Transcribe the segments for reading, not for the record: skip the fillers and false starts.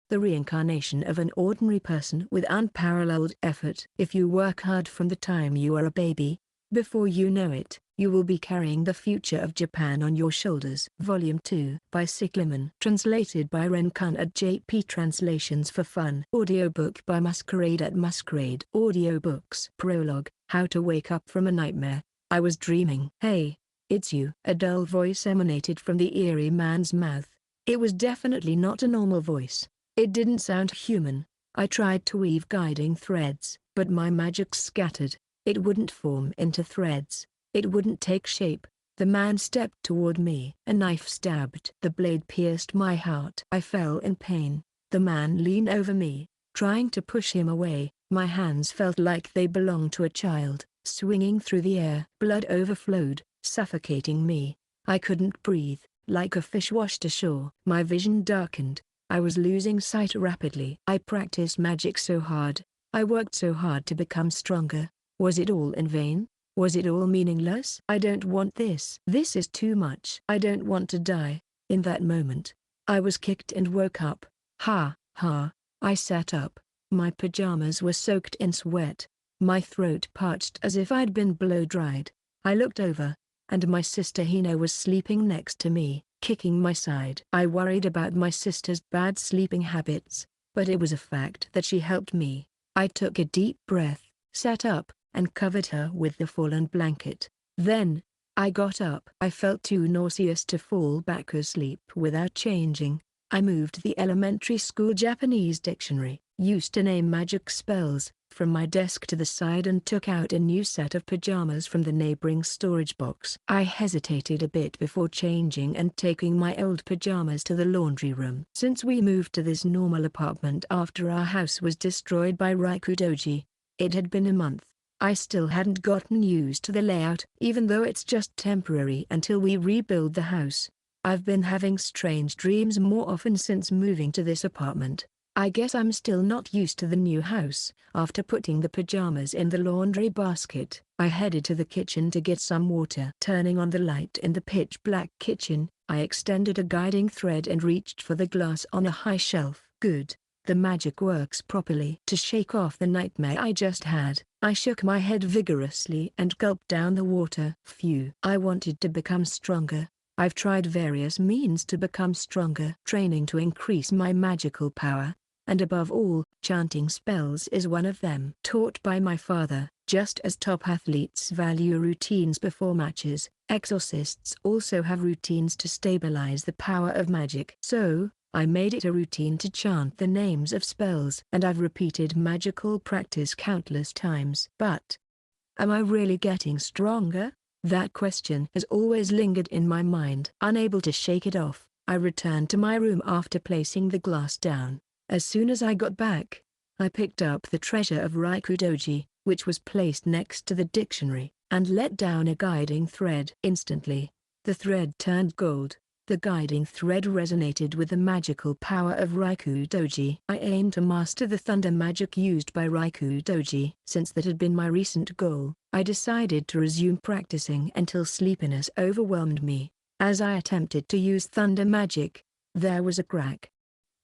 the reincarnation of an ordinary person with unparalleled effort. If you work hard from the time you are a baby, before you know it, you will be carrying the future of Japan on your shoulders. Volume 2 by Cyclamen. Translated by Renkan at JP Translations for Fun. Audiobook by Masquerade at Masquerade Audiobooks. Prologue. How to wake up from a nightmare. I was dreaming. Hey, it's you. A dull voice emanated from the eerie man's mouth. It was definitely not a normal voice. It didn't sound human. I tried to weave guiding threads, but my magic scattered. It wouldn't form into threads. It wouldn't take shape. The man stepped toward me. A knife stabbed. The blade pierced my heart. I fell in pain. The man leaned over me, trying to push him away. My hands felt like they belonged to a child, swinging through the air. Blood overflowed, suffocating me. I couldn't breathe, like a fish washed ashore. My vision darkened. I was losing sight rapidly. I practiced magic so hard. I worked so hard to become stronger. Was it all in vain? Was it all meaningless? I don't want this. This is too much. I don't want to die. In that moment, I was kicked and woke up. Ha, ha. I sat up. My pajamas were soaked in sweat. My throat parched as if I'd been blow-dried. I looked over, and my sister Hina was sleeping next to me, kicking my side. I worried about my sister's bad sleeping habits, but it was a fact that she helped me. I took a deep breath, sat up, and covered her with the fallen blanket. Then, I got up. I felt too nauseous to fall back asleep without changing. I moved the elementary school Japanese dictionary, used to name magic spells, from my desk to the side and took out a new set of pajamas from the neighboring storage box. I hesitated a bit before changing and taking my old pajamas to the laundry room. Since we moved to this normal apartment after our house was destroyed by Rikudoji, it had been a month. I still hadn't gotten used to the layout, even though it's just temporary until we rebuild the house. I've been having strange dreams more often since moving to this apartment. I guess I'm still not used to the new house. After putting the pajamas in the laundry basket, I headed to the kitchen to get some water. Turning on the light in the pitch-black kitchen, I extended a guiding thread and reached for the glass on a high shelf. Good. The magic works properly. To shake off the nightmare I just had, I shook my head vigorously and gulped down the water. Phew. I wanted to become stronger. I've tried various means to become stronger. Training to increase my magical power, and above all, chanting spells is one of them. Taught by my father, just as top athletes value routines before matches, exorcists also have routines to stabilize the power of magic. So, I made it a routine to chant the names of spells. And I've repeated magical practice countless times. But, am I really getting stronger? That question has always lingered in my mind. Unable to shake it off, I returned to my room after placing the glass down. As soon as I got back, I picked up the treasure of Rikudoji, which was placed next to the dictionary, and let down a guiding thread. Instantly, the thread turned gold. The guiding thread resonated with the magical power of Rikudoji. I aimed to master the thunder magic used by Rikudoji. Since that had been my recent goal, I decided to resume practicing until sleepiness overwhelmed me. As I attempted to use thunder magic, there was a crack,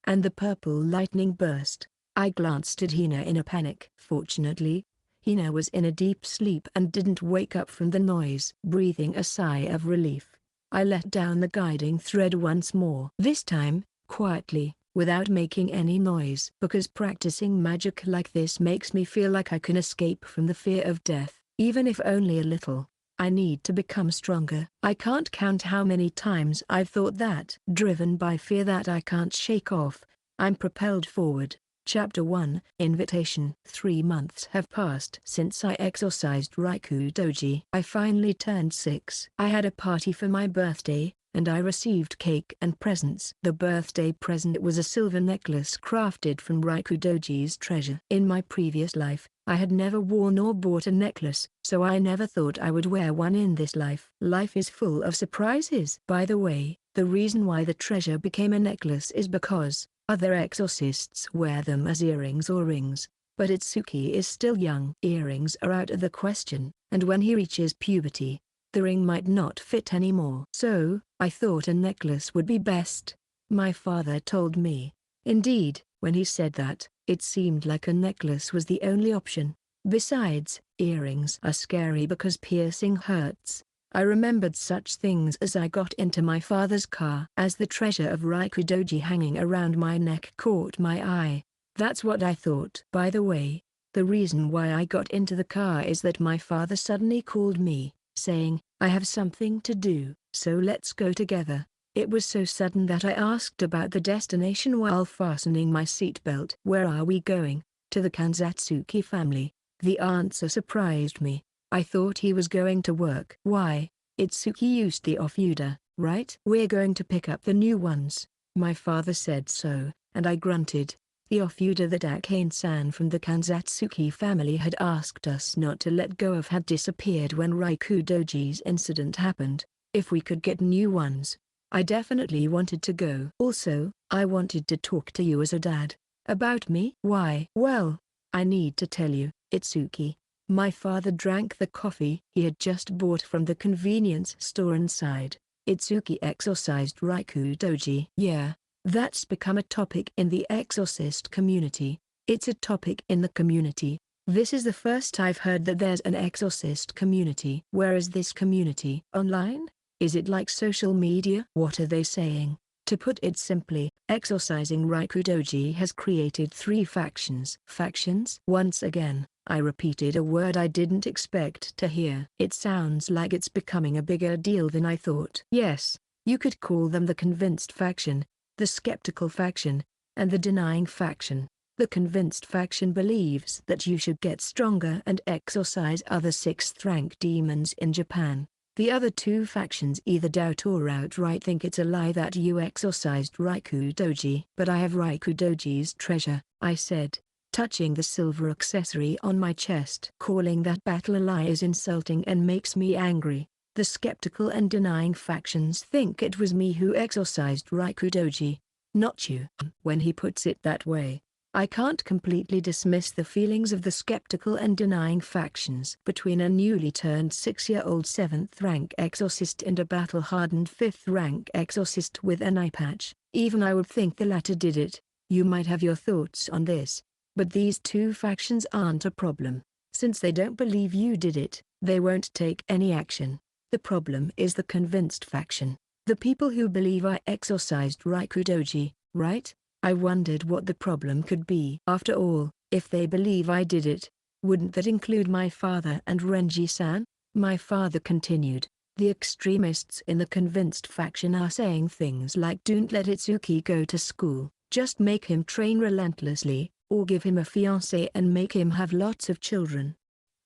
and the purple lightning burst. I glanced at Hina in a panic. Fortunately, Hina was in a deep sleep and didn't wake up from the noise. Breathing a sigh of relief, I let down the guiding thread once more. This time, quietly, without making any noise. Because practicing magic like this makes me feel like I can escape from the fear of death, even if only a little. I need to become stronger. I can't count how many times I've thought that. Driven by fear that I can't shake off, I'm propelled forward. Chapter 1, Invitation. 3 months have passed since I exorcised Rikudoji. I finally turned 6. I had a party for my birthday, and I received cake and presents. The birthday present was a silver necklace crafted from Rikudoji's treasure. In my previous life, I had never worn or bought a necklace, so I never thought I would wear one in this life. Life is full of surprises. By the way, the reason why the treasure became a necklace is because other exorcists wear them as earrings or rings, but Itsuki is still young. Earrings are out of the question, and when he reaches puberty, the ring might not fit anymore. So, I thought a necklace would be best. My father told me. Indeed, When he said that, it seemed like a necklace was the only option. Besides, earrings are scary because piercing hurts. I remembered such things as I got into my father's car. As the treasure of Rikudoji hanging around my neck caught my eye. That's what I thought. By the way, the reason why I got into the car is that my father suddenly called me, saying, "I have something to do, so let's go together." It was so sudden that I asked about the destination while fastening my seatbelt. "Where are we going?" "To the Kanzatsuki family." The answer surprised me. I thought he was going to work. "Why? Itsuki used the off-uda, right?" "We're going to pick up the new ones." My father said so, and I grunted. The off-uda that Akane-san from the Kanzatsuki family had asked us not to let go of had disappeared when Rikudoji's incident happened. If we could get new ones, I definitely wanted to go. Also, I wanted to talk to you as a dad. "About me?" "Why?" "Well, I need to tell you, Itsuki." My father drank the coffee he had just bought from the convenience store inside. "Itsuki exorcised Rikudoji." "Yeah, that's become a topic in the Exorcist community." "It's a topic in the community. This is the first I've heard that there's an Exorcist community." "Where is this community?" "Online? Is it like social media?" "What are they saying?" "To put it simply, exorcising Rikudoji has created 3 factions." "Factions?" Once again, I repeated a word I didn't expect to hear. "It sounds like it's becoming a bigger deal than I thought." "Yes, you could call them the convinced faction, the skeptical faction, and the denying faction. The convinced faction believes that you should get stronger and exorcise other 6th-rank demons in Japan. The other 2 factions either doubt or outright think it's a lie that you exorcised Rikudoji." "But I have Rikudoji's treasure," I said, touching the silver accessory on my chest. "Calling that battle a lie is insulting and makes me angry. The skeptical and denying factions think it was me who exorcised Rikudoji, not you." When he puts it that way, I can't completely dismiss the feelings of the skeptical and denying factions. Between a newly turned 6-year-old 7th-rank exorcist and a battle-hardened 5th-rank exorcist with an eye patch, even I would think the latter did it. You might have your thoughts on this, but these 2 factions aren't a problem. Since they don't believe you did it, they won't take any action. The problem is the convinced faction. The people who believe I exorcised Rikudoji, right? I wondered what the problem could be. After all, if they believe I did it, wouldn't that include my father and Renji-san? My father continued. The extremists in the convinced faction are saying things like don't let Itsuki go to school, just make him train relentlessly, or give him a fiancé and make him have lots of children.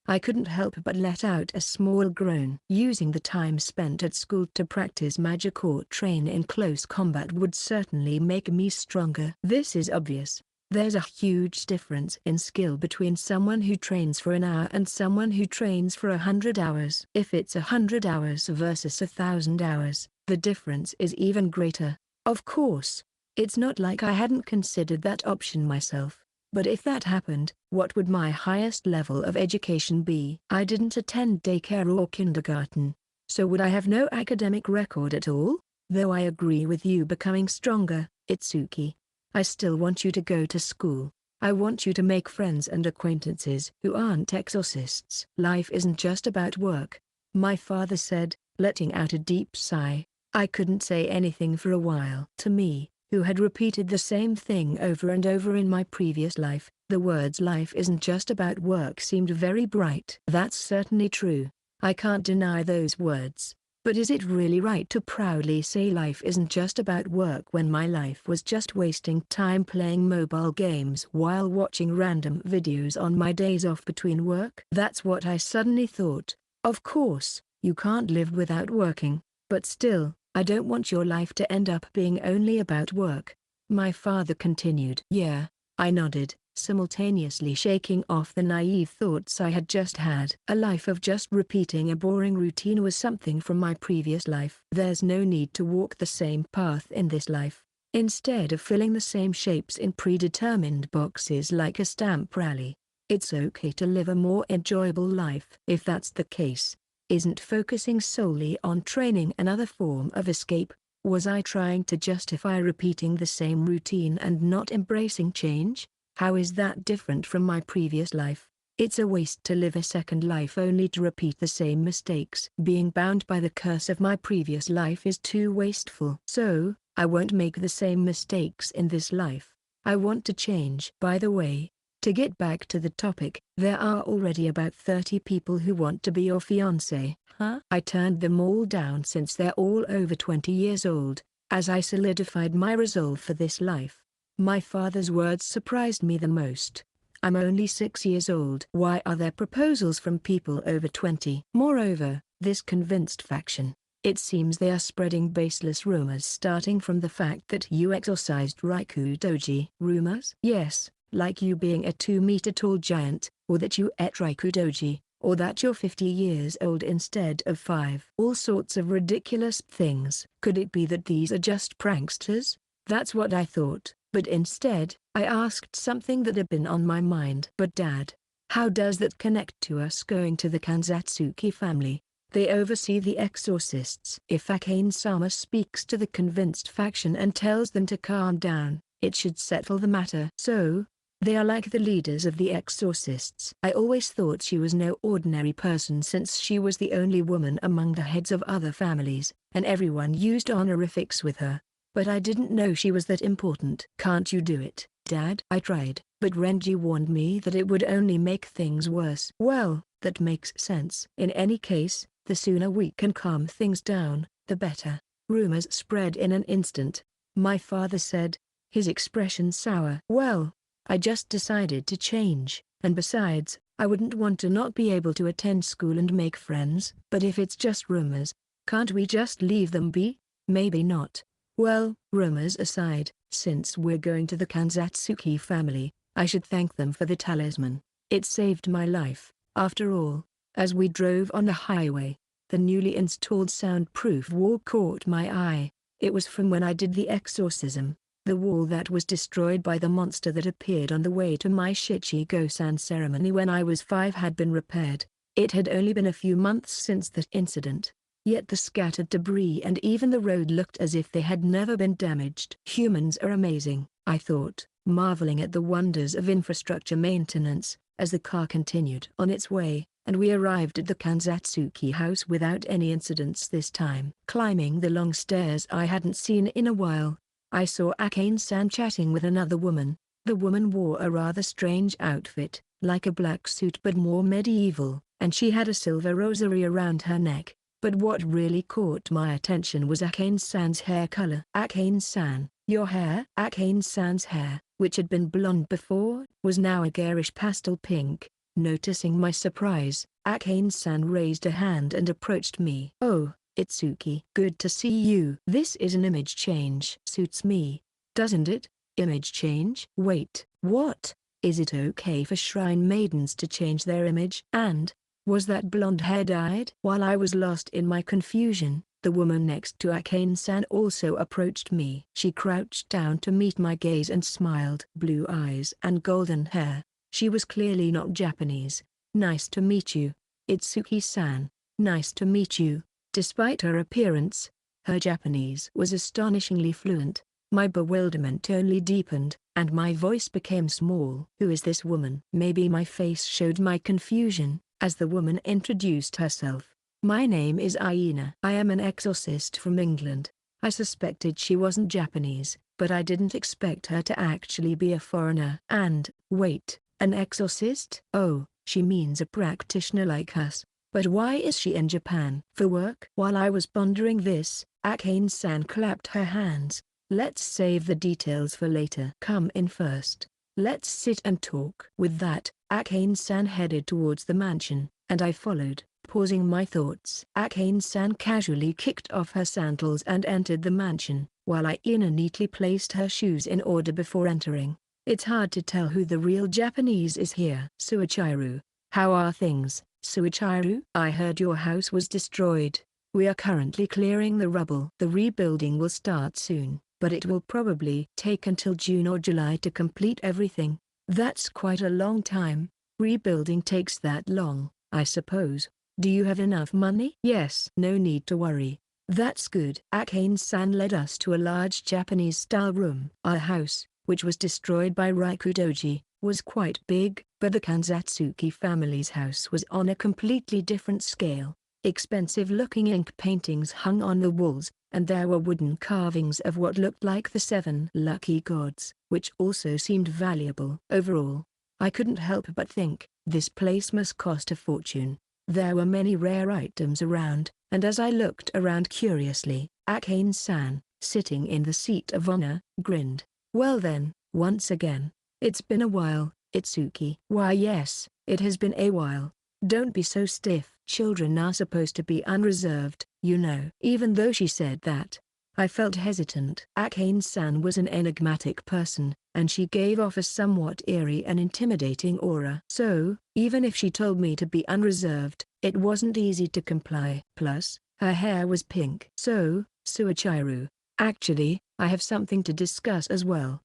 I couldn't help but let out a small groan. Using the time spent at school to practice magic or train in close combat would certainly make me stronger. This is obvious. There's a huge difference in skill between someone who trains for an hour and someone who trains for 100 hours. If it's 100 hours versus 1,000 hours, the difference is even greater. Of course, it's not like I hadn't considered that option myself. But if that happened, what would my highest level of education be? I didn't attend daycare or kindergarten, so would I have no academic record at all? Though I agree with you becoming stronger, Itsuki, I still want you to go to school. I want you to make friends and acquaintances who aren't exorcists. Life isn't just about work, my father said, letting out a deep sigh. I couldn't say anything for a while. To me, who had repeated the same thing over and over in my previous life, the words life isn't just about work seemed very bright. That's certainly true. I can't deny those words. But is it really right to proudly say life isn't just about work when my life was just wasting time playing mobile games while watching random videos on my days off between work? That's what I suddenly thought. Of course, you can't live without working, but still, I don't want your life to end up being only about work. My father continued. Yeah, I nodded, simultaneously shaking off the naive thoughts I had just had. A life of just repeating a boring routine was something from my previous life. There's no need to walk the same path in this life. Instead of filling the same shapes in predetermined boxes like a stamp rally, it's okay to live a more enjoyable life. If that's the case, isn't focusing solely on training another form of escape? Was I trying to justify repeating the same routine and not embracing change? How is that different from my previous life? It's a waste to live a second life only to repeat the same mistakes. Being bound by the curse of my previous life is too wasteful. So, I won't make the same mistakes in this life. I want to change. By the way, to get back to the topic, there are already about 30 people who want to be your fiancé. Huh? I turned them all down since they're all over 20 years old, as I solidified my resolve for this life. My father's words surprised me the most. I'm only 6 years old. Why are there proposals from people over 20? Moreover, this convinced faction. It seems they are spreading baseless rumors starting from the fact that you exorcised Rikudoji. Rumors? Yes, like you being a 2-meter-tall giant, or that you ate Rikudoji, or that you're 50 years old instead of 5. All sorts of ridiculous things. Could it be that these are just pranksters? That's what I thought, but instead, I asked something that had been on my mind. But Dad, how does that connect to us going to the Kanzatsuki family? They oversee the Exorcists. If Akane-sama speaks to the convinced faction and tells them to calm down, it should settle the matter. So, they are like the leaders of the Exorcists. I always thought she was no ordinary person since she was the only woman among the heads of other families, and everyone used honorifics with her. But I didn't know she was that important. Can't you do it, Dad? I tried, but Renji warned me that it would only make things worse. Well, that makes sense. In any case, the sooner we can calm things down, the better. Rumors spread in an instant. My father said, his expression sour. Well, I just decided to change, and besides, I wouldn't want to not be able to attend school and make friends. But if it's just rumors, can't we just leave them be? Maybe not. Well, rumors aside, since we're going to the Kanzatsuki family, I should thank them for the talisman. It saved my life, after all. As we drove on the highway, the newly installed soundproof wall caught my eye. It was from when I did the exorcism. The wall that was destroyed by the monster that appeared on the way to my Shichigo-san ceremony when I was 5 had been repaired. It had only been a few months since that incident. Yet the scattered debris and even the road looked as if they had never been damaged. Humans are amazing, I thought, marveling at the wonders of infrastructure maintenance, as the car continued on its way, and we arrived at the Kanzatsuki house without any incidents this time. Climbing the long stairs I hadn't seen in a while, I saw Akane-san chatting with another woman. The woman wore a rather strange outfit, like a black suit but more medieval, and she had a silver rosary around her neck. But what really caught my attention was Akane-san's hair color. Akane-san, your hair? Akane-san's hair, which had been blonde before, was now a garish pastel pink. Noticing my surprise, Akane-san raised a hand and approached me. Oh, Itsuki. Good to see you. This is an image change. Suits me, doesn't it? Image change? Wait, what? Is it okay for shrine maidens to change their image? And, was that blonde hair dyed? While I was lost in my confusion, the woman next to Akane-san also approached me. She crouched down to meet my gaze and smiled. Blue eyes and golden hair. She was clearly not Japanese. Nice to meet you, Itsuki-san. Nice to meet you. Despite her appearance, her Japanese was astonishingly fluent. My bewilderment only deepened, and my voice became small. Who is this woman? Maybe my face showed my confusion, as the woman introduced herself. My name is Aina. I am an exorcist from England. I suspected she wasn't Japanese, but I didn't expect her to actually be a foreigner. And, wait, an exorcist? Oh, she means a practitioner like us. But why is she in Japan? For work? While I was pondering this, Akane-san clapped her hands. Let's save the details for later. Come in first. Let's sit and talk. With that, Akane-san headed towards the mansion, and I followed, pausing my thoughts. Akane-san casually kicked off her sandals and entered the mansion, while Aina neatly placed her shoes in order before entering. It's hard to tell who the real Japanese is here. Suichiru, how are things, Suichiru? I heard your house was destroyed. We are currently clearing the rubble. The rebuilding will start soon, but it will probably take until June or July to complete everything. That's quite a long time. Rebuilding takes that long, I suppose. Do you have enough money? Yes. No need to worry. That's good. Akane-san led us to a large Japanese-style room. Our house, which was destroyed by Rikudoji, was quite big, but the Kanzatsuki family's house was on a completely different scale. Expensive-looking ink paintings hung on the walls, and there were wooden carvings of what looked like the 7 lucky gods, which also seemed valuable. Overall, I couldn't help but think, this place must cost a fortune. There were many rare items around, and as I looked around curiously, Akane-san, sitting in the seat of honor, grinned. Well then, once again, it's been a while, Itsuki. Why yes, it has been a while. Don't be so stiff. Children are supposed to be unreserved, you know. Even though she said that, I felt hesitant. Akane-san was an enigmatic person, and she gave off a somewhat eerie and intimidating aura. So, even if she told me to be unreserved, it wasn't easy to comply. Plus, her hair was pink. So, Suichiru, actually, I have something to discuss as well.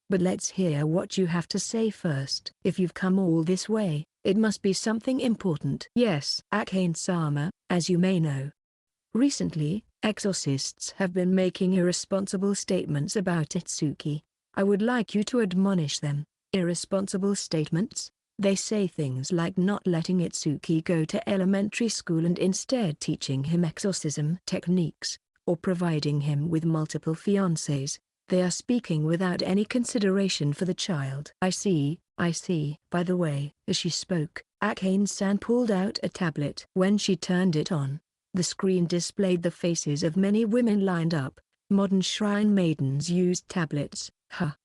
But let's hear what you have to say first. If you've come all this way, it must be something important. Yes, Akane-sama, as you may know, recently, exorcists have been making irresponsible statements about Itsuki. I would like you to admonish them. Irresponsible statements? They say things like not letting Itsuki go to elementary school and instead teaching him exorcism techniques, or providing him with multiple fiancés. They are speaking without any consideration for the child. I see. By the way, as she spoke, Akane-san pulled out a tablet. When she turned it on, the screen displayed the faces of many women lined up. Modern shrine maidens used tablets.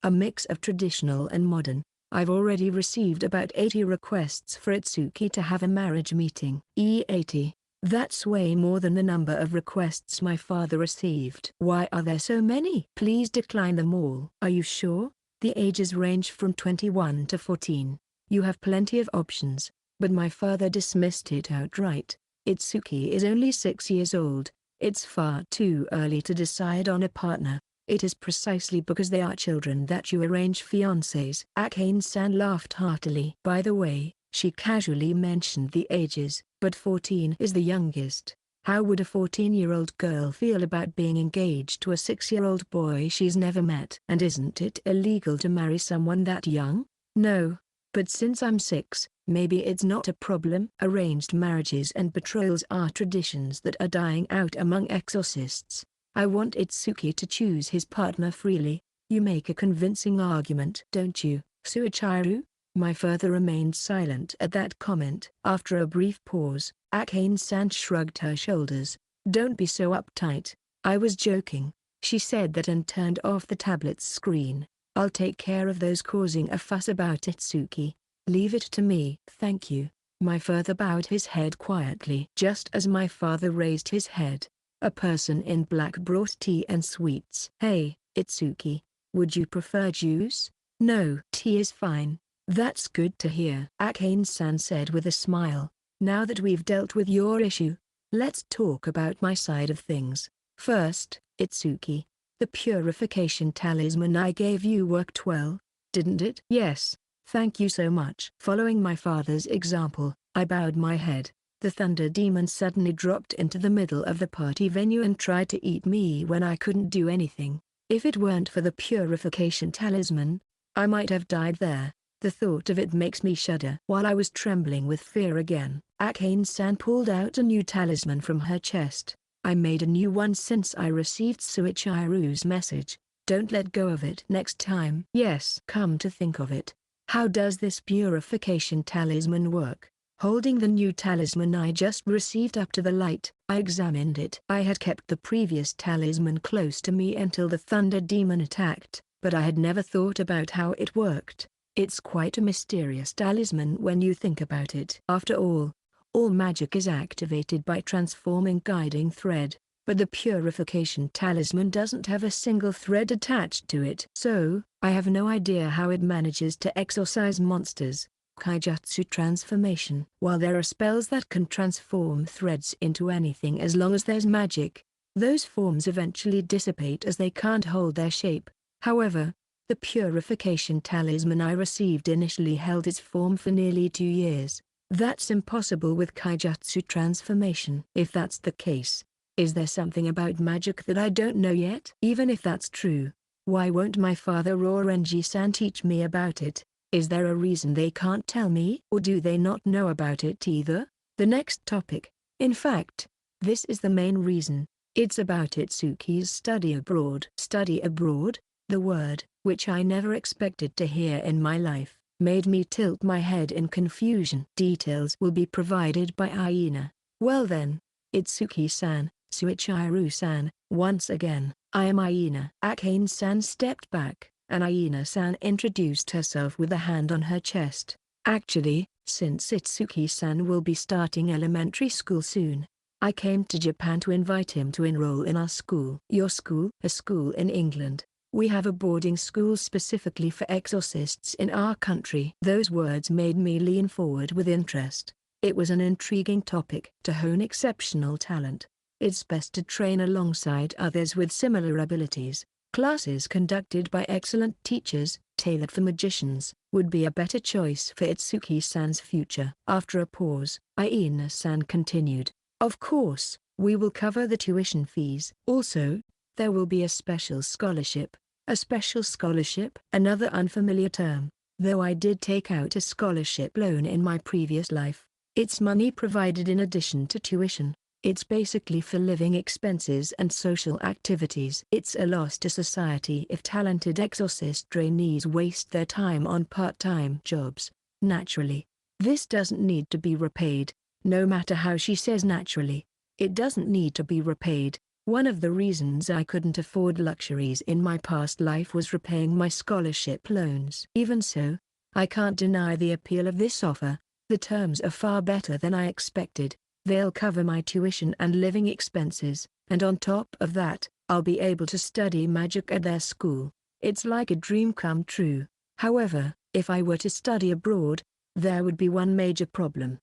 A mix of traditional and modern. I've already received about 80 requests for Itsuki to have a marriage meeting. 80. That's way more than the number of requests my father received. Why are there so many? Please decline them all. Are you sure? The ages range from 21 to 14. You have plenty of options, but my father dismissed it outright. Itsuki is only 6 years old. It's far too early to decide on a partner. It is precisely because they are children that you arrange fiancés. Akane-san laughed heartily. By the way, she casually mentioned the ages, but 14 is the youngest. How would a 14-year-old girl feel about being engaged to a 6-year-old boy she's never met? And isn't it illegal to marry someone that young? No. But since I'm 6, maybe it's not a problem. Arranged marriages and betrothals are traditions that are dying out among exorcists. I want Itsuki to choose his partner freely. You make a convincing argument, don't you, Suichiru? My father remained silent at that comment. After a brief pause, Akane-san shrugged her shoulders. Don't be so uptight. I was joking, she said that and turned off the tablet's screen. I'll take care of those causing a fuss about Itsuki. Leave it to me. Thank you. My father bowed his head quietly. Just as my father raised his head, a person in black brought tea and sweets. Hey, Itsuki, would you prefer juice? No, tea is fine. That's good to hear, Akane-san said with a smile. Now that we've dealt with your issue, let's talk about my side of things. First, Itsuki, the purification talisman I gave you worked well, didn't it? Yes, thank you so much. Following my father's example, I bowed my head. The thunder demon suddenly dropped into the middle of the party venue and tried to eat me when I couldn't do anything. If it weren't for the purification talisman, I might have died there. The thought of it makes me shudder. While I was trembling with fear again, Akane-san pulled out a new talisman from her chest. I made a new one since I received Suichiru's message. Don't let go of it next time. Yes. Come to think of it, how does this purification talisman work? Holding the new talisman I just received up to the light, I examined it. I had kept the previous talisman close to me until the thunder demon attacked, but I had never thought about how it worked. It's quite a mysterious talisman when you think about it. After all magic is activated by transforming guiding thread, but the purification talisman doesn't have a single thread attached to it. So, I have no idea how it manages to exorcise monsters. Kaijutsu transformation. While there are spells that can transform threads into anything as long as there's magic, those forms eventually dissipate as they can't hold their shape. However, the purification talisman I received initially held its form for nearly 2 years. That's impossible with Kaijutsu transformation. If that's the case, Is there something about magic that I don't know yet? Even if that's true, why won't my father or Renji-san teach me about it? Is there a reason they can't tell me? Or do they not know about it either? The next topic. In fact, this is the main reason. It's about Itsuki's study abroad. Study abroad? The word, which I never expected to hear in my life, made me tilt my head in confusion. Details will be provided by Aina. Well then, Itsuki-san, Suichiru-san, once again, I am Aina. Akane-san stepped back, and Aina-san introduced herself with a hand on her chest. Actually, since Itsuki-san will be starting elementary school soon, I came to Japan to invite him to enroll in our school. Your school? A school in England. We have a boarding school specifically for exorcists in our country. Those words made me lean forward with interest. It was an intriguing topic. To hone exceptional talent, it's best to train alongside others with similar abilities. Classes conducted by excellent teachers, tailored for magicians, would be a better choice for Itsuki-san's future. After a pause, Aina-san continued. Of course, we will cover the tuition fees. Also, there will be a special scholarship. A special scholarship? Another unfamiliar term, though I did take out a scholarship loan in my previous life. It's money provided in addition to tuition. It's basically for living expenses and social activities. It's a loss to society if talented exorcist trainees waste their time on part-time jobs. Naturally, this doesn't need to be repaid. No matter how she says naturally, it doesn't need to be repaid. One of the reasons I couldn't afford luxuries in my past life was repaying my scholarship loans. Even so, I can't deny the appeal of this offer. The terms are far better than I expected. They'll cover my tuition and living expenses, and on top of that, I'll be able to study magic at their school. It's like a dream come true. However, if I were to study abroad, there would be one major problem.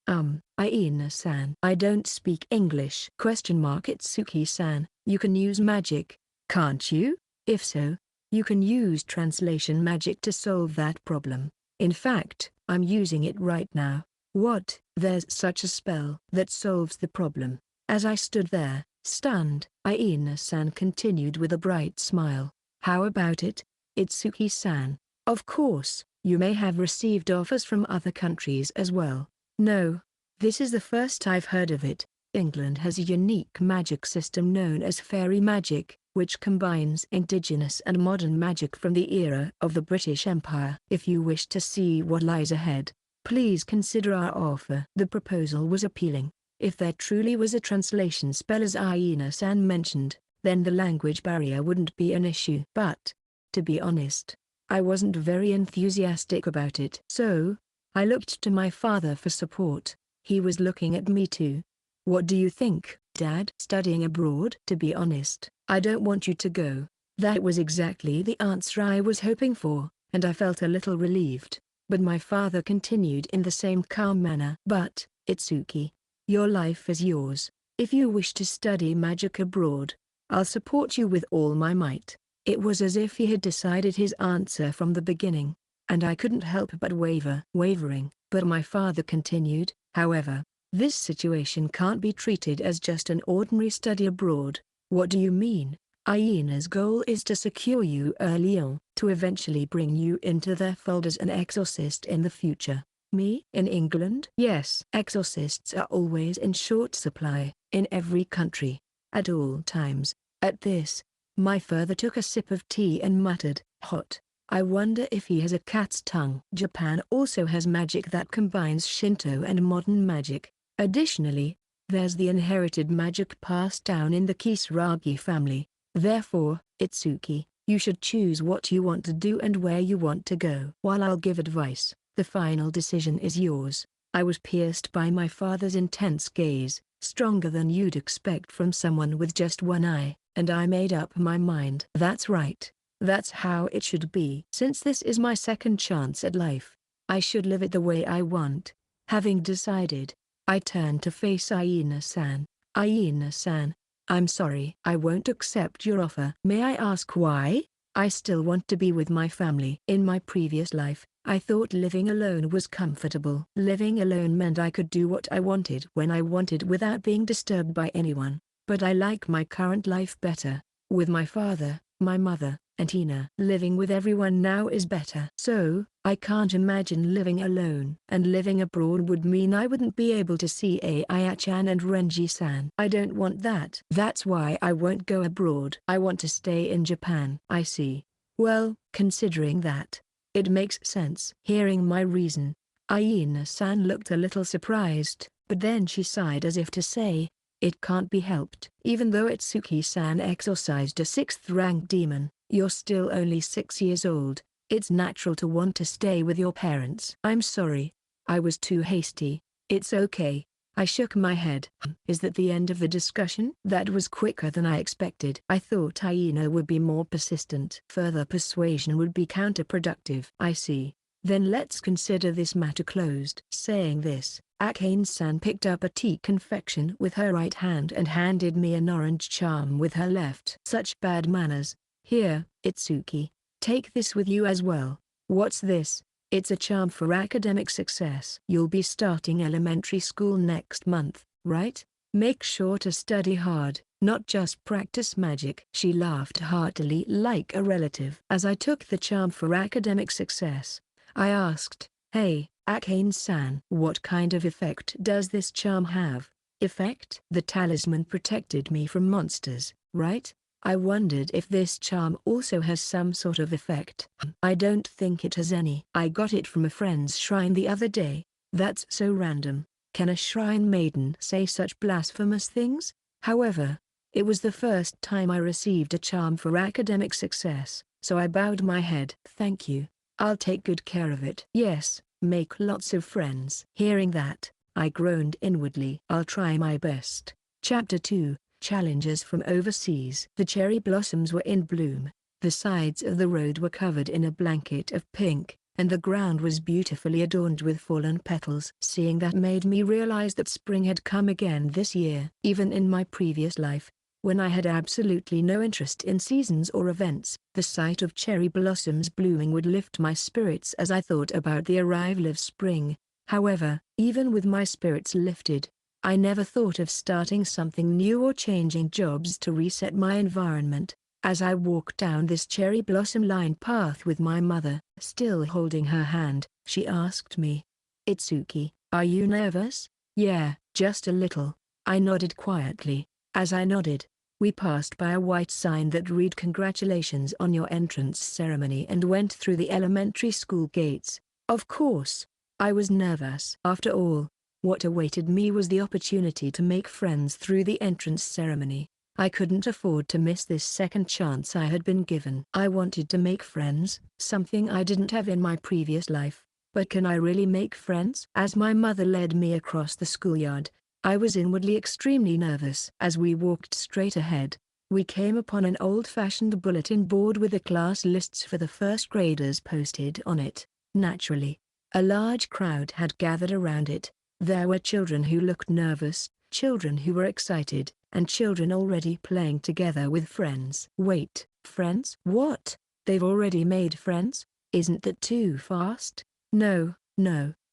Aina-san, I don't speak English. Itsuki-san, you can use magic, can't you? If so, you can use translation magic to solve that problem. In fact, I'm using it right now. What? There's such a spell that solves the problem. As I stood there, stunned, Aina-san continued with a bright smile. How about it, Itsuki-san? Of course, you may have received offers from other countries as well. No, this is the first I've heard of it. England has a unique magic system known as fairy magic, which combines indigenous and modern magic from the era of the British Empire. If you wish to see what lies ahead, please consider our offer. The proposal was appealing. If there truly was a translation spell as Aina-san mentioned, then the language barrier wouldn't be an issue. But, to be honest, I wasn't very enthusiastic about it. So, I looked to my father for support. He was looking at me too. What do you think, Dad? Studying abroad? To be honest, I don't want you to go. That was exactly the answer I was hoping for, and I felt a little relieved. But my father continued in the same calm manner. But, Itsuki, your life is yours. If you wish to study magic abroad, I'll support you with all my might. It was as if he had decided his answer from the beginning, and I couldn't help but wavering. But my father continued, however, this situation can't be treated as just an ordinary study abroad. What do you mean? Aina's goal is to secure you early on, to eventually bring you into their fold as an exorcist in the future. Me? In England? Yes. Exorcists are always in short supply, in every country, at all times. At this, my father took a sip of tea and muttered, hot. I wonder if he has a cat's tongue. Japan also has magic that combines Shinto and modern magic. Additionally, there's the inherited magic passed down in the Kisaragi family. Therefore, Itsuki, you should choose what you want to do and where you want to go. While I'll give advice, the final decision is yours. I was pierced by my father's intense gaze, stronger than you'd expect from someone with just one eye, and I made up my mind. That's right. That's how it should be. Since this is my second chance at life, I should live it the way I want. Having decided, I turned to face Aina-san. Aina-san, I'm sorry. I won't accept your offer. May I ask why? I still want to be with my family. In my previous life, I thought living alone was comfortable. Living alone meant I could do what I wanted when I wanted without being disturbed by anyone. But I like my current life better. With my father, my mother, and Tina. Living with everyone now is better. So, I can't imagine living alone. And living abroad would mean I wouldn't be able to see Aya-chan and Renji-san. I don't want that. That's why I won't go abroad. I want to stay in Japan. I see. Well, considering that, it makes sense. Hearing my reason, Aina-san looked a little surprised, but then she sighed as if to say, it can't be helped. Even though Itsuki-san exorcised a 6th-rank demon, you're still only 6 years old. It's natural to want to stay with your parents. I'm sorry. I was too hasty. It's okay. I shook my head. Is that the end of the discussion? That was quicker than I expected. I thought Aina would be more persistent. Further persuasion would be counterproductive. I see. Then let's consider this matter closed. Saying this, Akane-san picked up a tea confection with her right hand and handed me an orange charm with her left. Such bad manners. Here, Itsuki. Take this with you as well. What's this? It's a charm for academic success. You'll be starting elementary school next month, right? Make sure to study hard, not just practice magic. She laughed heartily like a relative. As I took the charm for academic success, I asked, hey, Akane-san, what kind of effect does this charm have? Effect? The talisman protected me from monsters, right? I wondered if this charm also has some sort of effect. I don't think it has any. I got it from a friend's shrine the other day. That's so random. Can a shrine maiden say such blasphemous things? However, it was the first time I received a charm for academic success, so I bowed my head. Thank you. I'll take good care of it. Yes, make lots of friends. Hearing that, I groaned inwardly. I'll try my best. Chapter 2. Challenges from overseas. The cherry blossoms were in bloom, the sides of the road were covered in a blanket of pink, and the ground was beautifully adorned with fallen petals. Seeing that made me realize that spring had come again this year. Even in my previous life, when I had absolutely no interest in seasons or events, the sight of cherry blossoms blooming would lift my spirits as I thought about the arrival of spring. However, even with my spirits lifted, I never thought of starting something new or changing jobs to reset my environment. As I walked down this cherry blossom-lined path with my mother, still holding her hand, she asked me, Itsuki, are you nervous? Yeah, just a little. I nodded quietly. As I nodded, we passed by a white sign that read congratulations on your entrance ceremony and went through the elementary school gates. Of course, I was nervous. After all, what awaited me was the opportunity to make friends through the entrance ceremony. I couldn't afford to miss this second chance I had been given. I wanted to make friends, something I didn't have in my previous life. But can I really make friends? As my mother led me across the schoolyard, I was inwardly extremely nervous. As we walked straight ahead, we came upon an old-fashioned bulletin board with the class lists for the first graders posted on it. Naturally, a large crowd had gathered around it. There were children who looked nervous, children who were excited, and children already playing together with friends. Wait, friends? What? They've already made friends? Isn't that too fast? No,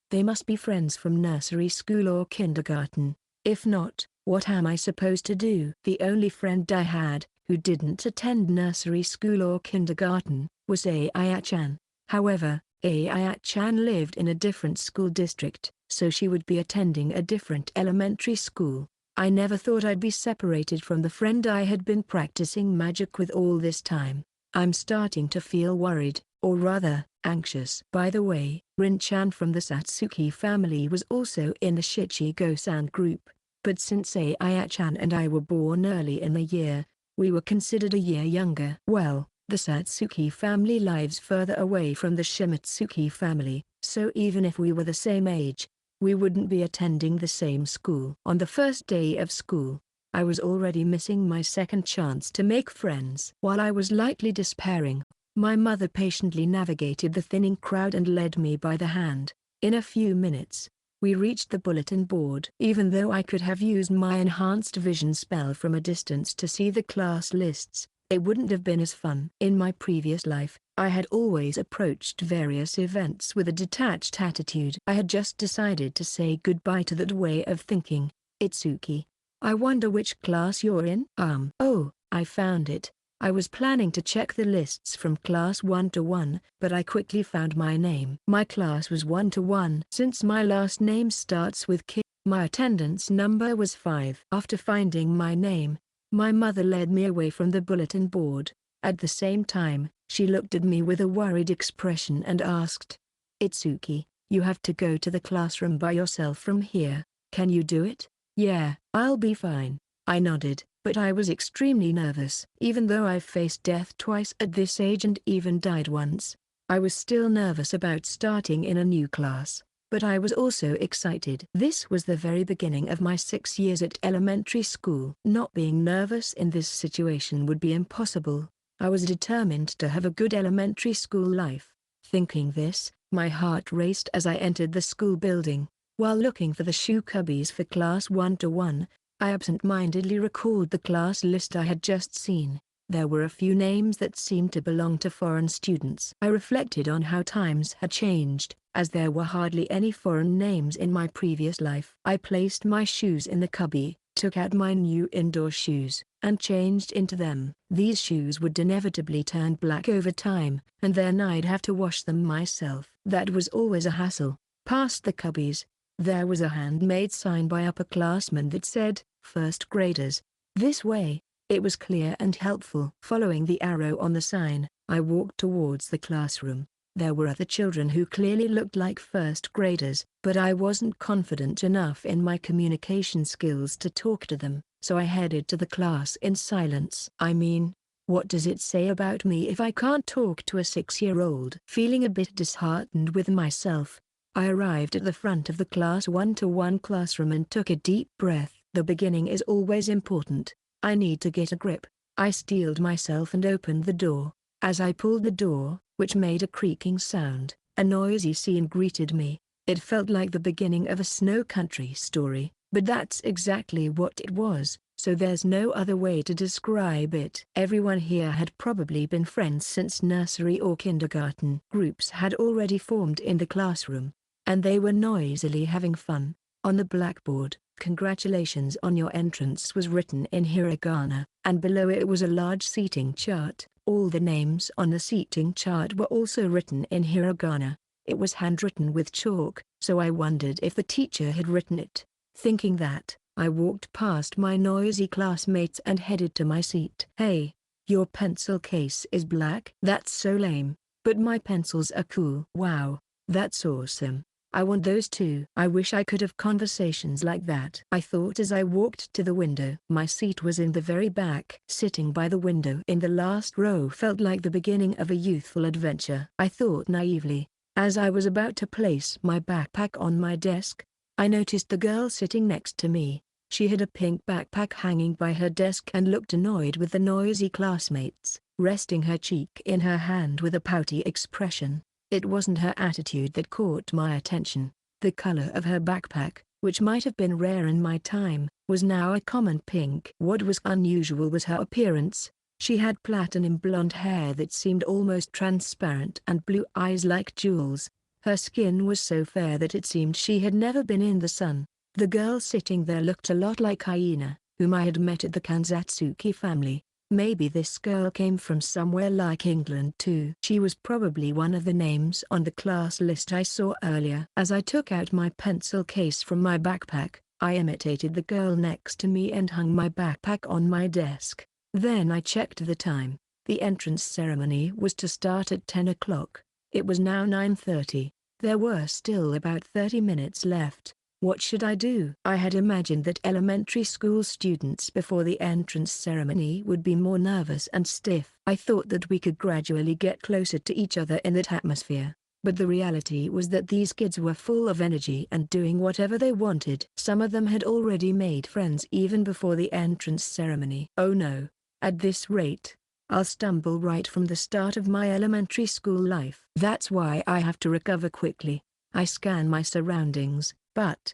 they must be friends from nursery school or kindergarten. If not, what am I supposed to do? The only friend I had, who didn't attend nursery school or kindergarten, was Aya-chan. However, Aya-chan lived in a different school district, so she would be attending a different elementary school. I never thought I'd be separated from the friend I had been practicing magic with all this time. I'm starting to feel worried, or rather, anxious. By the way, Rin-chan from the Satsuki family was also in the Shichigo-san group, but since Aya-chan and I were born early in the year, we were considered a year younger. Well, the Satsuki family lives further away from the Shimatsuki family, so even if we were the same age, we wouldn't be attending the same school. On the first day of school, I was already missing my second chance to make friends. While I was lightly despairing, my mother patiently navigated the thinning crowd and led me by the hand. In a few minutes, we reached the bulletin board. Even though I could have used my enhanced vision spell from a distance to see the class lists, it wouldn't have been as fun. In my previous life, I had always approached various events with a detached attitude. I had just decided to say goodbye to that way of thinking. Itsuki, I wonder which class you're in? Oh, I found it. I was planning to check the lists from class 1 to 1, but I quickly found my name. My class was 1 to 1. Since my last name starts with K, my attendance number was 5. After finding my name, my mother led me away from the bulletin board. At the same time, she looked at me with a worried expression and asked, "Itsuki, you have to go to the classroom by yourself from here. Can you do it?" "Yeah, I'll be fine," I nodded, but I was extremely nervous. Even though I've faced death twice at this age and even died once, I was still nervous about starting in a new class, but I was also excited. This was the very beginning of my 6 years at elementary school. Not being nervous in this situation would be impossible. I was determined to have a good elementary school life. Thinking this, my heart raced as I entered the school building. While looking for the shoe cubbies for class 1 to 1, I absent-mindedly recalled the class list I had just seen. There were a few names that seemed to belong to foreign students. I reflected on how times had changed, as there were hardly any foreign names in my previous life. I placed my shoes in the cubby, took out my new indoor shoes, and changed into them. These shoes would inevitably turn black over time, and then I'd have to wash them myself. That was always a hassle. Past the cubbies, there was a handmade sign by upperclassmen that said, "First graders, this way." It was clear and helpful. Following the arrow on the sign, I walked towards the classroom. There were other children who clearly looked like first graders, but I wasn't confident enough in my communication skills to talk to them, so I headed to the class in silence. I mean, what does it say about me if I can't talk to a 6-year-old? Feeling a bit disheartened with myself, I arrived at the front of the class 1 to 1 classroom and took a deep breath. The beginning is always important. I need to get a grip. I steeled myself and opened the door. As I pulled the door, which made a creaking sound, a noisy scene greeted me. It felt like the beginning of a snow country story, but that's exactly what it was, so there's no other way to describe it. Everyone here had probably been friends since nursery or kindergarten. Groups had already formed in the classroom, and they were noisily having fun. On the blackboard, "Congratulations on your entrance" was written in hiragana, and below it was a large seating chart. All the names on the seating chart were also written in hiragana. It was handwritten with chalk, so I wondered if the teacher had written it. Thinking that, I walked past my noisy classmates and headed to my seat. "Hey, your pencil case is black?" "That's so lame, but my pencils are cool." "Wow, that's awesome. I want those too." I wish I could have conversations like that, I thought as I walked to the window. My seat was in the very back. Sitting by the window in the last row felt like the beginning of a youthful adventure. I thought naively. As I was about to place my backpack on my desk, I noticed the girl sitting next to me. She had a pink backpack hanging by her desk and looked annoyed with the noisy classmates, resting her cheek in her hand with a pouty expression. It wasn't her attitude that caught my attention. The color of her backpack, which might have been rare in my time, was now a common pink. What was unusual was her appearance. She had platinum blonde hair that seemed almost transparent and blue eyes like jewels. Her skin was so fair that it seemed she had never been in the sun. The girl sitting there looked a lot like Hyena, whom I had met at the Kanzatsuki family. Maybe this girl came from somewhere like England too. She was probably one of the names on the class list I saw earlier. As I took out my pencil case from my backpack, I imitated the girl next to me and hung my backpack on my desk. Then I checked the time. The entrance ceremony was to start at 10 o'clock. It was now 9:30. There were still about 30 minutes left. What should I do? I had imagined that elementary school students before the entrance ceremony would be more nervous and stiff. I thought that we could gradually get closer to each other in that atmosphere. But the reality was that these kids were full of energy and doing whatever they wanted. Some of them had already made friends even before the entrance ceremony. Oh no, at this rate, I'll stumble right from the start of my elementary school life. That's why I have to recover quickly. I scan my surroundings, but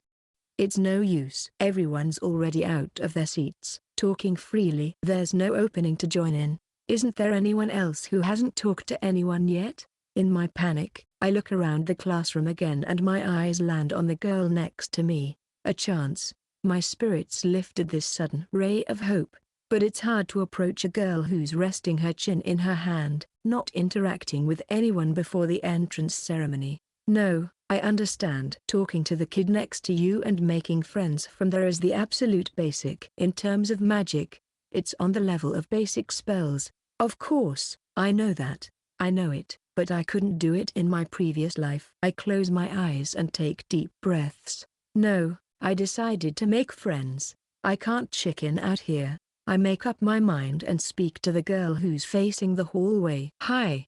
it's no use. Everyone's already out of their seats, talking freely. There's no opening to join in. Isn't there anyone else who hasn't talked to anyone yet? In my panic, I look around the classroom again and my eyes land on the girl next to me. A chance. My spirits lifted this sudden ray of hope. But it's hard to approach a girl who's resting her chin in her hand, not interacting with anyone before the entrance ceremony. No, I understand. Talking to the kid next to you and making friends from there is the absolute basic. In terms of magic, it's on the level of basic spells. Of course, I know that. I know it, but I couldn't do it in my previous life. I close my eyes and take deep breaths. No, I decided to make friends. I can't chicken out here. I make up my mind and speak to the girl who's facing the hallway. Hi,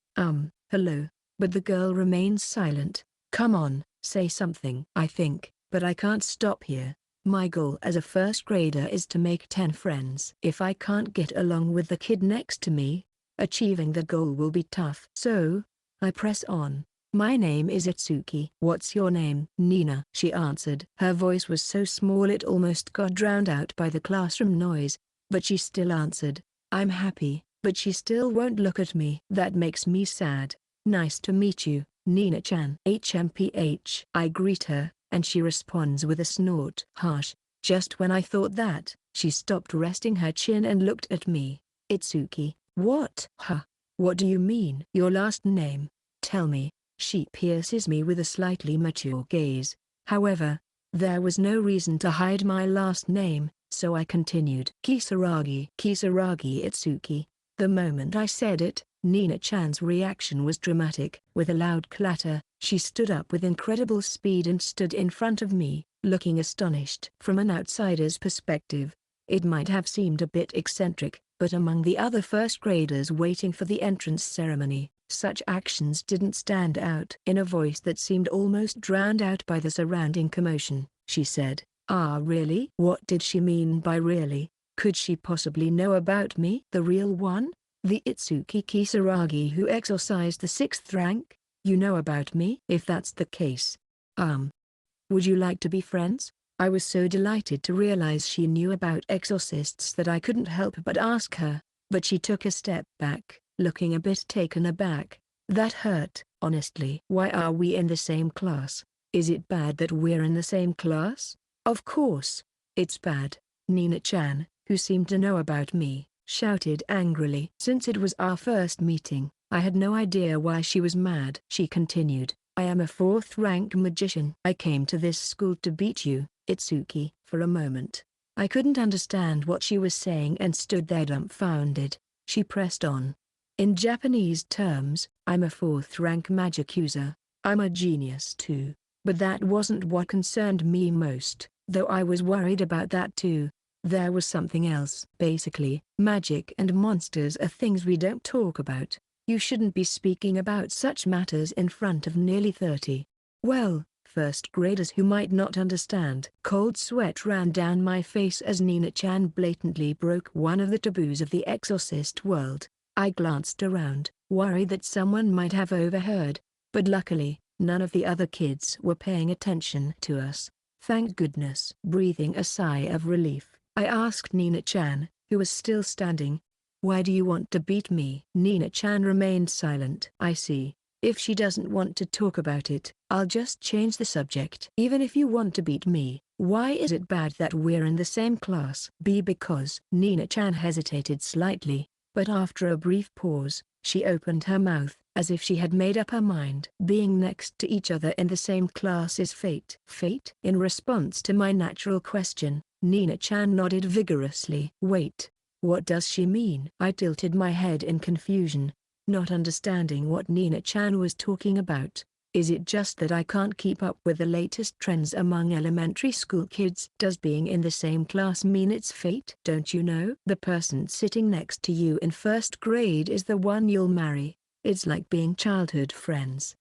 hello. But the girl remains silent. Come on, say something. I think, but I can't stop here. My goal as a first grader is to make 10 friends. If I can't get along with the kid next to me, achieving the goal will be tough. So, I press on. My name is Itsuki. What's your name? Nina, she answered. Her voice was so small it almost got drowned out by the classroom noise. But she still answered, I'm happy, but she still won't look at me. That makes me sad. Nice to meet you, Nina-chan. HMPH. I greet her, and she responds with a snort. Harsh. Just when I thought that, she stopped resting her chin and looked at me. Itsuki. What? Huh? What do you mean? Your last name. Tell me. She pierces me with a slightly mature gaze. However, there was no reason to hide my last name. So I continued. Kisaragi. Kisaragi Itsuki. The moment I said it, Nina-chan's reaction was dramatic. With a loud clatter, she stood up with incredible speed and stood in front of me, looking astonished. From an outsider's perspective, it might have seemed a bit eccentric, but among the other first graders waiting for the entrance ceremony, such actions didn't stand out. In a voice that seemed almost drowned out by the surrounding commotion, she said, Ah really? What did she mean by really? Could she possibly know about me? The real one? The Itsuki Kisaragi who exorcised the 6th rank? You know about me? If that's the case. Would you like to be friends? I was so delighted to realize she knew about exorcists that I couldn't help but ask her, but she took a step back, looking a bit taken aback. That hurt, honestly. Why are we in the same class? Is it bad that we're in the same class? Of course, it's bad, Nina-chan, who seemed to know about me, shouted angrily. Since it was our first meeting, I had no idea why she was mad. She continued, I am a 4th rank magician. I came to this school to beat you, Itsuki. For a moment, I couldn't understand what she was saying and stood there dumbfounded. She pressed on. In Japanese terms, I'm a 4th rank magic user. I'm a genius too. But that wasn't what concerned me most. Though I was worried about that too. There was something else. Basically, magic and monsters are things we don't talk about. You shouldn't be speaking about such matters in front of nearly 30. Well, first graders who might not understand. Cold sweat ran down my face as Nina-chan blatantly broke one of the taboos of the Exorcist world. I glanced around, worried that someone might have overheard. But luckily, none of the other kids were paying attention to us. Thank goodness. Breathing a sigh of relief, I asked Nina-chan, who was still standing, why do you want to beat me? Nina-chan remained silent. I see. If she doesn't want to talk about it, I'll just change the subject. Even if you want to beat me, why is it bad that we're in the same class? Because Nina-chan hesitated slightly, but after a brief pause, she opened her mouth, as if she had made up her mind. Being next to each other in the same class is fate. Fate? In response to my natural question, Nina-chan nodded vigorously. Wait, what does she mean? I tilted my head in confusion, not understanding what Nina-chan was talking about. Is it just that I can't keep up with the latest trends among elementary school kids? Does being in the same class mean it's fate? Don't you know? The person sitting next to you in first grade is the one you'll marry. It's like being childhood friends.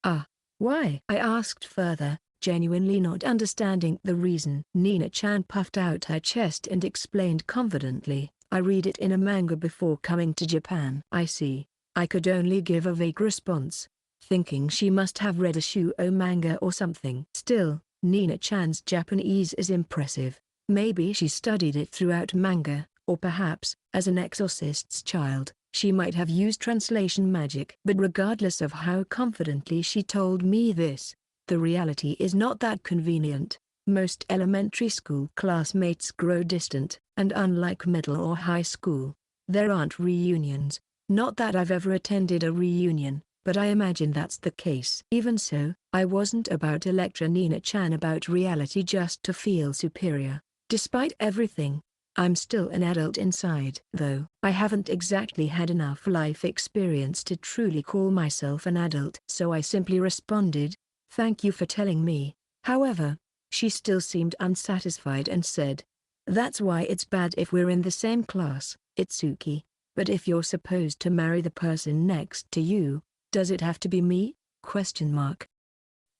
Why? I asked further, genuinely not understanding the reason. Nina-chan puffed out her chest and explained confidently, I read it in a manga before coming to Japan. I see. I could only give a vague response, thinking she must have read a shuo manga or something. Still, Nina-chan's Japanese is impressive. Maybe she studied it throughout manga, or perhaps, as an exorcist's child, she might have used translation magic. But regardless of how confidently she told me this, the reality is not that convenient. Most elementary school classmates grow distant, and unlike middle or high school, there aren't reunions. Not that I've ever attended a reunion, but I imagine that's the case. Even so, I wasn't about to lecture Nina-chan about reality just to feel superior. Despite everything, I'm still an adult inside. Though I haven't exactly had enough life experience to truly call myself an adult. So I simply responded, "Thank you for telling me." However, she still seemed unsatisfied and said, "That's why it's bad if we're in the same class, Itsuki. But if you're supposed to marry the person next to you, does it have to be me?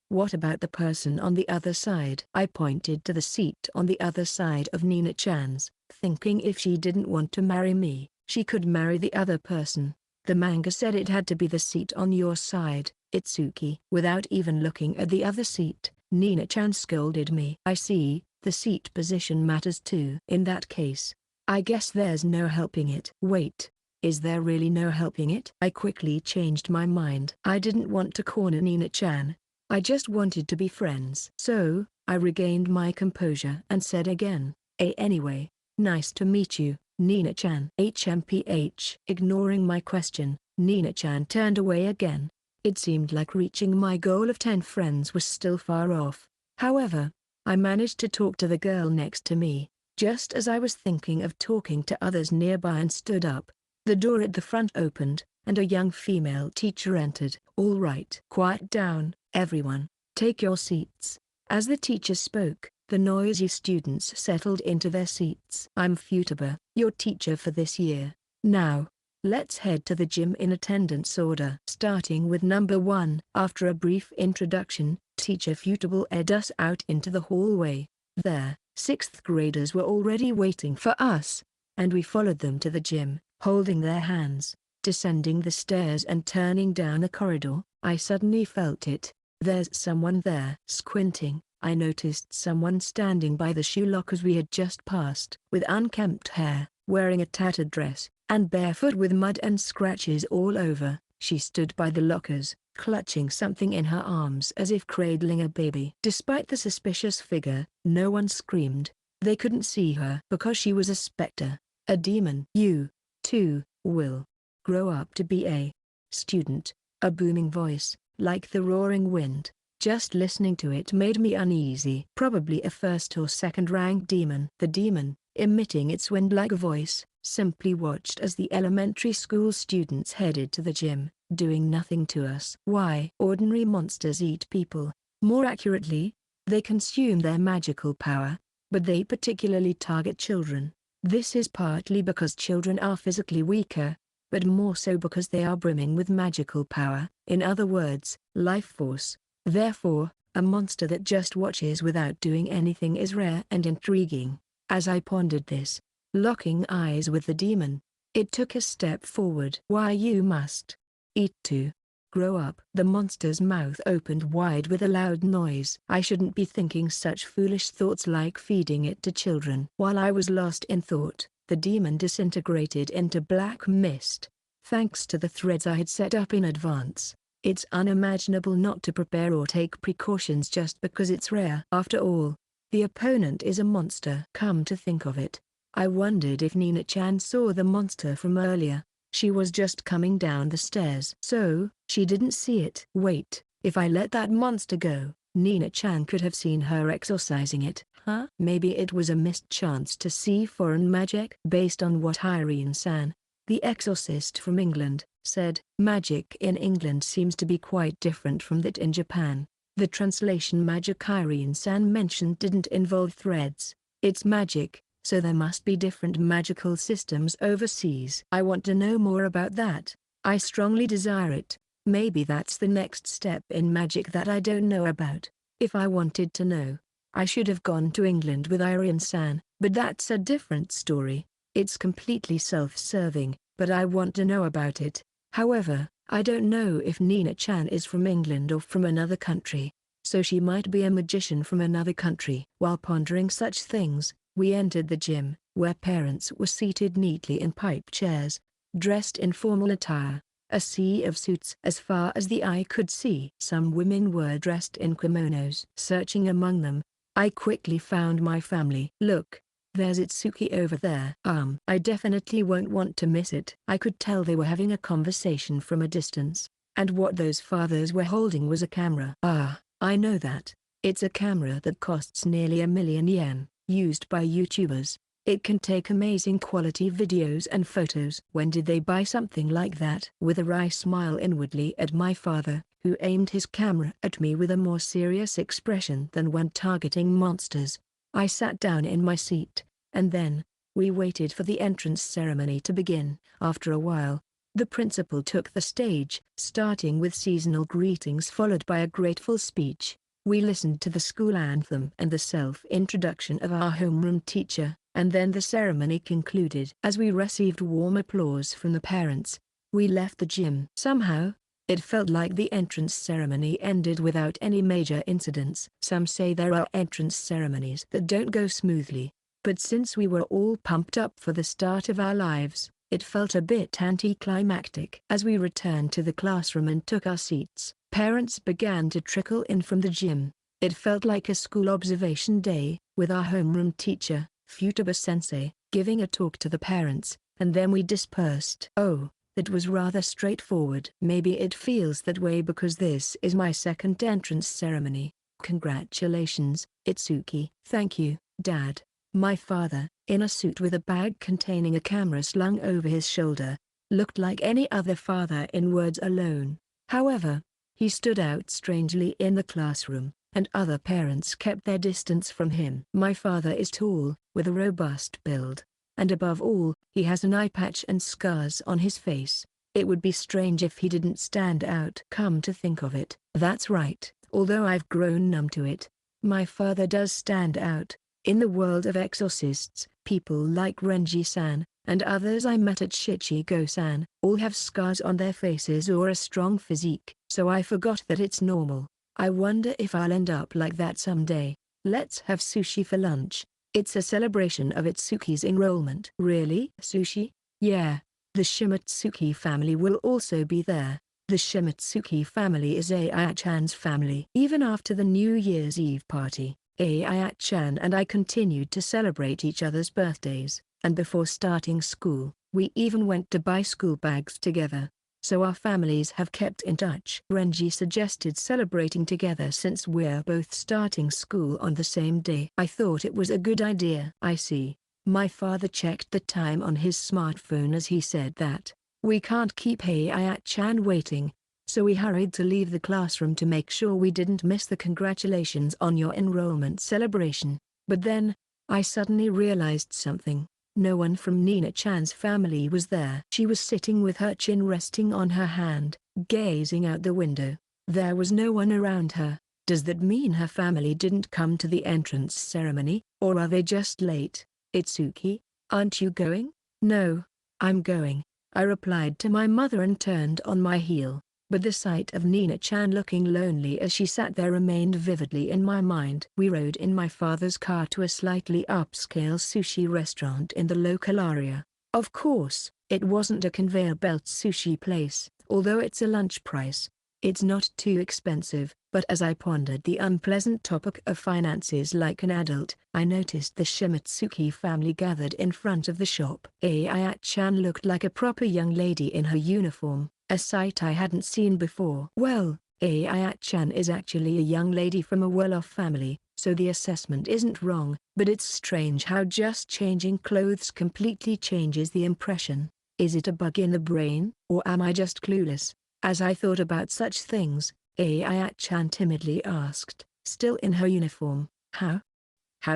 What about the person on the other side?" I pointed to the seat on the other side of Nina-chan's, thinking if she didn't want to marry me, she could marry the other person. "The manga said it had to be the seat on your side, Itsuki." Without even looking at the other seat, Nina-chan scolded me. "I see, the seat position matters too. In that case, I guess there's no helping it." "Wait, is there really no helping it?" I quickly changed my mind. I didn't want to corner Nina-chan. I just wanted to be friends. So, I regained my composure and said again, Anyway, nice to meet you, Nina-chan." HMPH. Ignoring my question, Nina-chan turned away again. It seemed like reaching my goal of 10 friends was still far off. However, I managed to talk to the girl next to me, just as I was thinking of talking to others nearby, and stood up. The door at the front opened, and a young female teacher entered. "All right. Quiet down, everyone. Take your seats." As the teacher spoke, the noisy students settled into their seats. "I'm Futaba, your teacher for this year. Now, let's head to the gym in attendance order." Starting with number 1. After a brief introduction, Teacher Futaba led us out into the hallway. There, 6th graders were already waiting for us, and we followed them to the gym, holding their hands. Descending the stairs and turning down a corridor, I suddenly felt it. There's someone there. Squinting, I noticed someone standing by the shoe lockers we had just passed. With unkempt hair, wearing a tattered dress, and barefoot with mud and scratches all over, she stood by the lockers, clutching something in her arms as if cradling a baby. Despite the suspicious figure, no one screamed. They couldn't see her because she was a specter, a demon. "You, too, will grow up to be a student." A booming voice, like the roaring wind. Just listening to it made me uneasy. Probably a first or second rank demon. The demon, emitting its wind-like voice, simply watched as the elementary school students headed to the gym, doing nothing to us. Why? Ordinary monsters eat people. More accurately, they consume their magical power, but they particularly target children. This is partly because children are physically weaker, but more so because they are brimming with magical power, in other words, life force. Therefore, a monster that just watches without doing anything is rare and intriguing. As I pondered this, locking eyes with the demon, it took a step forward. "Why, you must eat too. Grow up." The monster's mouth opened wide with a loud noise. I shouldn't be thinking such foolish thoughts like feeding it to children. While I was lost in thought, the demon disintegrated into black mist. Thanks to the threads I had set up in advance, it's unimaginable not to prepare or take precautions just because it's rare. After all, the opponent is a monster. Come to think of it, I wondered if Nina-chan saw the monster from earlier. She was just coming down the stairs. So, she didn't see it. Wait, if I let that monster go, Nina-chan could have seen her exorcising it. Huh? Maybe it was a missed chance to see foreign magic. Based on what Irene-san, the exorcist from England, said, magic in England seems to be quite different from that in Japan. The translation magic Irene-san mentioned didn't involve threads. It's magic, so there must be different magical systems overseas. I want to know more about that. I strongly desire it. Maybe that's the next step in magic that I don't know about. If I wanted to know, I should have gone to England with Irene-san, but that's a different story. It's completely self-serving, but I want to know about it. However, I don't know if Nina-chan is from England or from another country, so she might be a magician from another country. While pondering such things, we entered the gym, where parents were seated neatly in pipe chairs, dressed in formal attire, a sea of suits as far as the eye could see. Some women were dressed in kimonos. Searching among them, I quickly found my family. Look, there's Itsuki over there. I definitely won't want to miss it. I could tell they were having a conversation from a distance, and what those fathers were holding was a camera. Ah, I know that. It's a camera that costs nearly 1,000,000 yen, used by YouTubers. It can take amazing quality videos and photos. When did they buy something like that? With a wry smile inwardly at my father, who aimed his camera at me with a more serious expression than when targeting monsters, I sat down in my seat, and then, we waited for the entrance ceremony to begin. After a while, the principal took the stage, starting with seasonal greetings followed by a grateful speech. We listened to the school anthem and the self-introduction of our homeroom teacher, and then the ceremony concluded. As we received warm applause from the parents, we left the gym. Somehow, it felt like the entrance ceremony ended without any major incidents. Some say there are entrance ceremonies that don't go smoothly, but since we were all pumped up for the start of our lives, it felt a bit anticlimactic. As we returned to the classroom and took our seats, parents began to trickle in from the gym. It felt like a school observation day, with our homeroom teacher, Futaba-sensei, giving a talk to the parents, and then we dispersed. Oh, that was rather straightforward. Maybe it feels that way because this is my second entrance ceremony. Congratulations, Itsuki. Thank you, Dad. My father, in a suit with a bag containing a camera slung over his shoulder, looked like any other father in words alone. However, he stood out strangely in the classroom, and other parents kept their distance from him. My father is tall, with a robust build, and above all, he has an eye patch and scars on his face. It would be strange if he didn't stand out. Come to think of it, that's right. Although I've grown numb to it, my father does stand out. In the world of Exorcists, people like Renji-san, and others I met at Shichigo-san, all have scars on their faces or a strong physique. So I forgot that it's normal. I wonder if I'll end up like that someday. Let's have sushi for lunch. It's a celebration of Itsuki's enrollment. Really? Sushi? Yeah. The Shimatsuki family will also be there. The Shimatsuki family is Aya-chan's family. Even after the New Year's Eve party, Aya-chan and I continued to celebrate each other's birthdays, and before starting school, we even went to buy school bags together. So our families have kept in touch. Renji suggested celebrating together since we're both starting school on the same day. I thought it was a good idea. I see. My father checked the time on his smartphone as he said that, we can't keep Aya-chan waiting, so we hurried to leave the classroom to make sure we didn't miss the congratulations on your enrollment celebration. But then, I suddenly realized something. No one from Nina-chan's family was there. She was sitting with her chin resting on her hand, gazing out the window. There was no one around her. Does that mean her family didn't come to the entrance ceremony, or are they just late? Itsuki, aren't you going? No, I'm going, I replied to my mother and turned on my heel. But the sight of Nina-chan looking lonely as she sat there remained vividly in my mind. We rode in my father's car to a slightly upscale sushi restaurant in the local area. Of course, it wasn't a conveyor belt sushi place, although it's a lunch price. It's not too expensive, but as I pondered the unpleasant topic of finances like an adult, I noticed the Shimatsuki family gathered in front of the shop. Aya-chan looked like a proper young lady in her uniform, a sight I hadn't seen before. Well, Aya-chan is actually a young lady from a well-off family, so the assessment isn't wrong, but it's strange how just changing clothes completely changes the impression. Is it a bug in the brain, or am I just clueless? As I thought about such things, Aya-chan timidly asked, still in her uniform, How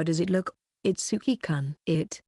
does it look, Itsuki-kun? It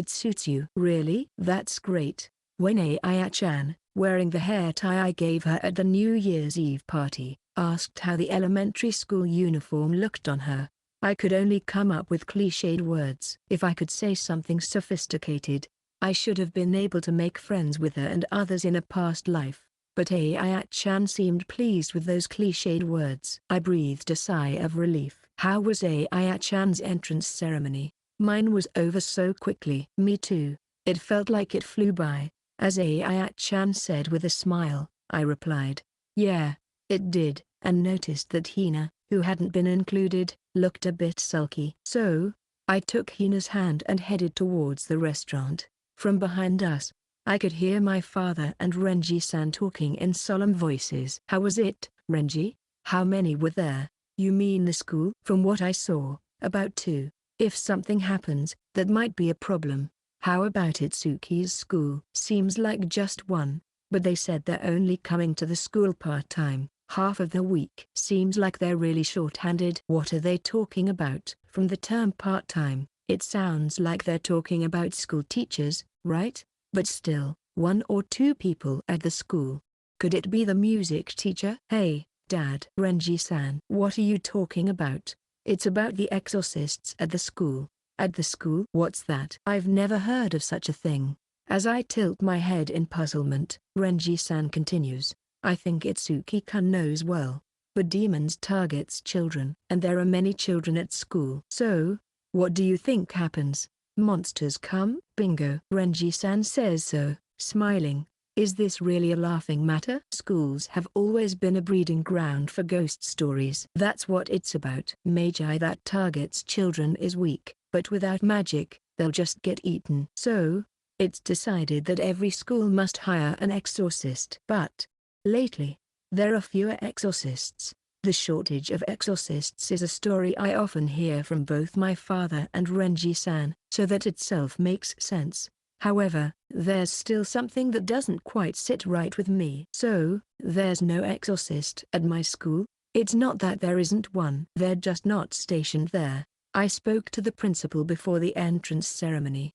suits you. Really? That's great. When Aya-chan, wearing the hair tie I gave her at the New Year's Eve party, asked how the elementary school uniform looked on her, I could only come up with cliched words. If I could say something sophisticated, I should have been able to make friends with her and others in a past life. But Aya-chan seemed pleased with those cliched words. I breathed a sigh of relief. How was Aya-chan's entrance ceremony? Mine was over so quickly. Me too. It felt like it flew by. As Aya-chan said with a smile, I replied, yeah, it did, and noticed that Hina, who hadn't been included, looked a bit sulky. So, I took Hina's hand and headed towards the restaurant. From behind us, I could hear my father and Renji-san talking in solemn voices. How was it, Renji? How many were there? You mean the school? From what I saw, about 2. If something happens, that might be a problem. How about Itsuki's school? Seems like just 1. But they said they're only coming to the school part-time, half of the week. Seems like they're really short-handed. What are they talking about? From the term part-time, it sounds like they're talking about school teachers, right? But still, 1 or 2 people at the school. Could it be the music teacher? Hey, Dad. Renji-san. What are you talking about? It's about the exorcists at the school. At the school? What's that? I've never heard of such a thing. As I tilt my head in puzzlement, Renji-san continues. I think Itsuki-kun knows well. But demons targets children. And there are many children at school. So, what do you think happens? Monsters come? Bingo. Renji-san says so, smiling. Is this really a laughing matter? Schools have always been a breeding ground for ghost stories. That's what it's about. Magi that targets children is weak, but without magic, they'll just get eaten. So, it's decided that every school must hire an exorcist. But, lately, there are fewer exorcists. The shortage of exorcists is a story I often hear from both my father and Renji-san, so that itself makes sense. However, there's still something that doesn't quite sit right with me. So, there's no exorcist at my school? It's not that there isn't one. They're just not stationed there. I spoke to the principal before the entrance ceremony.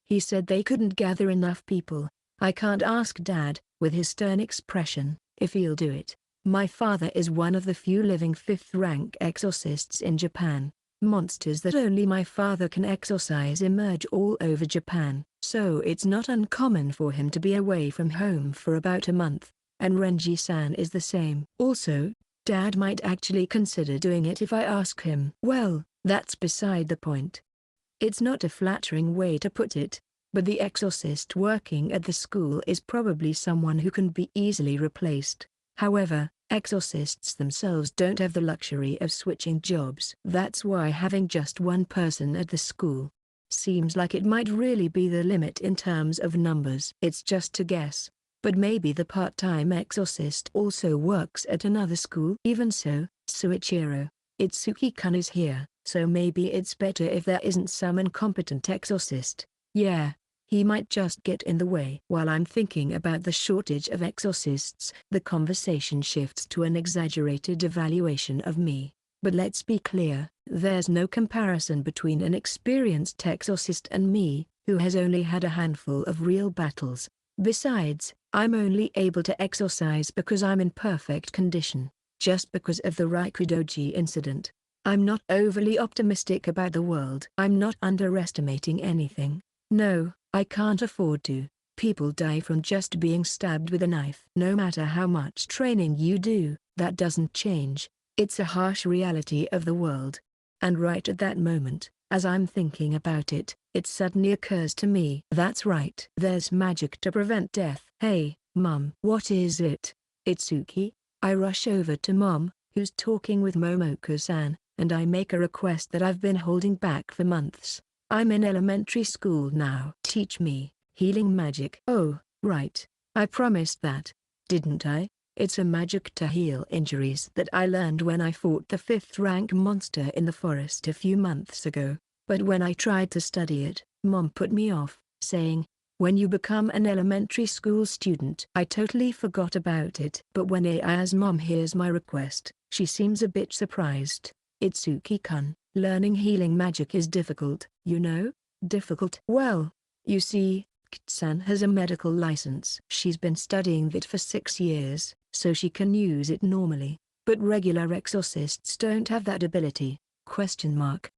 He said they couldn't gather enough people. I can't ask Dad, with his stern expression, if he'll do it. My father is one of the few living 5th-rank exorcists in Japan. Monsters that only my father can exorcise emerge all over Japan, so it's not uncommon for him to be away from home for about a month, and Renji-san is the same. Also, Dad might actually consider doing it if I ask him. Well, that's beside the point. It's not a flattering way to put it, but the exorcist working at the school is probably someone who can be easily replaced. However, exorcists themselves don't have the luxury of switching jobs. That's why having just 1 person at the school seems like it might really be the limit in terms of numbers. It's just a guess, but maybe the part-time exorcist also works at another school. Even so, Suichiro, Itsuki-kun is here, so maybe it's better if there isn't some incompetent exorcist. Yeah. He might just get in the way. While I'm thinking about the shortage of exorcists, the conversation shifts to an exaggerated evaluation of me. But let's be clear, there's no comparison between an experienced exorcist and me, who has only had a handful of real battles. Besides, I'm only able to exorcise because I'm in perfect condition, just because of the Rikudoji incident. I'm not overly optimistic about the world. I'm not underestimating anything. No, I can't afford to. People die from just being stabbed with a knife. No matter how much training you do, that doesn't change. It's a harsh reality of the world. And right at that moment, as I'm thinking about it, it suddenly occurs to me. That's right. There's magic to prevent death. Hey, Mom. What is it? Itsuki? I rush over to Mom, who's talking with Momoko-san, and I make a request that I've been holding back for months. I'm in elementary school now. Teach me healing magic. Oh, right. I promised that, didn't I? It's a magic to heal injuries that I learned when I fought the 5th-rank monster in the forest a few months ago. But when I tried to study it, Mom put me off, saying, when you become an elementary school student. I totally forgot about it. But when Aya's mom hears my request, she seems a bit surprised. Itsuki-kun, learning healing magic is difficult, you know? Difficult? Well, you see, Kitsan has a medical license. She's been studying it for 6 years, so she can use it normally. But regular exorcists don't have that ability. Question mark.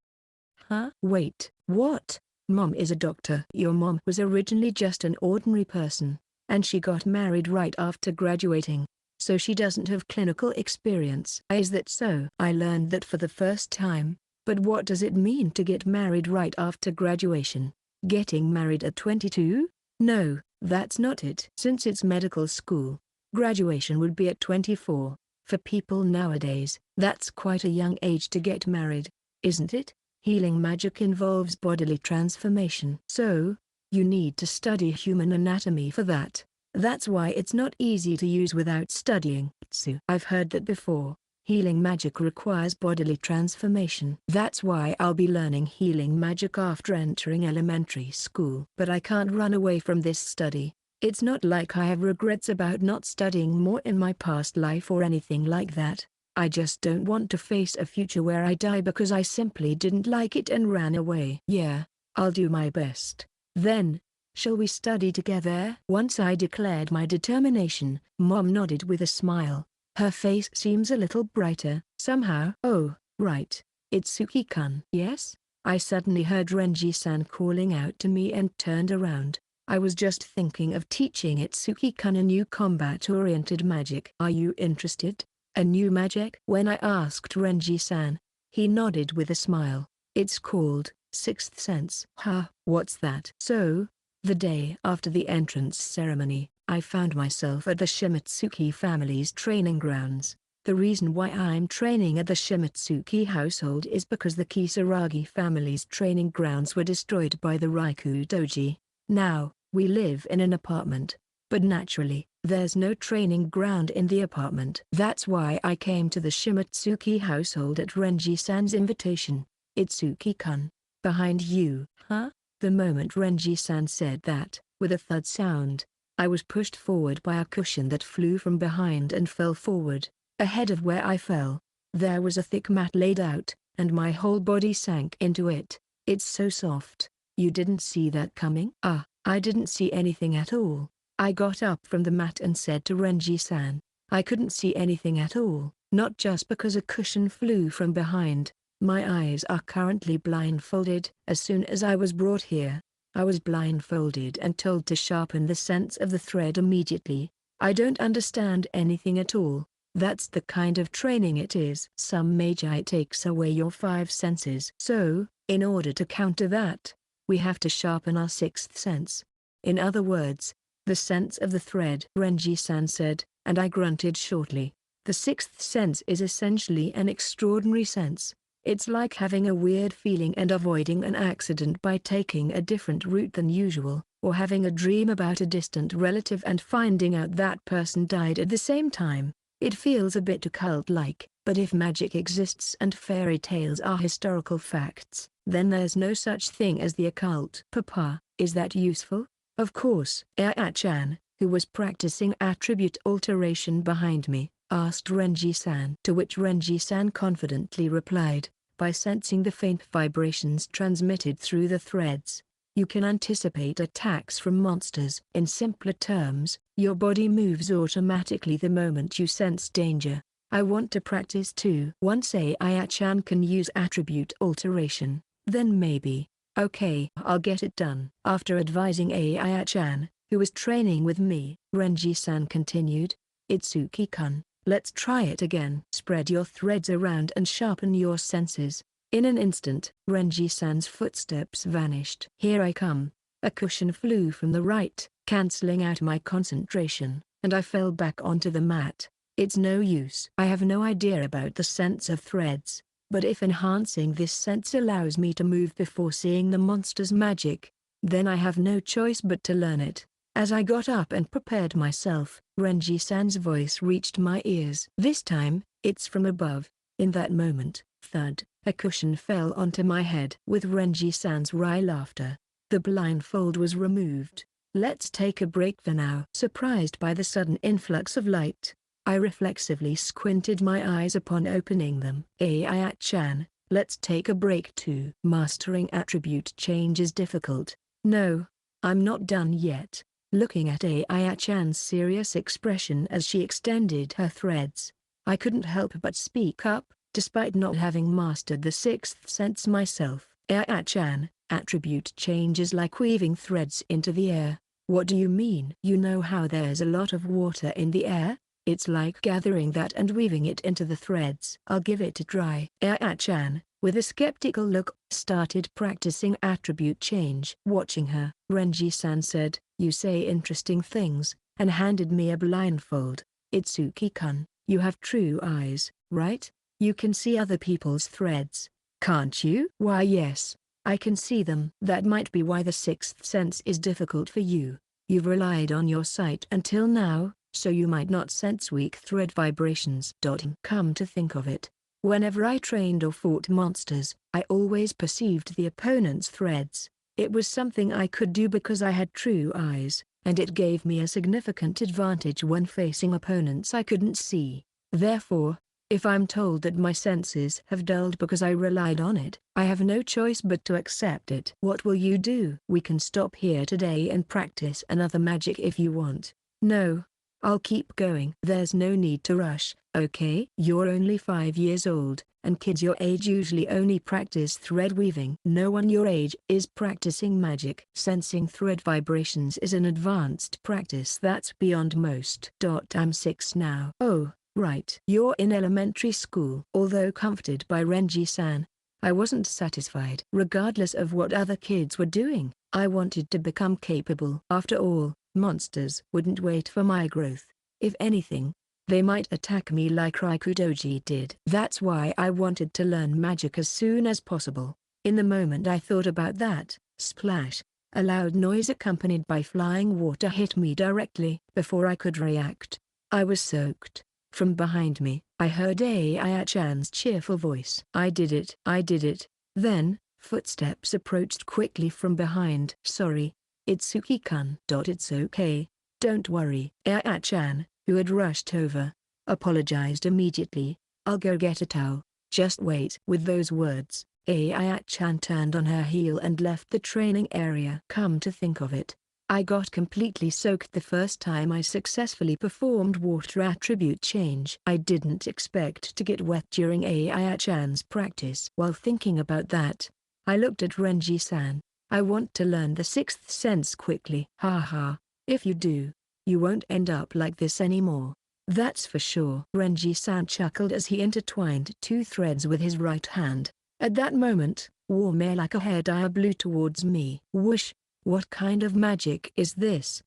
Huh? Wait, what? Mom is a doctor. Your mom was originally just an ordinary person, and she got married right after graduating, so she doesn't have clinical experience. Is that so? I learned that for the first time, but what does it mean to get married right after graduation? Getting married at 22? No, that's not it. Since it's medical school, graduation would be at 24. For people nowadays, that's quite a young age to get married, isn't it? Healing magic involves bodily transformation. So, you need to study human anatomy for that. That's why it's not easy to use without studying. So I've heard that before. Healing magic requires bodily transformation. That's why I'll be learning healing magic after entering elementary school. But I can't run away from this study. It's not like I have regrets about not studying more in my past life or anything like that. I just don't want to face a future where I die because I simply didn't like it and ran away. Yeah, I'll do my best. Then, shall we study together? Once I declared my determination, Mom nodded with a smile. Her face seems a little brighter, somehow. Oh, right. Itsuki-kun. Yes? I suddenly heard Renji-san calling out to me and turned around. I was just thinking of teaching Itsuki-kun a new combat-oriented magic. Are you interested? A new magic? When I asked Renji-san, he nodded with a smile. It's called Sixth Sense. Huh, what's that? So, the day after the entrance ceremony, I found myself at the Shimatsuki family's training grounds. The reason why I'm training at the Shimatsuki household is because the Kisaragi family's training grounds were destroyed by the Raikou Doji. Now, we live in an apartment, but naturally, there's no training ground in the apartment. That's why I came to the Shimatsuki household at Renji-san's invitation. Itsuki-kun, behind you. Huh? The moment Renji-san said that, with a thud sound, I was pushed forward by a cushion that flew from behind and fell forward. Ahead of where I fell, there was a thick mat laid out, and my whole body sank into it. It's so soft. You didn't see that coming? I didn't see anything at all. I got up from the mat and said to Renji-san, I couldn't see anything at all, not just because a cushion flew from behind. My eyes are currently blindfolded. As soon as I was brought here, I was blindfolded and told to sharpen the sense of the thread immediately. I don't understand anything at all. That's the kind of training it is. Some magi takes away your 5 senses. So, in order to counter that, we have to sharpen our 6th sense. In other words, the sense of the thread. Renji-san said, and I grunted shortly. The 6th sense is essentially an extraordinary sense. It's like having a weird feeling and avoiding an accident by taking a different route than usual, or having a dream about a distant relative and finding out that person died at the same time. It feels a bit occult-like, but if magic exists and fairy tales are historical facts, then there's no such thing as the occult. Papa, is that useful? Of course. Aya-chan, who was practicing attribute alteration behind me, asked Renji-san. To which Renji-san confidently replied, by sensing the faint vibrations transmitted through the threads, you can anticipate attacks from monsters. In simpler terms, your body moves automatically the moment you sense danger. I want to practice too. Once Aya-chan can use attribute alteration, then maybe. Okay, I'll get it done. After advising Aya-chan, who was training with me, Renji-san continued, Itsuki-kun, let's try it again. Spread your threads around and sharpen your senses. In an instant, Renji-san's footsteps vanished. Here I come. A cushion flew from the right, cancelling out my concentration, and I fell back onto the mat. It's no use. I have no idea about the sense of threads, but if enhancing this sense allows me to move before seeing the monster's magic, then I have no choice but to learn it. As I got up and prepared myself, Renji-san's voice reached my ears. This time, it's from above. In that moment, thud, a cushion fell onto my head. With Renji-san's wry laughter, the blindfold was removed. Let's take a break for now. Surprised by the sudden influx of light, I reflexively squinted my eyes upon opening them. Aya-chan, let's take a break too. Mastering attribute change is difficult. No, I'm not done yet. Looking at Aya-chan's serious expression as she extended her threads, I couldn't help but speak up, despite not having mastered the 6th sense myself. Aya-chan, attribute change is like weaving threads into the air. What do you mean? You know how there's a lot of water in the air? It's like gathering that and weaving it into the threads. I'll give it a try. Aya-chan, with a skeptical look, started practicing attribute change. Watching her, Renji-san said, you say interesting things, and handed me a blindfold. Itsuki-kun, You have true eyes, right? You can see other people's threads, can't you? Why yes, I can see them. That might be why the sixth sense is difficult for you. You've relied on your sight until now, so you might not sense weak thread vibrations. Come to think of it, whenever I trained or fought monsters, I always perceived the opponent's threads. It was something I could do because I had true eyes, and it gave me a significant advantage when facing opponents I couldn't see. Therefore, if I'm told that my senses have dulled because I relied on it, I have no choice but to accept it. What will you do? We can stop here today and practice another magic if you want. No, I'll keep going. There's no need to rush, okay? You're only 5 years old, and kids your age usually only practice thread weaving. No one your age is practicing magic. Sensing thread vibrations is an advanced practice that's beyond most. I'm 6 now. Oh, right. You're in elementary school. Although comforted by Renji-san, I wasn't satisfied. Regardless of what other kids were doing, I wanted to become capable. After all, monsters wouldn't wait for my growth. If anything, they might attack me like Rikudoji did. That's why I wanted to learn magic as soon as possible. In the moment I thought about that, splash, a loud noise accompanied by flying water hit me directly. Before I could react, I was soaked. From behind me, I heard Ai-chan's cheerful voice. I did it. I did it. Then, footsteps approached quickly from behind. Sorry, Itsuki-kun. It's okay. Don't worry. Ai-chan, who had rushed over, apologized immediately. I'll go get a towel. Just wait. With those words, Ai-chan turned on her heel and left the training area. Come to think of it, I got completely soaked the first time I successfully performed water attribute change. I didn't expect to get wet during Ai-chan's practice. While thinking about that, I looked at Renji-san. I want to learn the sixth sense quickly. Haha, if you do, you won't end up like this anymore. That's for sure. Renji-san chuckled as he intertwined 2 threads with his right hand. At that moment, warm air like a hairdryer blew towards me. Whoosh! What kind of magic is this?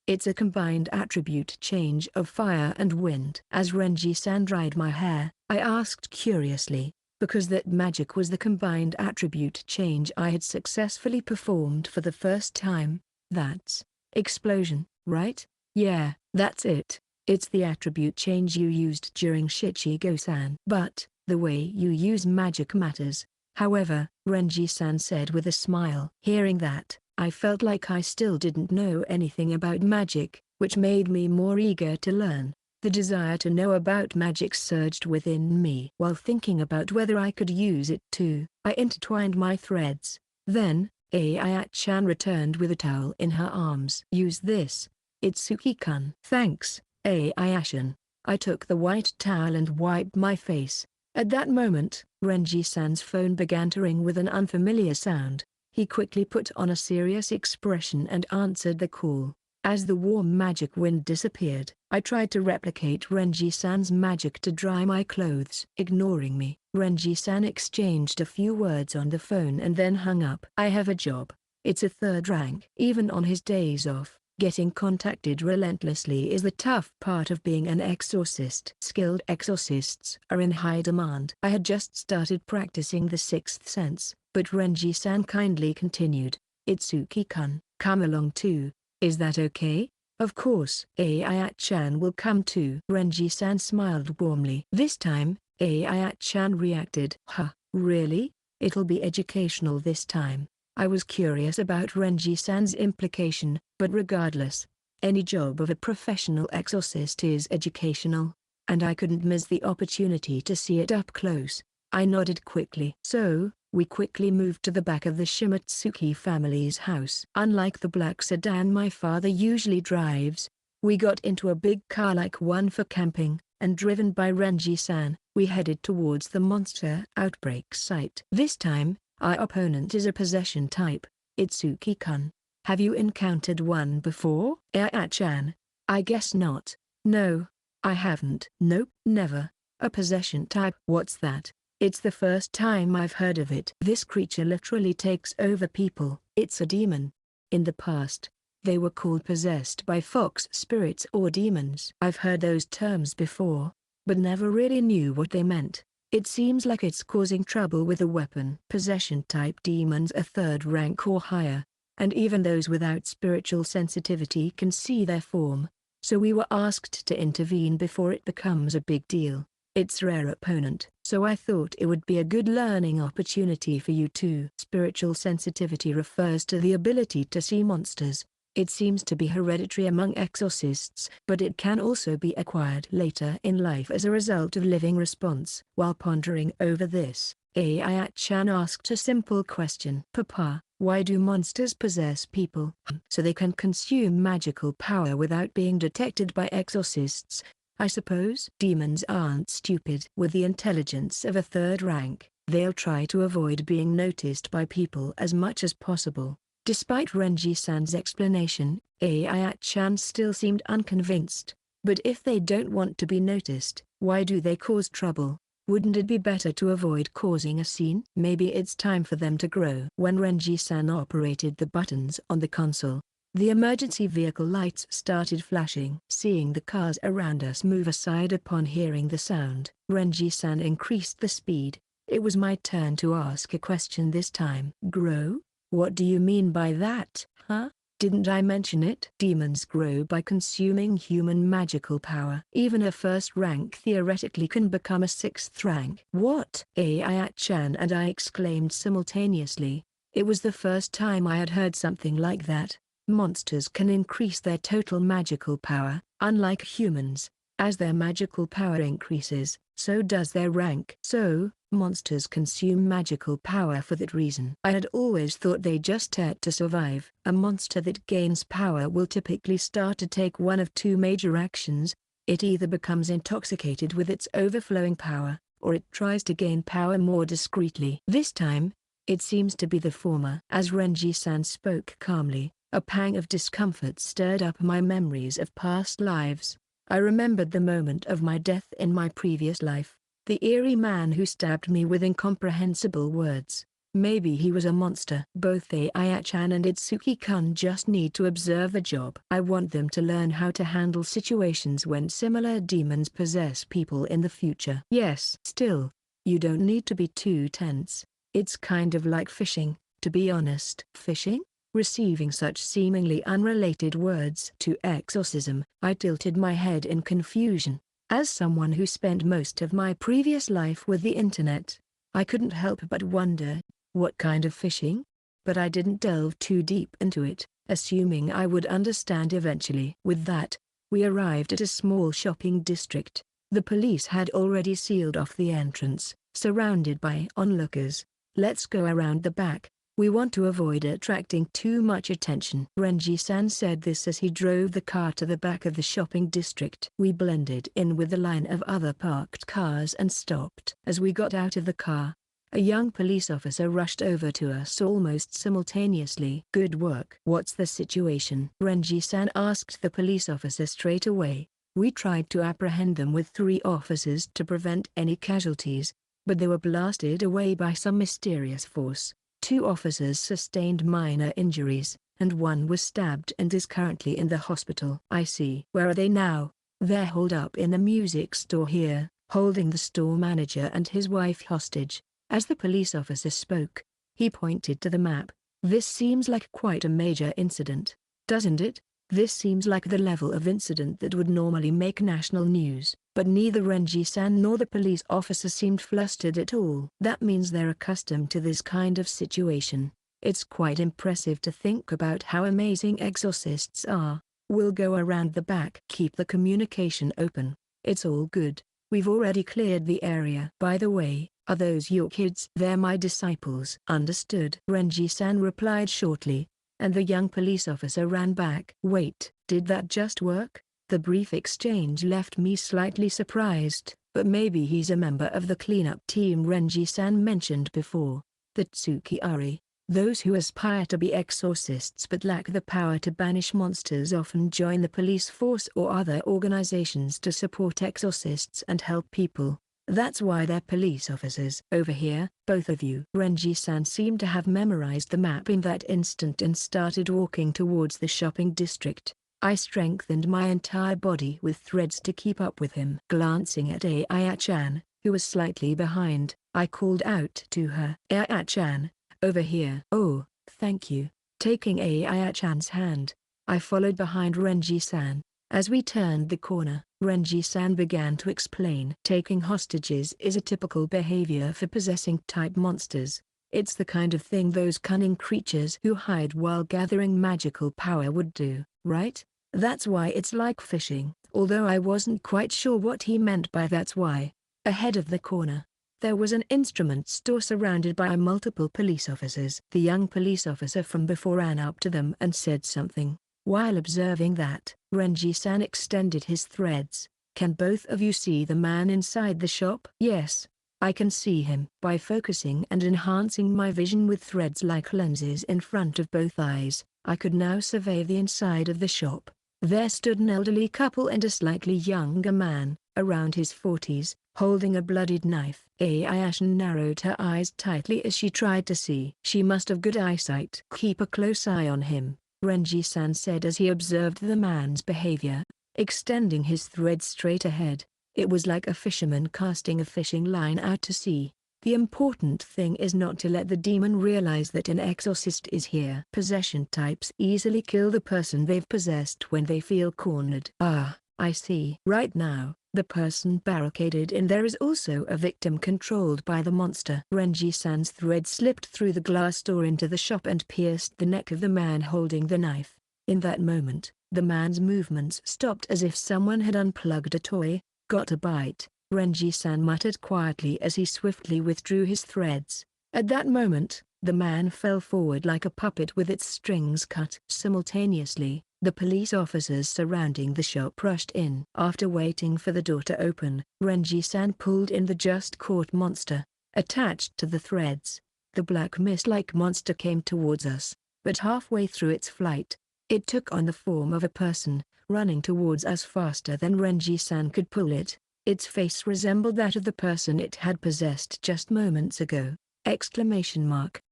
It's a combined attribute change of fire and wind. As Renji-san dried my hair, I asked curiously, because that magic was the combined attribute change I had successfully performed for the first time. That's explosion, right? Yeah, that's it. It's the attribute change you used during Shichigo-san. But, the way you use magic matters. However, Renji-san said with a smile. Hearing that, I felt like I still didn't know anything about magic, which made me more eager to learn. The desire to know about magic surged within me. While thinking about whether I could use it too, I intertwined my threads. Then, Ai-chan returned with a towel in her arms. Use this, Itsuki-kun. Thanks, Ai-chan. I took the white towel and wiped my face. At that moment, Renji-san's phone began to ring with an unfamiliar sound. He quickly put on a serious expression and answered the call. As the warm magic wind disappeared, I tried to replicate Renji-san's magic to dry my clothes. Ignoring me, Renji-san exchanged a few words on the phone and then hung up. I have a job. It's a 3rd rank. Even on his days off, getting contacted relentlessly is the tough part of being an exorcist. Skilled exorcists are in high demand. I had just started practicing the sixth sense, but Renji-san kindly continued. Itsuki-kun, come along too. Is that okay? Of course. Ai-chan will come too. Renji-san smiled warmly. This time, Ai-chan reacted. Huh, really? It'll be educational this time. I was curious about Renji-san's implication, but regardless, any job of a professional exorcist is educational, and I couldn't miss the opportunity to see it up close. I nodded quickly. So, we quickly moved to the back of the Shimatsuki family's house. Unlike the black sedan my father usually drives, we got into a big car like one for camping, and driven by Renji-san, we headed towards the monster outbreak site. This time, our opponent is a possession type. Itsuki-kun, have you encountered one before? Ai-chan, I guess not. No, I haven't. Nope, never. A possession type. What's that? It's the first time I've heard of it. This creature literally takes over people. It's a demon. In the past, They were called possessed by fox spirits or demons. I've heard those terms before, but never really knew what they meant. It seems like it's causing trouble with a weapon. Possession-type demons are third rank or higher, and even those without spiritual sensitivity can see their form, so we were asked to intervene before it becomes a big deal. It's rare opponent, so I thought it would be a good learning opportunity for you too. Spiritual sensitivity refers to the ability to see monsters. It seems to be hereditary among exorcists, but it can also be acquired later in life as a result of living response. While pondering over this, Ayat-chan asked a simple question. Papa, why do monsters possess people? So they can consume magical power without being detected by exorcists, I suppose. Demons aren't stupid. With the intelligence of a third rank, they'll try to avoid being noticed by people as much as possible. Despite Renji-san's explanation, Ayat-chan still seemed unconvinced. But if they don't want to be noticed, why do they cause trouble? Wouldn't it be better to avoid causing a scene? Maybe it's time for them to grow. When Renji-san operated the buttons on the console, the emergency vehicle lights started flashing. Seeing the cars around us move aside upon hearing the sound, Renji-san increased the speed. It was my turn to ask a question this time. Grow? What do you mean by that, huh? Didn't I mention it? Demons grow by consuming human magical power. Even a first rank theoretically can become a sixth rank. What? Ayat-chan and I exclaimed simultaneously. It was the first time I had heard something like that. Monsters can increase their total magical power, unlike humans. As their magical power increases, so does their rank. So, monsters consume magical power for that reason. I had always thought they just had to survive. A monster that gains power will typically start to take one of two major actions. It either becomes intoxicated with its overflowing power, or it tries to gain power more discreetly. This time, it seems to be the former. As Renji-san spoke calmly, a pang of discomfort stirred up my memories of past lives. I remembered the moment of my death in my previous life. The eerie man who stabbed me with incomprehensible words. Maybe he was a monster. Both Ayat-chan and Itsuki-kun just need to observe the job. I want them to learn how to handle situations when similar demons possess people in the future. Yes. Still, you don't need to be too tense. It's kind of like fishing, to be honest. Fishing? Receiving such seemingly unrelated words to exorcism, I tilted my head in confusion. As someone who spent most of my previous life with the internet, I couldn't help but wonder, what kind of fishing? But I didn't delve too deep into it, assuming I would understand eventually. With that, we arrived at a small shopping district. The police had already sealed off the entrance, surrounded by onlookers. Let's go around the back. We want to avoid attracting too much attention. Renji-san said this as he drove the car to the back of the shopping district. We blended in with the line of other parked cars and stopped. As we got out of the car, a young police officer rushed over to us almost simultaneously. Good work. What's the situation? Renji-san asked the police officer straight away. We tried to apprehend them with 3 officers to prevent any casualties, but they were blasted away by some mysterious force. 2 officers sustained minor injuries, and 1 was stabbed and is currently in the hospital. I see. Where are they now? They're holed up in a music store here, holding the store manager and his wife hostage. As the police officer spoke, he pointed to the map. This seems like quite a major incident, doesn't it? This seems like the level of incident that would normally make national news. But neither Renji-san nor the police officer seemed flustered at all. That means they're accustomed to this kind of situation. It's quite impressive to think about how amazing exorcists are. We'll go around the back. Keep the communication open. It's all good. We've already cleared the area. By the way, are those your kids? They're my disciples. Understood. Renji-san replied shortly, and the young police officer ran back. Wait, did that just work? The brief exchange left me slightly surprised, but maybe he's a member of the cleanup team Renji-san mentioned before. The Tsukiari, those who aspire to be exorcists but lack the power to banish monsters, often join the police force or other organizations to support exorcists and help people. That's why they're police officers. Over here, both of you. Renji-san seemed to have memorized the map in that instant and started walking towards the shopping district. I strengthened my entire body with threads to keep up with him. Glancing at Aya-chan, who was slightly behind, I called out to her. Aya-chan, over here. Oh, thank you. Taking Aya-chan's hand, I followed behind Renji-san. As we turned the corner, Renji-san began to explain. Taking hostages is a typical behavior for possessing-type monsters. It's the kind of thing those cunning creatures who hide while gathering magical power would do, right? That's why it's like fishing, although I wasn't quite sure what he meant by that's why. Ahead of the corner, there was an instrument store surrounded by multiple police officers. The young police officer from before ran up to them and said something. While observing that, Renji-san extended his threads. Can both of you see the man inside the shop? Yes, I can see him. By focusing and enhancing my vision with threads like lenses in front of both eyes, I could now survey the inside of the shop. There stood an elderly couple and a slightly younger man, around his 40s, holding a bloodied knife. Ayashin narrowed her eyes tightly as she tried to see. She must have good eyesight. Keep a close eye on him, Renji-san said as he observed the man's behavior, extending his thread straight ahead. It was like a fisherman casting a fishing line out to sea. The important thing is not to let the demon realize that an exorcist is here. Possession types easily kill the person they've possessed when they feel cornered. Ah, I see. Right now, the person barricaded in there is also a victim controlled by the monster. Renji-san's thread slipped through the glass door into the shop and pierced the neck of the man holding the knife. In that moment, the man's movements stopped as if someone had unplugged a toy. Got a bite, Renji-san muttered quietly as he swiftly withdrew his threads. At that moment, the man fell forward like a puppet with its strings cut. Simultaneously, the police officers surrounding the shop rushed in. After waiting for the door to open, Renji-san pulled in the just-caught monster. Attached to the threads, the black mist-like monster came towards us, but halfway through its flight, it took on the form of a person, running towards us faster than Renji-san could pull it. Its face resembled that of the person it had possessed just moments ago! Exclamation mark.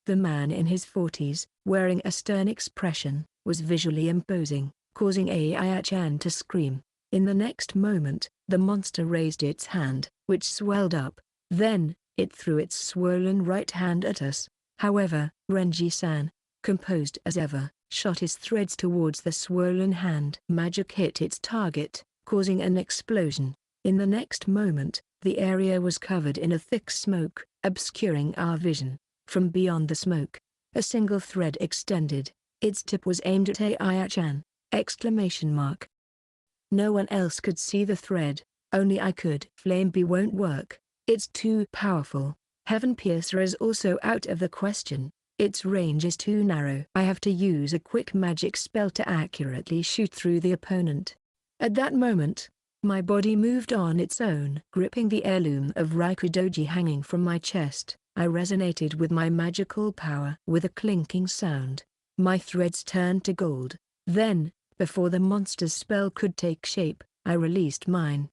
The man in his 40s, wearing a stern expression, was visually imposing, causing Aya-chan to scream. In the next moment, the monster raised its hand, which swelled up. Then, it threw its swollen right hand at us. However, Renji-san, composed as ever, shot his threads towards the swollen hand. Magic hit its target, causing an explosion. In the next moment, the area was covered in a thick smoke, obscuring our vision. From beyond the smoke, a single thread extended. Its tip was aimed at Aya-chan! Exclamation mark. No one else could see the thread, only I could. Flame B won't work. It's too powerful. Heaven Piercer is also out of the question. Its range is too narrow. I have to use a quick magic spell to accurately shoot through the opponent. At that moment, my body moved on its own. Gripping the heirloom of Rikudoji hanging from my chest, I resonated with my magical power. With a clinking sound, my threads turned to gold. Then, before the monster's spell could take shape, I released mine.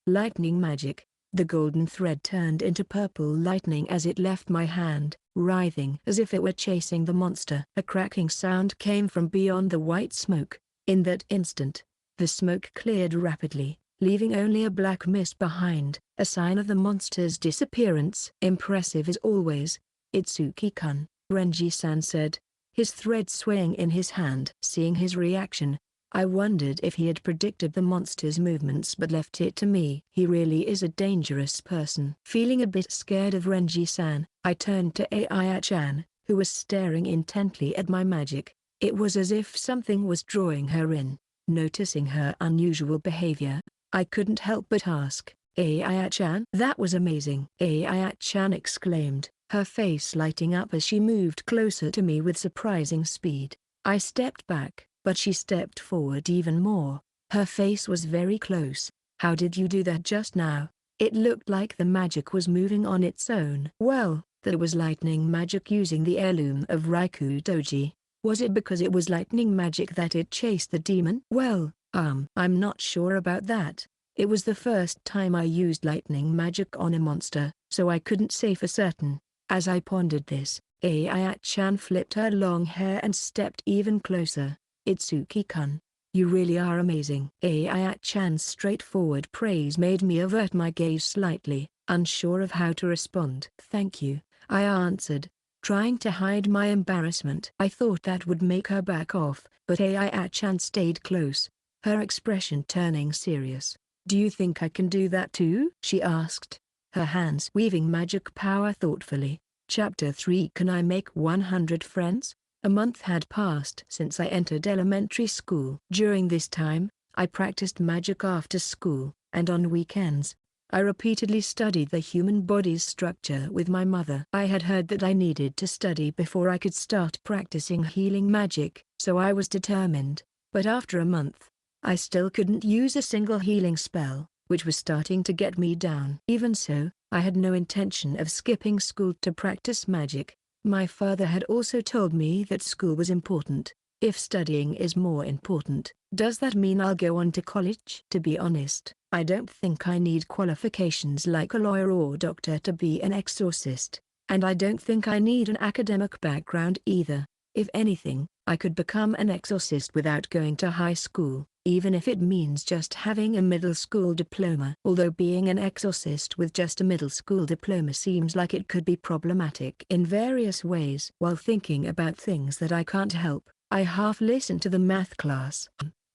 Lightning magic. The golden thread turned into purple lightning as it left my hand, writhing as if it were chasing the monster. A cracking sound came from beyond the white smoke. In that instant, the smoke cleared rapidly, leaving only a black mist behind, a sign of the monster's disappearance. Impressive as always, Itsuki-kun, Renji-san said, his thread swaying in his hand. Seeing his reaction, I wondered if he had predicted the monster's movements but left it to me. He really is a dangerous person. Feeling a bit scared of Renji-san, I turned to Aya-chan, who was staring intently at my magic. It was as if something was drawing her in. Noticing her unusual behavior, I couldn't help but ask, Aya-chan? That was amazing! Aya-chan exclaimed, her face lighting up as she moved closer to me with surprising speed. I stepped back, but she stepped forward even more. Her face was very close. How did you do that just now? It looked like the magic was moving on its own. Well, that was lightning magic using the heirloom of Rikudoji. Was it because it was lightning magic that it chased the demon? Well, I'm not sure about that. It was the first time I used lightning magic on a monster, so I couldn't say for certain. As I pondered this, Ayat-chan flipped her long hair and stepped even closer. "Itsuki-kun, you really are amazing." Ayat-chan's straightforward praise made me avert my gaze slightly, unsure of how to respond. "Thank you," I answered, trying to hide my embarrassment. I thought that would make her back off, but Ayat-chan stayed close, her expression turning serious. "Do you think I can do that too?" she asked, her hands weaving magic power thoughtfully. Chapter 3. Can I make 100 friends? A month had passed since I entered elementary school. During this time, I practiced magic after school, and on weekends, I repeatedly studied the human body's structure with my mother. I had heard that I needed to study before I could start practicing healing magic, so I was determined. But after a month, I still couldn't use a single healing spell, which was starting to get me down. Even so, I had no intention of skipping school to practice magic. My father had also told me that school was important. If studying is more important, does that mean I'll go on to college? To be honest, I don't think I need qualifications like a lawyer or doctor to be an exorcist, and I don't think I need an academic background either. If anything, I could become an exorcist without going to high school, even if it means just having a middle school diploma. Although being an exorcist with just a middle school diploma seems like it could be problematic in various ways. While thinking about things that I can't help, I half listened to the math class.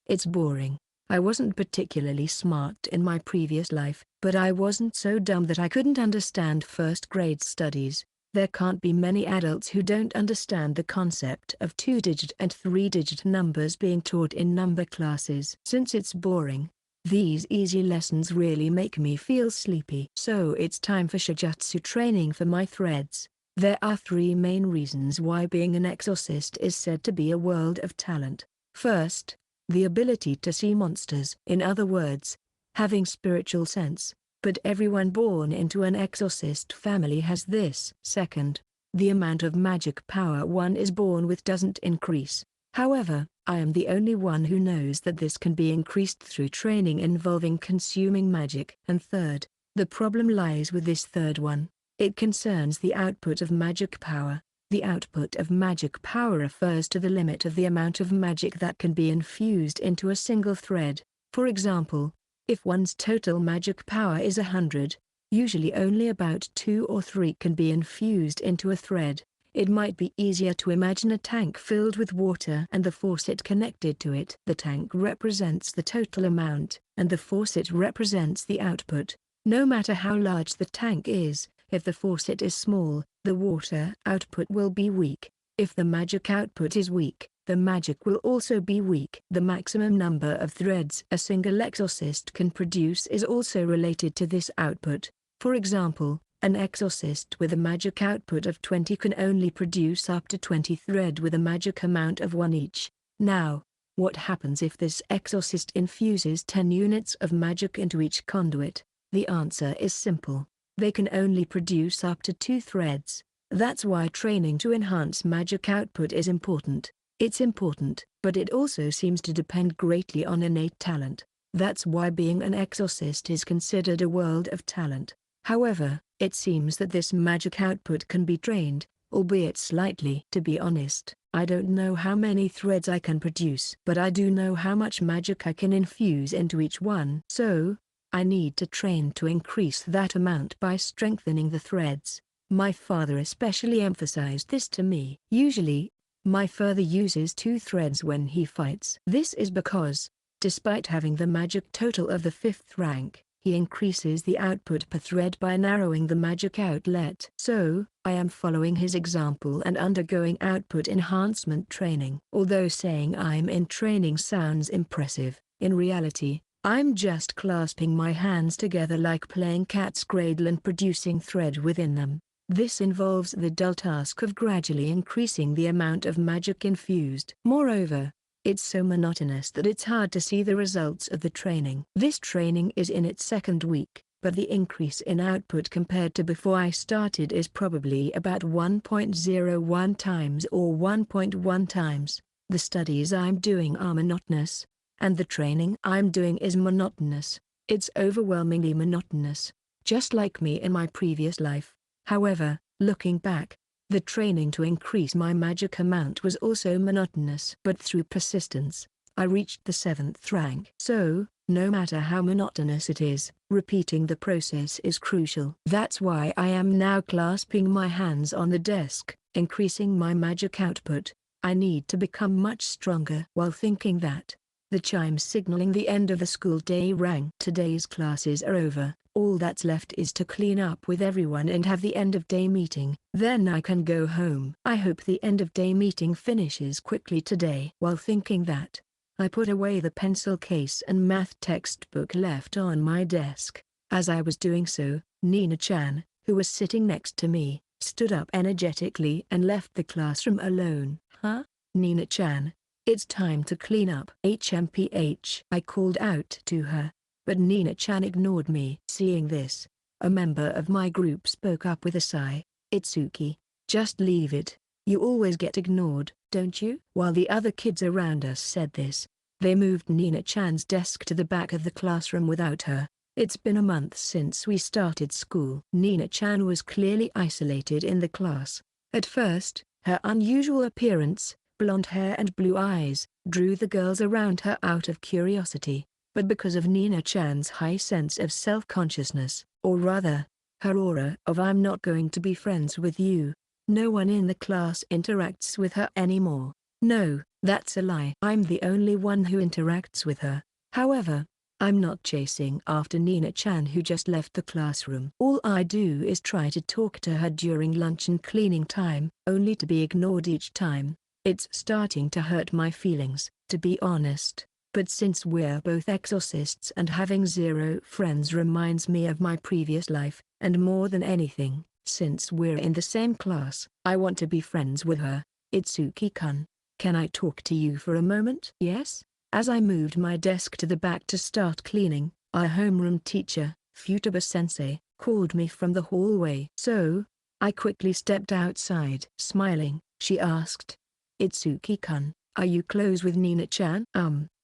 It's boring. I wasn't particularly smart in my previous life, but I wasn't so dumb that I couldn't understand first grade studies. There can't be many adults who don't understand the concept of 2-digit and 3-digit numbers being taught in number classes. Since it's boring, these easy lessons really make me feel sleepy. So it's time for shijutsu training for my threads. There are 3 main reasons why being an exorcist is said to be a world of talent. First, the ability to see monsters. In other words, having spiritual sense. But everyone born into an exorcist family has this. Second, the amount of magic power one is born with doesn't increase. However, I am the only one who knows that this can be increased through training involving consuming magic. And third, the problem lies with this third one. It concerns the output of magic power. The output of magic power refers to the limit of the amount of magic that can be infused into a single thread. For example, if one's total magic power is 100, usually only about 2 or 3 can be infused into a thread. It might be easier to imagine a tank filled with water and the faucet connected to it. The tank represents the total amount, and the faucet represents the output. No matter how large the tank is, if the faucet is small, the water output will be weak. If the magic output is weak, the magic will also be weak. The maximum number of threads a single exorcist can produce is also related to this output. For example, an exorcist with a magic output of 20 can only produce up to 20 thread with a magic amount of 1 each. Now, what happens if this exorcist infuses 10 units of magic into each conduit? The answer is simple. They can only produce up to 2 threads. That's why training to enhance magic output is important. It's important, but it also seems to depend greatly on innate talent. That's why being an exorcist is considered a world of talent. However, it seems that this magic output can be trained, albeit slightly. To be honest, I don't know how many threads I can produce, but I do know how much magic I can infuse into each one. So, I need to train to increase that amount by strengthening the threads. My father especially emphasized this to me. Usually, my father uses 2 threads when he fights. This is because, despite having the magic total of the 5th rank, he increases the output per thread by narrowing the magic outlet. So, I am following his example and undergoing output enhancement training. Although saying I'm in training sounds impressive, in reality, I'm just clasping my hands together like playing cat's cradle and producing thread within them. This involves the dull task of gradually increasing the amount of magic infused. Moreover, it's so monotonous that it's hard to see the results of the training. This training is in its 2nd week, but the increase in output compared to before I started is probably about 1.01 times or 1.1 times. The studies I'm doing are monotonous, and the training I'm doing is monotonous. It's overwhelmingly monotonous, just like me in my previous life. However, looking back, the training to increase my magic amount was also monotonous. But through persistence, I reached the 7th rank. So, no matter how monotonous it is, repeating the process is crucial. That's why I am now clasping my hands on the desk, increasing my magic output. I need to become much stronger. While thinking that, the chime signaling the end of the school day rang. Today's classes are over. All that's left is to clean up with everyone and have the end of day meeting. Then I can go home. I hope the end of day meeting finishes quickly today. While thinking that, I put away the pencil case and math textbook left on my desk. As I was doing so, Nina-chan, who was sitting next to me, stood up energetically and left the classroom alone. Huh? Nina-chan, it's time to clean up. HMPH. I called out to her, but Nina-chan ignored me. Seeing this, a member of my group spoke up with a sigh. Itsuki, just leave it. You always get ignored, don't you? While the other kids around us said this, they moved Nina-chan's desk to the back of the classroom without her. It's been a month since we started school. Nina-chan was clearly isolated in the class. At first, her unusual appearance, blonde hair and blue eyes, drew the girls around her out of curiosity. But because of Nina-chan's high sense of self-consciousness, or rather, her aura of "I'm not going to be friends with you," no one in the class interacts with her anymore. No, that's a lie. I'm the only one who interacts with her. However, I'm not chasing after Nina-chan, who just left the classroom. All I do is try to talk to her during lunch and cleaning time, only to be ignored each time. It's starting to hurt my feelings, to be honest. But since we're both exorcists and having zero friends reminds me of my previous life, and more than anything, since we're in the same class, I want to be friends with her. Itsuki-kun, can I talk to you for a moment? Yes? As I moved my desk to the back to start cleaning, our homeroom teacher, Futaba-sensei, called me from the hallway. So, I quickly stepped outside. Smiling, she asked, Itsuki-kun, are you close with Nina-chan?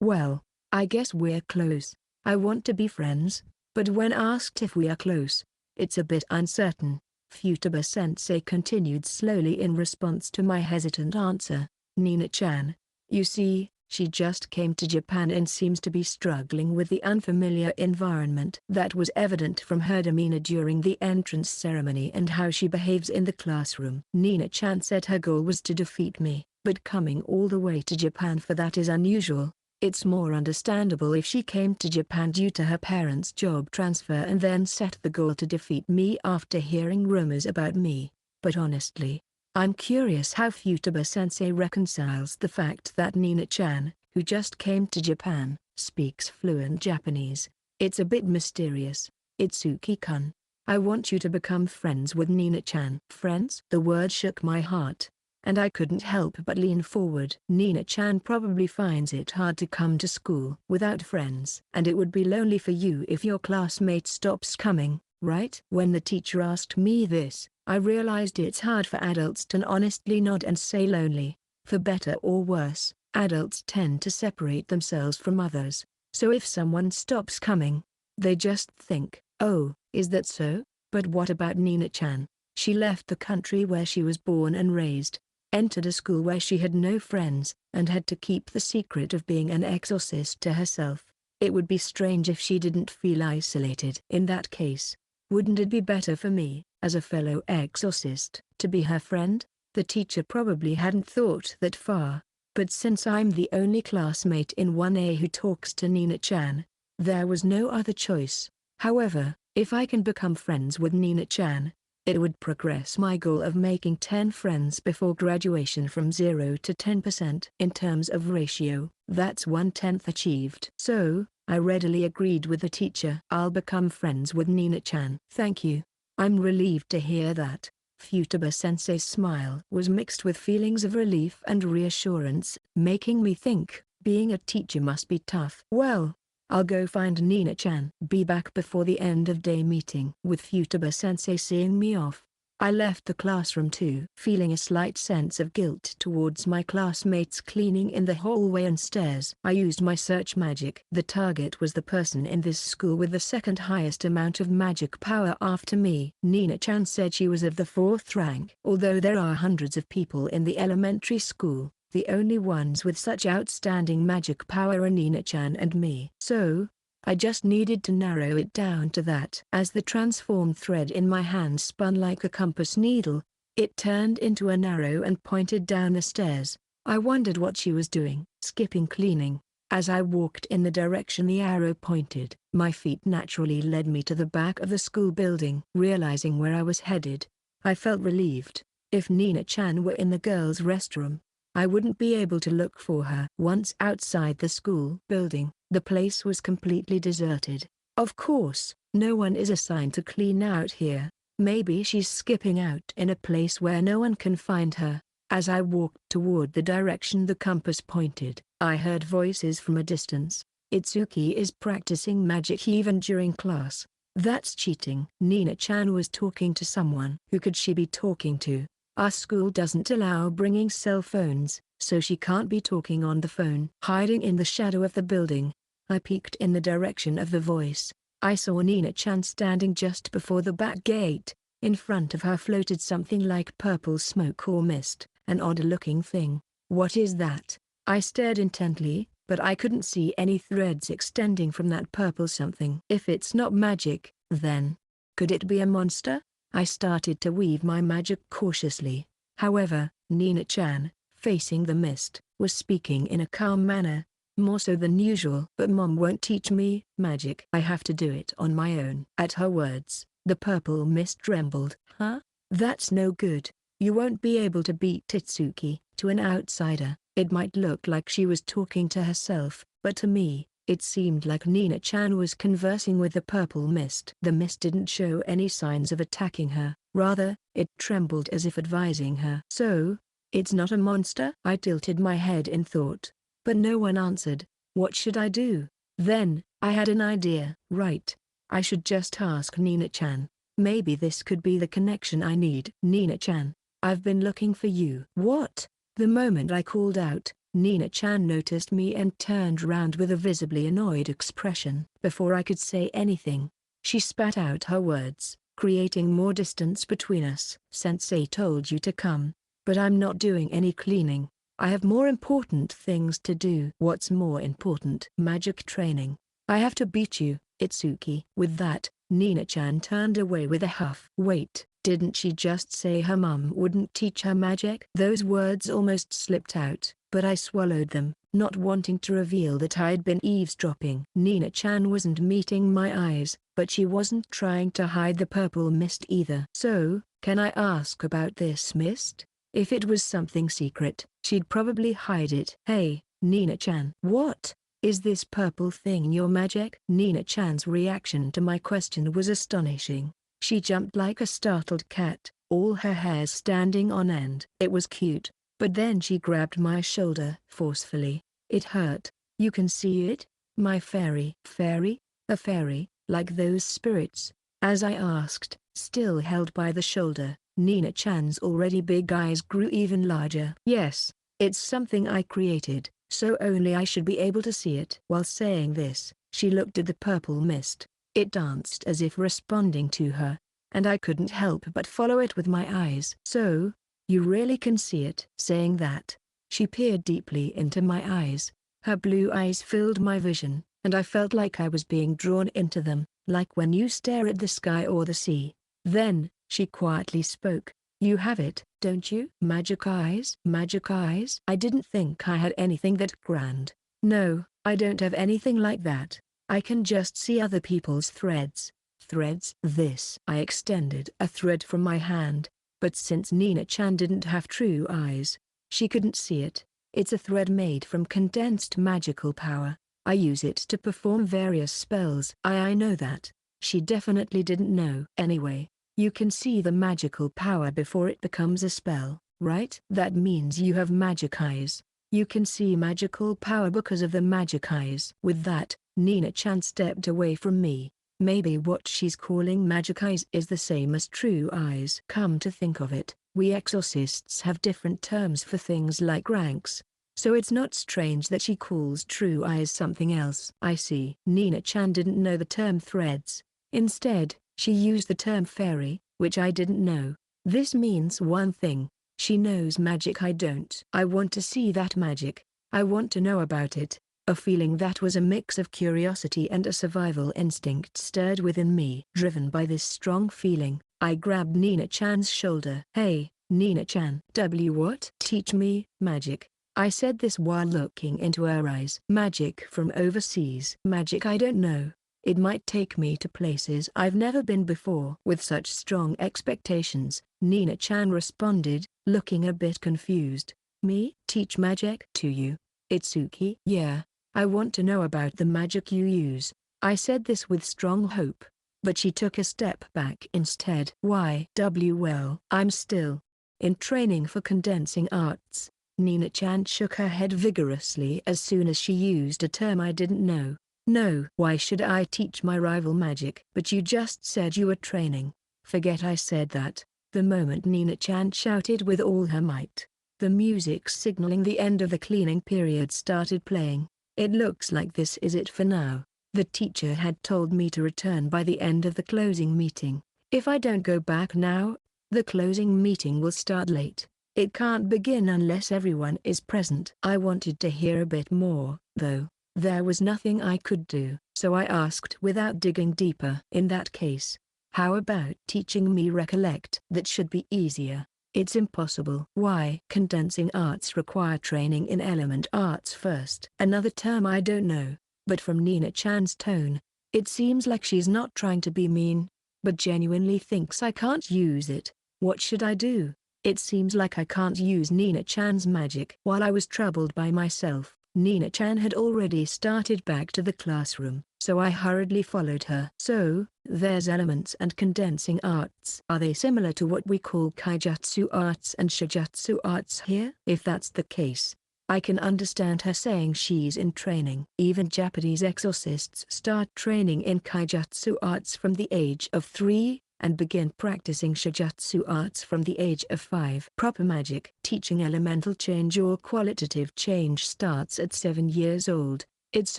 Well, I guess we're close. I want to be friends, but when asked if we are close, it's a bit uncertain. Futaba-sensei continued slowly in response to my hesitant answer. Nina-chan, you see, she just came to Japan and seems to be struggling with the unfamiliar environment. That was evident from her demeanor during the entrance ceremony and how she behaves in the classroom. Nina-chan said her goal was to defeat me, but coming all the way to Japan for that is unusual. It's more understandable if she came to Japan due to her parents' job transfer and then set the goal to defeat me after hearing rumors about me. But honestly, I'm curious how Futaba-sensei reconciles the fact that Nina-chan, who just came to Japan, speaks fluent Japanese. It's a bit mysterious. Itsuki-kun, I want you to become friends with Nina-chan. Friends? The word shook my heart, and I couldn't help but lean forward. Nina-chan probably finds it hard to come to school without friends. And it would be lonely for you if your classmate stops coming, right? When the teacher asked me this, I realized it's hard for adults to honestly nod and say lonely. For better or worse, adults tend to separate themselves from others. So if someone stops coming, they just think, oh, is that so? But what about Nina-chan? She left the country where she was born and raised, entered a school where she had no friends, and had to keep the secret of being an exorcist to herself. It would be strange if she didn't feel isolated. In that case, wouldn't it be better for me, as a fellow exorcist, to be her friend? The teacher probably hadn't thought that far, but since I'm the only classmate in 1A who talks to Nina-chan, there was no other choice. However, if I can become friends with Nina-chan, it would progress my goal of making 10 friends before graduation from 0 to 10%. In terms of ratio, that's 1/10 achieved. So, I readily agreed with the teacher. I'll become friends with Nina-chan. Thank you. I'm relieved to hear that. Futaba-sensei's smile was mixed with feelings of relief and reassurance, making me think, being a teacher must be tough. Well, I'll go find Nina-chan. Be back before the end of day meeting. With Futaba-sensei seeing me off, I left the classroom too, feeling a slight sense of guilt towards my classmates cleaning in the hallway and stairs. I used my search magic. The target was the person in this school with the second highest amount of magic power after me. Nina-chan said she was of the 4th rank. Although there are hundreds of people in the elementary school, the only ones with such outstanding magic power are Nina-chan and me. So, I just needed to narrow it down to that. As the transformed thread in my hand spun like a compass needle, it turned into an arrow and pointed down the stairs. I wondered what she was doing. Skipping cleaning. As I walked in the direction the arrow pointed, my feet naturally led me to the back of the school building. Realizing where I was headed, I felt relieved. If Nina-chan were in the girls' restroom, I wouldn't be able to look for her. Once outside the school building, the place was completely deserted. Of course, no one is assigned to clean out here. Maybe she's skipping out in a place where no one can find her. As I walked toward the direction the compass pointed, I heard voices from a distance. Itsuki is practicing magic even during class. That's cheating. Nina-chan was talking to someone. Who could she be talking to? Our school doesn't allow bringing cell phones, so she can't be talking on the phone. Hiding in the shadow of the building, I peeked in the direction of the voice. I saw Nina-chan standing just before the back gate. In front of her floated something like purple smoke or mist, an odd-looking thing. What is that? I stared intently, but I couldn't see any threads extending from that purple something. If it's not magic, then could it be a monster? I started to weave my magic cautiously. However, Nina-chan, facing the mist, was speaking in a calm manner, more so than usual. But Mom won't teach me magic. I have to do it on my own. At her words, the purple mist trembled. Huh? That's no good. You won't be able to beat Itsuki. To an outsider, it might look like she was talking to herself, but to me, it seemed like Nina-chan was conversing with the purple mist. The mist didn't show any signs of attacking her. Rather, it trembled as if advising her. So, it's not a monster? I tilted my head in thought. But no one answered. What should I do? Then, I had an idea. Right. I should just ask Nina-chan. Maybe this could be the connection I need. Nina-chan, I've been looking for you. What? The moment I called out, Nina-chan noticed me and turned round with a visibly annoyed expression. Before I could say anything, she spat out her words, creating more distance between us. Sensei told you to come, but I'm not doing any cleaning. I have more important things to do. What's more important? Magic training. I have to beat you, Itsuki. With that, Nina-chan turned away with a huff. Wait, didn't she just say her mum wouldn't teach her magic? Those words almost slipped out, but I swallowed them, not wanting to reveal that I'd been eavesdropping. Nina-chan wasn't meeting my eyes, but she wasn't trying to hide the purple mist either. So, can I ask about this mist? If it was something secret, she'd probably hide it. Hey, Nina-chan. What? Is this purple thing your magic? Nina-chan's reaction to my question was astonishing. She jumped like a startled cat, all her hair standing on end. It was cute, but then she grabbed my shoulder forcefully. It hurt. You can see it? My fairy. Fairy? A fairy, like those spirits? As I asked, still held by the shoulder, Nina-chan's already big eyes grew even larger. Yes, it's something I created, so only I should be able to see it. While saying this, she looked at the purple mist. It danced as if responding to her, and I couldn't help but follow it with my eyes. So, you really can see it? Saying that, she peered deeply into my eyes. Her blue eyes filled my vision, and I felt like I was being drawn into them, like when you stare at the sky or the sea. Then, she quietly spoke. You have it, don't you? Magic eyes? Magic eyes? I didn't think I had anything that grand. No, I don't have anything like that. I can just see other people's threads. Threads? This. I extended a thread from my hand, but since Nina-chan didn't have true eyes, she couldn't see it. It's a thread made from condensed magical power. I use it to perform various spells. I know that. She definitely didn't know. Anyway, you can see the magical power before it becomes a spell, right? That means you have magic eyes. You can see magical power because of the magic eyes. With that, Nina-chan stepped away from me. Maybe what she's calling magic eyes is the same as true eyes. Come to think of it, we exorcists have different terms for things like ranks. So it's not strange that she calls true eyes something else. I see. Nina-chan didn't know the term threads. Instead, she used the term fairy, which I didn't know. This means one thing. She knows magic I don't. I want to see that magic. I want to know about it. A feeling that was a mix of curiosity and a survival instinct stirred within me. Driven by this strong feeling, I grabbed Nina-chan's shoulder. Hey, Nina-chan. What? Teach me magic. I said this while looking into her eyes. Magic from overseas. Magic I don't know. It might take me to places I've never been before. With such strong expectations, Nina-chan responded, looking a bit confused. Me? Teach magic to you? Itsuki? Yeah. I want to know about the magic you use. I said this with strong hope. But she took a step back instead. Why? Well, I'm still in training for condensing arts. Nina-chan shook her head vigorously as soon as she used a term I didn't know. No. Why should I teach my rival magic? But you just said you were training. Forget I said that. The moment Nina-chan shouted with all her might, the music signaling the end of the cleaning period started playing. It looks like this is it for now. The teacher had told me to return by the end of the closing meeting. If I don't go back now, the closing meeting will start late. It can't begin unless everyone is present. I wanted to hear a bit more, though. There was nothing I could do, so I asked without digging deeper. In that case, how about teaching me recollect? That should be easier. It's impossible. Why? Condensing arts require training in element arts first. Another term I don't know, but from Nina-chan's tone, it seems like she's not trying to be mean, but genuinely thinks I can't use it. What should I do? It seems like I can't use Nina-chan's magic. While I was troubled by myself, Nina-chan had already started back to the classroom, so I hurriedly followed her. So, there's elements and condensing arts. Are they similar to what we call kaijutsu arts and shijutsu arts here? If that's the case, I can understand her saying she's in training. Even Japanese exorcists start training in kaijutsu arts from the age of 3, and begin practicing shijutsu arts from the age of 5. Proper magic teaching elemental change or qualitative change starts at 7 years old. It's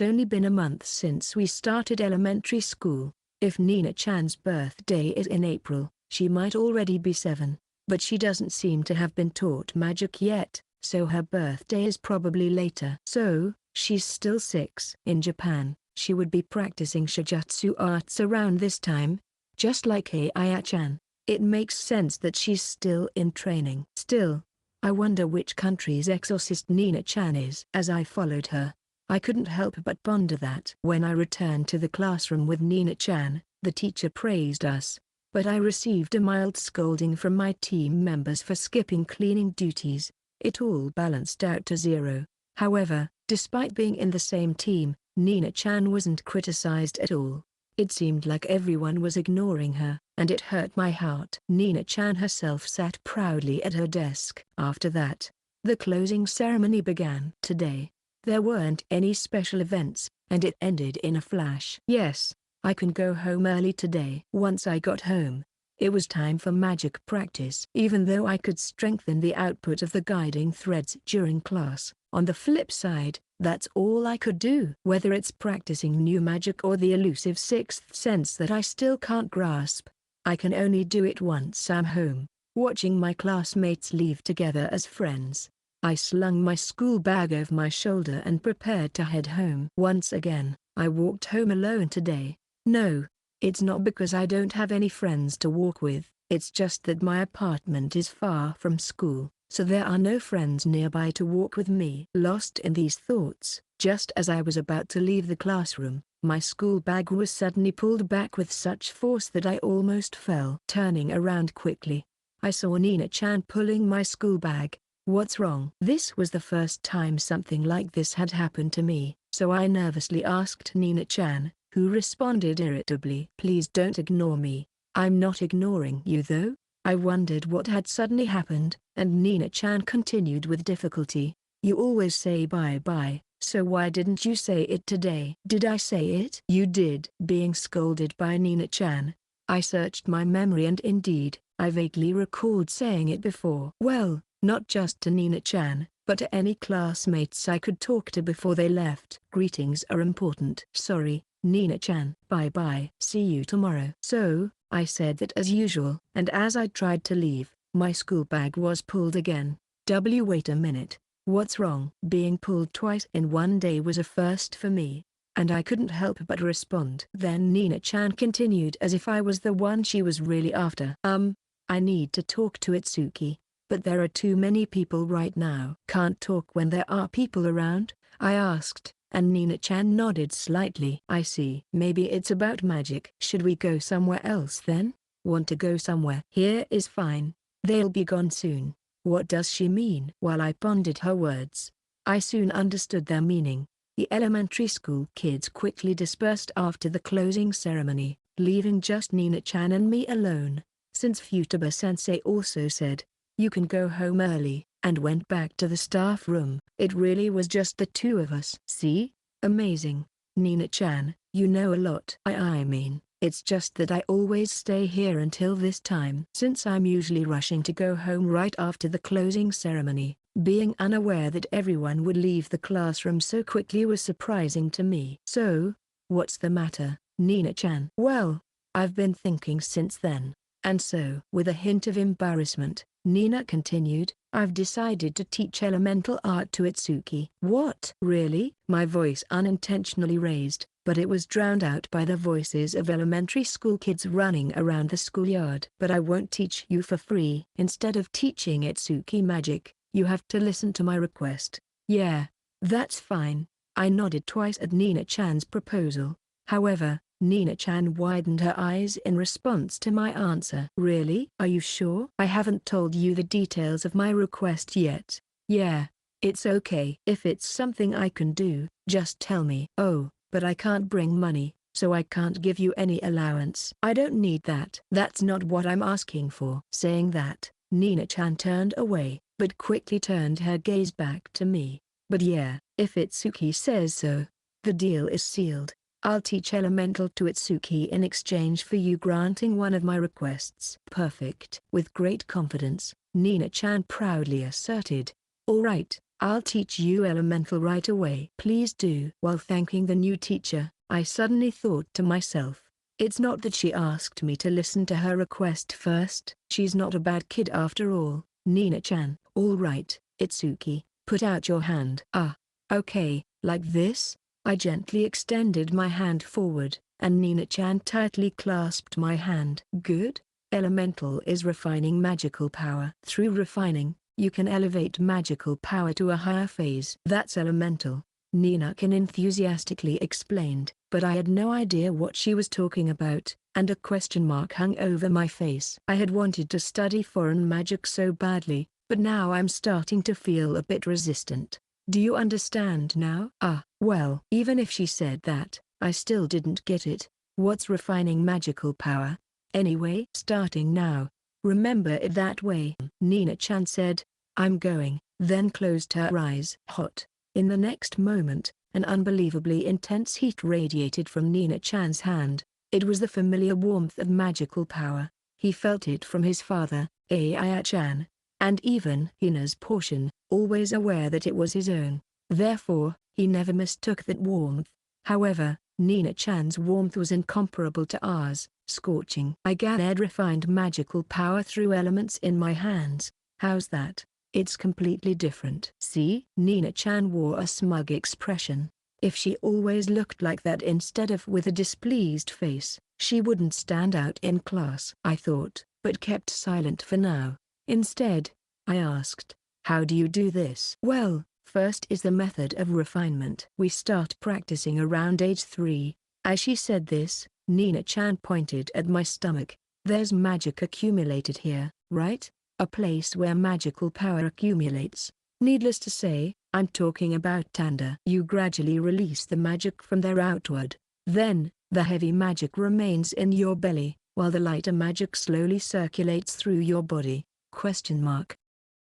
only been a month since we started elementary school. If Nina-chan's birthday is in April, she might already be 7, but she doesn't seem to have been taught magic yet, so her birthday is probably later. So, she's still 6. In Japan, she would be practicing shijutsu arts around this time. Just like Aya-chan, it makes sense that she's still in training. Still, I wonder which country's exorcist Nina-chan is. As I followed her, I couldn't help but ponder that. When I returned to the classroom with Nina-chan, the teacher praised us, but I received a mild scolding from my team members for skipping cleaning duties. It all balanced out to 0. However, despite being in the same team, Nina-chan wasn't criticized at all. It seemed like everyone was ignoring her, and it hurt my heart. Nina-chan herself sat proudly at her desk. After that, the closing ceremony began. Today, there weren't any special events, and it ended in a flash. Yes, I can go home early today. Once I got home, it was time for magic practice. Even though I could strengthen the output of the guiding threads during class, on the flip side, that's all I could do. Whether it's practicing new magic or the elusive sixth sense that I still can't grasp, I can only do it once I'm home, watching my classmates leave together as friends. I slung my school bag over my shoulder and prepared to head home. Once again, I walked home alone today. No, it's not because I don't have any friends to walk with, it's just that my apartment is far from school, so there are no friends nearby to walk with me. Lost in these thoughts, just as I was about to leave the classroom, my school bag was suddenly pulled back with such force that I almost fell. Turning around quickly, I saw Nina-chan pulling my school bag. What's wrong? This was the first time something like this had happened to me, so I nervously asked Nina-chan, who responded irritably. Please don't ignore me. I'm not ignoring you though. I wondered what had suddenly happened, and Nina-chan continued with difficulty. You always say bye-bye, So why didn't you say it today? Did I say it? You did. Being scolded by Nina-chan, I searched my memory and indeed, I vaguely recalled saying it before. Well, not just to Nina-chan, but to any classmates I could talk to before they left. Greetings are important. Sorry, Nina-chan. Bye-bye. See you tomorrow. So, I said that as usual. And as I tried to leave, my school bag was pulled again. Wait a minute. What's wrong? Being pulled twice in one day was a first for me, and I couldn't help but respond. Then Nina-chan continued as if I was the one she was really after. I need to talk to Itsuki, but there are too many people right now. Can't talk when there are people around? I asked, and Nina-chan nodded slightly. I see. Maybe it's about magic. Should we go somewhere else then? Want to go somewhere? Here is fine. They'll be gone soon. What does she mean? While I pondered her words, I soon understood their meaning. The elementary school kids quickly dispersed after the closing ceremony, leaving just Nina-chan and me alone. Since Futaba-sensei also said, "You can go home early," and went back to the staff room, it really was just the two of us. See? Amazing. Nina-chan, you know a lot. I mean, it's just that I always stay here until this time. Since I'm usually rushing to go home right after the closing ceremony, being unaware that everyone would leave the classroom so quickly was surprising to me. So, what's the matter, Nina-chan? Well, I've been thinking since then. And so, with a hint of embarrassment, Nina continued, I've decided to teach elemental art to Itsuki. What? Really? My voice unintentionally raised, but it was drowned out by the voices of elementary school kids running around the schoolyard. But I won't teach you for free. Instead of teaching Itsuki magic, you have to listen to my request. Yeah, that's fine. I nodded twice at Nina-chan's proposal. However, Nina-chan widened her eyes in response to my answer. Really? Are you sure? I haven't told you the details of my request yet. Yeah, it's okay. If it's something I can do, just tell me. Oh, but I can't bring money, so I can't give you any allowance. I don't need that. That's not what I'm asking for. Saying that, Nina-chan turned away, but quickly turned her gaze back to me. But yeah, if Itsuki says so, the deal is sealed. I'll teach elemental to Itsuki in exchange for you granting one of my requests. Perfect. With great confidence, Nina-chan proudly asserted. All right, I'll teach you elemental right away. Please do. While thanking the new teacher, I suddenly thought to myself, it's not that she asked me to listen to her request first. She's not a bad kid after all. Nina-chan. All right, Itsuki, put out your hand. Ah, okay, like this? I gently extended my hand forward, and Nina-chan tightly clasped my hand. Good. Elemental is refining magical power. Through refining, you can elevate magical power to a higher phase. That's elemental, Nina-chan enthusiastically explained, but I had no idea what she was talking about, and a question mark hung over my face. I had wanted to study foreign magic so badly, but now I'm starting to feel a bit resistant. Do you understand now? Ah, well, even if she said that, I still didn't get it. What's refining magical power? Anyway, starting now. Remember it that way. Nina-chan said, I'm going, then closed her eyes. Hot. In the next moment, an unbelievably intense heat radiated from Nina-chan's hand. It was the familiar warmth of magical power. He felt it from his father, Aya-chan, and even Hina's portion, always aware that it was his own. Therefore, he never mistook that warmth. However, Nina-chan's warmth was incomparable to ours, scorching. I gathered refined magical power through elements in my hands. How's that? It's completely different. See? Nina-chan wore a smug expression. If she always looked like that instead of with a displeased face, she wouldn't stand out in class. I thought, but kept silent for now. Instead, I asked, how do you do this? Well, first is the method of refinement. We start practicing around age 3. As she said this, Nina-chan pointed at my stomach. There's magic accumulated here, right? A place where magical power accumulates. Needless to say, I'm talking about Tanda. You gradually release the magic from there outward. Then, the heavy magic remains in your belly, while the lighter magic slowly circulates through your body. Question mark.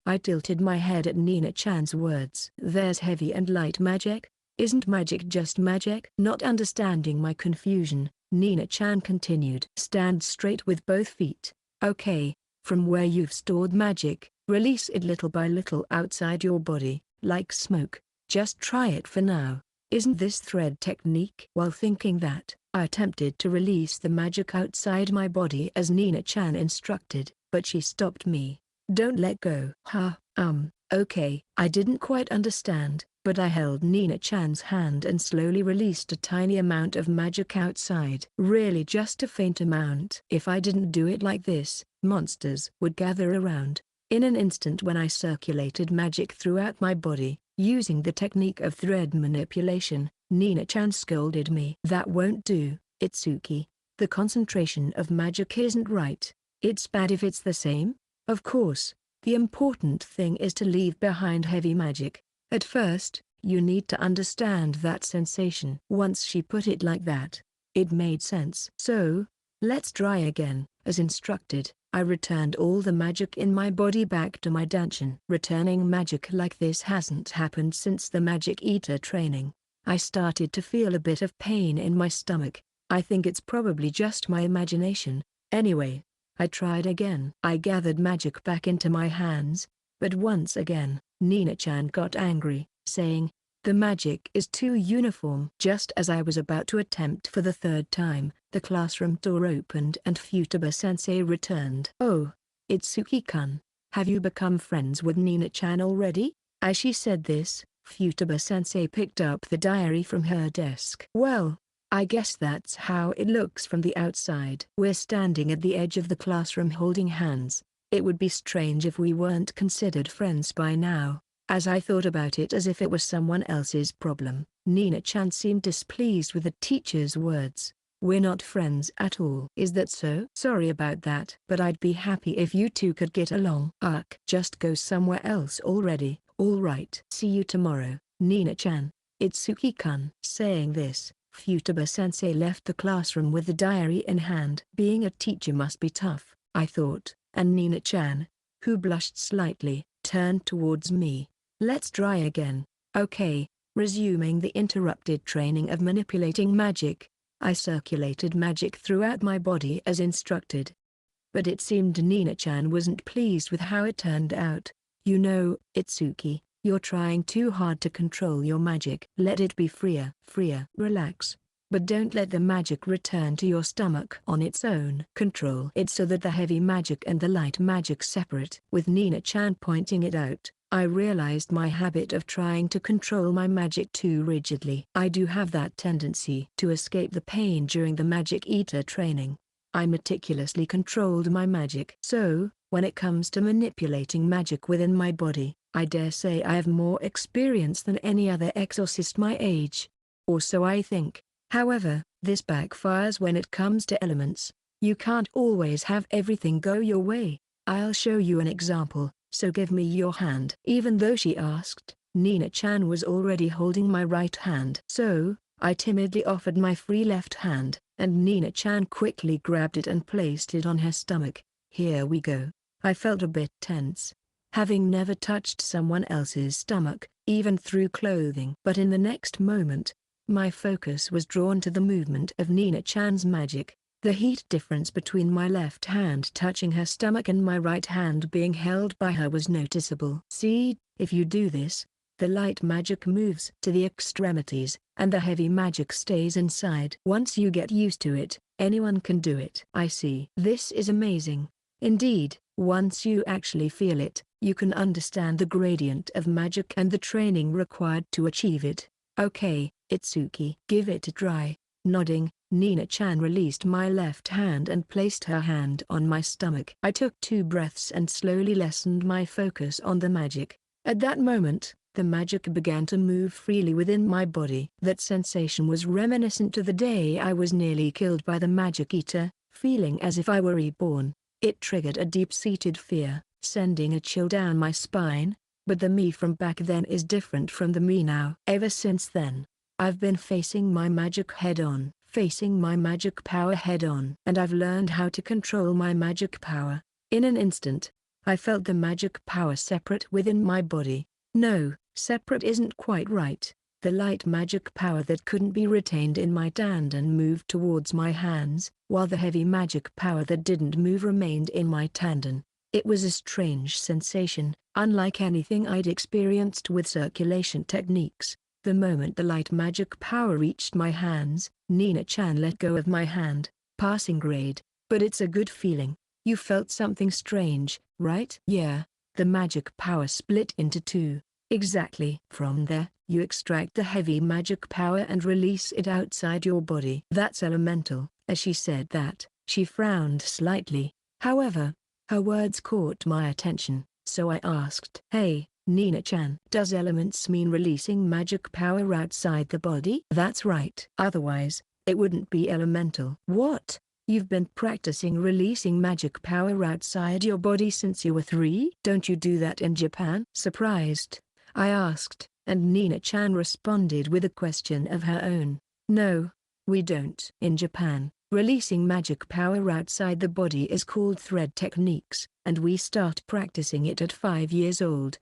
I tilted my head at Nina-chan's words. There's heavy and light magic? Isn't magic just magic? Not understanding my confusion, Nina-chan continued. Stand straight with both feet. Okay, from where you've stored magic, release it little by little outside your body, like smoke. Just try it for now. Isn't this thread technique? While thinking that, I attempted to release the magic outside my body as Nina-chan instructed, but she stopped me. Don't let go. Okay. I didn't quite understand, but I held Nina-chan's hand and slowly released a tiny amount of magic outside. Really just a faint amount. If I didn't do it like this, monsters would gather around. In an instant when I circulated magic throughout my body, using the technique of thread manipulation, Nina-chan scolded me. That won't do, Itsuki. The concentration of magic isn't right. It's bad if it's the same? Of course. The important thing is to leave behind heavy magic. At first, you need to understand that sensation. Once she put it like that, it made sense. So, let's try again. As instructed, I returned all the magic in my body back to my danchin. Returning magic like this hasn't happened since the Magic Eater training. I started to feel a bit of pain in my stomach. I think it's probably just my imagination. Anyway, I tried again. I gathered magic back into my hands, but once again, Nina-chan got angry, saying, "The magic is too uniform." Just as I was about to attempt for the third time, the classroom door opened and Futaba-sensei returned. "Oh, Itsuki-kun, have you become friends with Nina-chan already?" As she said this, Futaba-sensei picked up the diary from her desk. "Well, I guess that's how it looks from the outside." We're standing at the edge of the classroom holding hands. It would be strange if we weren't considered friends by now. As I thought about it as if it was someone else's problem, Nina-chan seemed displeased with the teacher's words. "We're not friends at all." "Is that so?" "Sorry about that. But I'd be happy if you two could get along." "Ugh. Just go somewhere else already." "All right. See you tomorrow, Nina-chan." "Itsuki-kun." Saying this, Futaba-sensei left the classroom with the diary in hand. Being a teacher must be tough, I thought, and Nina-chan, who blushed slightly, turned towards me. "Let's try again." Okay. Resuming the interrupted training of manipulating magic, I circulated magic throughout my body as instructed. But it seemed Nina-chan wasn't pleased with how it turned out. "You know, Itsuki, you're trying too hard to control your magic. Let it be freer. Relax. But don't let the magic return to your stomach on its own. Control it so that the heavy magic and the light magic separate." With Nina-chan pointing it out, I realized my habit of trying to control my magic too rigidly. I do have that tendency to escape the pain during the Magic Eater training. I meticulously controlled my magic. So, when it comes to manipulating magic within my body, I dare say I have more experience than any other exorcist my age. Or so I think. However, this backfires when it comes to elements. You can't always have everything go your way. I'll show you an example, so give me your hand. Even though she asked, Nina-chan was already holding my right hand. So, I timidly offered my free left hand, and Nina-chan quickly grabbed it and placed it on her stomach. Here we go. I felt a bit tense, having never touched someone else's stomach, even through clothing. But in the next moment, my focus was drawn to the movement of Nina-chan's magic. The heat difference between my left hand touching her stomach and my right hand being held by her was noticeable. See, if you do this, the light magic moves to the extremities, and the heavy magic stays inside. Once you get used to it, anyone can do it. I see. This is amazing. Indeed, once you actually feel it, you can understand the gradient of magic and the training required to achieve it. Okay, Itsuki. Give it a try. Nodding, Nina-chan released my left hand and placed her hand on my stomach. I took 2 breaths and slowly lessened my focus on the magic. At that moment, the magic began to move freely within my body. That sensation was reminiscent to the day I was nearly killed by the Magic Eater, feeling as if I were reborn. It triggered a deep-seated fear, sending a chill down my spine, but the me from back then is different from the me now. Ever since then, I've been facing my magic head-on, facing my magic power head-on. And I've learned how to control my magic power. In an instant, I felt the magic power separate within my body. No, separate isn't quite right. The light magic power that couldn't be retained in my tendon moved towards my hands, while the heavy magic power that didn't move remained in my tendon. It was a strange sensation, unlike anything I'd experienced with circulation techniques. The moment the light magic power reached my hands, Nina-chan let go of my hand. Passing grade, but it's a good feeling. You felt something strange, right? Yeah. The magic power split into two. Exactly. From there, you extract the heavy magic power and release it outside your body. That's elemental. As she said that, she frowned slightly. However, her words caught my attention, so I asked, "Hey, Nina-chan, does elements mean releasing magic power outside the body?" "That's right. Otherwise, it wouldn't be elemental." "What? You've been practicing releasing magic power outside your body since you were 3? Don't you do that in Japan?" Surprised, I asked, and Nina-chan responded with a question of her own. "No, we don't. In Japan, releasing magic power outside the body is called thread techniques, and we start practicing it at 5 years old."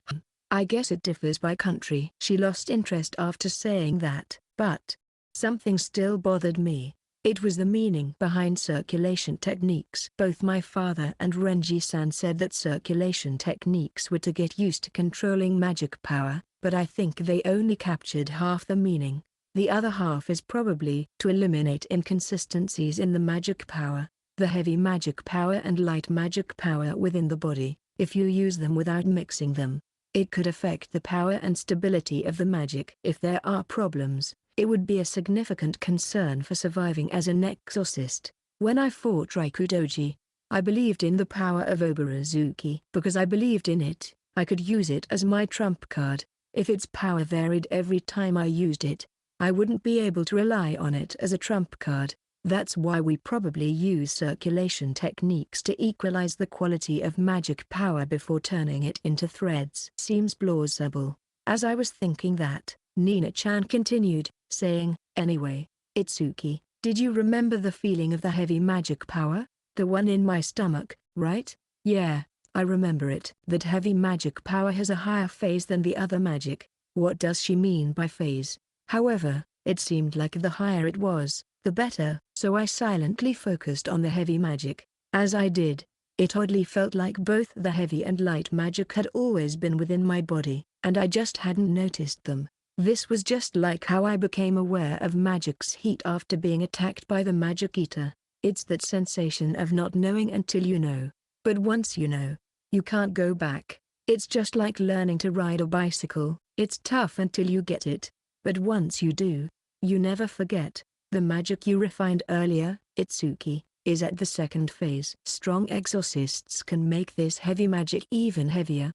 "I guess it differs by country." She lost interest after saying that, but something still bothered me. It was the meaning behind circulation techniques. Both my father and Renji-san said that circulation techniques were to get used to controlling magic power, but I think they only captured half the meaning. The other half is probably to eliminate inconsistencies in the magic power, the heavy magic power and light magic power within the body. If you use them without mixing them, it could affect the power and stability of the magic. If there are problems, it would be a significant concern for surviving as an exorcist. When I fought Rikudoji, I believed in the power of Obarazuki. Because I believed in it, I could use it as my trump card. If its power varied every time I used it, I wouldn't be able to rely on it as a trump card. That's why we probably use circulation techniques to equalize the quality of magic power before turning it into threads. Seems plausible. As I was thinking that, Nina-chan continued, saying, "Anyway, Itsuki, did you remember the feeling of the heavy magic power? The one in my stomach, right?" "Yeah, I remember it." "That heavy magic power has a higher phase than the other magic." What does she mean by phase? However, it seemed like the higher it was, the better, so I silently focused on the heavy magic. As I did, it oddly felt like both the heavy and light magic had always been within my body, and I just hadn't noticed them. This was just like how I became aware of magic's heat after being attacked by the magic eater. It's that sensation of not knowing until you know. But once you know, you can't go back. It's just like learning to ride a bicycle. It's tough until you get it, but once you do, you never forget. The magic you refined earlier, Itsuki, is at the second phase. Strong exorcists can make this heavy magic even heavier.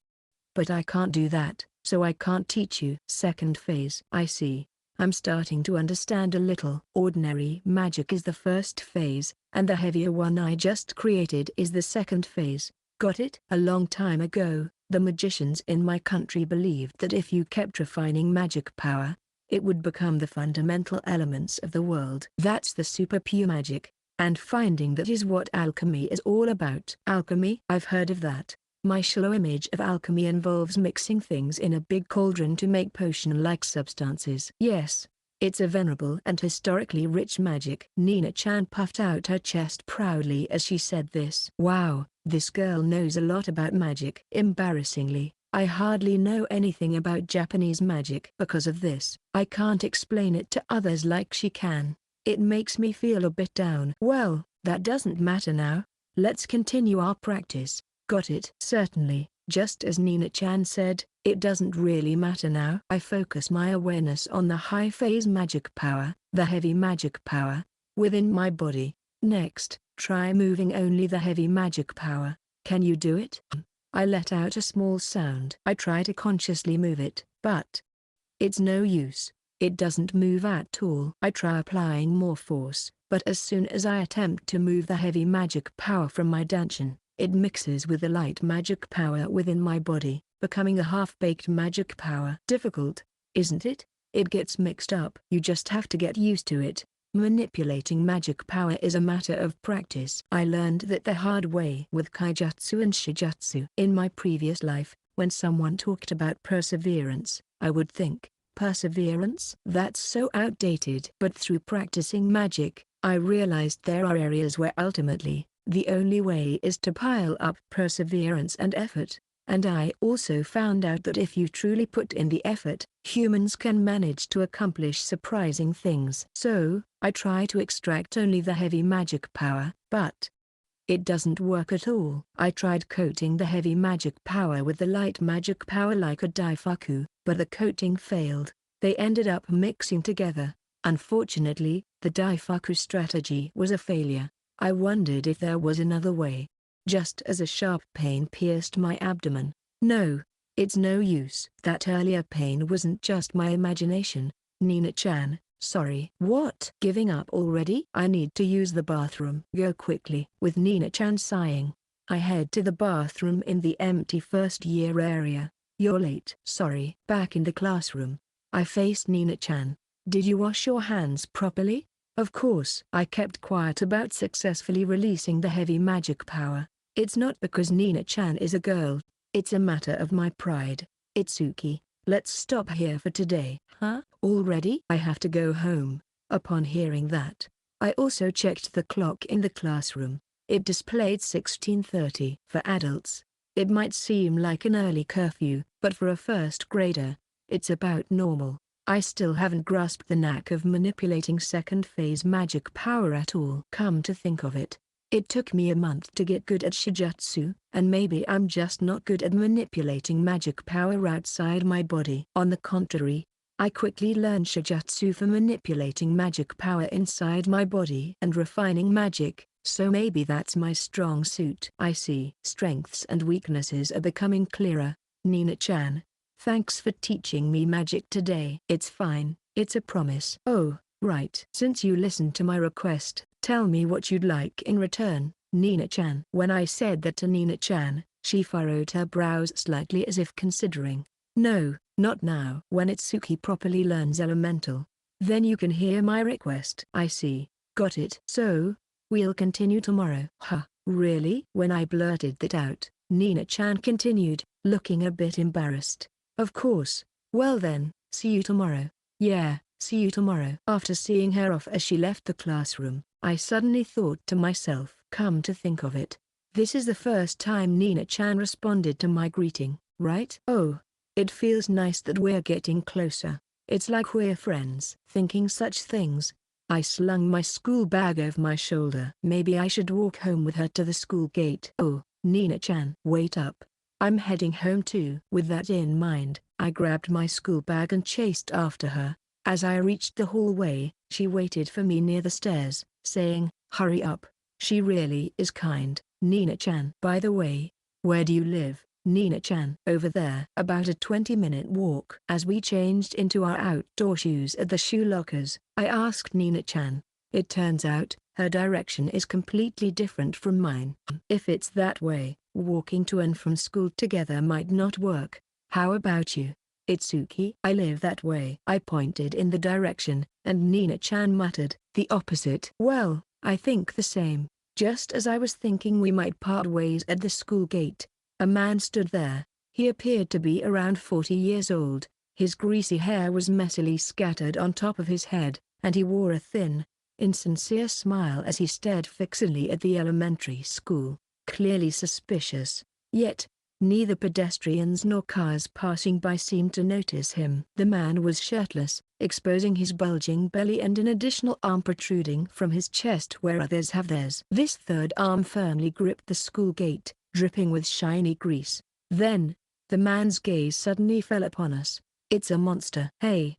But I can't do that, so I can't teach you. Second phase. I see. I'm starting to understand a little. Ordinary magic is the first phase, and the heavier one I just created is the second phase. Got it? A long time ago, the magicians in my country believed that if you kept refining magic power, it would become the fundamental elements of the world. That's the super pure magic, and finding that is what alchemy is all about. Alchemy? I've heard of that. My shallow image of alchemy involves mixing things in a big cauldron to make potion-like substances. Yes, it's a venerable and historically rich magic. Nina-chan puffed out her chest proudly as she said this. Wow, this girl knows a lot about magic. Embarrassingly, I hardly know anything about Japanese magic. Because of this, I can't explain it to others like she can. It makes me feel a bit down. Well, that doesn't matter now. Let's continue our practice. Got it? Certainly. Just as Nina-chan said, it doesn't really matter now. I focus my awareness on the high phase magic power, the heavy magic power, within my body. Next, try moving only the heavy magic power. Can you do it? I let out a small sound. I try to consciously move it, but it's no use. It doesn't move at all. I try applying more force, but as soon as I attempt to move the heavy magic power from my dantian, it mixes with the light magic power within my body, becoming a half-baked magic power. Difficult, isn't it? It gets mixed up. You just have to get used to it. Manipulating magic power is a matter of practice. I learned that the hard way with kaijutsu and shijutsu. In my previous life, when someone talked about perseverance, I would think, perseverance? That's so outdated. But through practicing magic, I realized there are areas where ultimately, the only way is to pile up perseverance and effort. And I also found out that if you truly put in the effort, humans can manage to accomplish surprising things. So, I try to extract only the heavy magic power, but it doesn't work at all. I tried coating the heavy magic power with the light magic power like a daifuku, but the coating failed. They ended up mixing together. Unfortunately, the daifuku strategy was a failure. I wondered if there was another way. Just as a sharp pain pierced my abdomen. No, it's no use. That earlier pain wasn't just my imagination. Nina-chan, sorry. What? Giving up already? I need to use the bathroom. Go quickly. With Nina-chan sighing, I head to the bathroom in the empty first year area. You're late. Sorry. Back in the classroom, I faced Nina-chan. Did you wash your hands properly? Of course. I kept quiet about successfully releasing the heavy magic power. It's not because Nina-chan is a girl, it's a matter of my pride. Itsuki, let's stop here for today. Huh? Already? I have to go home. Upon hearing that, I also checked the clock in the classroom. It displayed 16:30. For adults, it might seem like an early curfew, but for a first grader, it's about normal. I still haven't grasped the knack of manipulating second phase magic power at all. Come to think of it, it took me a month to get good at shijutsu, and maybe I'm just not good at manipulating magic power outside my body. On the contrary, I quickly learned shijutsu for manipulating magic power inside my body and refining magic, so maybe that's my strong suit. I see. Strengths and weaknesses are becoming clearer. Nina-chan, thanks for teaching me magic today. It's fine, it's a promise. Oh, right. Since you listened to my request, tell me what you'd like in return, Nina-chan. When I said that to Nina-chan, she furrowed her brows slightly as if considering. No, not now. When Itsuki properly learns elemental, then you can hear my request. I see. Got it. So, we'll continue tomorrow. Huh, really? When I blurted that out, Nina-chan continued, looking a bit embarrassed. Of course. Well then, see you tomorrow. Yeah, see you tomorrow. After seeing her off as she left the classroom, I suddenly thought to myself, come to think of it, this is the first time Nina-chan responded to my greeting, right? Oh, it feels nice that we're getting closer. It's like we're friends. Thinking such things, I slung my school bag over my shoulder. Maybe I should walk home with her to the school gate. Oh, Nina-chan. Wait up. I'm heading home too. With that in mind, I grabbed my school bag and chased after her. As I reached the hallway, she waited for me near the stairs, saying, hurry up. She really is kind. Nina-chan. By the way, where do you live, Nina-chan? Over there. About a 20-minute walk. As we changed into our outdoor shoes at the shoe lockers, I asked Nina-chan. It turns out, her direction is completely different from mine. If it's that way, walking to and from school together might not work. How about you, Itsuki? I live that way. I pointed in the direction, and Nina-chan muttered, the opposite. Well, I think the same. Just as I was thinking we might part ways at the school gate, a man stood there. He appeared to be around 40 years old. His greasy hair was messily scattered on top of his head, and he wore a thin, insincere smile as he stared fixedly at the elementary school, clearly suspicious. Yet, neither pedestrians nor cars passing by seemed to notice him. The man was shirtless, exposing his bulging belly and an additional arm protruding from his chest where others have theirs. This third arm firmly gripped the school gate, dripping with shiny grease. Then, the man's gaze suddenly fell upon us. It's a monster. Hey,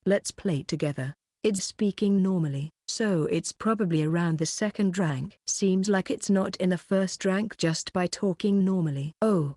let's play together. It's speaking normally, so it's probably around the second rank. Seems like it's not in the first rank just by talking normally. Oh,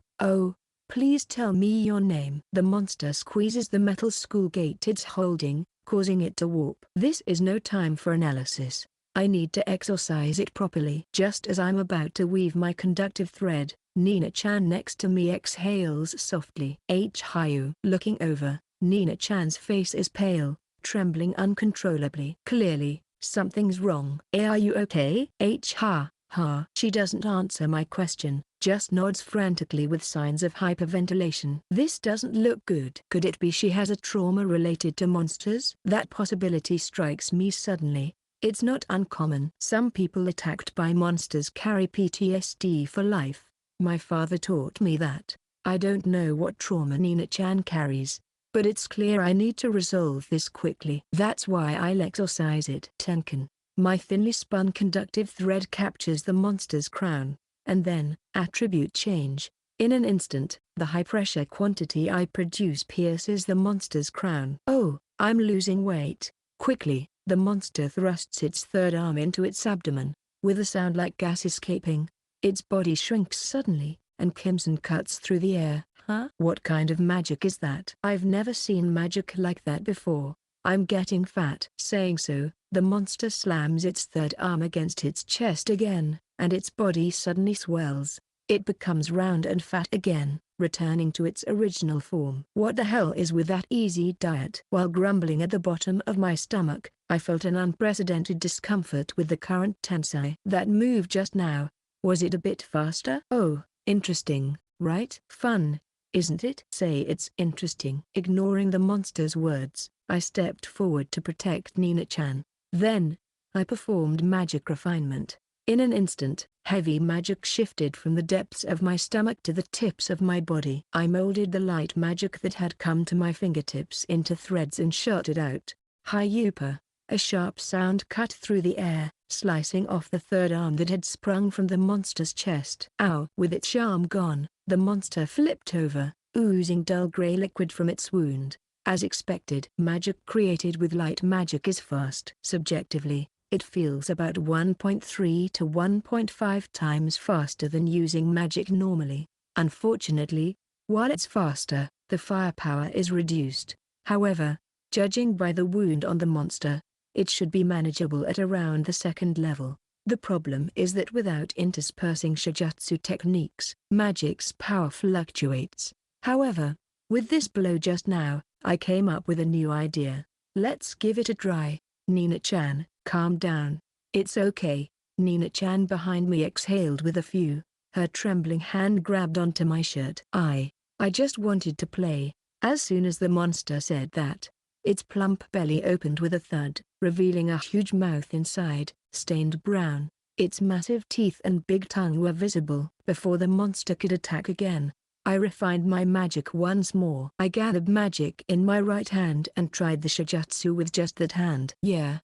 please tell me your name. The monster squeezes the metal school gate it's holding, causing it to warp. This is no time for analysis. I need to exorcise it properly. Just as I'm about to weave my conductive thread, Nina-chan next to me exhales softly. Hayu. Looking over, Nina-chan's face is pale, trembling uncontrollably. Clearly, Something's wrong. Are you okay? Ha, ha. She doesn't answer my question, just nods frantically with signs of hyperventilation. This doesn't look good. Could it be she has a trauma related to monsters? That possibility strikes me suddenly. It's not uncommon. Some people attacked by monsters carry PTSD for life. My father taught me that. I don't know what trauma Nina-chan carries, but it's clear I need to resolve this quickly. That's why I'll exorcise it. Tenkan. My thinly spun conductive thread captures the monster's crown, and then, attribute change. In an instant, the high-pressure quantity I produce pierces the monster's crown. Oh, I'm losing weight. Quickly, the monster thrusts its third arm into its abdomen. With a sound like gas escaping, its body shrinks suddenly, and crimson cuts through the air. Huh? What kind of magic is that? I've never seen magic like that before. I'm getting fat. Saying so, the monster slams its third arm against its chest again, and its body suddenly swells. It becomes round and fat again, returning to its original form. What the hell is with that easy diet? While grumbling at the bottom of my stomach, I felt an unprecedented discomfort with the current tensai. That move just now, was it a bit faster? Oh, interesting, right? Fun, isn't it? Say it's interesting. Ignoring the monster's words, I stepped forward to protect Nina-chan. Then, I performed magic refinement. In an instant, heavy magic shifted from the depths of my stomach to the tips of my body. I molded the light magic that had come to my fingertips into threads and shot it out. Hi-yupa! A sharp sound cut through the air, slicing off the third arm that had sprung from the monster's chest. Ow! With its charm gone, the monster flipped over, oozing dull gray liquid from its wound. As expected, magic created with light magic is fast. Subjectively, it feels about 1.3 to 1.5 times faster than using magic normally. Unfortunately, while it's faster, the firepower is reduced. However, judging by the wound on the monster, it should be manageable at around the second level. The problem is that without interspersing shijutsu techniques, magic's power fluctuates. However, with this blow just now, I came up with a new idea. Let's give it a try. Nina-chan, calm down. It's okay. Nina-chan behind me exhaled with a few. Her trembling hand grabbed onto my shirt. I just wanted to play. As soon as the monster said that, its plump belly opened with a thud, revealing a huge mouth inside, stained brown. Its massive teeth and big tongue were visible. Before the monster could attack again, I refined my magic once more. I gathered magic in my right hand and tried the shijutsu with just that hand. Yeah.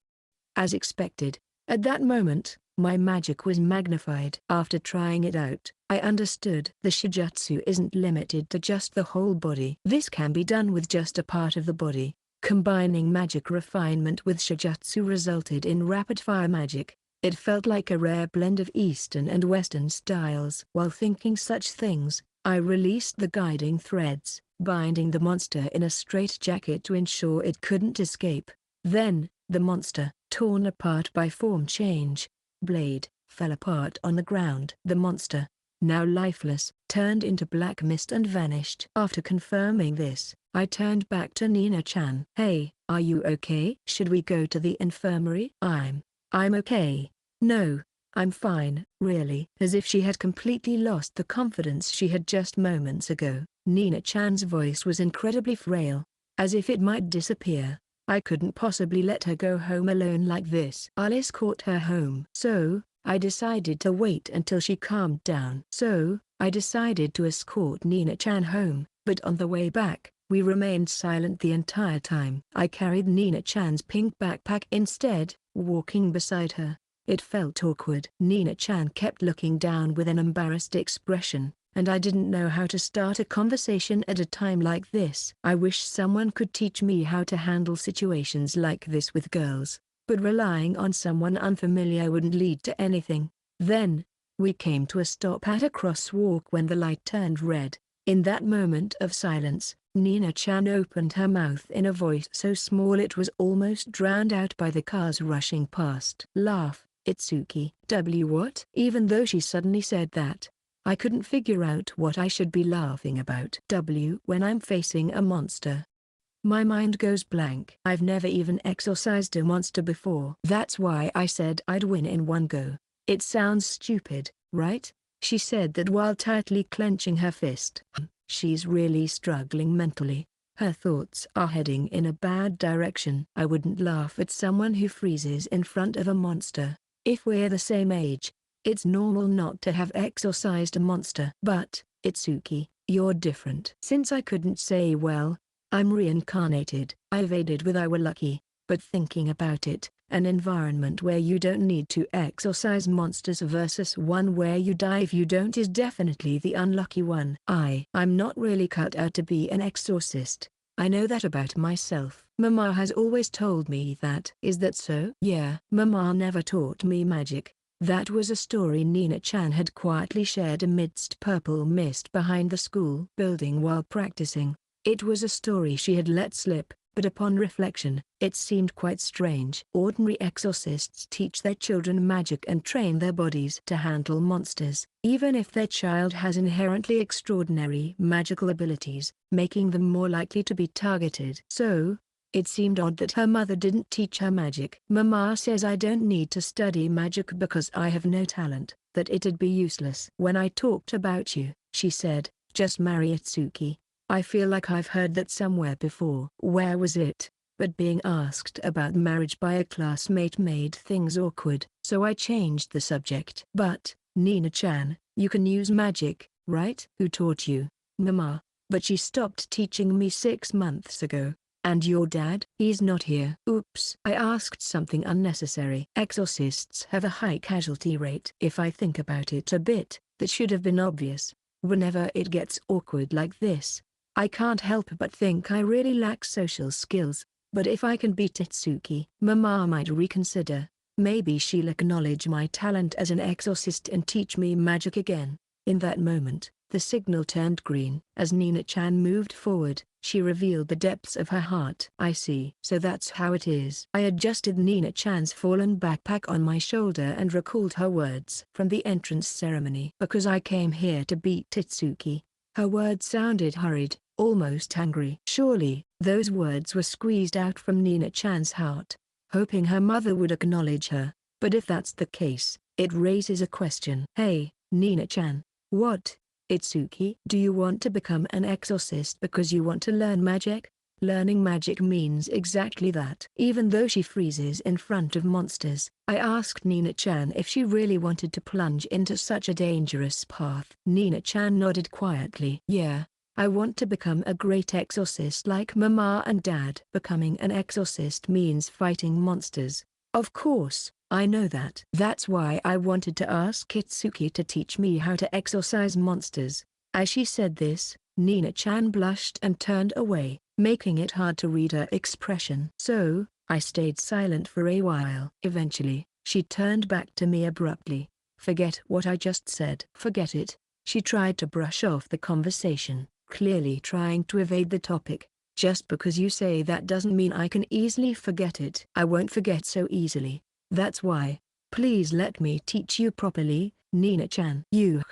As expected, at that moment, my magic was magnified. After trying it out, I understood the shijutsu isn't limited to just the whole body. This can be done with just a part of the body. Combining magic refinement with shijutsu resulted in rapid-fire magic. It felt like a rare blend of Eastern and Western styles. While thinking such things, I released the guiding threads, binding the monster in a straitjacket to ensure it couldn't escape. Then, the monster, torn apart by form change, blade, fell apart on the ground. The monster, now lifeless, turned into black mist and vanished. After confirming this, I turned back to Nina-chan. Hey, are you okay? Should we go to the infirmary? I'm okay. No, I'm fine, really. As if she had completely lost the confidence she had just moments ago. Nina-chan's voice was incredibly frail, as if it might disappear. I couldn't possibly let her go home alone like this. I'll escort her home. So, I decided to wait until she calmed down. So, I decided to escort Nina-chan home, but on the way back, we remained silent the entire time. I carried Nina-chan's pink backpack instead, walking beside her. It felt awkward. Nina-chan kept looking down with an embarrassed expression, and I didn't know how to start a conversation at a time like this. I wish someone could teach me how to handle situations like this with girls, but relying on someone unfamiliar wouldn't lead to anything. Then, we came to a stop at a crosswalk when the light turned red. In that moment of silence, Nina-chan opened her mouth in a voice so small it was almost drowned out by the cars rushing past. Laugh, Itsuki. What? Even though she suddenly said that, I couldn't figure out what I should be laughing about. When I'm facing a monster. My mind goes blank. I've never even exorcised a monster before. That's why I said I'd win in one go. It sounds stupid, right? She said that while tightly clenching her fist. She's really struggling mentally. Her thoughts are heading in a bad direction. I wouldn't laugh at someone who freezes in front of a monster. If we're the same age, it's normal not to have exorcised a monster. But, Itsuki, you're different. Since I couldn't say well, I'm reincarnated, I evaded with I were lucky, but thinking about it, an environment where you don't need to exorcise monsters versus one where you die if you don't is definitely the unlucky one. I'm not really cut out to be an exorcist. I know that about myself. Mama has always told me that. Is that so? Yeah. Mama never taught me magic. That was a story Nina-chan had quietly shared amidst purple mist behind the school building while practicing. It was a story she had let slip, but upon reflection, it seemed quite strange. Ordinary exorcists teach their children magic and train their bodies to handle monsters, even if their child has inherently extraordinary magical abilities, making them more likely to be targeted. So, it seemed odd that her mother didn't teach her magic. Mama says I don't need to study magic because I have no talent, that it'd be useless. When I talked about you, she said, just marry Itsuki. I feel like I've heard that somewhere before. Where was it? But being asked about marriage by a classmate made things awkward, so I changed the subject. But, Nina-chan, you can use magic, right? Who taught you? Mama. But she stopped teaching me 6 months ago. And your dad? He's not here. Oops. I asked something unnecessary. Exorcists have a high casualty rate. If I think about it a bit, that should have been obvious. Whenever it gets awkward like this, I can't help but think I really lack social skills. But if I can beat Itsuki, Mama might reconsider. Maybe she'll acknowledge my talent as an exorcist and teach me magic again. In that moment, the signal turned green. As Nina-chan moved forward, she revealed the depths of her heart. I see. So that's how it is. I adjusted Nina-chan's fallen backpack on my shoulder and recalled her words from the entrance ceremony. Because I came here to beat Itsuki. Her words sounded hurried, almost angry. Surely, those words were squeezed out from Nina-chan's heart, hoping her mother would acknowledge her. But if that's the case, it raises a question. Hey, Nina-chan. What? Itsuki? Do you want to become an exorcist because you want to learn magic? Learning magic means exactly that. Even though she freezes in front of monsters, I asked Nina-chan if she really wanted to plunge into such a dangerous path. Nina-chan nodded quietly. Yeah, I want to become a great exorcist like Mama and Dad. Becoming an exorcist means fighting monsters. Of course, I know that. That's why I wanted to ask Itsuki to teach me how to exorcise monsters. As she said this, Nina-chan blushed and turned away, making it hard to read her expression. So, I stayed silent for a while. Eventually, she turned back to me abruptly. Forget what I just said. Forget it. She tried to brush off the conversation, clearly trying to evade the topic. Just because you say that doesn't mean I can easily forget it. I won't forget so easily. That's why. Please let me teach you properly, Nina-chan.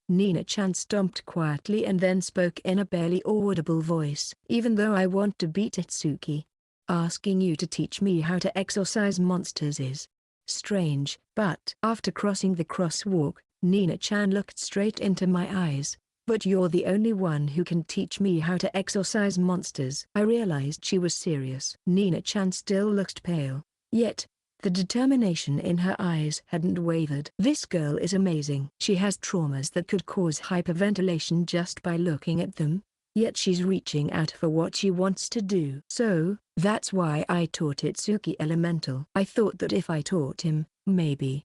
Nina-chan stomped quietly and then spoke in a barely audible voice. Even though I want to beat Itsuki, asking you to teach me how to exorcise monsters is strange. But after crossing the crosswalk, Nina-chan looked straight into my eyes. But you're the only one who can teach me how to exorcise monsters. I realized she was serious. Nina-chan still looked pale. Yet, the determination in her eyes hadn't wavered. This girl is amazing. She has traumas that could cause hyperventilation just by looking at them. Yet she's reaching out for what she wants to do. So, that's why I taught Itsuki elemental. I thought that if I taught him, maybe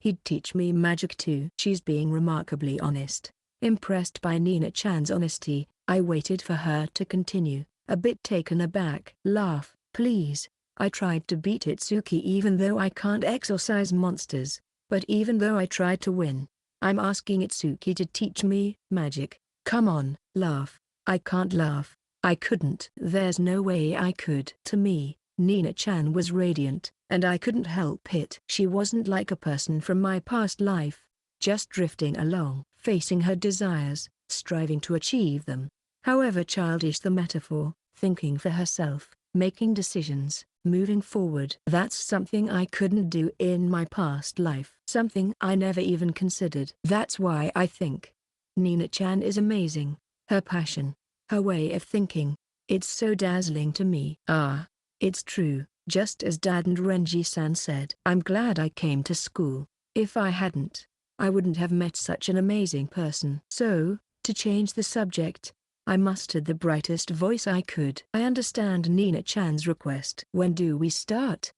he'd teach me magic too. She's being remarkably honest. Impressed by Nina-chan's honesty, I waited for her to continue, a bit taken aback. Laugh, please. I tried to beat Itsuki even though I can't exorcise monsters. But even though I tried to win, I'm asking Itsuki to teach me magic. Come on, laugh. I can't laugh. I couldn't. There's no way I could. To me, Nina-chan was radiant, and I couldn't help it. She wasn't like a person from my past life, just drifting along, facing her desires, striving to achieve them. However childish the metaphor, thinking for herself, making decisions, moving forward. That's something I couldn't do in my past life. Something I never even considered. That's why I think Nina-chan is amazing. Her passion, her way of thinking, it's so dazzling to me. Ah, it's true, just as Dad and Renji-san said. I'm glad I came to school. If I hadn't, I wouldn't have met such an amazing person. So, to change the subject, I mustered the brightest voice I could. I understand Nina-chan's request. When do we start?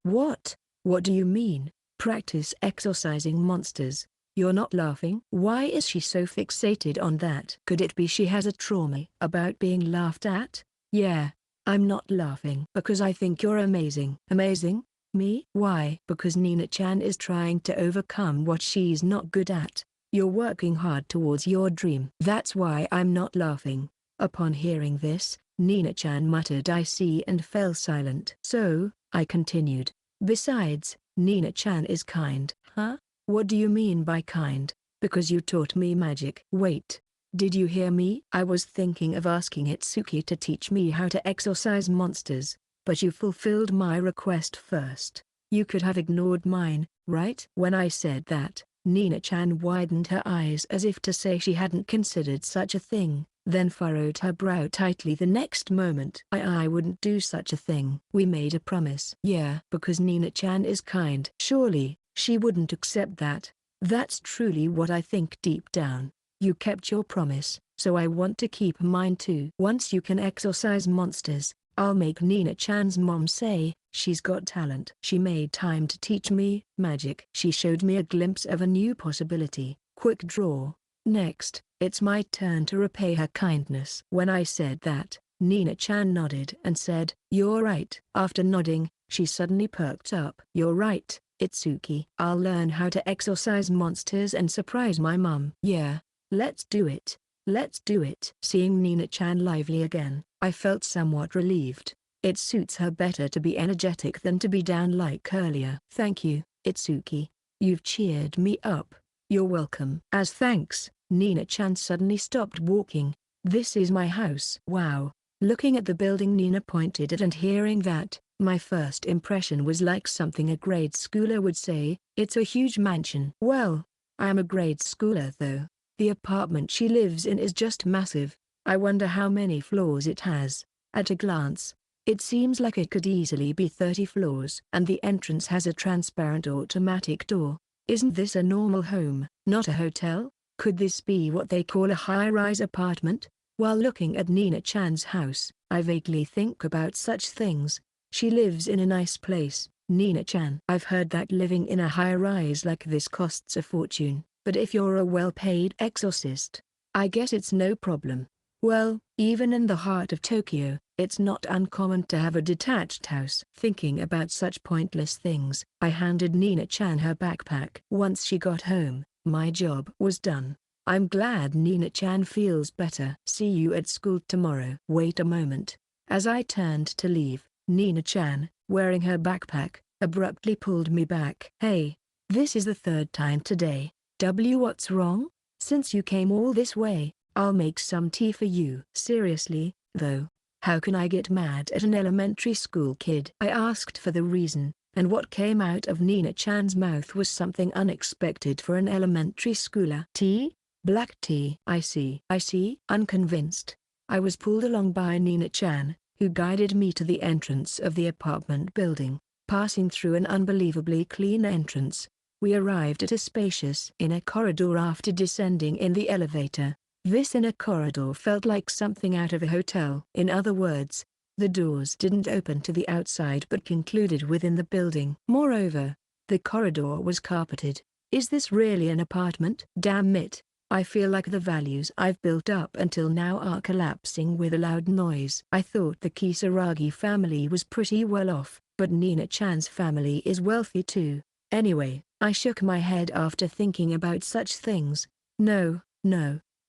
What? What do you mean? Practice exorcising monsters. You're not laughing? Why is she so fixated on that? Could it be she has a trauma about being laughed at? Yeah, I'm not laughing because I think you're amazing. Amazing? Me? Why? Because Nina-chan is trying to overcome what she's not good at. You're working hard towards your dream. That's why I'm not laughing. Upon hearing this, Nina-chan muttered I see and fell silent. So, I continued. Besides, Nina-chan is kind. Huh? What do you mean by kind? Because you taught me magic. Wait. Did you hear me? I was thinking of asking Itsuki to teach me how to exorcise monsters, but you fulfilled my request first. You could have ignored mine, right? When I said that, Nina-chan widened her eyes as if to say she hadn't considered such a thing, then furrowed her brow tightly the next moment. I wouldn't do such a thing. We made a promise. Yeah, because Nina-chan is kind. Surely, she wouldn't accept that. That's truly what I think deep down. You kept your promise, so I want to keep mine too. Once you can exorcise monsters, I'll make Nina-chan's mom say, she's got talent. She made time to teach me magic. She showed me a glimpse of a new possibility. Quick draw. Next, it's my turn to repay her kindness. When I said that, Nina-chan nodded and said, you're right. After nodding, she suddenly perked up. You're right, Itsuki. I'll learn how to exorcise monsters and surprise my mum. Yeah, let's do it. Let's do it. Seeing Nina-chan lively again, I felt somewhat relieved. It suits her better to be energetic than to be down like earlier. Thank you, Itsuki. You've cheered me up. You're welcome. As thanks, Nina-chan suddenly stopped walking. This is my house. Wow. Looking at the building Nina pointed at and hearing that, my first impression was like something a grade schooler would say, it's a huge mansion. Well, I am a grade schooler though. The apartment she lives in is just massive. I wonder how many floors it has. At a glance, it seems like it could easily be 30 floors. And the entrance has a transparent automatic door. Isn't this a normal home, not a hotel? Could this be what they call a high-rise apartment? While looking at Nina-chan's house, I vaguely think about such things. She lives in a nice place, Nina-chan. I've heard that living in a high-rise like this costs a fortune, but if you're a well-paid exorcist, I guess it's no problem. Well, even in the heart of Tokyo, it's not uncommon to have a detached house. Thinking about such pointless things, I handed Nina-chan her backpack. Once she got home, my job was done. I'm glad Nina-chan feels better. See you at school tomorrow. Wait a moment. As I turned to leave, Nina-chan, wearing her backpack, abruptly pulled me back. Hey, this is the third time today. What's wrong? Since you came all this way, I'll make some tea for you. Seriously, though, how can I get mad at an elementary school kid? I asked for the reason, and what came out of Nina-chan's mouth was something unexpected for an elementary schooler. Tea? Black tea. I see. Unconvinced, I was pulled along by Nina-chan, who guided me to the entrance of the apartment building. Passing through an unbelievably clean entrance, we arrived at a spacious inner corridor after descending in the elevator. This inner corridor felt like something out of a hotel. In other words, the doors didn't open to the outside but concluded within the building. Moreover, the corridor was carpeted. Is this really an apartment? Damn it, I feel like the values I've built up until now are collapsing with a loud noise. I thought the Kisaragi family was pretty well off, but Nina-chan's family is wealthy too. Anyway, I shook my head after thinking about such things. No,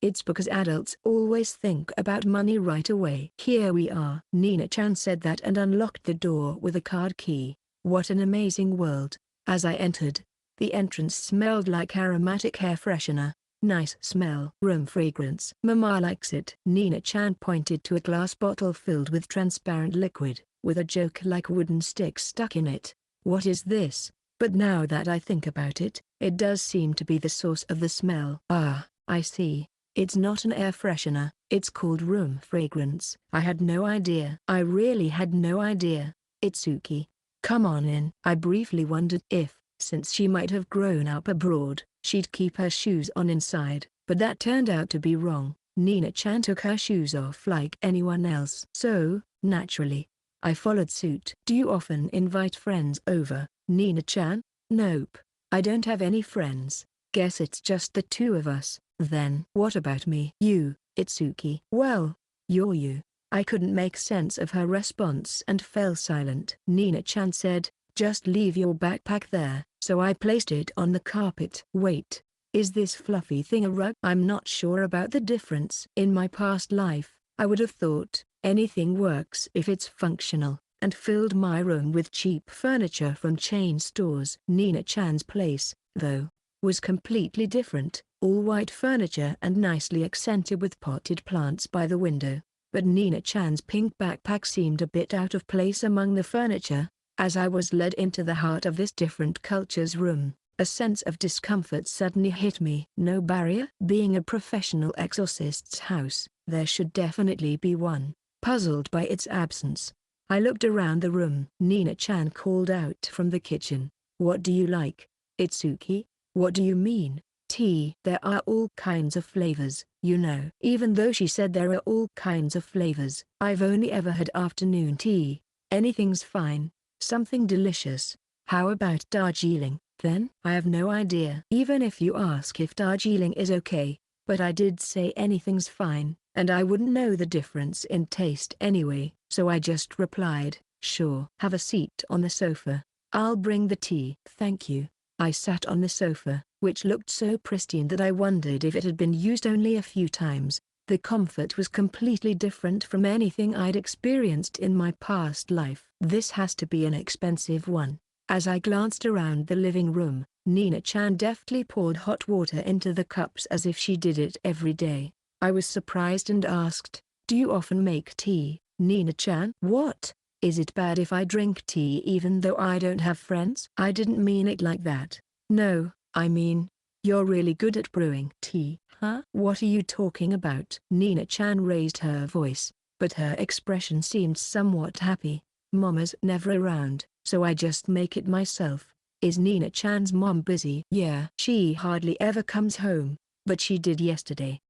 it's because adults always think about money right away. Here we are. Nina-chan said that and unlocked the door with a card key. What an amazing world. As I entered, the entrance smelled like aromatic hair freshener. Nice smell. Room fragrance. Mama likes it. Nina-chan pointed to a glass bottle filled with transparent liquid, with a joke-like wooden stick stuck in it. What is this? But now that I think about it, it does seem to be the source of the smell. Ah, I see. It's not an air freshener, it's called room fragrance. I had no idea. I really had no idea. Itsuki, come on in. I briefly wondered if, since she might have grown up abroad, she'd keep her shoes on inside, but that turned out to be wrong. Nina-chan took her shoes off like anyone else. So, naturally, I followed suit. Do you often invite friends over, Nina-chan? Nope. I don't have any friends. Guess it's just the two of us. Then what about me? You, Itsuki. Well, you're you. I couldn't make sense of her response and fell silent. Nina-chan said, just leave your backpack there, so I placed it on the carpet. Wait, is this fluffy thing a rug? I'm not sure about the difference. In my past life, I would have thought, anything works if it's functional, and filled my room with cheap furniture from chain stores. Nina-chan's place, though, was completely different, all white furniture and nicely accented with potted plants by the window. But Nina-chan's pink backpack seemed a bit out of place among the furniture. As I was led into the heart of this different culture's room, a sense of discomfort suddenly hit me. No barrier? Being a professional exorcist's house, there should definitely be one. Puzzled by its absence, I looked around the room. Nina-chan called out from the kitchen. What do you like, Itsuki? What do you mean? Tea. There are all kinds of flavors, you know. Even though she said there are all kinds of flavors, I've only ever had afternoon tea. Anything's fine. Something delicious. How about Darjeeling, then? I have no idea. Even if you ask if Darjeeling is okay, but I did say anything's fine, and I wouldn't know the difference in taste anyway, so I just replied, sure. Have a seat on the sofa. I'll bring the tea. Thank you. I sat on the sofa, which looked so pristine that I wondered if it had been used only a few times. The comfort was completely different from anything I'd experienced in my past life. This has to be an expensive one. As I glanced around the living room, Nina-chan deftly poured hot water into the cups as if she did it every day. I was surprised and asked, do you often make tea, Nina-chan? What? Is it bad if I drink tea even though I don't have friends? I didn't mean it like that. No, I mean, you're really good at brewing tea. Huh? What are you talking about? Nina-chan raised her voice, but her expression seemed somewhat happy. Mama's never around, so I just make it myself. Is Nina-chan's mom busy? Yeah. She hardly ever comes home, but she did yesterday.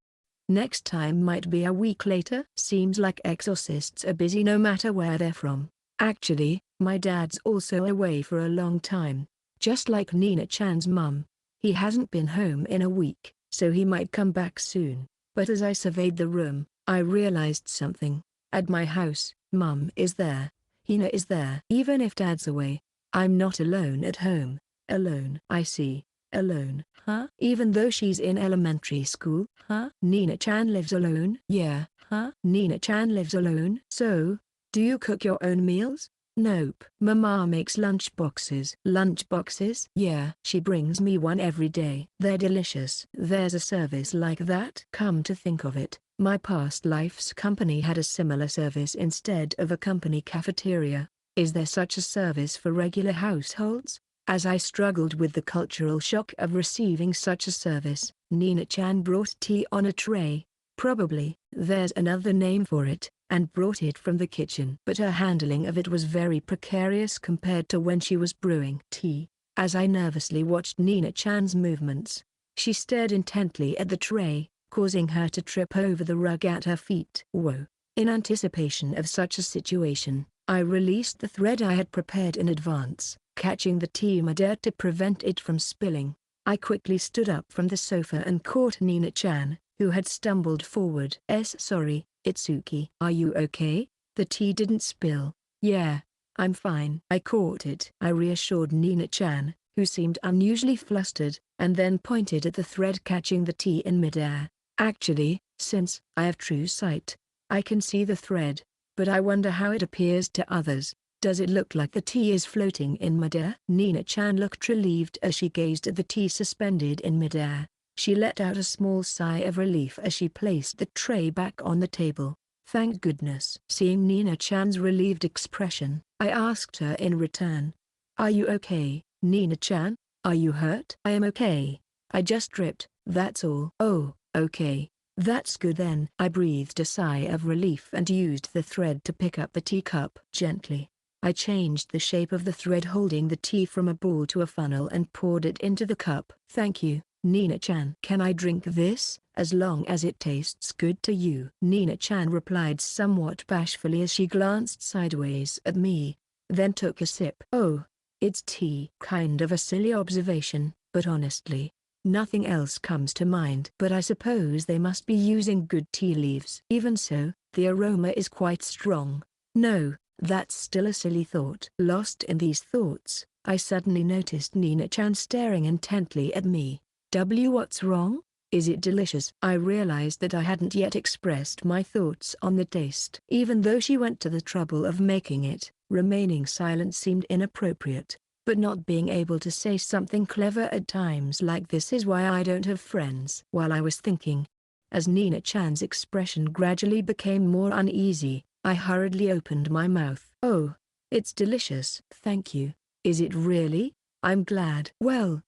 Next time might be a week later. Seems like exorcists are busy no matter where they're from. Actually, my dad's also away for a long time. Just like Nina-chan's mom. He hasn't been home in a week, so he might come back soon. But as I surveyed the room, I realized something. At my house, Mum is there. Hina is there. Even if Dad's away, I'm not alone at home. Alone. I see. Alone. Huh? Even though she's in elementary school? Huh? Nina-chan lives alone? Yeah. Huh? Nina-chan lives alone? So, do you cook your own meals? Nope. Mama makes lunch boxes. Lunch boxes? Yeah. She brings me one every day. They're delicious. There's a service like that? Come to think of it, my past life's company had a similar service instead of a company cafeteria. Is there such a service for regular households? As I struggled with the cultural shock of receiving such a service, Nina-chan brought tea on a tray. Probably, there's another name for it, and brought it from the kitchen. But her handling of it was very precarious compared to when she was brewing tea. As I nervously watched Nina-chan's movements, she stared intently at the tray, causing her to trip over the rug at her feet. Whoa. In anticipation of such a situation, I released the thread I had prepared in advance, catching the tea midair to prevent it from spilling. I quickly stood up from the sofa and caught Nina-chan, who had stumbled forward. Sorry, Itsuki. Are you okay? The tea didn't spill. Yeah, I'm fine. I caught it. I reassured Nina-chan, who seemed unusually flustered, and then pointed at the thread catching the tea in midair. Actually, since I have true sight, I can see the thread, but I wonder how it appears to others. Does it look like the tea is floating in midair? Nina-chan looked relieved as she gazed at the tea suspended in midair. She let out a small sigh of relief as she placed the tray back on the table. Thank goodness. Seeing Nina-chan's relieved expression, I asked her in return. Are you okay, Nina-chan? Are you hurt? I am okay. I just tripped, that's all. Oh, okay. That's good then. I breathed a sigh of relief and used the thread to pick up the teacup gently. I changed the shape of the thread holding the tea from a ball to a funnel and poured it into the cup. Thank you, Nina-chan. Can I drink this, as long as it tastes good to you? Nina-chan replied somewhat bashfully as she glanced sideways at me, then took a sip. Oh, it's tea. Kind of a silly observation, but honestly, nothing else comes to mind. But I suppose they must be using good tea leaves. Even so, the aroma is quite strong. No, that's still a silly thought. Lost in these thoughts, I suddenly noticed Nina-chan staring intently at me. What's wrong? Is it delicious? I realized that I hadn't yet expressed my thoughts on the taste. Even though she went to the trouble of making it, remaining silent seemed inappropriate. But not being able to say something clever at times like this is why I don't have friends. While I was thinking, as Nina-chan's expression gradually became more uneasy, I hurriedly opened my mouth. Oh, it's delicious. Thank you. Is it really? I'm glad. Well,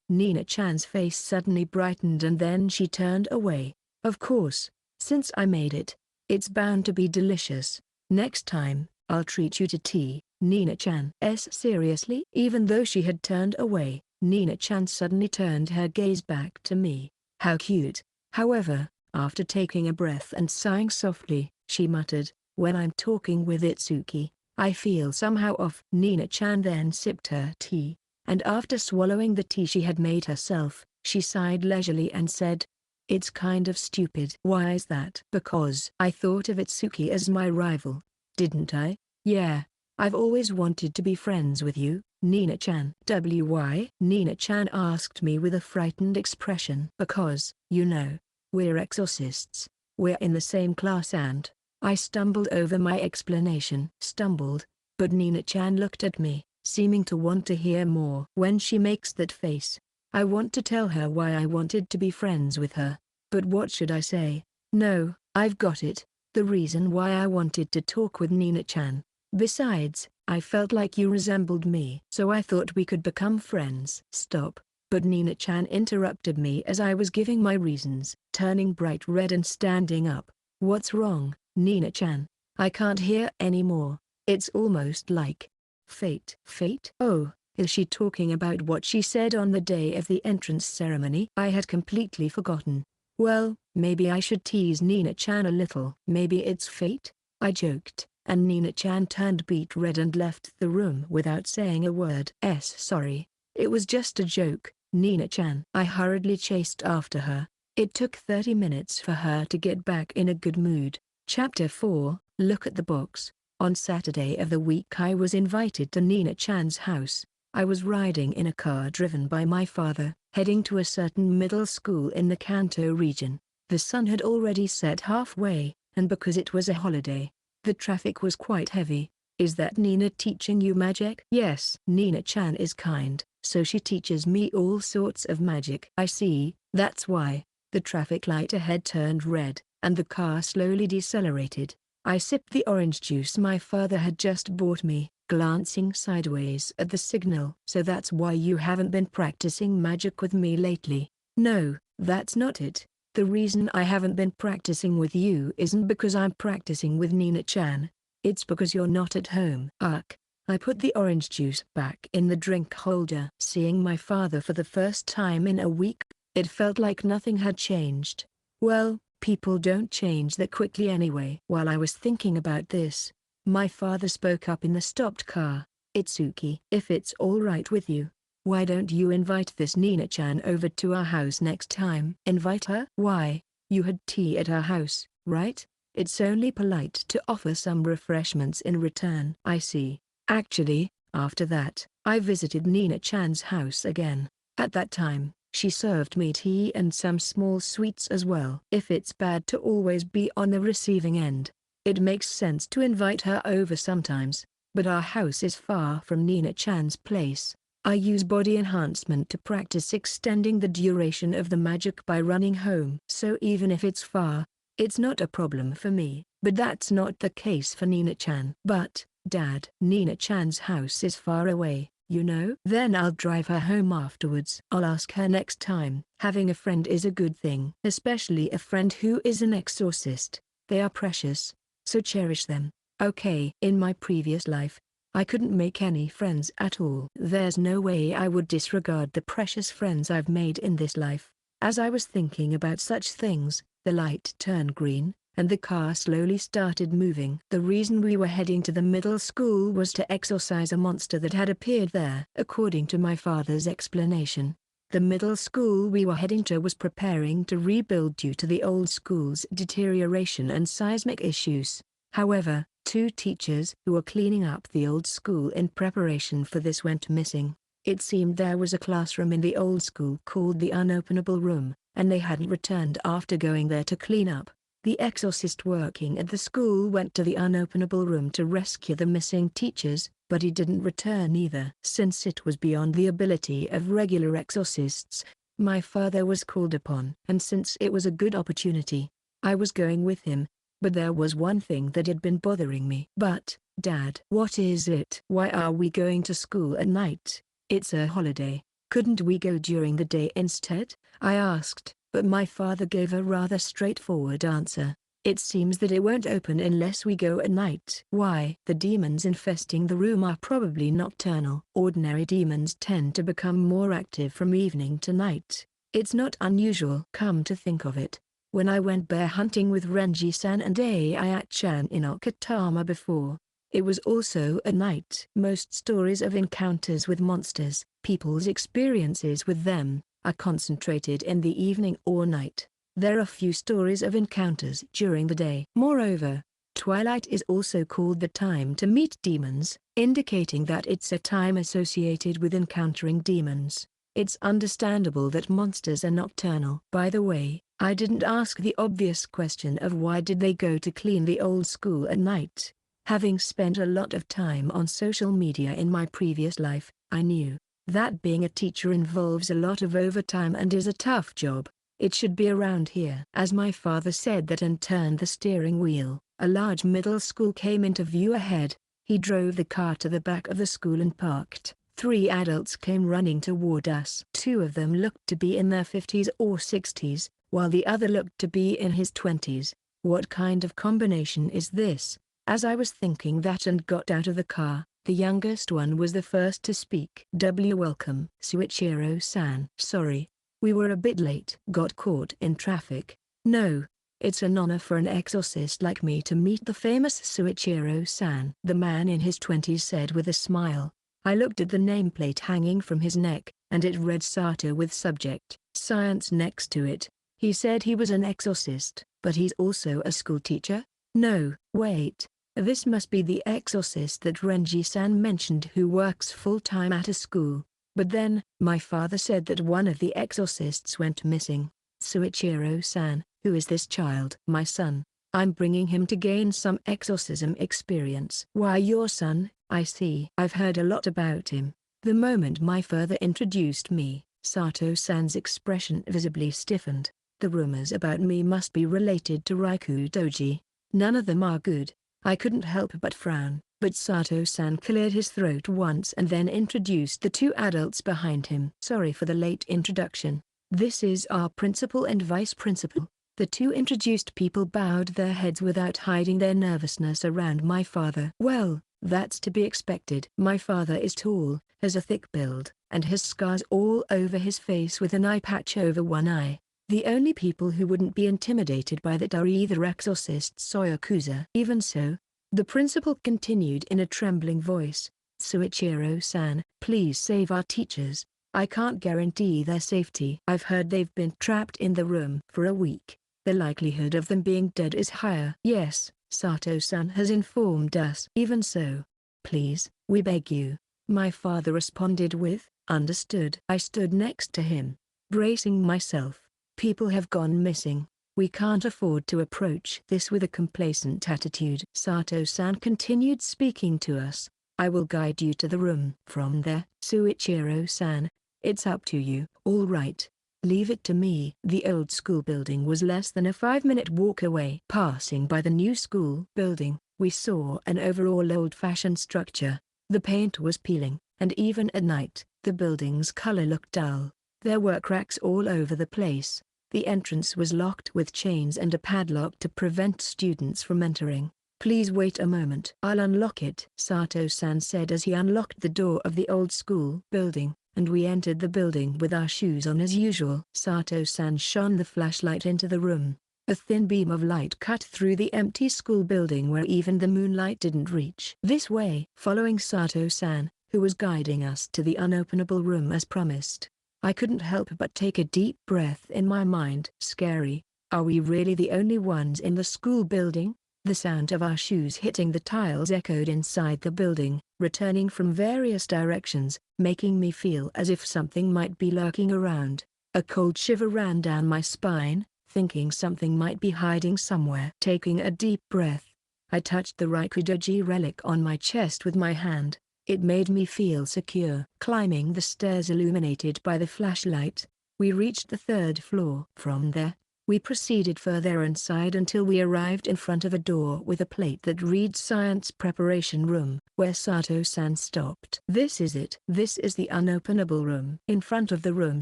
Nina-chan's face suddenly brightened and then she turned away. Of course, since I made it, it's bound to be delicious. Next time, I'll treat you to tea. Nina-chan. Seriously? Even though she had turned away, Nina-chan suddenly turned her gaze back to me. How cute. However, after taking a breath and sighing softly, she muttered, when I'm talking with Itsuki, I feel somehow off. Nina-chan then sipped her tea, and after swallowing the tea she had made herself, she sighed leisurely and said, it's kind of stupid. Why is that? Because I thought of Itsuki as my rival, didn't I? Yeah. I've always wanted to be friends with you, Nina-chan. Why? Nina-chan asked me with a frightened expression. Because, you know, we're exorcists. We're in the same class and... I stumbled over my explanation. Stumbled, but Nina-chan looked at me, seeming to want to hear more. When she makes that face, I want to tell her why I wanted to be friends with her. But what should I say? No, I've got it. The reason why I wanted to talk with Nina-chan. Besides, I felt like you resembled me. So I thought we could become friends. Stop. But Nina-chan interrupted me as I was giving my reasons, turning bright red and standing up. What's wrong, Nina-chan? I can't hear anymore. It's almost like fate. Fate? Oh, is she talking about what she said on the day of the entrance ceremony? I had completely forgotten. Well, maybe I should tease Nina-chan a little. Maybe it's fate? I joked, and Nina-chan turned beet red and left the room without saying a word. Sorry. It was just a joke, Nina-chan. I hurriedly chased after her. It took 30 minutes for her to get back in a good mood. Chapter 4, Look at the Box. On Saturday of the week I was invited to Nina-chan's house. I was riding in a car driven by my father, heading to a certain middle school in the Kanto region. The sun had already set halfway, and because it was a holiday, the traffic was quite heavy. Is that Nina teaching you magic? Yes. Nina-chan is kind, so she teaches me all sorts of magic. I see, that's why. The traffic light ahead turned red, and the car slowly decelerated. I sipped the orange juice my father had just bought me, glancing sideways at the signal. So that's why you haven't been practicing magic with me lately? No, that's not it. The reason I haven't been practicing with you isn't because I'm practicing with Nina-chan. It's because you're not at home. Ugh. I put the orange juice back in the drink holder. Seeing my father for the first time in a week, it felt like nothing had changed. Well, people don't change that quickly anyway. While I was thinking about this, my father spoke up in the stopped car. Itsuki, if it's all right with you, why don't you invite this Nina-chan over to our house next time? Invite her? Why, you had tea at our house, right? It's only polite to offer some refreshments in return. I see. Actually, after that, I visited Nina-chan's house again. At that time, she served me tea and some small sweets as well. If it's bad to always be on the receiving end, it makes sense to invite her over sometimes, but our house is far from Nina-chan's place. I use body enhancement to practice extending the duration of the magic by running home. So even if it's far, it's not a problem for me. But that's not the case for Nina-chan. But, Dad, Nina-chan's house is far away, you know? Then I'll drive her home afterwards. I'll ask her next time. Having a friend is a good thing. Especially a friend who is an exorcist. They are precious. So cherish them. Okay. In my previous life, I couldn't make any friends at all. There's no way I would disregard the precious friends I've made in this life. As I was thinking about such things, the light turned green, and the car slowly started moving. The reason we were heading to the middle school was to exorcise a monster that had appeared there. According to my father's explanation, the middle school we were heading to was preparing to rebuild due to the old school's deterioration and seismic issues. However, 2 teachers who were cleaning up the old school in preparation for this went missing. It seemed there was a classroom in the old school called the Unopenable Room, and they hadn't returned after going there to clean up. The exorcist working at the school went to the Unopenable Room to rescue the missing teachers, but he didn't return either. Since it was beyond the ability of regular exorcists, my father was called upon. And since it was a good opportunity, I was going with him. But there was one thing that had been bothering me. But, Dad, what is it? Why are we going to school at night? It's a holiday. Couldn't we go during the day instead? I asked, but my father gave a rather straightforward answer. It seems that it won't open unless we go at night. Why? The demons infesting the room are probably nocturnal. Ordinary demons tend to become more active from evening to night. It's not unusual. Come to think of it, when I went bear hunting with Renji-san and Ayat-chan in Okatama before, it was also at night. Most stories of encounters with monsters, people's experiences with them, are concentrated in the evening or night. There are few stories of encounters during the day. Moreover, twilight is also called the time to meet demons, indicating that it's a time associated with encountering demons. It's understandable that monsters are nocturnal. By the way, I didn't ask the obvious question of why did they go to clean the old school at night. Having spent a lot of time on social media in my previous life, I knew that being a teacher involves a lot of overtime and is a tough job. It should be around here. As my father said that and turned the steering wheel, a large middle school came into view ahead. He drove the car to the back of the school and parked. 3 adults came running toward us. 2 of them looked to be in their 50s or 60s, while the other looked to be in his 20s. What kind of combination is this? As I was thinking that and got out of the car, the youngest one was the first to speak. Welcome, Suichiro-san. Sorry, we were a bit late. Got caught in traffic. No, it's an honor for an exorcist like me to meet the famous Suichiro-san. The man in his 20s said with a smile. I looked at the nameplate hanging from his neck, and it read Sato with subject, Science next to it. He said he was an exorcist, but he's also a school teacher? No, wait. This must be the exorcist that Renji-san mentioned who works full-time at a school. But then, my father said that one of the exorcists went missing. Suichiro-san, who is this child? My son. I'm bringing him to gain some exorcism experience. Why your son? I see. I've heard a lot about him. The moment my father introduced me, Sato-san's expression visibly stiffened. The rumors about me must be related to Raikou Doji. None of them are good. I couldn't help but frown, but Sato-san cleared his throat once and then introduced the 2 adults behind him. Sorry for the late introduction. This is our principal and vice principal. The 2 introduced people bowed their heads without hiding their nervousness around my father. Well, that's to be expected. My father is tall, has a thick build, and has scars all over his face with an eye patch over one eye. The only people who wouldn't be intimidated by that are either exorcists or yakuza. Even so, the principal continued in a trembling voice, Suichiro-san, please save our teachers. I can't guarantee their safety. I've heard they've been trapped in the room for a week. The likelihood of them being dead is higher. Yes, Sato-san has informed us. Even so, please, we beg you. My father responded with, understood. I stood next to him, bracing myself. People have gone missing. We can't afford to approach this with a complacent attitude. Sato-san continued speaking to us. I will guide you to the room. From there, Suichiro-san, it's up to you. All right. Leave it to me. The old school building was less than a 5-minute walk away. Passing by the new school building, we saw an overall old-fashioned structure. The paint was peeling, and even at night, the building's color looked dull. There were cracks all over the place. The entrance was locked with chains and a padlock to prevent students from entering. Please wait a moment. I'll unlock it, Sato-san said as he unlocked the door of the old school building, and we entered the building with our shoes on as usual. Sato-san shone the flashlight into the room. A thin beam of light cut through the empty school building where even the moonlight didn't reach. This way. Following Sato-san, who was guiding us to the unopenable room as promised, I couldn't help but take a deep breath in my mind. Scary. Are we really the only ones in the school building? The sound of our shoes hitting the tiles echoed inside the building, returning from various directions, making me feel as if something might be lurking around. A cold shiver ran down my spine, thinking something might be hiding somewhere. Taking a deep breath, I touched the Rikudoji relic on my chest with my hand. It made me feel secure. Climbing the stairs illuminated by the flashlight, we reached the 3rd floor. From there, we proceeded further inside until we arrived in front of a door with a plate that reads Science Preparation Room, where Sato-san stopped. This is it. This is the unopenable room. In front of the room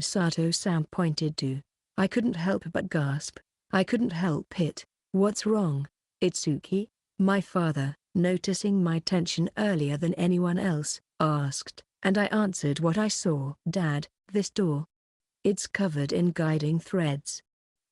Sato-san pointed to, I couldn't help but gasp. I couldn't help it. What's wrong, Itsuki? My father, noticing my tension earlier than anyone else, asked, and I answered what I saw. Dad, this door. It's covered in guiding threads.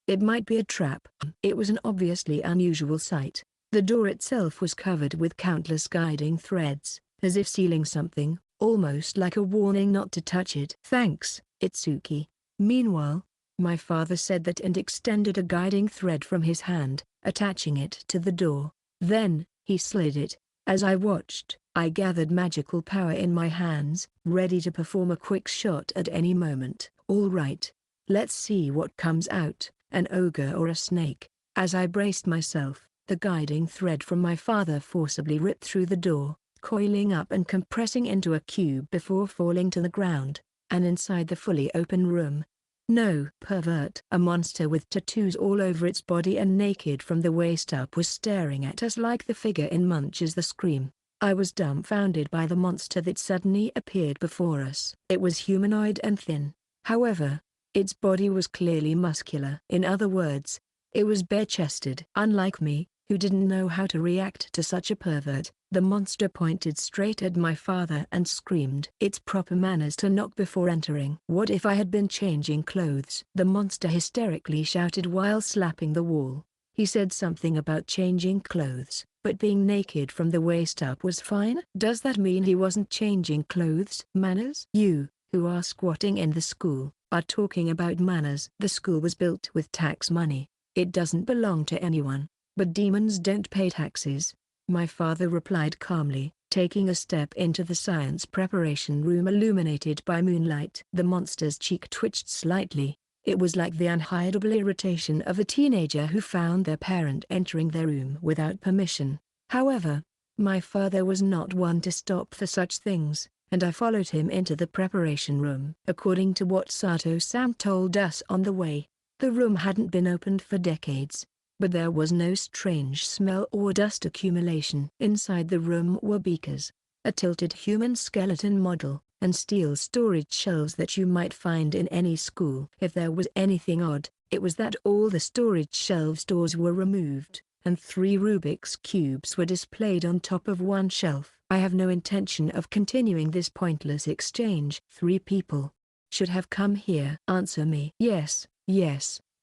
It might be a trap. It was an obviously unusual sight. The door itself was covered with countless guiding threads, as if sealing something, almost like a warning not to touch it. Thanks, Itsuki. Meanwhile, my father said that and extended a guiding thread from his hand, attaching it to the door. Then, he slid it. As I watched, I gathered magical power in my hands, ready to perform a quick shot at any moment. All right. Let's see what comes out, an ogre or a snake. As I braced myself, the guiding thread from my father forcibly ripped through the door, coiling up and compressing into a cube before falling to the ground, and inside the fully open room. No, pervert. A monster with tattoos all over its body and naked from the waist up was staring at us like the figure in Munch's The Scream. I was dumbfounded by the monster that suddenly appeared before us. It was humanoid and thin. However, its body was clearly muscular. In other words, it was bare-chested. Unlike me, who didn't know how to react to such a pervert, the monster pointed straight at my father and screamed. It's proper manners to knock before entering. What if I had been changing clothes? The monster hysterically shouted while slapping the wall. He said something about changing clothes, but being naked from the waist up was fine? Does that mean he wasn't changing clothes? Manners? You, who are squatting in the school, are talking about manners. The school was built with tax money. It doesn't belong to anyone. But demons don't pay taxes, my father replied calmly, taking a step into the science preparation room illuminated by moonlight. The monster's cheek twitched slightly. It was like the unhidable irritation of a teenager who found their parent entering their room without permission. However, my father was not one to stop for such things, and I followed him into the preparation room. According to what Sato-san told us on the way, the room hadn't been opened for decades. But there was no strange smell or dust accumulation. Inside the room were beakers, a tilted human skeleton model, and steel storage shelves that you might find in any school. If there was anything odd, it was that all the storage shelves doors were removed, and 3 Rubik's cubes were displayed on top of one shelf. I have no intention of continuing this pointless exchange. 3 people should have come here. Answer me. Yes,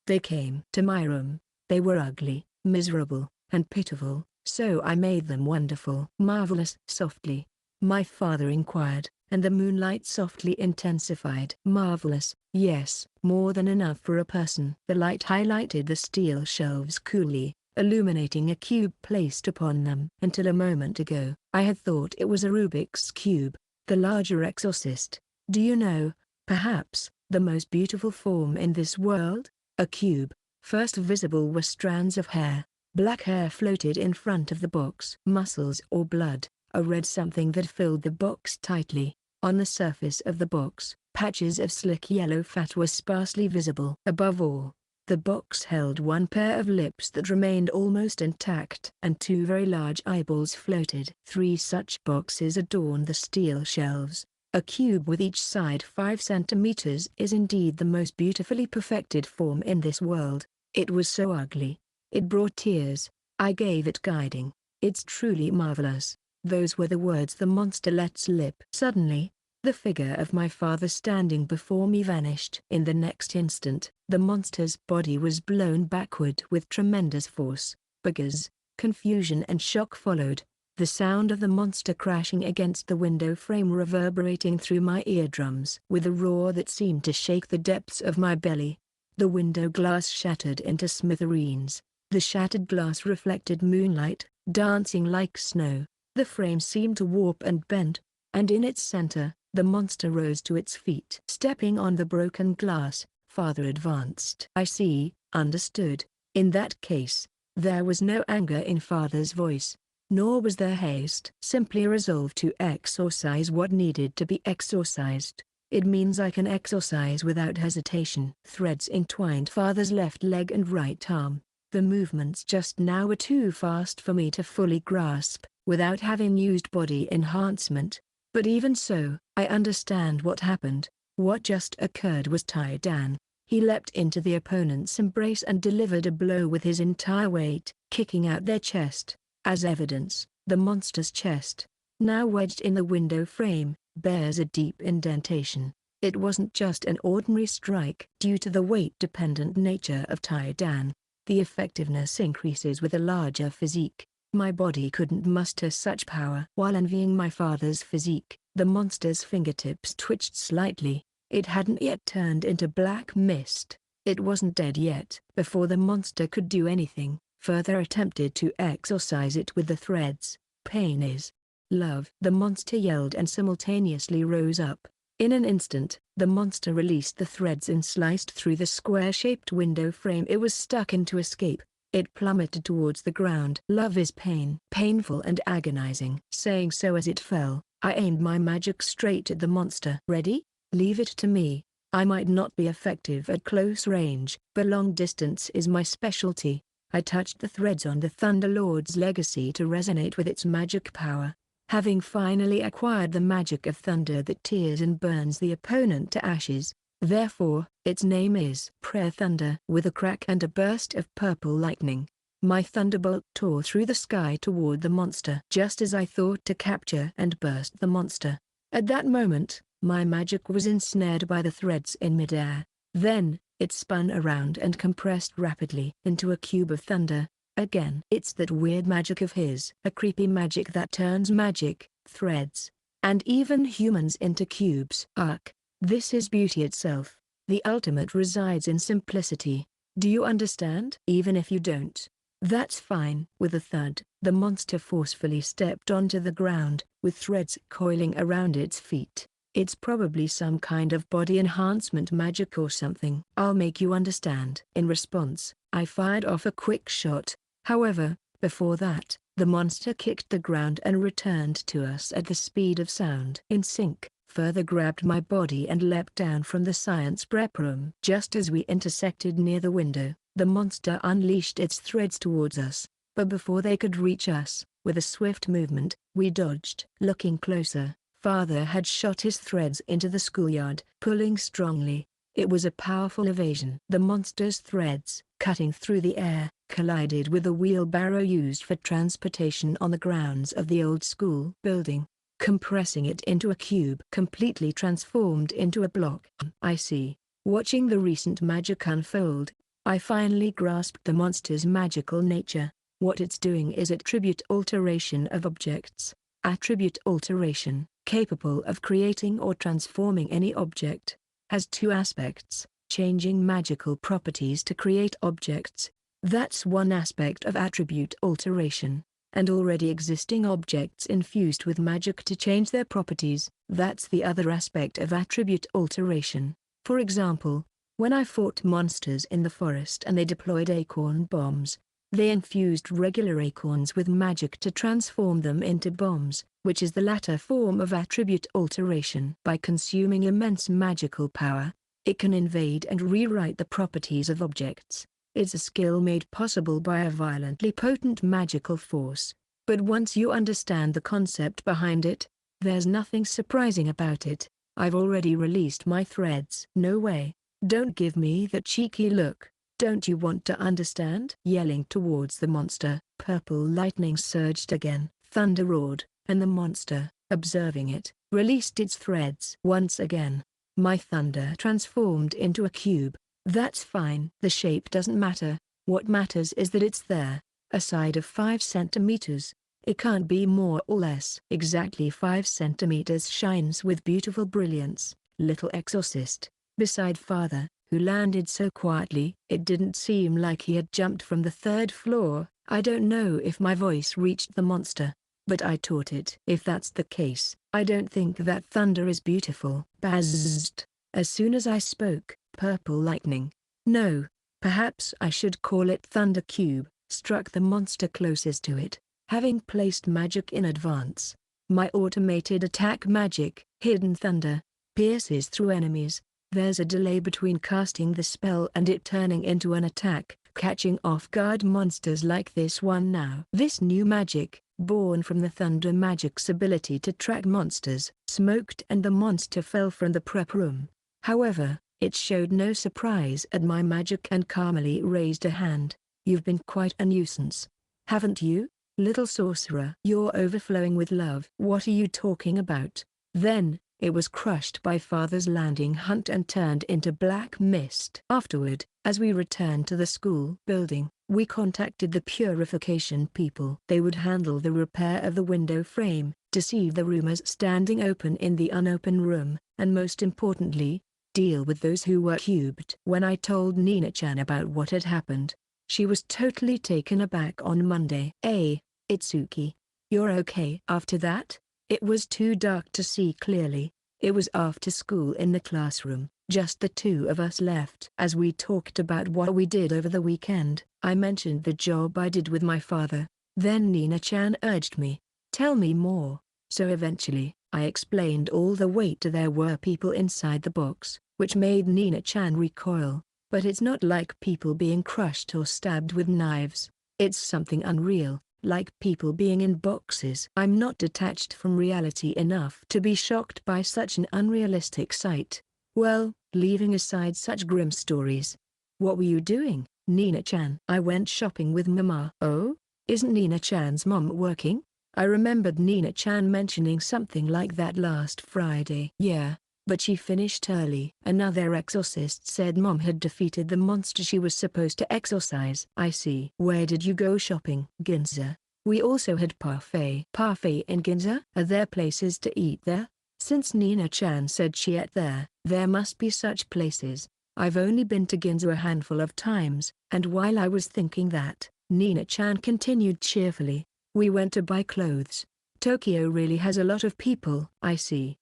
they came to my room. They were ugly, miserable, and pitiful, so I made them wonderful. Marvelous. Softly, my father inquired, and the moonlight softly intensified. Marvelous, yes, more than enough for a person. The light highlighted the steel shelves coolly, illuminating a cube placed upon them. Until a moment ago, I had thought it was a Rubik's Cube, the larger Exorcist. Do you know, perhaps, the most beautiful form in this world? A cube. First visible were strands of hair. Black hair floated in front of the box. Muscles or blood, a red something that filled the box tightly. On the surface of the box, patches of slick yellow fat were sparsely visible. Above all, the box held one pair of lips that remained almost intact, and two very large eyeballs floated. Three such boxes adorned the steel shelves. A cube with each side 5 centimeters is indeed the most beautifully perfected form in this world. It was so ugly. It brought tears. I gave it guiding. It's truly marvelous. Those were the words the monster let slip. Suddenly, the figure of my father standing before me vanished. In the next instant, the monster's body was blown backward with tremendous force. Beggars, confusion and shock followed, the sound of the monster crashing against the window frame reverberating through my eardrums. With a roar that seemed to shake the depths of my belly, the window glass shattered into smithereens. The shattered glass reflected moonlight, dancing like snow. The frame seemed to warp and bend, and in its center, the monster rose to its feet. Stepping on the broken glass, Father advanced. I see, understood. In that case, there was no anger in Father's voice, nor was there haste. Simply a resolve to exorcise what needed to be exorcised. It means I can exorcise without hesitation. Threads entwined Father's left leg and right arm. The movements just now were too fast for me to fully grasp, without having used body enhancement. But even so, I understand what happened. What just occurred was Taidan. He leapt into the opponent's embrace and delivered a blow with his entire weight, kicking out their chest. As evidence, the monster's chest, now wedged in the window frame, bears a deep indentation. It wasn't just an ordinary strike. Due to the weight-dependent nature of Taidan, the effectiveness increases with a larger physique. My body couldn't muster such power. While envying my father's physique, the monster's fingertips twitched slightly. It hadn't yet turned into black mist. It wasn't dead yet. Before the monster could do anything, Father attempted to exorcise it with the threads. Pain is love. The monster yelled and simultaneously rose up. In an instant, the monster released the threads and sliced through the square-shaped window frame it was stuck in to escape. It plummeted towards the ground. Love is pain. Painful and agonizing. Saying so as it fell, I aimed my magic straight at the monster. Ready? Leave it to me. I might not be effective at close range, but long distance is my specialty. I touched the threads on the Thunderlord's legacy to resonate with its magic power. Having finally acquired the magic of thunder that tears and burns the opponent to ashes, therefore, its name is Prayer Thunder. With a crack and a burst of purple lightning, my thunderbolt tore through the sky toward the monster. Just as I thought to capture and burst the monster, at that moment, my magic was ensnared by the threads in midair. Then, it spun around and compressed rapidly into a cube of thunder. Again, it's that weird magic of his. A creepy magic that turns magic, threads, and even humans into cubes. Ugh, this is beauty itself. The ultimate resides in simplicity. Do you understand? Even if you don't, that's fine. With a thud, the monster forcefully stepped onto the ground, with threads coiling around its feet. It's probably some kind of body enhancement magic or something. I'll make you understand. In response, I fired off a quick shot. However, before that, the monster kicked the ground and returned to us at the speed of sound. In sync, Father grabbed my body and leapt down from the science prep room. Just as we intersected near the window, the monster unleashed its threads towards us, but before they could reach us, with a swift movement, we dodged. Looking closer, Father had shot his threads into the schoolyard, pulling strongly. It was a powerful evasion. The monster's threads, cutting through the air, collided with a wheelbarrow used for transportation on the grounds of the old school building, compressing it into a cube completely transformed into a block. I see. Watching the recent magic unfold, I finally grasped the monster's magical nature. What it's doing is attribute alteration of objects. Attribute alteration, capable of creating or transforming any object, has two aspects: changing magical properties to create objects. That's one aspect of attribute alteration, and already existing objects infused with magic to change their properties. That's the other aspect of attribute alteration. For example, when I fought monsters in the forest and they deployed acorn bombs, They infused regular acorns with magic to transform them into bombs, which is the latter form of attribute alteration. By consuming immense magical power, it can invade and rewrite the properties of objects. It's a skill made possible by a violently potent magical force. But once you understand the concept behind it, there's nothing surprising about it. I've already released my threads. No way. Don't give me that cheeky look. Don't you want to understand? Yelling towards the monster, purple lightning surged again. Thunder roared, and the monster, observing it, released its threads once again. My thunder transformed into a cube. That's fine. The shape doesn't matter. What matters is that it's there. A side of 5 centimeters. It can't be more or less. Exactly 5 centimeters shines with beautiful brilliance, little exorcist. Beside father, who landed so quietly, it didn't seem like he had jumped from the 3rd floor. I don't know if my voice reached the monster, but I taught it. If that's the case, I don't think that thunder is beautiful. Bazzed. As soon as I spoke, purple lightning. No, perhaps I should call it thunder cube, struck the monster closest to it. Having placed magic in advance, my automated attack magic, hidden thunder, pierces through enemies. There's a delay between casting the spell and it turning into an attack, catching off-guard monsters like this one now. This new magic, born from the thunder magic's ability to track monsters, smoked and the monster fell from the prep room. However, it showed no surprise at my magic and calmly raised a hand. You've been quite a nuisance, haven't you, little sorcerer? You're overflowing with love. What are you talking about? Then, it was crushed by father's landing hunt and turned into black mist. Afterward, as we returned to the school building, we contacted the purification people. They would handle the repair of the window frame, deceive the rumors standing open in the unopened room, and most importantly, deal with those who were cubed. When I told Nina-chan about what had happened, she was totally taken aback on Monday. Hey, Itsuki, you're okay? After that, it was too dark to see clearly. It was after school in the classroom, just the two of us left. As we talked about what we did over the weekend, I mentioned the job I did with my father. Then Nina-chan urged me, tell me more. So eventually, I explained all the weight. There were people inside the box, which made Nina-chan recoil. But it's not like people being crushed or stabbed with knives. It's something unreal, like people being in boxes. I'm not detached from reality enough to be shocked by such an unrealistic sight. Well, leaving aside such grim stories. What were you doing, Nina-chan? I went shopping with Mama. Oh? Isn't Nina-chan's mom working? I remembered Nina-chan mentioning something like that last Friday. Yeah, but she finished early. Another exorcist said Mom had defeated the monster she was supposed to exorcise. I see. Where did you go shopping? Ginza. We also had parfait. Parfait in Ginza? Are there places to eat there? Since Nina-chan said she ate there, there must be such places. I've only been to Ginza a handful of times, and while I was thinking that, Nina-chan continued cheerfully, we went to buy clothes. Tokyo really has a lot of people. I see.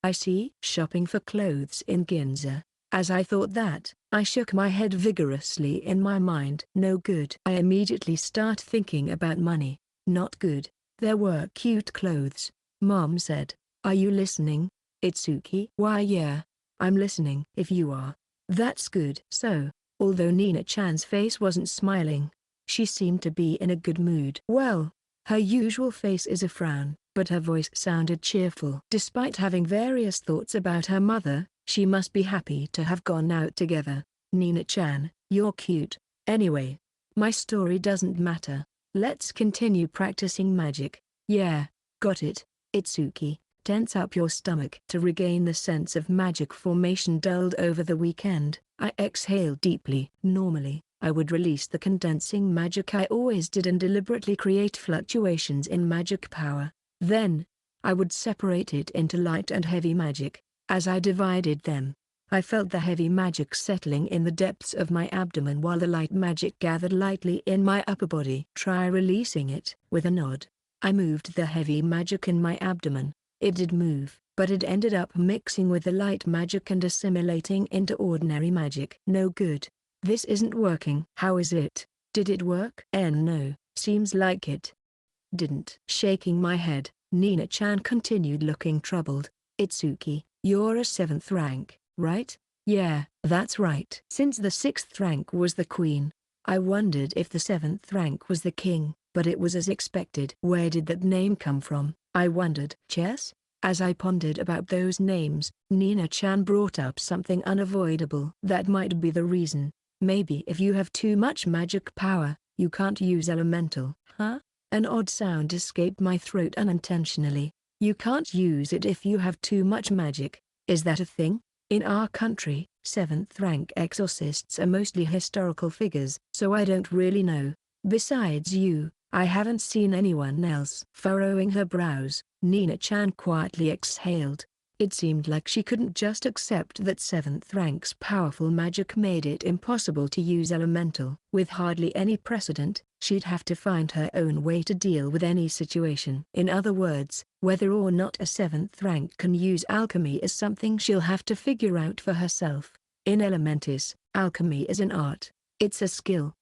Shopping for clothes in Ginza. As I thought that, I shook my head vigorously in my mind. No good. I immediately start thinking about money. Not good. There were cute clothes. Mom said, are you listening, Itsuki? Why yeah, I'm listening. If you are, that's good. So, although Nina-chan's face wasn't smiling, she seemed to be in a good mood. Well, her usual face is a frown, but her voice sounded cheerful. Despite having various thoughts about her mother, she must be happy to have gone out together. Nina-chan, you're cute. Anyway, my story doesn't matter. Let's continue practicing magic. Yeah, got it, Itsuki. Tense up your stomach. To regain the sense of magic formation dulled over the weekend, I exhaled deeply. Normally, I would release the condensing magic I always did and deliberately create fluctuations in magic power. Then, I would separate it into light and heavy magic. As I divided them, I felt the heavy magic settling in the depths of my abdomen while the light magic gathered lightly in my upper body. Try releasing it. With a nod, I moved the heavy magic in my abdomen. It did move, but it ended up mixing with the light magic and assimilating into ordinary magic. No good. This isn't working. How is it? Did it work? No, seems like it didn't. Shaking my head, Nina-chan continued looking troubled. Itsuki, you're a 7th rank, right? Yeah, that's right. Since the 6th rank was the queen, I wondered if the 7th rank was the king, but it was as expected. Where did that name come from? I wondered. Chess? As I pondered about those names, Nina-chan brought up something unavoidable. That might be the reason. Maybe if you have too much magic power, you can't use elemental. Huh? An odd sound escaped my throat unintentionally. You can't use it if you have too much magic. Is that a thing? In our country, 7th rank exorcists are mostly historical figures, so I don't really know. Besides you, I haven't seen anyone else. Furrowing her brows, Nina-chan quietly exhaled. It seemed like she couldn't just accept that 7th rank's powerful magic made it impossible to use elemental. With hardly any precedent, she'd have to find her own way to deal with any situation. In other words, whether or not a 7th rank can use alchemy is something she'll have to figure out for herself. In Elementis, alchemy is an art. It's a skill.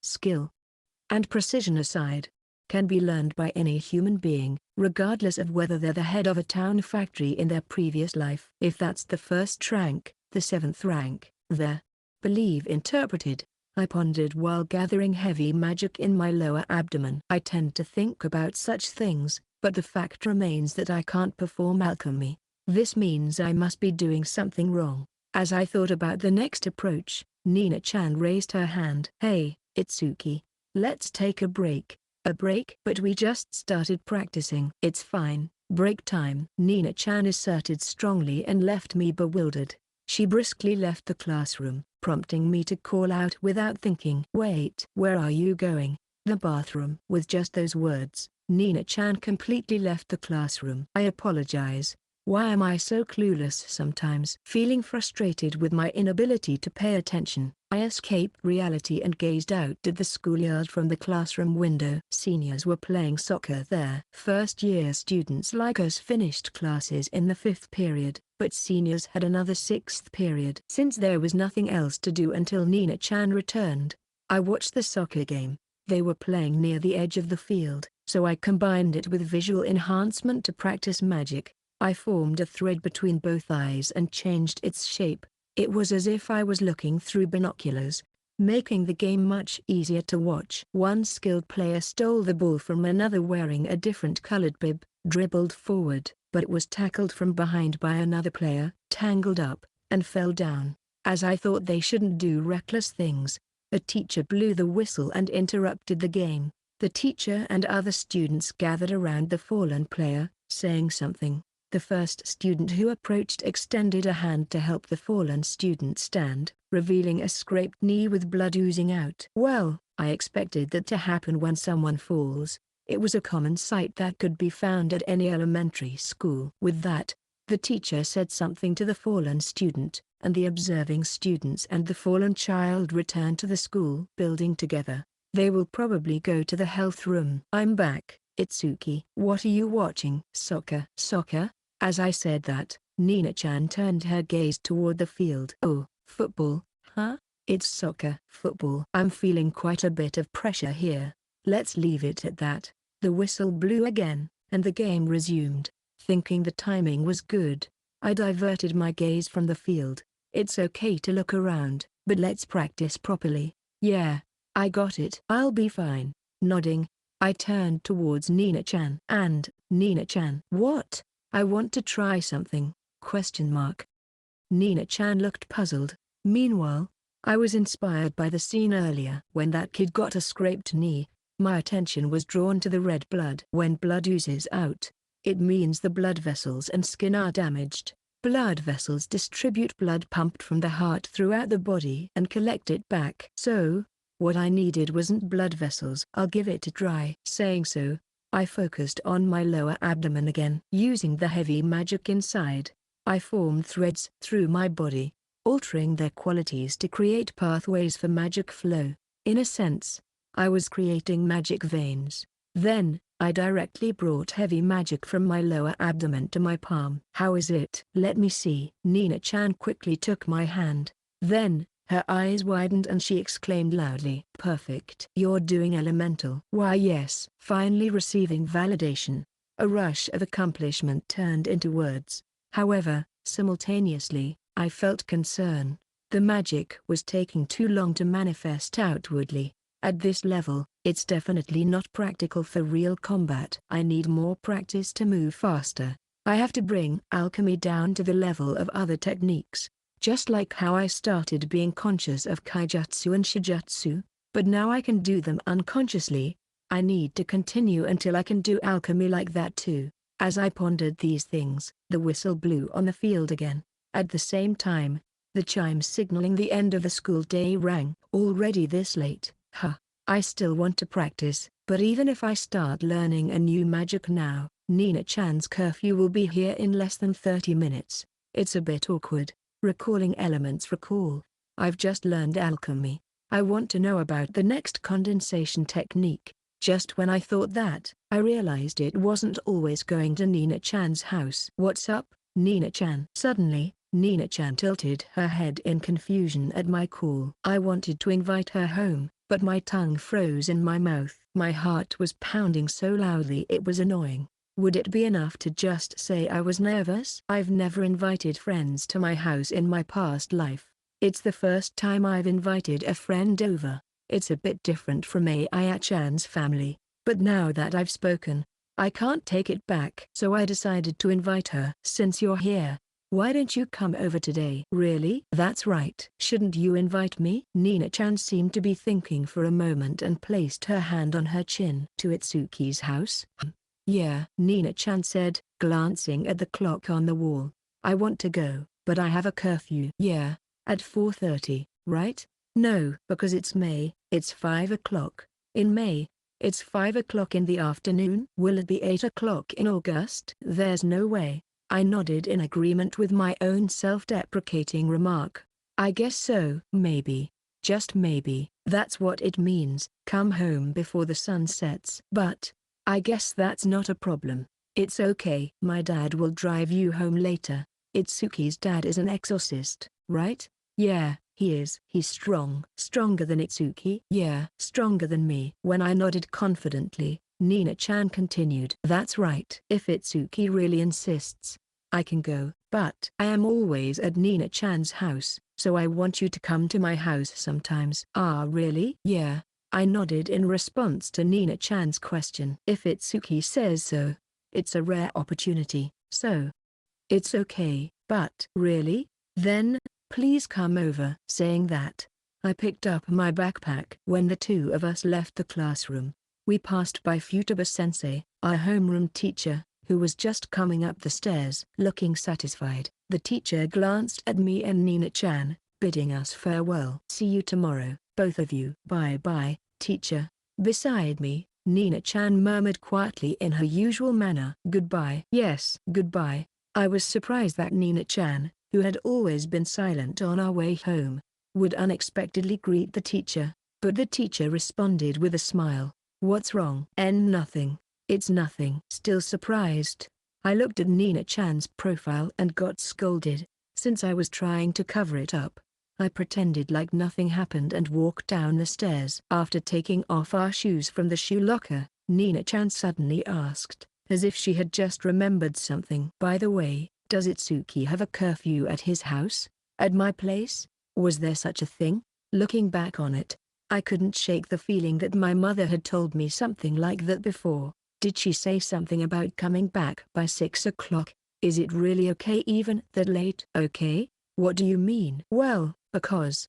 And precision aside, can be learned by any human being, regardless of whether they're the head of a town factory in their previous life. If that's the 1st rank, the 7th rank, believe interpreted, I pondered while gathering heavy magic in my lower abdomen. I tend to think about such things, but the fact remains that I can't perform alchemy. This means I must be doing something wrong. As I thought about the next approach, Nina-chan raised her hand. Hey, Itsuki, let's take a break. A break? But we just started practicing. It's fine, break time. Nina-chan asserted strongly and left me bewildered. She briskly left the classroom, prompting me to call out without thinking. Wait, where are you going? The bathroom. With just those words, Nina-chan completely left the classroom. I apologize. Why am I so clueless sometimes? Feeling frustrated with my inability to pay attention, I escaped reality and gazed out at the schoolyard from the classroom window. Seniors were playing soccer there. First-year students like us finished classes in the 5th period, but seniors had another 6th period. Since there was nothing else to do until Nina-chan returned, I watched the soccer game. They were playing near the edge of the field, so I combined it with visual enhancement to practice magic. I formed a thread between both eyes and changed its shape. It was as if I was looking through binoculars, making the game much easier to watch. One skilled player stole the ball from another wearing a different colored bib, dribbled forward, but it was tackled from behind by another player, tangled up, and fell down. As I thought they shouldn't do reckless things, a teacher blew the whistle and interrupted the game. The teacher and other students gathered around the fallen player, saying something. The first student who approached extended a hand to help the fallen student stand, revealing a scraped knee with blood oozing out. Well, I expected that to happen when someone falls. It was a common sight that could be found at any elementary school. With that, the teacher said something to the fallen student, and the observing students and the fallen child returned to the school building together. They will probably go to the health room. I'm back, Itsuki. What are you watching? Soccer. Soccer? As I said that, Nina-chan turned her gaze toward the field. Oh, football, huh? It's soccer. Football. I'm feeling quite a bit of pressure here. Let's leave it at that. The whistle blew again, and the game resumed. Thinking the timing was good, I diverted my gaze from the field. It's okay to look around, but let's practice properly. Yeah, I got it. I'll be fine. Nodding, I turned towards Nina-chan. And, Nina-chan. What? I want to try something, ? Nina-chan looked puzzled. Meanwhile, I was inspired by the scene earlier. When that kid got a scraped knee, my attention was drawn to the red blood. When blood oozes out, it means the blood vessels and skin are damaged. Blood vessels distribute blood pumped from the heart throughout the body and collect it back. So, what I needed wasn't blood vessels. I'll give it a try. Saying so, I focused on my lower abdomen again. Using the heavy magic inside, I formed threads through my body, altering their qualities to create pathways for magic flow. In a sense, I was creating magic veins. Then, I directly brought heavy magic from my lower abdomen to my palm. How is it? Let me see. Nina-chan quickly took my hand. Then, Her eyes widened and she exclaimed loudly, "Perfect! You're doing elemental." Why yes. Finally receiving validation. A rush of accomplishment turned into words. However, simultaneously, I felt concern. The magic was taking too long to manifest outwardly. At this level, it's definitely not practical for real combat. I need more practice to move faster. I have to bring alchemy down to the level of other techniques. Just like how I started being conscious of kaijutsu and shijutsu, but now I can do them unconsciously. I need to continue until I can do alchemy like that too. As I pondered these things, the whistle blew on the field again. At the same time, the chime signaling the end of the school day rang. Already this late, huh? I still want to practice, but even if I start learning a new magic now, Nina-chan's curfew will be here in less than 30 minutes. It's a bit awkward. Recalling elements. I've just learned alchemy. I want to know about the next condensation technique. Just when I thought that, I realized it wasn't always going to Nina-chan's house. What's up, Nina-chan? Suddenly, Nina-chan tilted her head in confusion at my call. I wanted to invite her home, but my tongue froze in my mouth. My heart was pounding so loudly it was annoying. Would it be enough to just say I was nervous? I've never invited friends to my house in my past life. It's the first time I've invited a friend over. It's a bit different from Aya-chan's family, but now that I've spoken, I can't take it back. So I decided to invite her. Since you're here, why don't you come over today? Really? That's right. Shouldn't you invite me? Nina-chan seemed to be thinking for a moment and placed her hand on her chin. To Itsuki's house? Yeah, Nina-chan said, glancing at the clock on the wall. I want to go, but I have a curfew. Yeah, at 4:30, right? No, because it's May, it's 5 o'clock. In May, it's 5 o'clock in the afternoon. Will it be 8 o'clock in August? There's no way. I nodded in agreement with my own self-deprecating remark. I guess so. Maybe. Just maybe. That's what it means. Come home before the sun sets. But I guess that's not a problem. It's okay. My dad will drive you home later. Itsuki's dad is an exorcist, right? Yeah, he is. He's strong. Stronger than Itsuki? Yeah, stronger than me. When I nodded confidently, Nina-chan continued. That's right. If Itsuki really insists, I can go. But I am always at Nina-chan's house, so I want you to come to my house sometimes. Ah, really? Yeah. I nodded in response to Nina-chan's question. If Itsuki says so, it's a rare opportunity, so it's okay. But really? Then, please come over. Saying that, I picked up my backpack. When the two of us left the classroom, we passed by Futaba-sensei, our homeroom teacher, who was just coming up the stairs. Looking satisfied, the teacher glanced at me and Nina-chan, bidding us farewell. See you tomorrow, both of you. Bye-bye, teacher. Beside me, Nina-chan murmured quietly in her usual manner. Goodbye. Yes, goodbye. I was surprised that Nina-chan, who had always been silent on our way home, would unexpectedly greet the teacher, but the teacher responded with a smile. What's wrong? Nothing. It's nothing. Still surprised, I looked at Nina-chan's profile and got scolded. Since I was trying to cover it up, I pretended like nothing happened and walked down the stairs. After taking off our shoes from the shoe locker, Nina-chan suddenly asked, as if she had just remembered something. By the way, does Itsuki have a curfew at his house? At my place? Was there such a thing? Looking back on it, I couldn't shake the feeling that my mother had told me something like that before. Did she say something about coming back by 6 o'clock? Is it really okay even that late? Okay? What do you mean? Well, because,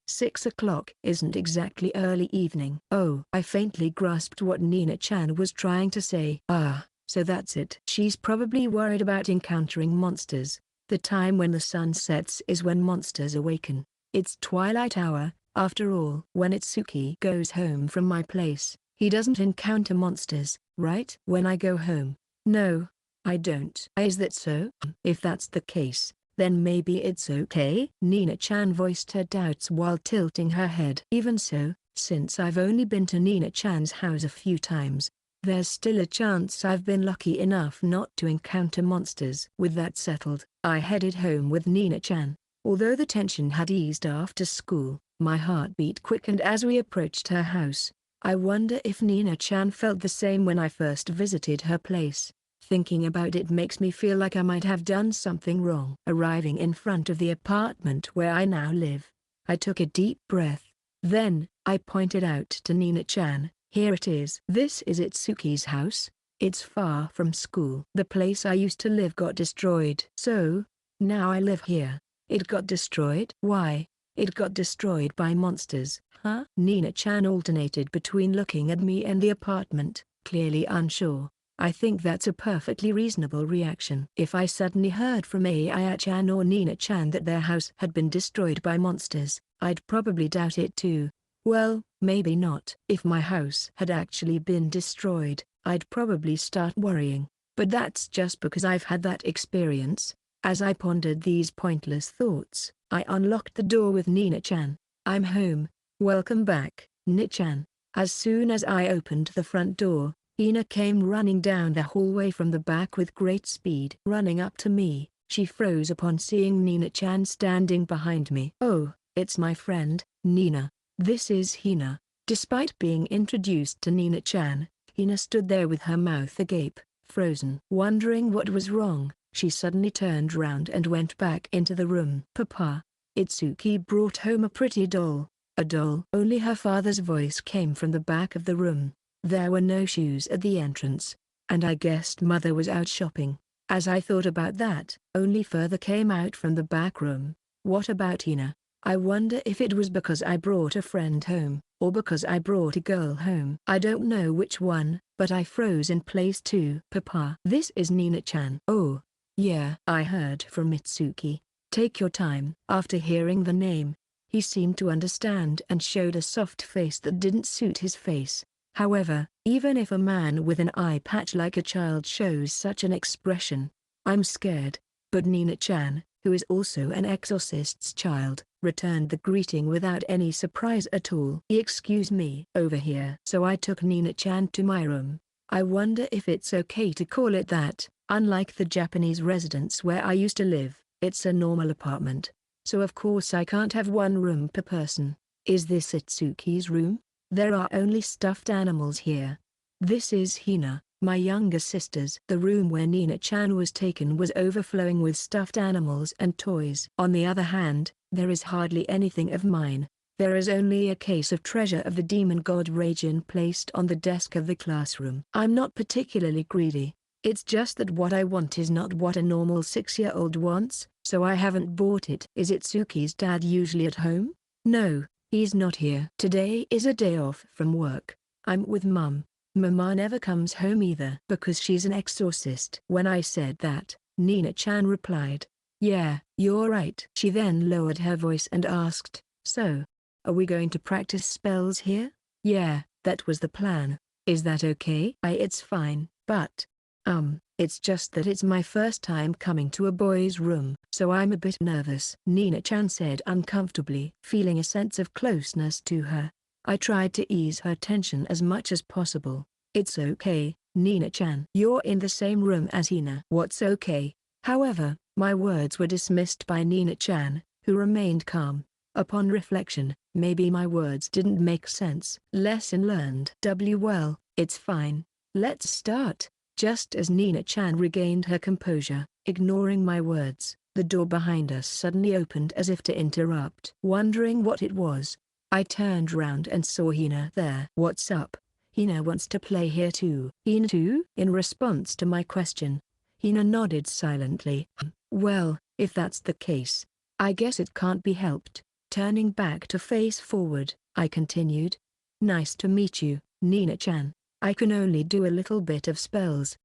6 o'clock isn't exactly early evening. Oh, I faintly grasped what Nina-chan was trying to say. Ah, so that's it. She's probably worried about encountering monsters. The time when the sun sets is when monsters awaken. It's twilight hour, after all. When Itsuki goes home from my place, he doesn't encounter monsters, right? When I go home, no, I don't. Is that so? If that's the case, then maybe it's okay? Nina-chan voiced her doubts while tilting her head. Even so, since I've only been to Nina-chan's house a few times, there's still a chance I've been lucky enough not to encounter monsters. With that settled, I headed home with Nina-chan. Although the tension had eased after school, my heartbeat quickened as we approached her house. I wonder if Nina-chan felt the same when I first visited her place. Thinking about it makes me feel like I might have done something wrong. Arriving in front of the apartment where I now live, I took a deep breath. Then, I pointed out to Nina-chan, "Here it is." "This is Itsuki's house? It's far from school. The place I used to live got destroyed." "So, now I live here. It got destroyed?" "Why? It got destroyed by monsters." "Huh?" Nina-chan alternated between looking at me and the apartment, clearly unsure. I think that's a perfectly reasonable reaction. If I suddenly heard from Ai-chan or Nina-chan that their house had been destroyed by monsters, I'd probably doubt it too. Well, maybe not. If my house had actually been destroyed, I'd probably start worrying. But that's just because I've had that experience. As I pondered these pointless thoughts, I unlocked the door with Nina-chan. "I'm home. Welcome back, Ni-chan." As soon as I opened the front door, Hina came running down the hallway from the back with great speed. Running up to me, she froze upon seeing Nina-chan standing behind me. "Oh, it's my friend, Nina. This is Hina." Despite being introduced to Nina-chan, Hina stood there with her mouth agape, frozen. Wondering what was wrong, she suddenly turned round and went back into the room. "Papa, Itsuki brought home a pretty doll." "A doll?" Only her father's voice came from the back of the room. There were no shoes at the entrance, and I guessed mother was out shopping. As I thought about that, only further came out from the back room. What about Hina? I wonder if it was because I brought a friend home, or because I brought a girl home. I don't know which one, but I froze in place too. "Papa, this is Nina-chan." "Oh, yeah." I heard from Mitsuki. "Take your time." After hearing the name, he seemed to understand and showed a soft face that didn't suit his face. However, even if a man with an eye patch like a child shows such an expression, I'm scared. But Nina-chan, who is also an exorcist's child, returned the greeting without any surprise at all. "Excuse me." "Over here." So I took Nina-chan to my room. I wonder if it's okay to call it that. Unlike the Japanese residence where I used to live, it's a normal apartment. So of course I can't have one room per person. Is this Itsuki's room? There are only stuffed animals here. This is Hina, my younger sister's. The room where Nina-chan was taken was overflowing with stuffed animals and toys. On the other hand, there is hardly anything of mine. There is only a case of treasure of the demon god Raijin placed on the desk of the classroom. I'm not particularly greedy. It's just that what I want is not what a normal 6-year-old wants, so I haven't bought it. Is Itsuki's dad usually at home? No. He's not here. Today is a day off from work. I'm with Mum. Mama never comes home either because she's an exorcist. When I said that, Nina-chan replied, "Yeah, you're right." She then lowered her voice and asked, "So, are we going to practice spells here?" "Yeah, that was the plan. Is that okay?" It's fine, but, it's just that it's my first time coming to a boy's room, so I'm a bit nervous," Nina-chan said uncomfortably. Feeling a sense of closeness to her, I tried to ease her tension as much as possible. "It's okay, Nina-chan. You're in the same room as Hina." "What's okay?" However, my words were dismissed by Nina-chan, who remained calm. Upon reflection, maybe my words didn't make sense. Lesson learned. Well, it's fine. Let's start. Just as Nina-chan regained her composure, ignoring my words, the door behind us suddenly opened as if to interrupt. Wondering what it was, I turned round and saw Hina there. "What's up? Hina wants to play here too." "Hina too?" In response to my question, Hina nodded silently. "Well, if that's the case, I guess it can't be helped." Turning back to face forward, I continued. "Nice to meet you, Nina-chan. I can only do a little bit of spells,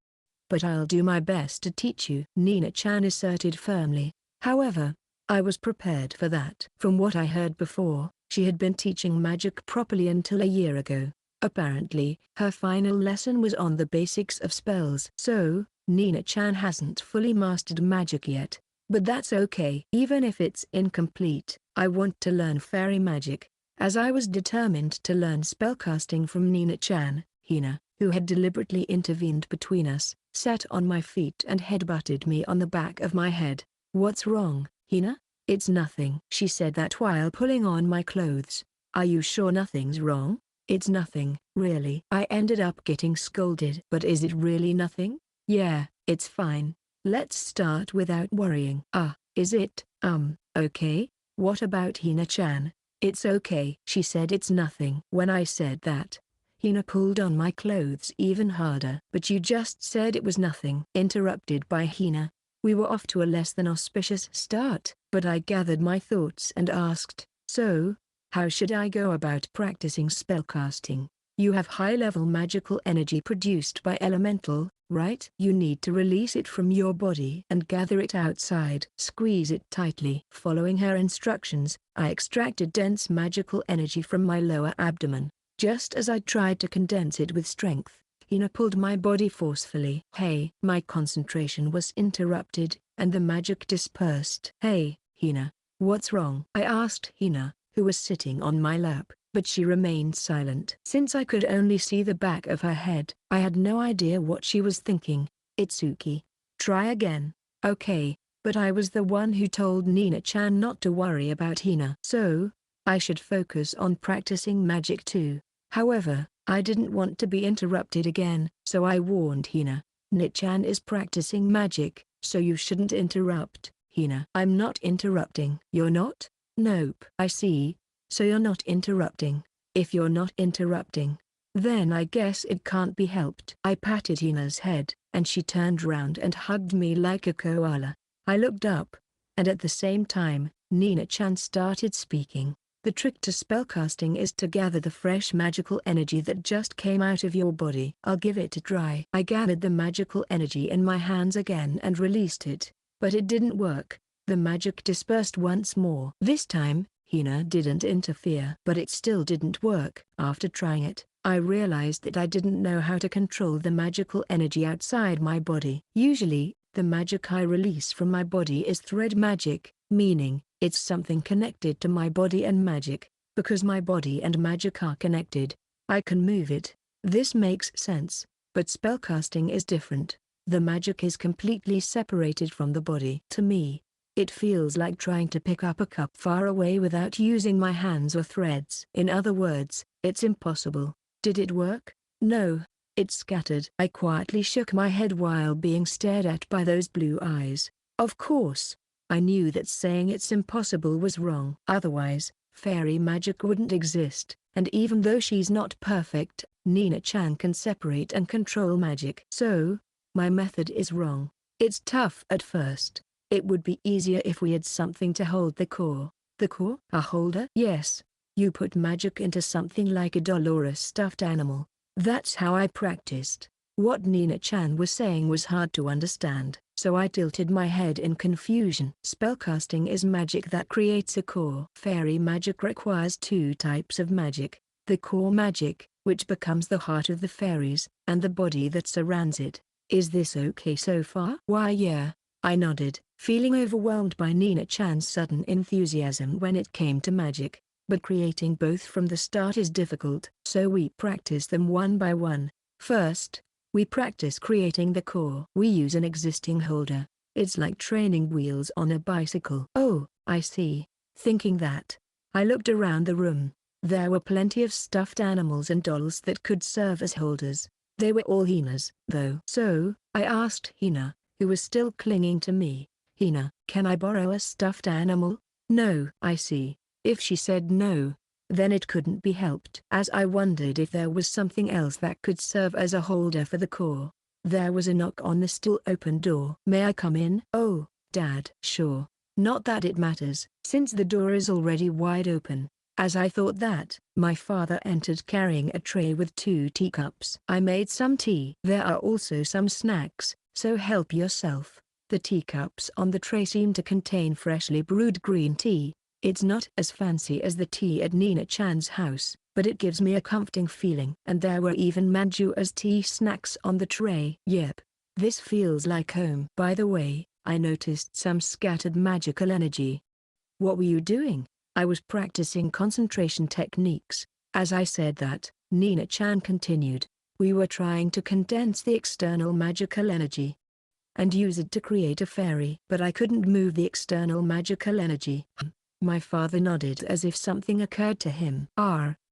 but I'll do my best to teach you," Nina-chan asserted firmly. However, I was prepared for that. From what I heard before, she had been teaching magic properly until a year ago. Apparently, her final lesson was on the basics of spells. So, Nina-chan hasn't fully mastered magic yet. But that's okay. Even if it's incomplete, I want to learn fairy magic. As I was determined to learn spellcasting from Nina-chan, Hina, who had deliberately intervened between us, sat on my feet and headbutted me on the back of my head. "What's wrong, Hina? It's nothing. She said that while pulling on my clothes. Are you sure nothing's wrong? It's nothing, really. I ended up getting scolded. But is it really nothing? Yeah, it's fine. Let's start without worrying. Is it, okay? What about Hina-chan? It's okay. She said it's nothing. When I said that, Hina pulled on my clothes even harder. But you just said it was nothing. Interrupted by Hina. We were off to a less than auspicious start, but I gathered my thoughts and asked, so, how should I go about practicing spellcasting? You have high-level magical energy produced by elemental, right? You need to release it from your body and gather it outside. Squeeze it tightly. Following her instructions, I extracted dense magical energy from my lower abdomen. Just as I tried to condense it with strength, Hina pulled my body forcefully. Hey! My concentration was interrupted, and the magic dispersed. Hey, Hina, what's wrong? I asked Hina, who was sitting on my lap, but she remained silent. Since I could only see the back of her head, I had no idea what she was thinking. Itsuki, try again. Okay, but I was the one who told Nina-chan not to worry about Hina. So, I should focus on practicing magic too. However, I didn't want to be interrupted again, so I warned Hina. Nina-chan is practicing magic, so you shouldn't interrupt, Hina. I'm not interrupting. You're not? Nope. I see. So you're not interrupting. If you're not interrupting, then I guess it can't be helped. I patted Hina's head, and she turned round and hugged me like a koala. I looked up, and at the same time, Nina-chan started speaking. The trick to spellcasting is to gather the fresh magical energy that just came out of your body. I'll give it a try. I gathered the magical energy in my hands again and released it, but it didn't work. The magic dispersed once more. This time, Hina didn't interfere. But it still didn't work. After trying it, I realized that I didn't know how to control the magical energy outside my body. Usually, the magic I release from my body is thread magic, meaning, it's something connected to my body and magic. Because my body and magic are connected, I can move it. This makes sense, but spellcasting is different. The magic is completely separated from the body. To me, it feels like trying to pick up a cup far away without using my hands or threads. In other words, it's impossible. Did it work? No, it scattered. I quietly shook my head while being stared at by those blue eyes. Of course, I knew that saying it's impossible was wrong. Otherwise, fairy magic wouldn't exist, and even though she's not perfect, Nina-chan can separate and control magic. So, my method is wrong. It's tough at first. It would be easier if we had something to hold the core. The core? A holder? Yes. You put magic into something like a doll or a stuffed animal. That's how I practiced. What Nina-chan was saying was hard to understand, so I tilted my head in confusion. Spellcasting is magic that creates a core. Fairy magic requires two types of magic: the core magic, which becomes the heart of the fairies, and the body that surrounds it. Is this okay so far? Why, yeah. I nodded, feeling overwhelmed by Nina-chan's sudden enthusiasm when it came to magic. But creating both from the start is difficult, so we practice them one by one. First, we practice creating the core. We use an existing holder. It's like training wheels on a bicycle. Oh, I see. Thinking that, I looked around the room. There were plenty of stuffed animals and dolls that could serve as holders. They were all Hina's, though. So, I asked Hina, who was still clinging to me, Hina, can I borrow a stuffed animal? No. I see. If she said no, then it couldn't be helped. As I wondered if there was something else that could serve as a holder for the core, there was a knock on the still open door. May I come in? Oh, Dad. Sure. Not that it matters, since the door is already wide open. As I thought that, my father entered carrying a tray with 2 teacups. I made some tea. There are also some snacks, so help yourself. The teacups on the tray seem to contain freshly brewed green tea. It's not as fancy as the tea at Nina-chan's house, but it gives me a comforting feeling. And there were even manju as tea snacks on the tray. Yep. This feels like home. By the way, I noticed some scattered magical energy. What were you doing? I was practicing concentration techniques. As I said that, Nina-chan continued. We were trying to condense the external magical energy. and use it to create a fairy. But I couldn't move the external magical energy. My father nodded as if something occurred to him.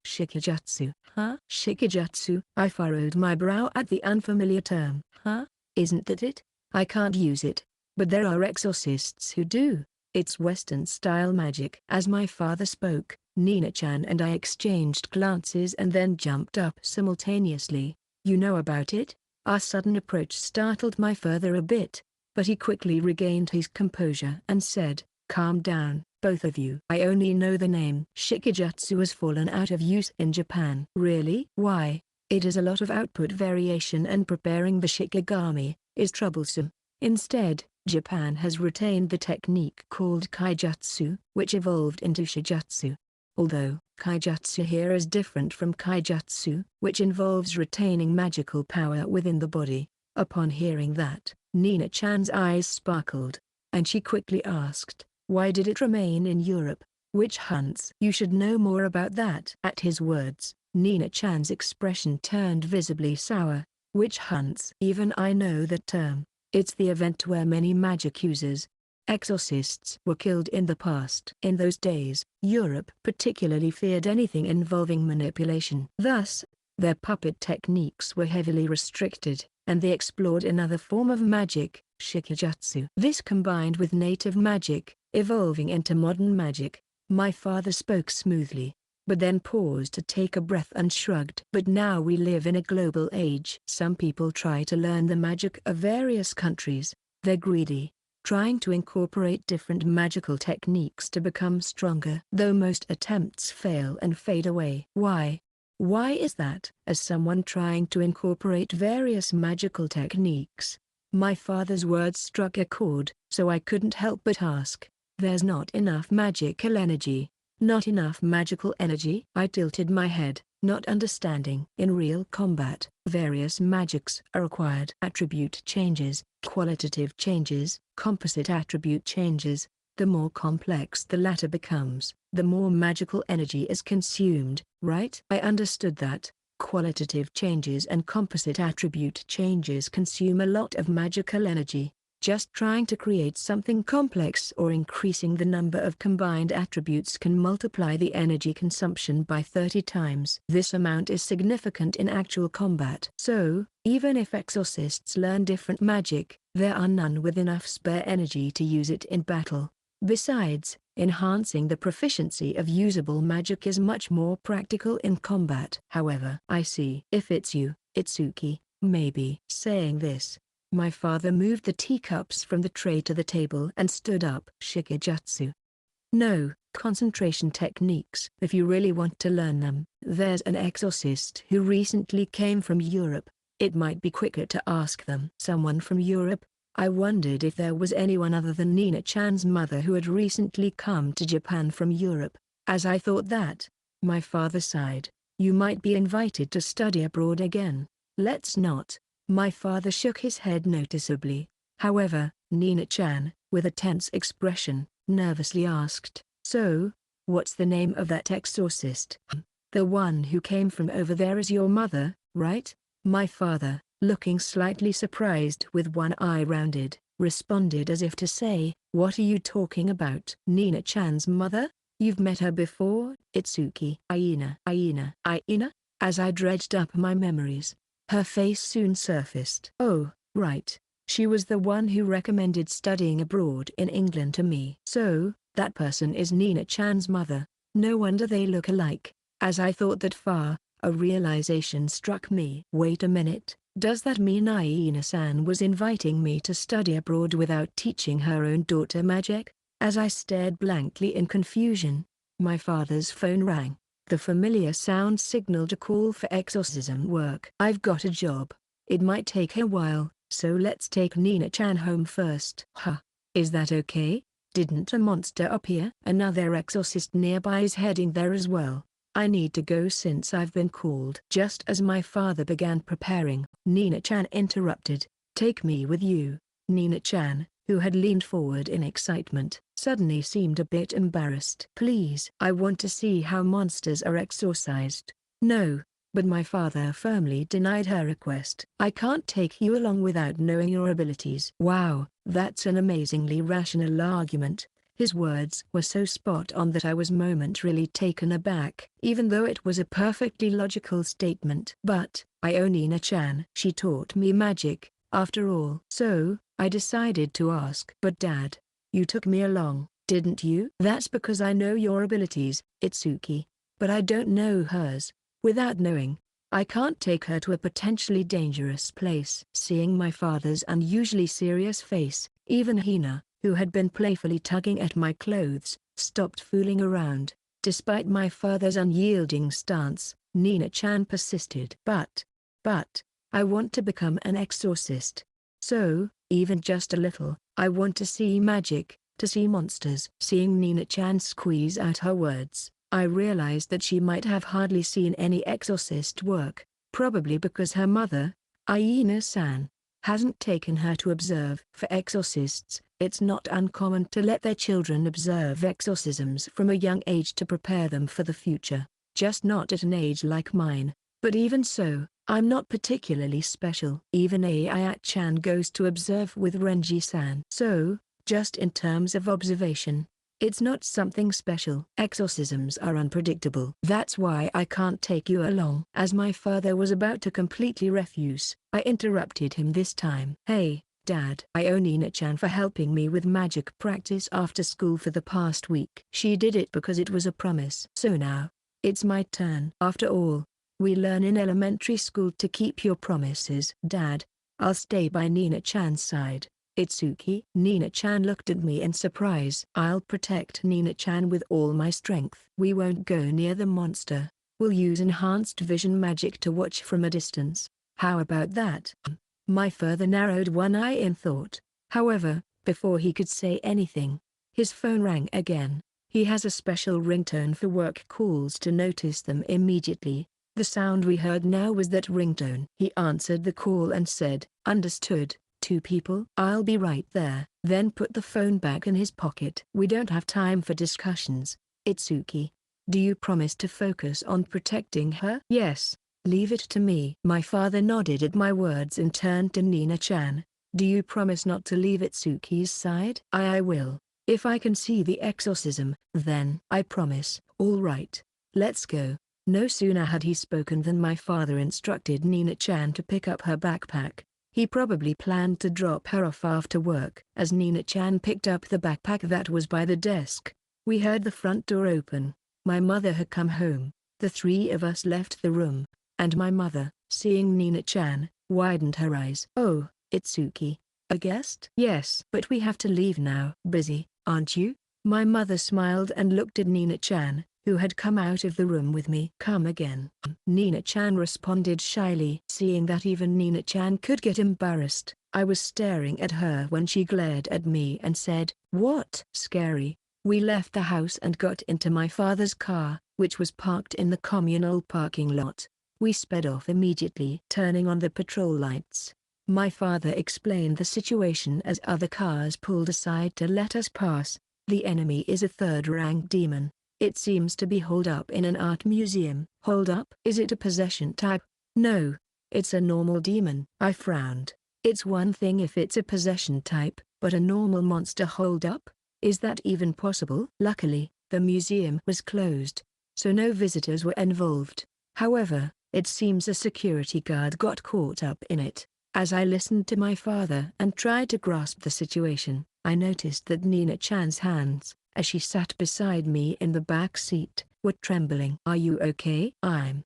Shikijutsu. Huh? Shikijutsu? I furrowed my brow at the unfamiliar term. Huh? Isn't that it? I can't use it. But there are exorcists who do. It's Western-style magic. As my father spoke, Nina-chan and I exchanged glances and then jumped up simultaneously. You know about it? Our sudden approach startled my father a bit, but he quickly regained his composure and said, "Calm down, both of you. I only know the name." Shikijutsu has fallen out of use in Japan. Really? Why? It is a lot of output variation and preparing the shikigami is troublesome. Instead, Japan has retained the technique called kaijutsu, which evolved into shijutsu. Although, kaijutsu here is different from kaijutsu, which involves retaining magical power within the body. Upon hearing that, Nina-chan's eyes sparkled, and she quickly asked, "Why did it remain in Europe? Witch hunts? You should know more about that." At his words, Nina-chan's expression turned visibly sour. Witch hunts? Even I know that term. It's the event where many magic users, exorcists, were killed in the past. In those days, Europe particularly feared anything involving manipulation. Thus, their puppet techniques were heavily restricted, and they explored another form of magic, shikijutsu. This combined with native magic, evolving into modern magic. My father spoke smoothly, but then paused to take a breath and shrugged. But now we live in a global age. Some people try to learn the magic of various countries. They're greedy, trying to incorporate different magical techniques to become stronger. Though most attempts fail and fade away. Why? Why is that? As someone trying to incorporate various magical techniques, my father's words struck a chord, so I couldn't help but ask, "There's not enough magical energy. Not enough magical energy?" I tilted my head, not understanding. In real combat, various magics are required. Attribute changes, qualitative changes, composite attribute changes. The more complex the latter becomes, the more magical energy is consumed, right? I understood that. Qualitative changes and composite attribute changes consume a lot of magical energy. Just trying to create something complex or increasing the number of combined attributes can multiply the energy consumption by 30 times. This amount is significant in actual combat. So, even if exorcists learn different magic, there are none with enough spare energy to use it in battle. Besides, enhancing the proficiency of usable magic is much more practical in combat. However, I see. If it's you, Itsuki, maybe. Saying this, my father moved the teacups from the tray to the table and stood up. Shikijutsu. No, concentration techniques. If you really want to learn them, there's an exorcist who recently came from Europe. It might be quicker to ask them. Someone from Europe? I wondered if there was anyone other than Nina-chan's mother who had recently come to Japan from Europe. As I thought that, my father sighed. You might be invited to study abroad again. Let's not. My father shook his head noticeably. However, Nina-chan, with a tense expression, nervously asked, "So, what's the name of that exorcist?" "The one who came from over there is your mother, right?" My father, looking slightly surprised with one eye rounded, responded as if to say, "What are you talking about?" "Nina-chan's mother? You've met her before, Itsuki." Aina. As I dredged up my memories, her face soon surfaced. "Oh, right. She was the one who recommended studying abroad in England to me." "So, that person is Nina-chan's mother. No wonder they look alike." As I thought that far, a realization struck me. Wait a minute, does that mean Aina-san was inviting me to study abroad without teaching her own daughter magic? As I stared blankly in confusion, my father's phone rang. The familiar sound signaled a call for exorcism work. "I've got a job. It might take a while, so let's take Nina-chan home first." "Huh. Is that okay? Didn't a monster appear?" "Another exorcist nearby is heading there as well. I need to go since I've been called." Just as my father began preparing, Nina-chan interrupted. "Take me with you." Nina-chan, who had leaned forward in excitement, suddenly seemed a bit embarrassed. "Please. I want to see how monsters are exorcised." "No, but my father firmly denied her request. "I can't take you along without knowing your abilities." Wow, that's an amazingly rational argument. His words were so spot on that I was momentarily taken aback, even though it was a perfectly logical statement. "But, Ionina-chan, she taught me magic, after all." So, I decided to ask. "But Dad, you took me along, didn't you?" "That's because I know your abilities, Itsuki. But I don't know hers. Without knowing, I can't take her to a potentially dangerous place." Seeing my father's unusually serious face, even Hina, who had been playfully tugging at my clothes, stopped fooling around. Despite my father's unyielding stance, Nina-chan persisted. But, I want to become an exorcist. So, even just a little, I want to see magic, to see monsters." Seeing Nina-chan squeeze out her words, I realized that she might have hardly seen any exorcist work, probably because her mother, Aina-san, hasn't taken her to observe. For exorcists, it's not uncommon to let their children observe exorcisms from a young age to prepare them for the future, just not at an age like mine. But even so, I'm not particularly special. Even Aya-chan goes to observe with Renji-san. So, just in terms of observation, it's not something special. Exorcisms are unpredictable. That's why I can't take you along." As my father was about to completely refuse, I interrupted him this time. "Hey, Dad, Ionina-chan for helping me with magic practice after school for the past week. She did it because it was a promise. So now, it's my turn. After all, we learn in elementary school to keep your promises." "Dad, I'll stay by Nina-chan's side, Itsuki." Nina-chan looked at me in surprise. "I'll protect Nina-chan with all my strength. We won't go near the monster. We'll use enhanced vision magic to watch from a distance. How about that?" My father narrowed one eye in thought. However, before he could say anything, his phone rang again. He has a special ringtone for work calls to notice them immediately. The sound we heard now was that ringtone. He answered the call and said, "Understood. 2 people. I'll be right there." Then put the phone back in his pocket. "We don't have time for discussions, Itsuki. Do you promise to focus on protecting her?" "Yes, leave it to me." My father nodded at my words and turned to Nina-chan. "Do you promise not to leave Itsuki's side?" I will. If I can see the exorcism, then I promise." "All right, let's go." No sooner had he spoken than my father instructed Nina-chan to pick up her backpack. He probably planned to drop her off after work. As Nina-chan picked up the backpack that was by the desk, we heard the front door open. My mother had come home. The 3 of us left the room, and my mother, seeing Nina-chan, widened her eyes. "Oh, Itsuki, a guest?" "Yes." "But we have to leave now." "Busy, aren't you?" My mother smiled and looked at Nina-chan, who had come out of the room with me. "Come again." Nina-chan responded shyly. Seeing that even Nina-chan could get embarrassed, I was staring at her when she glared at me and said, "What?" "Scary." We left the house and got into my father's car, which was parked in the communal parking lot. We sped off immediately. Turning on the patrol lights, my father explained the situation as other cars pulled aside to let us pass. "The enemy is a 3rd-rank demon. It seems to be holed up in an art museum." "Hold up? Is it a possession type?" "No, it's a normal demon." I frowned. It's one thing if it's a possession type, but a normal monster holed up? Is that even possible? Luckily, the museum was closed, so no visitors were involved. However, it seems a security guard got caught up in it. As I listened to my father and tried to grasp the situation, I noticed that Nina-chan's hands, as she sat beside me in the back seat, were trembling. "Are you okay?" I'm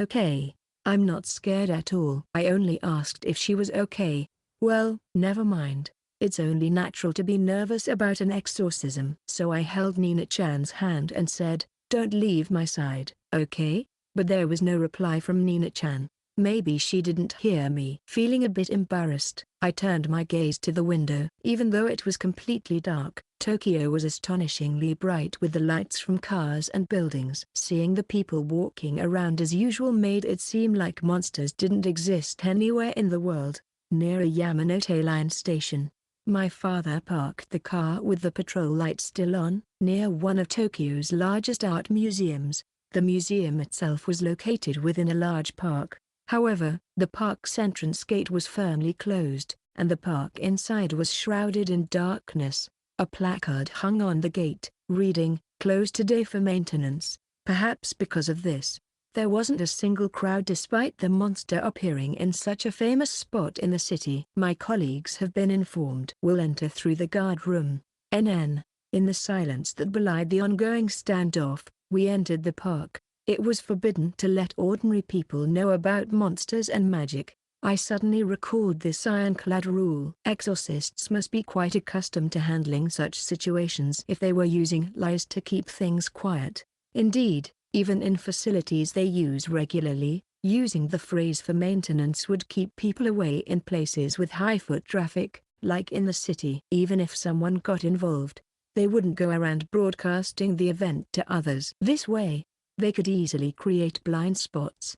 okay. I'm not scared at all." I only asked if she was okay. "Well, never mind. It's only natural to be nervous about an exorcism." So I held Nina-chan's hand and said, "Don't leave my side, okay?" But there was no reply from Nina-chan. Maybe she didn't hear me. Feeling a bit embarrassed, I turned my gaze to the window. Even though it was completely dark, Tokyo was astonishingly bright with the lights from cars and buildings. Seeing the people walking around as usual made it seem like monsters didn't exist anywhere in the world. Near a Yamanote line station, my father parked the car with the patrol light still on, near one of Tokyo's largest art museums. The museum itself was located within a large park. However, the park's entrance gate was firmly closed, and the park inside was shrouded in darkness. A placard hung on the gate, reading, "Closed today for maintenance." Perhaps because of this, there wasn't a single crowd despite the monster appearing in such a famous spot in the city. My colleagues have been informed. We'll enter through the guard room. NN. In the silence that belied the ongoing standoff, we entered the park. It was forbidden to let ordinary people know about monsters and magic. I suddenly recalled this ironclad rule. Exorcists must be quite accustomed to handling such situations if they were using lies to keep things quiet. Indeed, even in facilities they use regularly, using the phrase for maintenance would keep people away in places with high foot traffic, like in the city. Even if someone got involved, they wouldn't go around broadcasting the event to others. This way, they could easily create blind spots.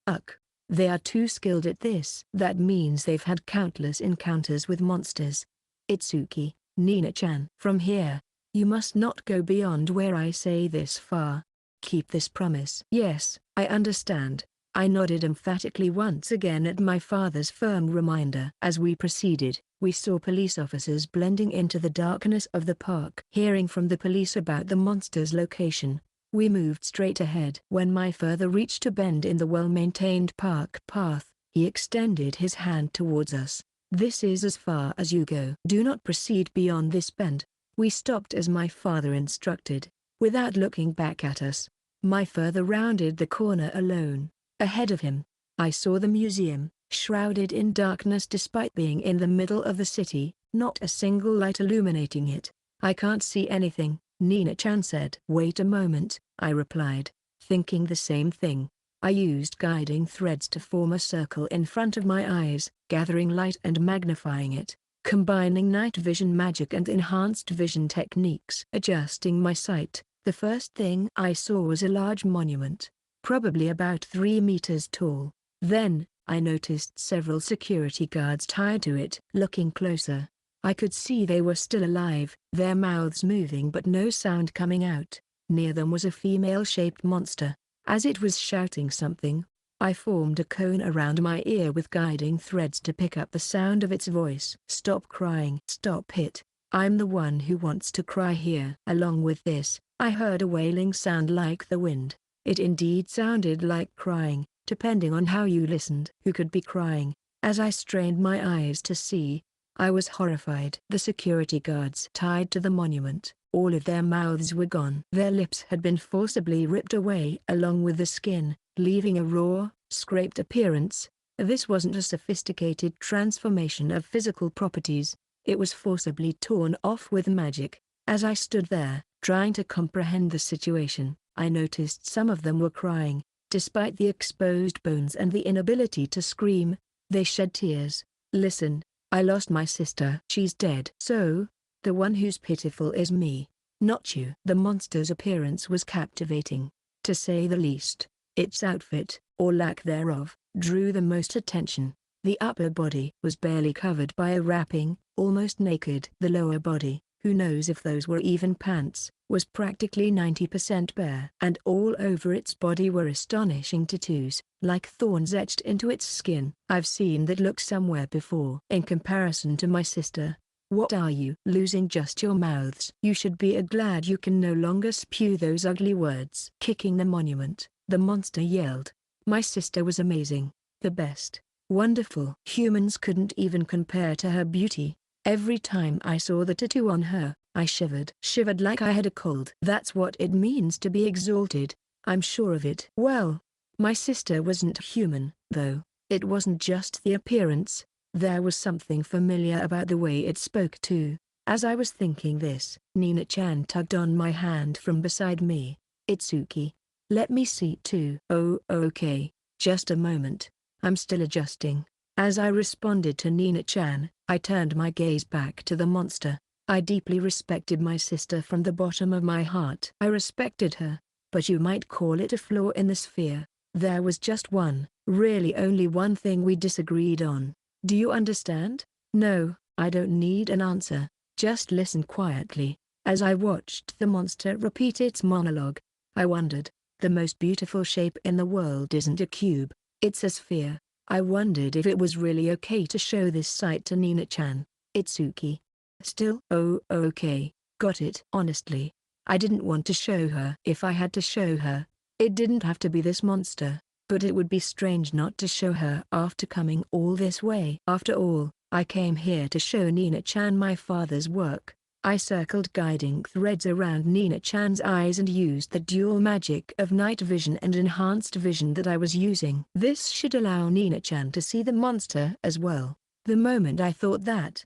They are too skilled at this. That means they've had countless encounters with monsters. Itsuki, Nina-chan. From here, you must not go beyond where I say this far. Keep this promise. Yes, I understand. I nodded emphatically once again at my father's firm reminder. As we proceeded, we saw police officers blending into the darkness of the park. Hearing from the police about the monster's location, we moved straight ahead. When my father reached a bend in the well-maintained park path, he extended his hand towards us. "This is as far as you go. Do not proceed beyond this bend." We stopped as my father instructed. Without looking back at us, my father rounded the corner alone. Ahead of him, I saw the museum, shrouded in darkness despite being in the middle of the city, not a single light illuminating it. "I can't see anything," Nina-chan said. "Wait a moment," I replied, thinking the same thing. I used guiding threads to form a circle in front of my eyes, gathering light and magnifying it, combining night vision magic and enhanced vision techniques. Adjusting my sight, the first thing I saw was a large monument, probably about 3 meters tall. Then, I noticed several security guards tied to it. Looking closer, I could see they were still alive, their mouths moving but no sound coming out. Near them was a female-shaped monster. As it was shouting something, I formed a cone around my ear with guiding threads to pick up the sound of its voice. "Stop crying. Stop it. I'm the one who wants to cry here." Along with this, I heard a wailing sound like the wind. It indeed sounded like crying, depending on how you listened. Who could be crying? As I strained my eyes to see, I was horrified. The security guards tied to the monument, all of their mouths were gone. Their lips had been forcibly ripped away along with the skin, leaving a raw, scraped appearance. This wasn't a sophisticated transformation of physical properties, it was forcibly torn off with magic. As I stood there, trying to comprehend the situation, I noticed some of them were crying. Despite the exposed bones and the inability to scream, they shed tears. "Listen, I lost my sister. She's dead. So, the one who's pitiful is me, not you." The monster's appearance was captivating, to say the least. Its outfit, or lack thereof, drew the most attention. The upper body was barely covered by a wrapping, almost naked. The lower body, who knows if those were even pants, was practically 90% bare. And all over its body were astonishing tattoos, like thorns etched into its skin. I've seen that look somewhere before. In comparison to my sister, what are you? Losing just your mouths. You should be glad you can no longer spew those ugly words. Kicking the monument, the monster yelled. My sister was amazing, the best, wonderful. Humans couldn't even compare to her beauty. Every time I saw the tattoo on her, I shivered like I had a cold. That's what it means to be exalted, I'm sure of it. Well, my sister wasn't human, though. It wasn't just the appearance, there was something familiar about the way it spoke too. As I was thinking this, Nina-chan tugged on my hand from beside me. "Itsuki, let me see too." "Oh, okay, just a moment, I'm still adjusting." As I responded to Nina-chan, I turned my gaze back to the monster. I deeply respected my sister from the bottom of my heart. I respected her, but you might call it a flaw in the sphere. There was just one, really only one thing we disagreed on. Do you understand? No, I don't need an answer, just listen quietly. As I watched the monster repeat its monologue, I wondered, The most beautiful shape in the world isn't a cube, it's a sphere. I wondered if it was really okay to show this sight to Nina-chan. Itsuki. Still, oh okay, got it. Honestly, I didn't want to show her. If I had to show her, it didn't have to be this monster, but it would be strange not to show her after coming all this way. After all, I came here to show Nina-chan my father's work. I circled guiding threads around Nina-chan's eyes and used the dual magic of night vision and enhanced vision that I was using. This should allow Nina-chan to see the monster as well. The moment I thought that,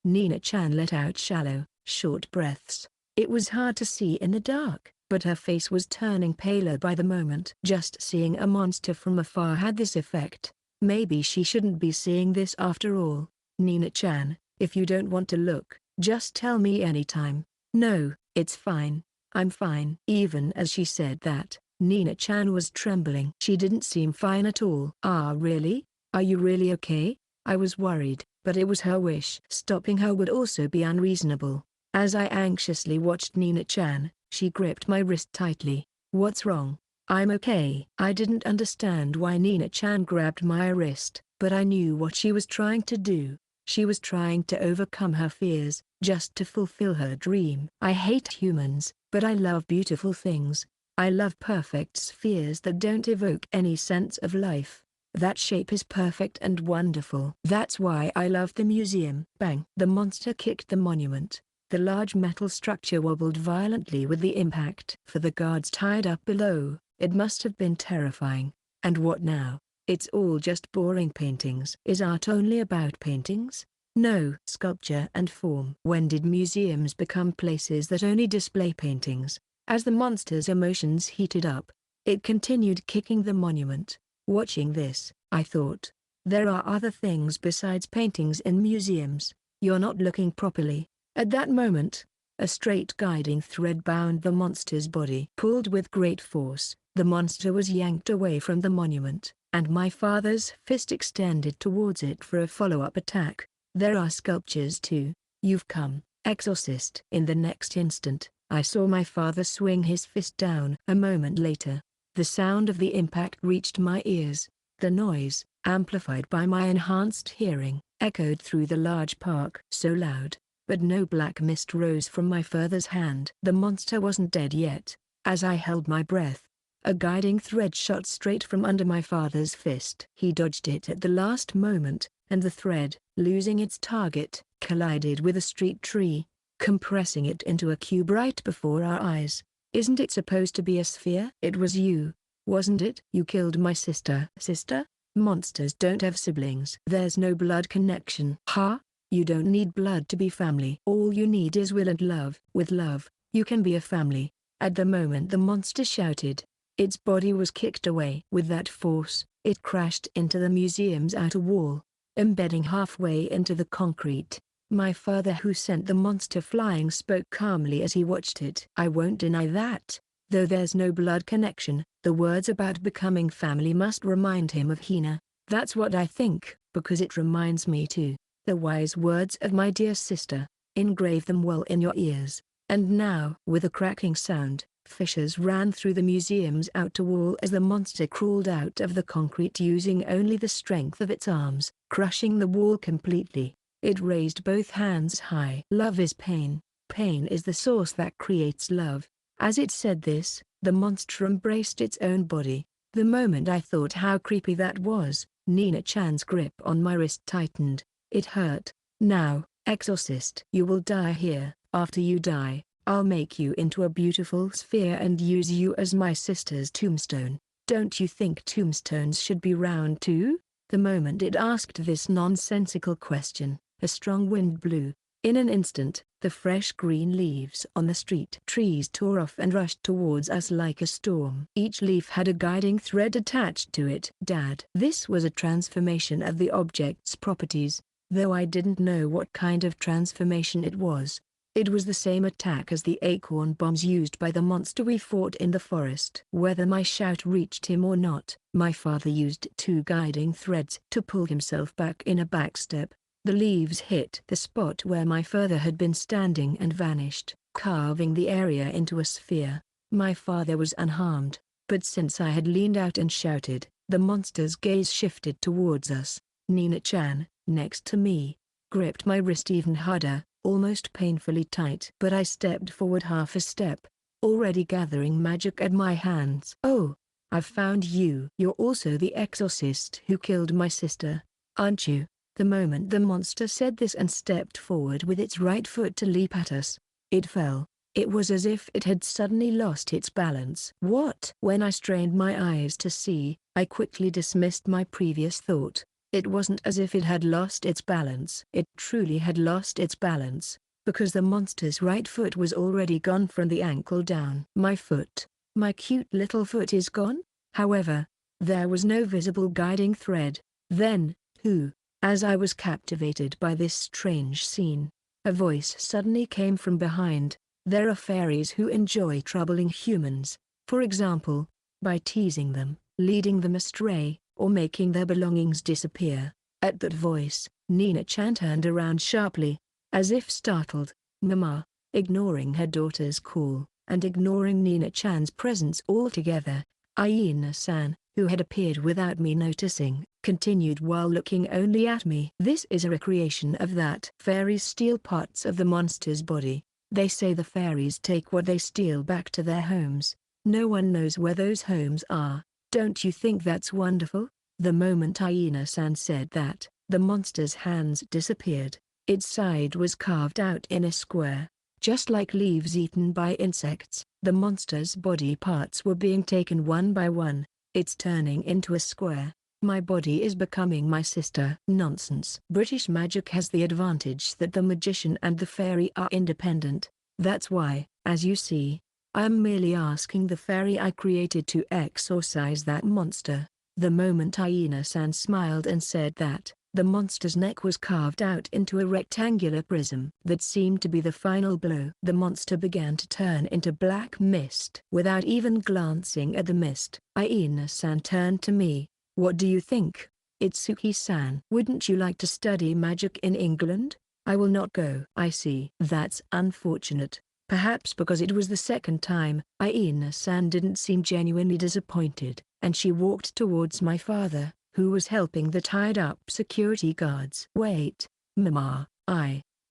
Nina-chan let out shallow, short breaths. It was hard to see in the dark, but her face was turning paler by the moment. Just seeing a monster from afar had this effect. Maybe she shouldn't be seeing this after all. Nina-chan, if you don't want to look, just tell me anytime. No, it's fine. I'm fine. Even as she said that, Nina-chan was trembling. She didn't seem fine at all. Ah really? Are you really okay? I was worried, but it was her wish. Stopping her would also be unreasonable. As I anxiously watched Nina-chan, she gripped my wrist tightly. What's wrong? I'm okay. I didn't understand why Nina-chan grabbed my wrist, but I knew what she was trying to do. She was trying to overcome her fears, just to fulfill her dream. I hate humans, but I love beautiful things. I love perfect spheres that don't evoke any sense of life. That shape is perfect and wonderful. That's why I love the museum. Bang! The monster kicked the monument. The large metal structure wobbled violently with the impact. For the guards tied up below, it must have been terrifying. And what now? It's all just boring paintings. Is art only about paintings? No. Sculpture and form. When did museums become places that only display paintings? As the monster's emotions heated up, it continued kicking the monument. Watching this, I thought, there are other things besides paintings in museums. You're not looking properly. At that moment, a straight guiding thread bound the monster's body. Pulled with great force, the monster was yanked away from the monument, and my father's fist extended towards it for a follow-up attack. There are sculptures too. You've come, Exorcist. In the next instant, I saw my father swing his fist down. A moment later, the sound of the impact reached my ears. The noise, amplified by my enhanced hearing, echoed through the large park. So loud, but no black mist rose from my father's hand. The monster wasn't dead yet. As I held my breath, a guiding thread shot straight from under my father's fist. He dodged it at the last moment, and the thread, losing its target, collided with a street tree, compressing it into a cube right before our eyes. Isn't it supposed to be a sphere? It was you, wasn't it? You killed my sister. Sister? Monsters don't have siblings. There's no blood connection. Huh? You don't need blood to be family. All you need is will and love. With love, you can be a family. At the moment the monster shouted, its body was kicked away. With that force, it crashed into the museum's outer wall, embedding halfway into the concrete. My father, who sent the monster flying, spoke calmly as he watched it. I won't deny that, though there's no blood connection, the words about becoming family must remind him of Hina. That's what I think, because it reminds me too. The wise words of my dear sister. Engrave them well in your ears. And now, with a cracking sound, fissures ran through the museum's outer wall as the monster crawled out of the concrete using only the strength of its arms, crushing the wall completely. It raised both hands high. Love is pain. Pain is the source that creates love. As it said this, the monster embraced its own body. The moment I thought how creepy that was, Nina-chan's grip on my wrist tightened. It hurt. Now, Exorcist, you will die here. After you die, I'll make you into a beautiful sphere and use you as my sister's tombstone. Don't you think tombstones should be round too? The moment it asked this nonsensical question, a strong wind blew. In an instant, the fresh green leaves on the street trees tore off and rushed towards us like a storm. Each leaf had a guiding thread attached to it. Dad. This was a transformation of the object's properties, though I didn't know what kind of transformation it was. It was the same attack as the acorn bombs used by the monster we fought in the forest. Whether my shout reached him or not, my father used 2 guiding threads to pull himself back in a backstep. The leaves hit the spot where my father had been standing and vanished, carving the area into a sphere. My father was unharmed, but since I had leaned out and shouted, the monster's gaze shifted towards us. Nina-chan, next to me, gripped my wrist even harder, almost painfully tight. But I stepped forward half a step, already gathering magic at my hands. "Oh, I've found you. You're also the exorcist who killed my sister, aren't you?" The moment the monster said this and stepped forward with its right foot to leap at us, it fell. It was as if it had suddenly lost its balance. What? When I strained my eyes to see, I quickly dismissed my previous thought. It wasn't as if it had lost its balance. It truly had lost its balance, because the monster's right foot was already gone from the ankle down. My foot, my cute little foot is gone? However, there was no visible guiding thread. Then, who? As I was captivated by this strange scene, a voice suddenly came from behind. "There are fairies who enjoy troubling humans, for example, by teasing them, leading them astray, or making their belongings disappear." At that voice, Nina-chan turned around sharply, as if startled. Mama, ignoring her daughter's call, and ignoring Nina-chan's presence altogether, Aina-san, who had appeared without me noticing, continued while looking only at me. "This is a recreation of that. Fairies steal parts of the monster's body. They say the fairies take what they steal back to their homes. No one knows where those homes are. Don't you think that's wonderful?" The moment Aina-san said that, the monster's hands disappeared. Its side was carved out in a square. Just like leaves eaten by insects, the monster's body parts were being taken one by one. It's turning into a square. "My body is becoming my sister." Nonsense. British magic has the advantage that the magician and the fairy are independent. That's why, as you see, I am merely asking the fairy I created to exorcise that monster. The moment Aina-san smiled and said that, the monster's neck was carved out into a rectangular prism that seemed to be the final blow. The monster began to turn into black mist. Without even glancing at the mist, Aina-san turned to me. "What do you think, Itsuki-san? Wouldn't you like to study magic in England?" "I will not go." "I see. That's unfortunate." Perhaps because it was the second time, Aina-san didn't seem genuinely disappointed, and she walked towards my father, who was helping the tied-up security guards. "Wait, Mama,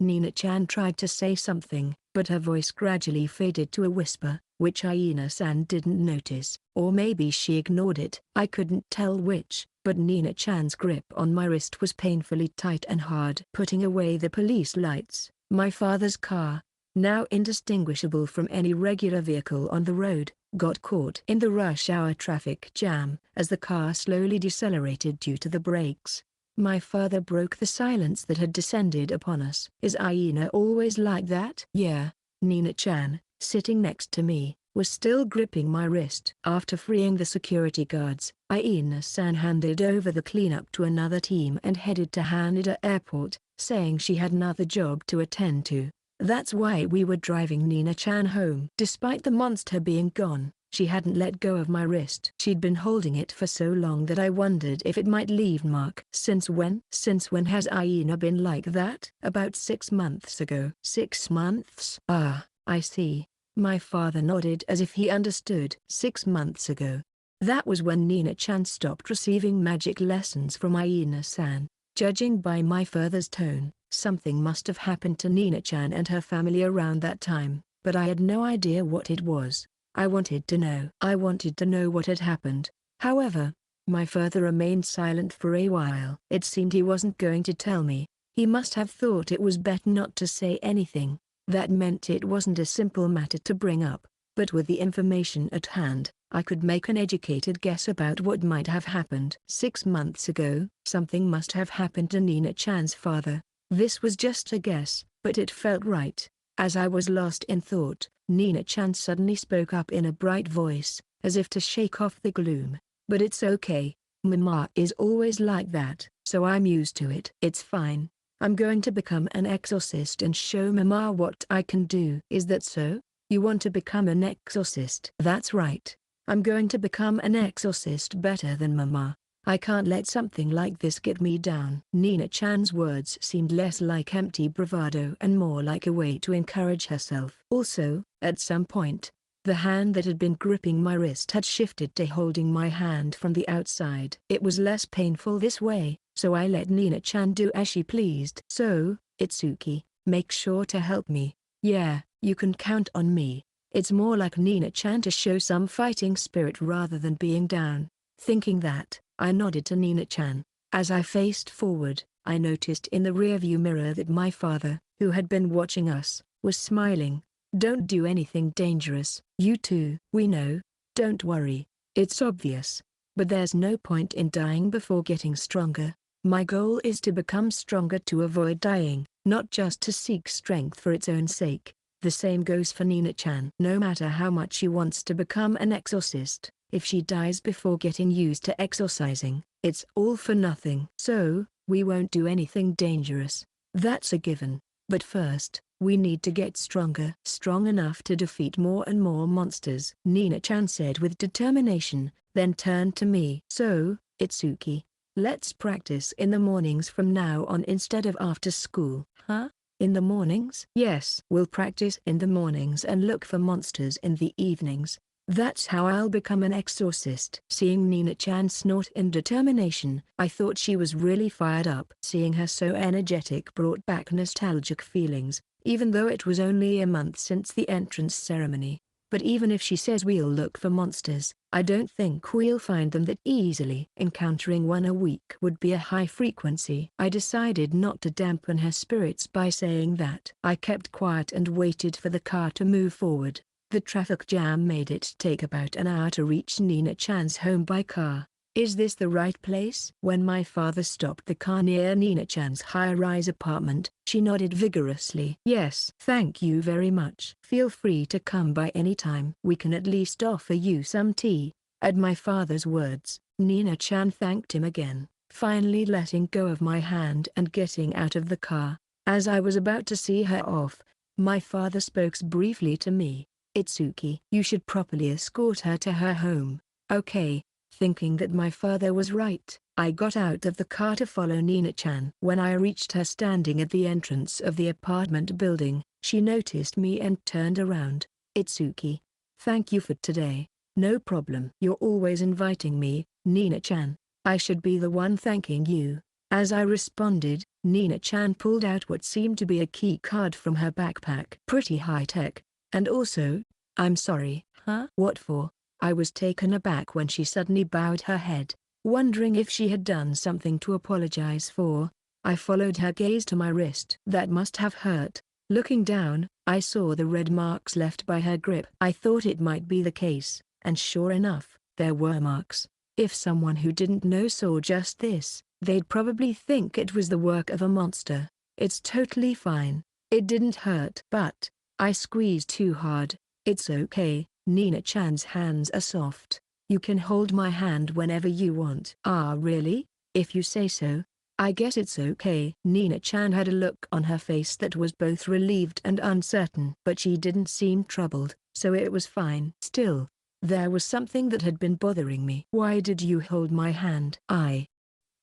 Nina-chan tried to say something, but her voice gradually faded to a whisper, which Aina-san didn't notice, or maybe she ignored it. I couldn't tell which, but Nina-chan's grip on my wrist was painfully tight and hard. Putting away the police lights, my father's car, now indistinguishable from any regular vehicle on the road, got caught in the rush hour traffic jam as the car slowly decelerated due to the brakes. My father broke the silence that had descended upon us. "Is Aina always like that?" "Yeah." Nina-chan, sitting next to me, was still gripping my wrist. After freeing the security guards, Aina-san handed over the cleanup to another team and headed to Haneda Airport, saying she had another job to attend to. That's why we were driving Nina-chan home. Despite the monster being gone, she hadn't let go of my wrist. She'd been holding it for so long that I wondered if it might leave mark. "Since when?" "Since when has Aina been like that?" "About 6 months ago." 6 months? Ah, I see. My father nodded as if he understood. 6 months ago. That was when Nina-chan stopped receiving magic lessons from Aina-san. Judging by my father's tone, something must have happened to Nina-chan and her family around that time, but I had no idea what it was. I wanted to know. I wanted to know what had happened. However, my father remained silent for a while. It seemed he wasn't going to tell me. He must have thought it was better not to say anything. That meant it wasn't a simple matter to bring up, but with the information at hand, I could make an educated guess about what might have happened. 6 months ago, something must have happened to Nina-chan's father. This was just a guess, but it felt right. As I was lost in thought, Nina-chan suddenly spoke up in a bright voice, as if to shake off the gloom. "But it's okay. Mama is always like that, so I'm used to it. It's fine. I'm going to become an exorcist and show Mama what I can do." "Is that so? You want to become an exorcist?" "That's right. I'm going to become an exorcist better than Mama. I can't let something like this get me down." Nina-chan's words seemed less like empty bravado and more like a way to encourage herself. Also, at some point, The hand that had been gripping my wrist had shifted to holding my hand from the outside. It was less painful this way, so I let Nina-chan do as she pleased. "So, Itsuki, make sure to help me." "Yeah, you can count on me." It's more like Nina-chan to show some fighting spirit rather than being down. Thinking that, I nodded to Nina-chan. As I faced forward, I noticed in the rearview mirror that my father, who had been watching us, was smiling. "Don't do anything dangerous." "You too." "We know. Don't worry. It's obvious. But there's no point in dying before getting stronger. My goal is to become stronger to avoid dying, not just to seek strength for its own sake." The same goes for Nina-chan. No matter how much she wants to become an exorcist, if she dies before getting used to exorcising, it's all for nothing. "So, we won't do anything dangerous. That's a given. But first, we need to get stronger. Strong enough to defeat more and more monsters," Nina-chan said with determination, then turned to me. "So, Itsuki, let's practice in the mornings from now on instead of after school." "Huh? In the mornings?" "Yes. We'll practice in the mornings and look for monsters in the evenings. That's how I'll become an exorcist." Seeing Nina-chan snort in determination, I thought she was really fired up. Seeing her so energetic brought back nostalgic feelings, even though it was only a month since the entrance ceremony. But even if she says we'll look for monsters, I don't think we'll find them that easily. Encountering one a week would be a high frequency. I decided not to dampen her spirits by saying that. I kept quiet and waited for the car to move forward. The traffic jam made it take about an hour to reach Nina-chan's home by car. "Is this the right place?" When my father stopped the car near Nina-chan's high-rise apartment, she nodded vigorously. "Yes. Thank you very much. Feel free to come by any time. We can at least offer you some tea." At my father's words, Nina-chan thanked him again, finally letting go of my hand and getting out of the car. As I was about to see her off, my father spoke briefly to me. "Itsuki, you should properly escort her to her home." "Okay." Thinking that my father was right, I got out of the car to follow Nina-chan. When I reached her standing at the entrance of the apartment building, she noticed me and turned around. "Itsuki, thank you for today." "No problem." "You're always inviting me, Nina-chan. I should be the one thanking you." As I responded, Nina-chan pulled out what seemed to be a key card from her backpack. "Pretty high-tech. And also, I'm sorry." "Huh? What for?" I was taken aback when she suddenly bowed her head, wondering if she had done something to apologize for. I followed her gaze to my wrist. "That must have hurt." Looking down, I saw the red marks left by her grip. I thought it might be the case, and sure enough, there were marks. If someone who didn't know saw just this, they'd probably think it was the work of a monster. "It's totally fine. It didn't hurt." "But..." I squeezed too hard. "It's okay. Nina-chan's hands are soft. You can hold my hand whenever you want." "Ah really? If you say so. I guess it's okay." Nina-chan had a look on her face that was both relieved and uncertain. But she didn't seem troubled, so it was fine. Still, there was something that had been bothering me. "Why did you hold my hand?" "I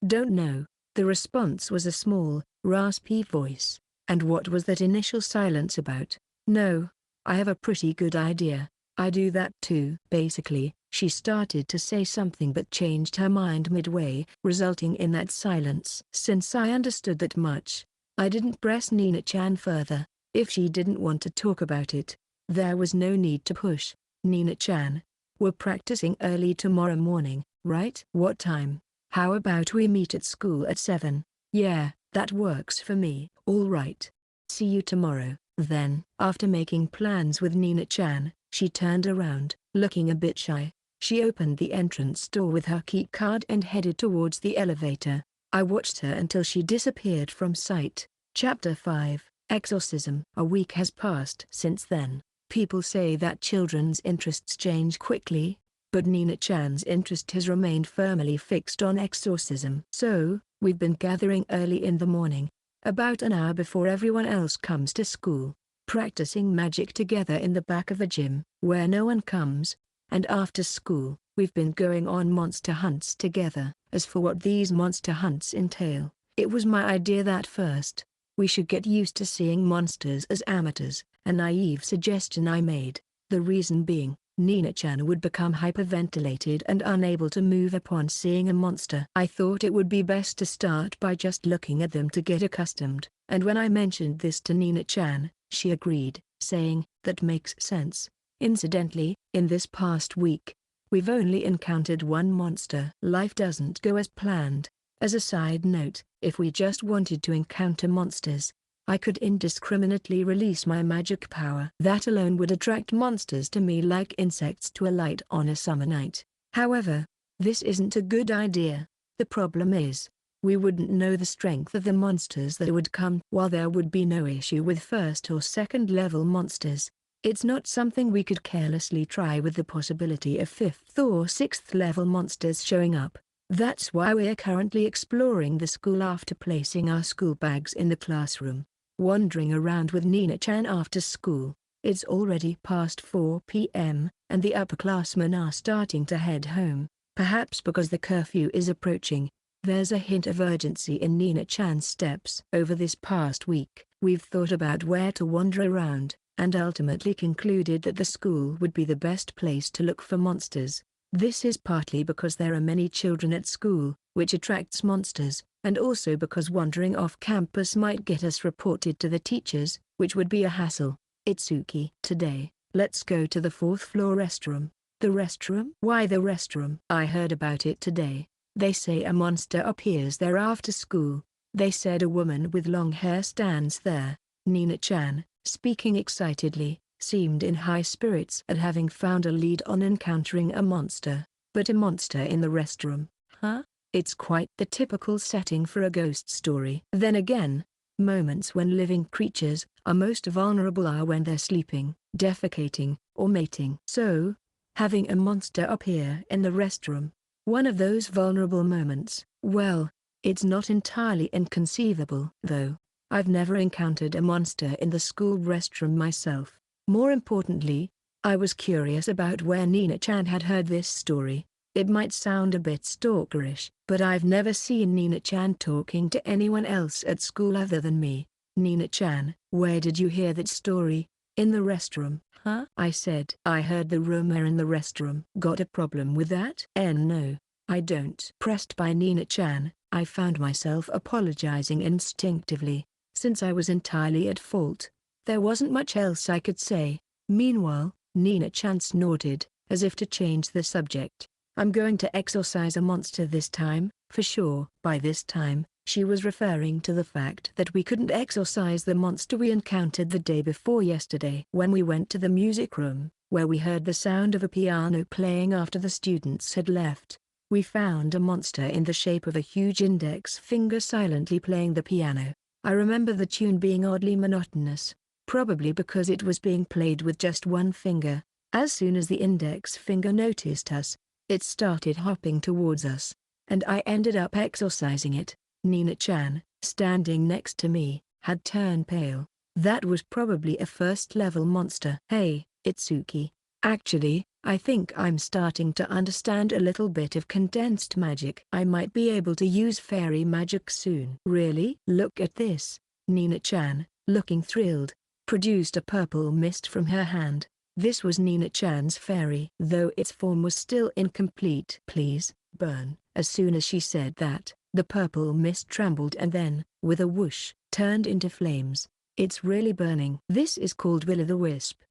don't know." The response was a small, raspy voice. "And what was that initial silence about?" "No, I have a pretty good idea. I do that too." Basically, she started to say something but changed her mind midway, resulting in that silence. Since I understood that much, I didn't press Nina-chan further. If she didn't want to talk about it, there was no need to push. "Nina-chan, we're practicing early tomorrow morning, right?" "What time?" "How about we meet at school at 7? "Yeah, that works for me." "All right. See you tomorrow." Then, after making plans with Nina-chan, she turned around, looking a bit shy. She opened the entrance door with her key card and headed towards the elevator. I watched her until she disappeared from sight. Chapter 5, Exorcism. A week has passed since then. People say that children's interests change quickly, but Nina-chan's interest has remained firmly fixed on exorcism. So, we've been gathering early in the morning, about an hour before everyone else comes to school, practicing magic together in the back of the gym, where no one comes, and after school, we've been going on monster hunts together. As for what these monster hunts entail, it was my idea that first, we should get used to seeing monsters as amateurs, a naive suggestion I made. The reason being, Nina-chan would become hyperventilated and unable to move upon seeing a monster. I thought it would be best to start by just looking at them to get accustomed, and when I mentioned this to Nina-chan, she agreed, saying, "That makes sense." Incidentally, in this past week, we've only encountered one monster. Life doesn't go as planned. As a side note, if we just wanted to encounter monsters, I could indiscriminately release my magic power. That alone would attract monsters to me like insects to a light on a summer night. However, this isn't a good idea. The problem is, we wouldn't know the strength of the monsters that would come. While there would be no issue with first or second level monsters, it's not something we could carelessly try with the possibility of fifth or sixth level monsters showing up. That's why we're currently exploring the school after placing our school bags in the classroom. Wandering around with Nina-chan after school. It's already past 4 p.m., and the upperclassmen are starting to head home. Perhaps because the curfew is approaching, there's a hint of urgency in Nina-chan's steps. Over this past week, we've thought about where to wander around, and ultimately concluded that the school would be the best place to look for monsters. This is partly because there are many children at school, which attracts monsters, and also because wandering off campus might get us reported to the teachers, which would be a hassle. Itsuki. Today, let's go to the 4th floor restroom. The restroom? Why the restroom? I heard about it today. They say a monster appears there after school. They said a woman with long hair stands there. Nina-chan, speaking excitedly, seemed in high spirits at having found a lead on encountering a monster. But a monster in the restroom? Huh? It's quite the typical setting for a ghost story. Then again, moments when living creatures are most vulnerable are when they're sleeping, defecating, or mating. So, having a monster appear in the restroom, one of those vulnerable moments, well, it's not entirely inconceivable. Though, I've never encountered a monster in the school restroom myself. More importantly, I was curious about where Nina-chan had heard this story. It might sound a bit stalkerish, but I've never seen Nina-chan talking to anyone else at school other than me. Nina-chan, where did you hear that story? In the restroom. Huh? I said. I heard the rumor in the restroom. Got a problem with that? No, I don't. Pressed by Nina-chan, I found myself apologizing instinctively, since I was entirely at fault. There wasn't much else I could say. Meanwhile, Nina-chan snorted, as if to change the subject. I'm going to exorcise a monster this time, for sure. By this time, she was referring to the fact that we couldn't exorcise the monster we encountered the day before yesterday. When we went to the music room, where we heard the sound of a piano playing after the students had left, we found a monster in the shape of a huge index finger silently playing the piano. I remember the tune being oddly monotonous, probably because it was being played with just one finger. As soon as the index finger noticed us, it started hopping towards us, and I ended up exorcising it. Nina-chan, standing next to me, had turned pale. That was probably a first-level monster. Hey, Itsuki. Actually, I think I'm starting to understand a little bit of condensed magic. I might be able to use fairy magic soon. Really? Look at this. Nina-chan, looking thrilled, produced a purple mist from her hand. This was Nina-chan's fairy. Though its form was still incomplete. Please, burn. As soon as she said that, the purple mist trembled and then, with a whoosh, turned into flames. It's really burning. This is called will-o'-the-wisp.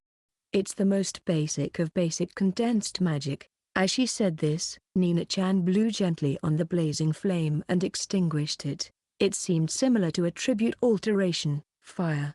It's the most basic of basic condensed magic. As she said this, Nina-chan blew gently on the blazing flame and extinguished it. It seemed similar to a tribute alteration, fire.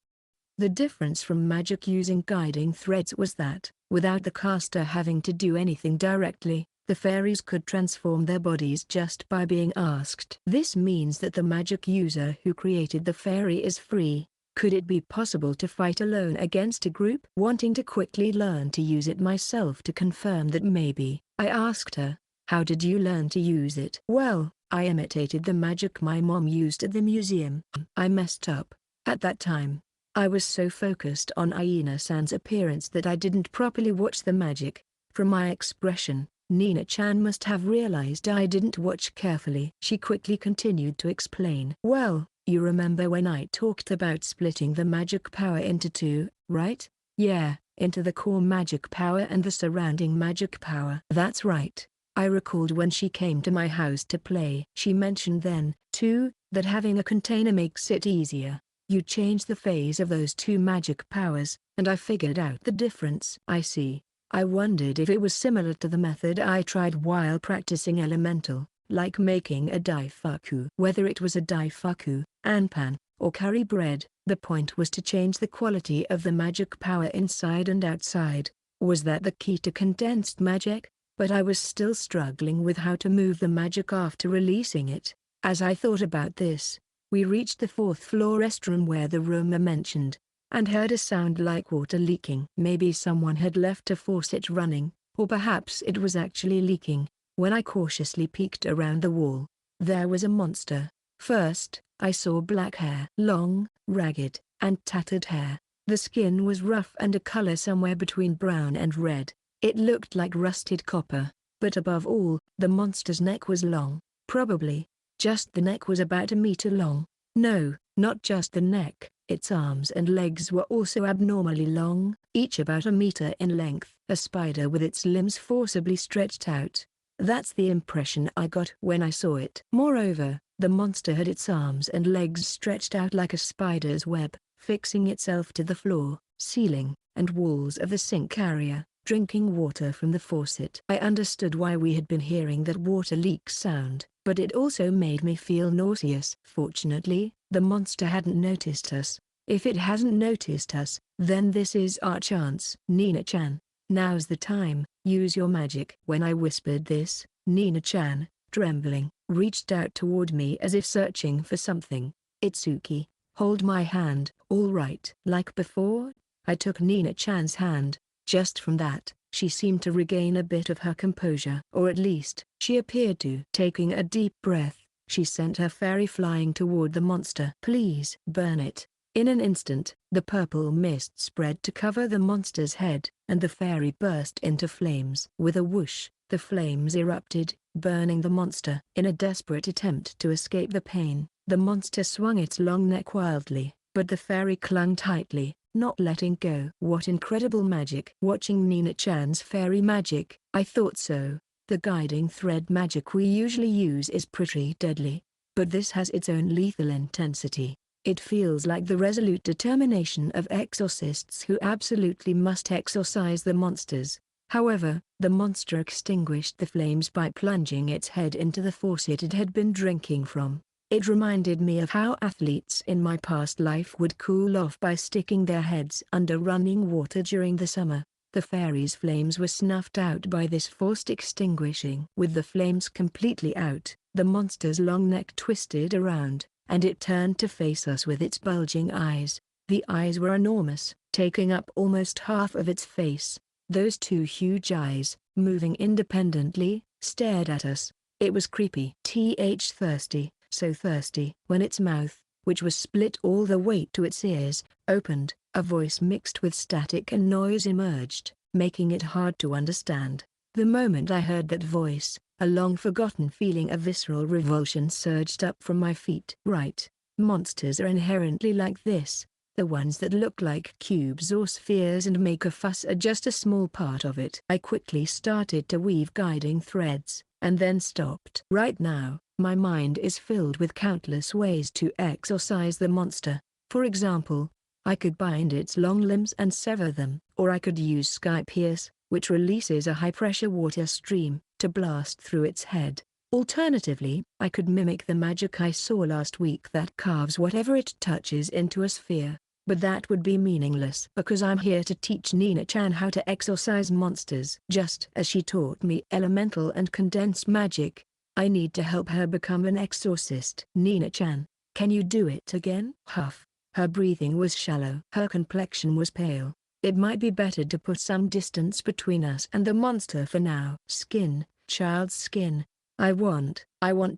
The difference from magic using guiding threads was that, without the caster having to do anything directly, the fairies could transform their bodies just by being asked. This means that the magic user who created the fairy is free. Could it be possible to fight alone against a group? Wanting to quickly learn to use it myself to confirm that maybe, I asked her, how did you learn to use it? Well, I imitated the magic my mom used at the museum. I messed up. At that time, I was so focused on Aina-san's appearance that I didn't properly watch the magic. From my expression, Nina-chan must have realized I didn't watch carefully. She quickly continued to explain. Well, you remember when I talked about splitting the magic power into two, right? Yeah, into the core magic power and the surrounding magic power. That's right. I recalled when she came to my house to play. She mentioned then, too, that having a container makes it easier. You change the phase of those two magic powers, and I figured out the difference. I see. I wondered if it was similar to the method I tried while practicing elemental, like making a daifuku. Whether it was a daifuku, anpan, or curry bread, the point was to change the quality of the magic power inside and outside. Was that the key to condensed magic? But I was still struggling with how to move the magic after releasing it. As I thought about this, we reached the 4th floor restroom where the room I mentioned, and heard a sound like water leaking. Maybe someone had left a faucet running, or perhaps it was actually leaking. When I cautiously peeked around the wall, there was a monster. First, I saw black hair. Long, ragged, and tattered hair. The skin was rough and a color somewhere between brown and red. It looked like rusted copper, but above all, the monster's neck was long. Probably, just the neck was about a meter long. No, not just the neck, its arms and legs were also abnormally long, each about a meter in length. A spider with its limbs forcibly stretched out. That's the impression I got when I saw it. Moreover, the monster had its arms and legs stretched out like a spider's web, fixing itself to the floor, ceiling, and walls of the sink area, drinking water from the faucet. I understood why we had been hearing that water leak sound, but it also made me feel nauseous. Fortunately, the monster hadn't noticed us. If it hasn't noticed us, then this is our chance. Nina-chan, now's the time, use your magic. When I whispered this, Nina-chan, trembling, reached out toward me as if searching for something. Itsuki, hold my hand. All right. Like before, I took Nina-chan's hand. Just from that, she seemed to regain a bit of her composure. Or at least, she appeared to. Taking a deep breath, she sent her fairy flying toward the monster. Please burn it. In an instant, the purple mist spread to cover the monster's head, and the fairy burst into flames. With a whoosh, the flames erupted, burning the monster. In a desperate attempt to escape the pain, the monster swung its long neck wildly, but the fairy clung tightly, not letting go. What incredible magic! Watching Nina-chan's fairy magic, I thought so. The guiding thread magic we usually use is pretty deadly, but this has its own lethal intensity. It feels like the resolute determination of exorcists who absolutely must exorcise the monsters. However, the monster extinguished the flames by plunging its head into the faucet it had been drinking from. It reminded me of how athletes in my past life would cool off by sticking their heads under running water during the summer. The fairy's flames were snuffed out by this forced extinguishing. With the flames completely out, the monster's long neck twisted around, and it turned to face us with its bulging eyes. The eyes were enormous, taking up almost half of its face. Those two huge eyes, moving independently, stared at us. It was creepy. Thirsty. So thirsty. When its mouth, which was split all the way to its ears, opened, a voice mixed with static and noise emerged, making it hard to understand. The moment I heard that voice, a long-forgotten feeling of visceral revulsion surged up from my feet. Right, monsters are inherently like this. The ones that look like cubes or spheres and make a fuss are just a small part of it. I quickly started to weave guiding threads, and then stopped. Right now, my mind is filled with countless ways to exorcise the monster. For example, I could bind its long limbs and sever them, or I could use Sky Pierce, which releases a high-pressure water stream, to blast through its head. Alternatively, I could mimic the magic I saw last week that carves whatever it touches into a sphere, but that would be meaningless because I'm here to teach Nina-chan how to exorcise monsters. Just as she taught me elemental and condensed magic, I need to help her become an exorcist. Nina-chan, can you do it again? Huff. Her breathing was shallow. Her complexion was pale. It might be better to put some distance between us and the monster for now. Skin, child's skin. I want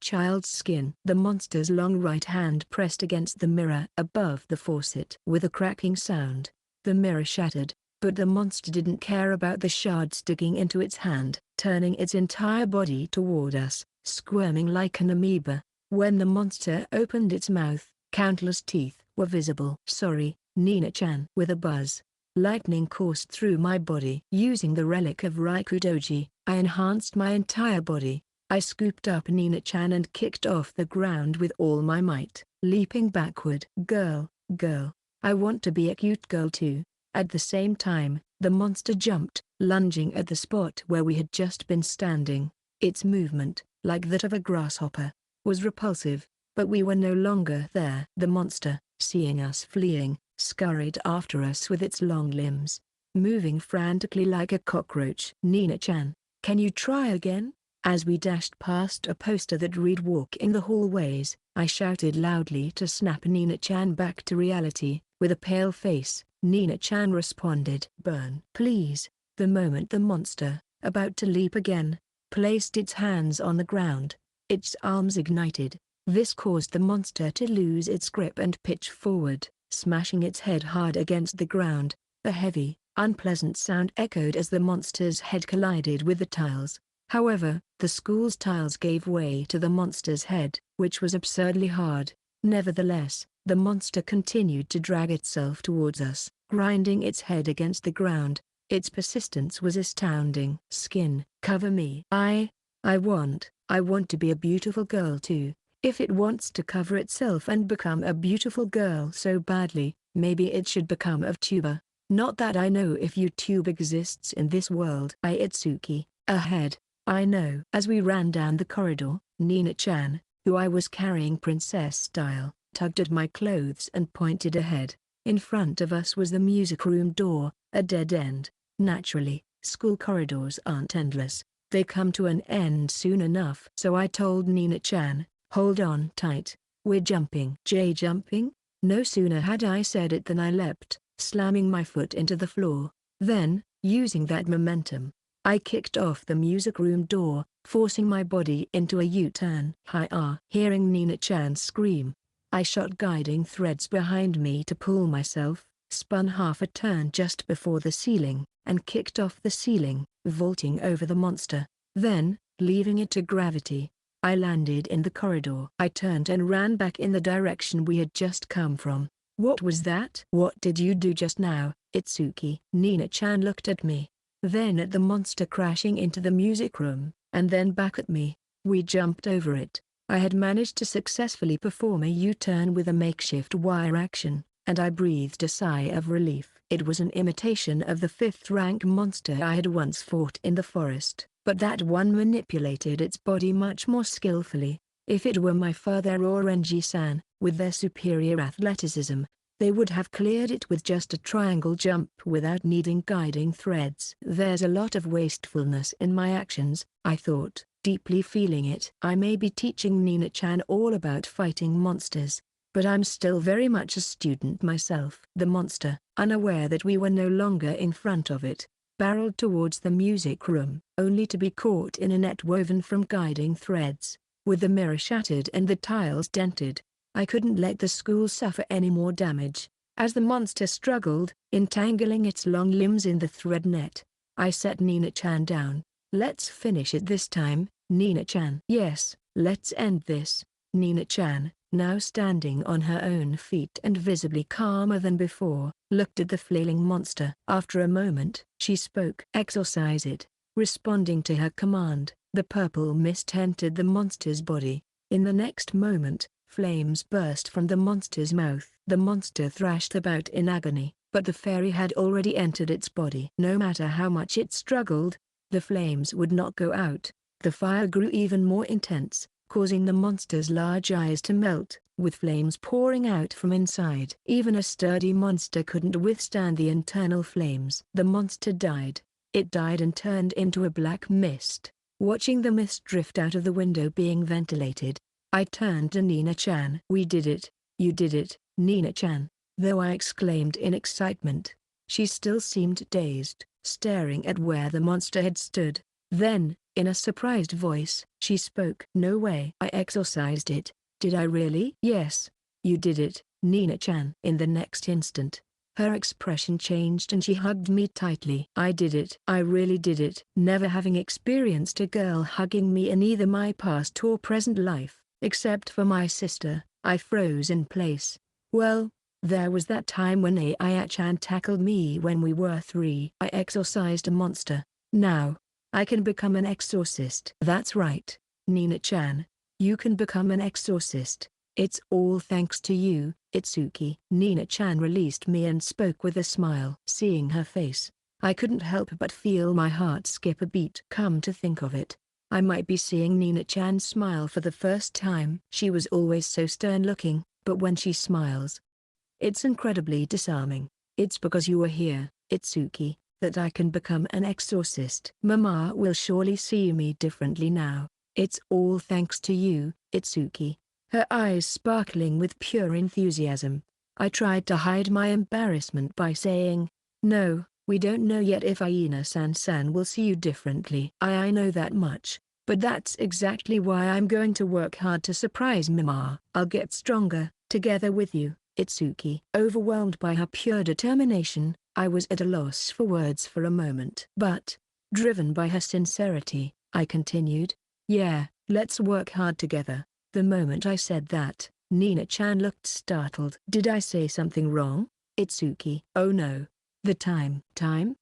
child's skin. The monster's long right hand pressed against the mirror above the faucet. With a cracking sound, the mirror shattered, but the monster didn't care about the shard sticking into its hand, turning its entire body toward us, squirming like an amoeba. When the monster opened its mouth, countless teeth were visible. Sorry, Nina-chan. With a buzz, Lightning coursed through my body. Using the relic of Rikudoji, I enhanced my entire body. I scooped up Nina-chan and kicked off the ground with all my might, leaping backward. Girl, I want to be a cute girl too. At the same time, the monster jumped, lunging at the spot where we had just been standing. Its movement, like that of a grasshopper, was repulsive, but we were no longer there. The monster, seeing us fleeing, scurried after us with its long limbs, moving frantically like a cockroach. Nina-chan, can you try again? As we dashed past a poster that read "Walk in the hallways," I shouted loudly to snap Nina-chan back to reality. With a pale face, Nina-chan responded, "Burn, please." The moment the monster, about to leap again, placed its hands on the ground, its arms ignited. This caused the monster to lose its grip and pitch forward, smashing its head hard against the ground. A heavy, unpleasant sound echoed as the monster's head collided with the tiles. However, the school's tiles gave way to the monster's head, which was absurdly hard. Nevertheless, the monster continued to drag itself towards us, grinding its head against the ground. Its persistence was astounding. Skin, cover me. I want to be a beautiful girl too. If it wants to cover itself and become a beautiful girl so badly, maybe it should become a tuber. Not that I know if YouTube exists in this world. Itsuki, ahead. I know. As we ran down the corridor, Nina-chan, who I was carrying princess style, tugged at my clothes and pointed ahead. In front of us was the music room door, a dead end. Naturally, school corridors aren't endless. They come to an end soon enough. So I told Nina-chan, hold on tight, we're jumping. Jumping? No sooner had I said it than I leapt, slamming my foot into the floor. Then, using that momentum, I kicked off the music room door, forcing my body into a U-turn. Hi-ah! Hearing Nina-chan scream, I shot guiding threads behind me to pull myself, spun half a turn just before the ceiling, and kicked off the ceiling, vaulting over the monster. Then, leaving it to gravity, I landed in the corridor. I turned and ran back in the direction we had just come from. What was that? What did you do just now, Itsuki? Nina-chan looked at me, then at the monster crashing into the music room, and then back at me. We jumped over it. I had managed to successfully perform a U-turn with a makeshift wire action, and I breathed a sigh of relief. It was an imitation of the 5th-rank monster I had once fought in the forest, but that one manipulated its body much more skillfully. If it were my father or Renji-san, with their superior athleticism, they would have cleared it with just a triangle jump without needing guiding threads. There's a lot of wastefulness in my actions, I thought, deeply feeling it. I may be teaching Nina-chan all about fighting monsters, but I'm still very much a student myself. The monster, unaware that we were no longer in front of it, barreled towards the music room, only to be caught in a net woven from guiding threads. With the mirror shattered and the tiles dented, I couldn't let the school suffer any more damage. As the monster struggled, entangling its long limbs in the thread net, I set Nina-chan down. Let's finish it this time, Nina-chan. Yes, let's end this. Nina-chan, now standing on her own feet and visibly calmer than before, looked at the flailing monster. After a moment, she spoke. Exorcise it. Responding to her command, the purple mist entered the monster's body. In the next moment, flames burst from the monster's mouth. The monster thrashed about in agony, but the fairy had already entered its body. No matter how much it struggled, the flames would not go out. The fire grew even more intense, causing the monster's large eyes to melt, with flames pouring out from inside. Even a sturdy monster couldn't withstand the internal flames. The monster died. It died and turned into a black mist. Watching the mist drift out of the window being ventilated, I turned to Nina-chan. We did it. You did it, Nina-chan. Though I exclaimed in excitement, she still seemed dazed, staring at where the monster had stood. Then, in a surprised voice, she spoke. No way. I exorcised it. Did I really? Yes. You did it, Nina-chan. In the next instant, her expression changed and she hugged me tightly. I did it. I really did it. Never having experienced a girl hugging me in either my past or present life, except for my sister, I froze in place. Well, There was that time when Ai-chan tackled me when we were 3. I exorcised a monster. Now, I can become an exorcist. That's right, Nina-chan. You can become an exorcist. It's all thanks to you, Itsuki. Nina-chan released me and spoke with a smile. Seeing her face, I couldn't help but feel my heart skip a beat. Come to think of it, I might be seeing Nina-chan smile for the first time. She was always so stern-looking, but when she smiles, it's incredibly disarming. It's because you are here, Itsuki, that I can become an exorcist. Mama will surely see me differently now. It's all thanks to you, Itsuki. Her eyes sparkling with pure enthusiasm. I tried to hide my embarrassment by saying, "No, we don't know yet if Aina-san will see you differently." I know that much, but that's exactly why I'm going to work hard to surprise Mama. I'll get stronger, together with you, Itsuki. Overwhelmed by her pure determination, I was at a loss for words for a moment. But, driven by her sincerity, I continued, "Yeah, let's work hard together." The moment I said that, Nina-chan looked startled. Did I say something wrong, Itsuki? Oh no. The time?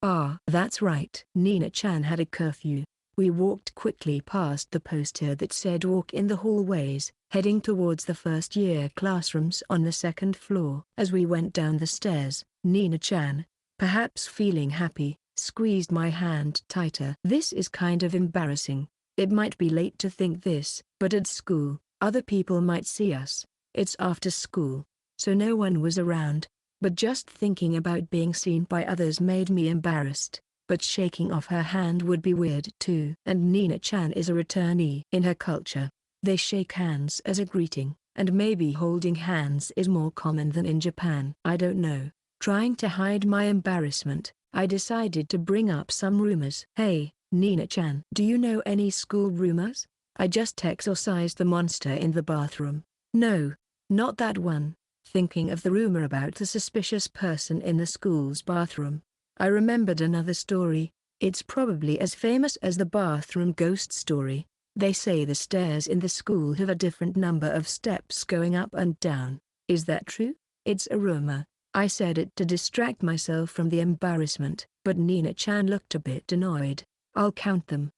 Ah, that's right. Nina-chan had a curfew. We walked quickly past the poster that said walk in the hallways, heading towards the first-year classrooms on the second floor. As we went down the stairs, Nina-chan, perhaps feeling happy, squeezed my hand tighter. This is kind of embarrassing. It might be late to think this, but at school, other people might see us. It's after school, so no one was around. But just thinking about being seen by others made me embarrassed. But shaking off her hand would be weird too. And Nina-chan is a returnee. In her culture, they shake hands as a greeting, and maybe holding hands is more common than in Japan. I don't know. Trying to hide my embarrassment, I decided to bring up some rumors. Hey, Nina-chan, do you know any school rumors? I just exorcised the monster in the bathroom. No, not that one. Thinking of the rumor about the suspicious person in the school's bathroom, I remembered another story. It's probably as famous as the bathroom ghost story. They say the stairs in the school have a different number of steps going up and down. Is that true? It's a rumor. I said it to distract myself from the embarrassment, but Nina-chan looked a bit annoyed. I'll count them.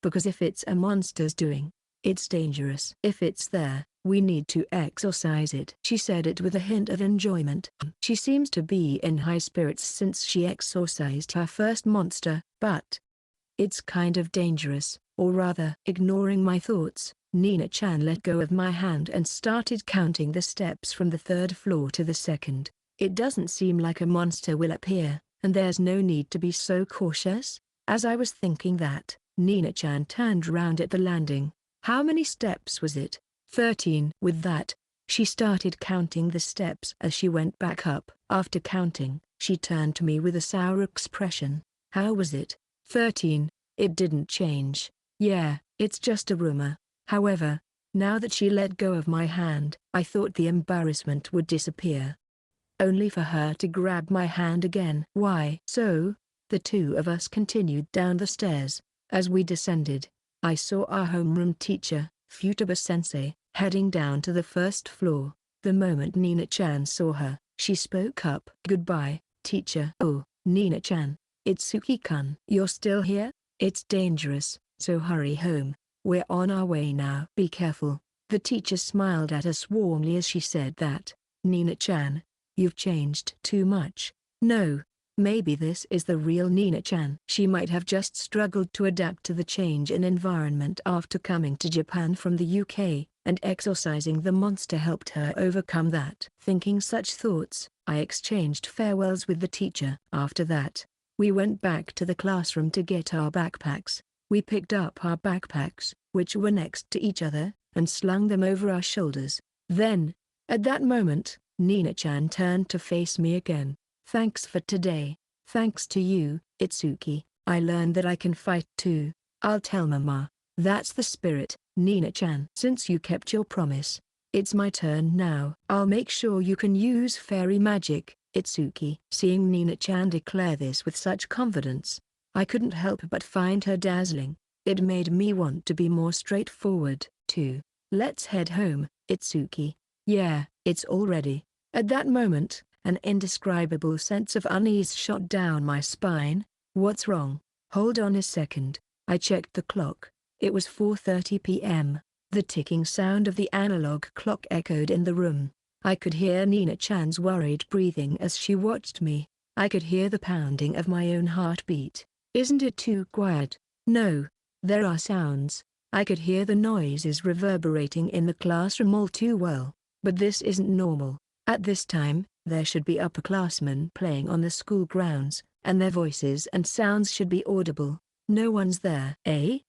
Because if it's a monster's doing, it's dangerous. If it's there, we need to exorcise it. She said it with a hint of enjoyment. She seems to be in high spirits since she exorcised her first monster, but it's kind of dangerous, or rather. Ignoring my thoughts, Nina-chan let go of my hand and started counting the steps from the third floor to the second. It doesn't seem like a monster will appear, and there's no need to be so cautious. As I was thinking that, Nina-chan turned round at the landing. How many steps was it? 13. With that, she started counting the steps as she went back up. After counting, she turned to me with a sour expression. How was it? 13. It didn't change. Yeah, it's just a rumor. However, now that she let go of my hand, I thought the embarrassment would disappear. Only for her to grab my hand again. Why? So, the two of us continued down the stairs. As we descended, I saw our homeroom teacher, Futaba-sensei, heading down to the first floor. The moment Nina-chan saw her, she spoke up. Goodbye, teacher. Oh, Nina-chan, Itsuki-kun. You're still here? It's dangerous, so hurry home. We're on our way now. Be careful. The teacher smiled at us warmly as she said that. Nina-chan, you've changed too much. No. Maybe this is the real Nina-chan. She might have just struggled to adapt to the change in environment after coming to Japan from the UK, and exorcising the monster helped her overcome that. Thinking such thoughts, I exchanged farewells with the teacher. After that, we went back to the classroom to get our backpacks. We picked up our backpacks, which were next to each other, and slung them over our shoulders. Then, at that moment, Nina-chan turned to face me again. Thanks for today. Thanks to you, Itsuki, I learned that I can fight too. I'll tell Mama. That's the spirit, Nina-chan. Since you kept your promise, it's my turn now. I'll make sure you can use fairy magic, Itsuki. Seeing Nina-chan declare this with such confidence, I couldn't help but find her dazzling. It made me want to be more straightforward, too. Let's head home, Itsuki. Yeah, it's all ready. At that moment, An indescribable sense of unease shot down my spine. What's wrong? Hold on a second. I checked the clock. It was 4:30 p.m. The ticking sound of the analog clock echoed in the room. I could hear Nina-chan's worried breathing as she watched me. I could hear the pounding of my own heartbeat. Isn't it too quiet? No. There are sounds. I could hear the noises reverberating in the classroom all too well. But this isn't normal. At this time, there should be upperclassmen playing on the school grounds, and their voices and sounds should be audible. No one's there.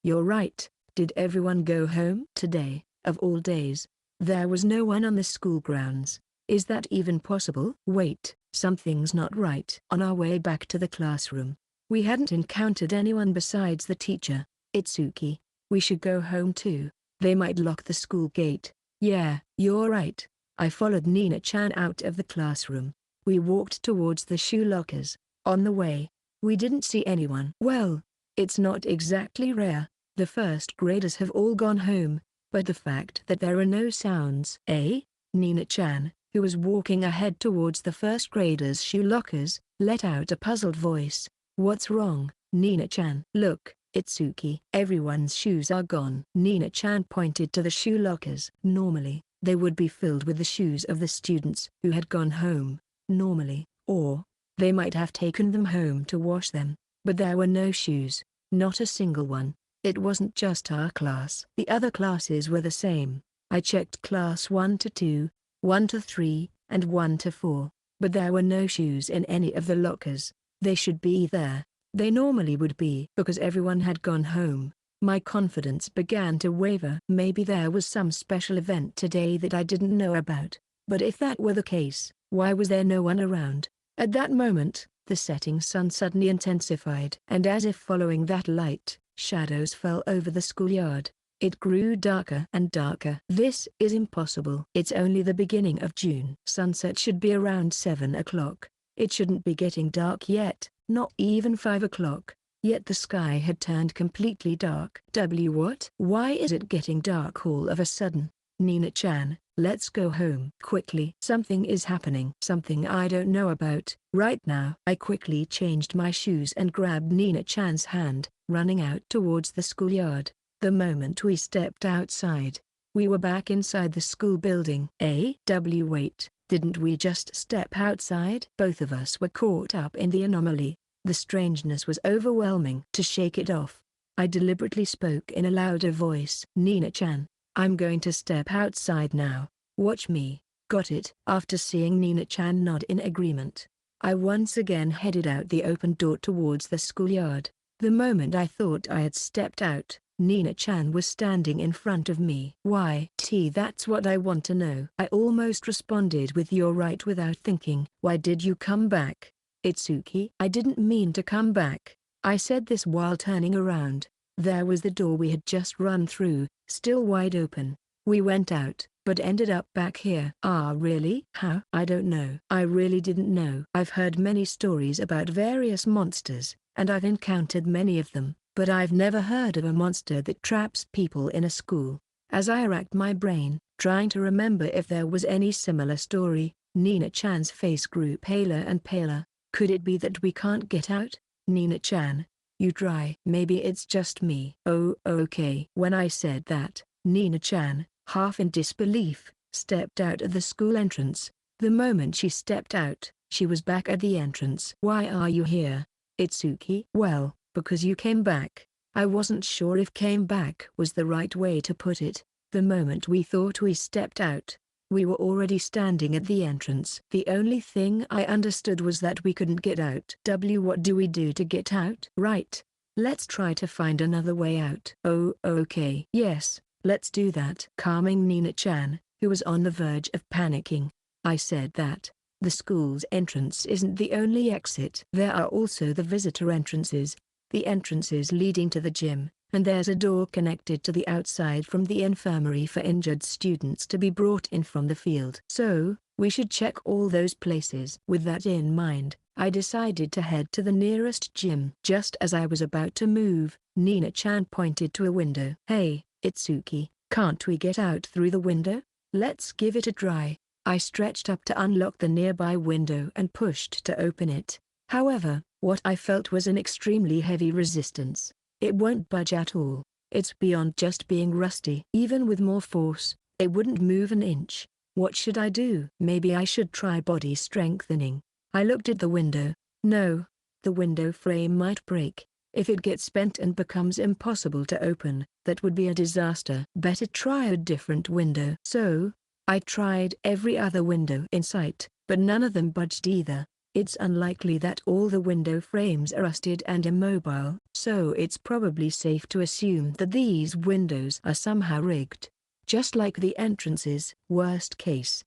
You're right. Did everyone go home today, of all days? There was no one on the school grounds. Is that even possible? Wait, something's not right. On our way back to the classroom, we hadn't encountered anyone besides the teacher, Itsuki. We should go home too. They might lock the school gate. Yeah, you're right. I followed Nina-chan out of the classroom. We walked towards the shoe lockers. On the way, we didn't see anyone. Well, it's not exactly rare. The first graders have all gone home, but the fact that there are no sounds. Nina-chan, who was walking ahead towards the first graders' shoe lockers, let out a puzzled voice. What's wrong, Nina-chan? Look, Itsuki. Everyone's shoes are gone. Nina-chan pointed to the shoe lockers. Normally, they would be filled with the shoes of the students who had gone home. Normally, or they might have taken them home to wash them, but there were no shoes, not a single one. It wasn't just our class. The other classes were the same. I checked class 1 to 2, 1 to 3, and 1 to 4, but there were no shoes in any of the lockers. They should be there. They normally would be. Because everyone had gone home, my confidence began to waver. Maybe there was some special event today that I didn't know about. But if that were the case, why was there no one around? At that moment, the setting sun suddenly intensified. And as if following that light, shadows fell over the schoolyard. It grew darker and darker. This is impossible. It's only the beginning of June. Sunset should be around 7 o'clock. It shouldn't be getting dark yet, not even 5 o'clock. Yet the sky had turned completely dark. What? Why is it getting dark all of a sudden? Nina-chan, let's go home. Quickly. Something is happening. Something I don't know about. Right now. I quickly changed my shoes and grabbed Nina-chan's hand, running out towards the schoolyard. The moment we stepped outside, we were back inside the school building. Wait, didn't we just step outside? Both of us were caught up in the anomaly. The strangeness was overwhelming. To shake it off, I deliberately spoke in a louder voice. Nina-chan, I'm going to step outside now. Watch me. Got it? After seeing Nina-chan nod in agreement, I once again headed out the open door towards the schoolyard. The moment I thought I had stepped out, Nina-chan was standing in front of me. Why? That's what I want to know. I almost responded with "you're right" without thinking. Why did you come back, Itsuki? I didn't mean to come back. I said this while turning around. There was the door we had just run through, still wide open. We went out, but ended up back here. Ah, really? How? I don't know. I really didn't know. I've heard many stories about various monsters, and I've encountered many of them, but I've never heard of a monster that traps people in a school. As I racked my brain, trying to remember if there was any similar story, Nina-chan's face grew paler and paler. Could it be that we can't get out? Nina-chan, you try. Maybe it's just me. Oh, okay. When I said that, Nina-chan, half in disbelief, stepped out of the school entrance. The moment she stepped out, she was back at the entrance. Why are you here, Itsuki? Well, because you came back. I wasn't sure if "came back" was the right way to put it. The moment we thought we stepped out, we were already standing at the entrance. The only thing I understood was that we couldn't get out. What do we do to get out? Right. Let's try to find another way out. Oh, okay. Yes, let's do that. Calming Nina-chan, who was on the verge of panicking, I said that the school's entrance isn't the only exit. There are also the visitor entrances, the entrances leading to the gym, and there's a door connected to the outside from the infirmary for injured students to be brought in from the field. So, we should check all those places. With that in mind, I decided to head to the nearest gym. Just as I was about to move, Nina-chan pointed to a window. Hey, Itsuki, can't we get out through the window? Let's give it a try. I stretched up to unlock the nearby window and pushed to open it. However, what I felt was an extremely heavy resistance. It won't budge at all. It's beyond just being rusty. Even with more force, it wouldn't move an inch. What should I do? Maybe I should try body strengthening. I looked at the window. No. The window frame might break. If it gets bent and becomes impossible to open, that would be a disaster. Better try a different window. So, I tried every other window in sight, but none of them budged either. It's unlikely that all the window frames are rusted and immobile, so it's probably safe to assume that these windows are somehow rigged. Just like the entrances. Worst case.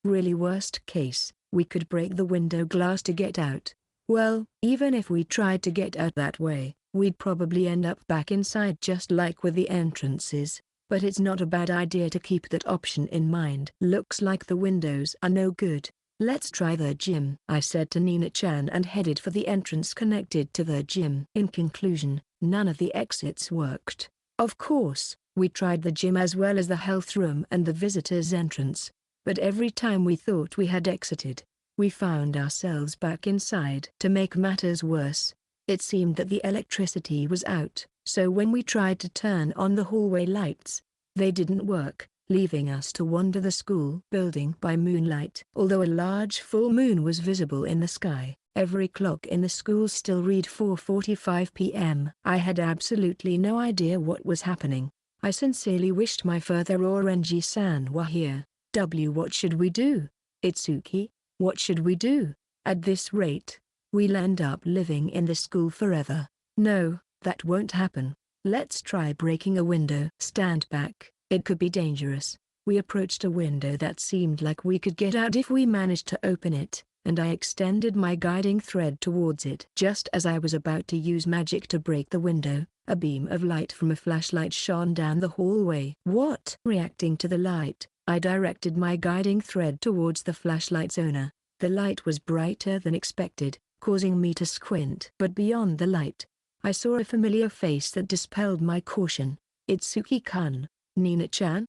Really worst case, we could break the window glass to get out. Well, even if we tried to get out that way, we'd probably end up back inside just like with the entrances. But it's not a bad idea to keep that option in mind. Looks like the windows are no good. Let's try the gym, I said to Nina-chan and headed for the entrance connected to the gym. In conclusion, none of the exits worked. Of course, we tried the gym as well as the health room and the visitor's entrance. But every time we thought we had exited, we found ourselves back inside. To make matters worse, it seemed that the electricity was out, so when we tried to turn on the hallway lights, they didn't work, leaving us to wander the school building by moonlight. Although a large full moon was visible in the sky, every clock in the school still read 4:45 p.m. I had absolutely no idea what was happening. I sincerely wished my further Oranji-san were here. What should we do? Itsuki, what should we do? At this rate, we'll end up living in the school forever. No, that won't happen. Let's try breaking a window. Stand back, it could be dangerous. We approached a window that seemed like we could get out if we managed to open it, and I extended my guiding thread towards it. Just as I was about to use magic to break the window, a beam of light from a flashlight shone down the hallway. What? Reacting to the light, I directed my guiding thread towards the flashlight's owner. The light was brighter than expected, causing me to squint. But beyond the light, I saw a familiar face that dispelled my caution. Itsuki-kun, Nina-chan,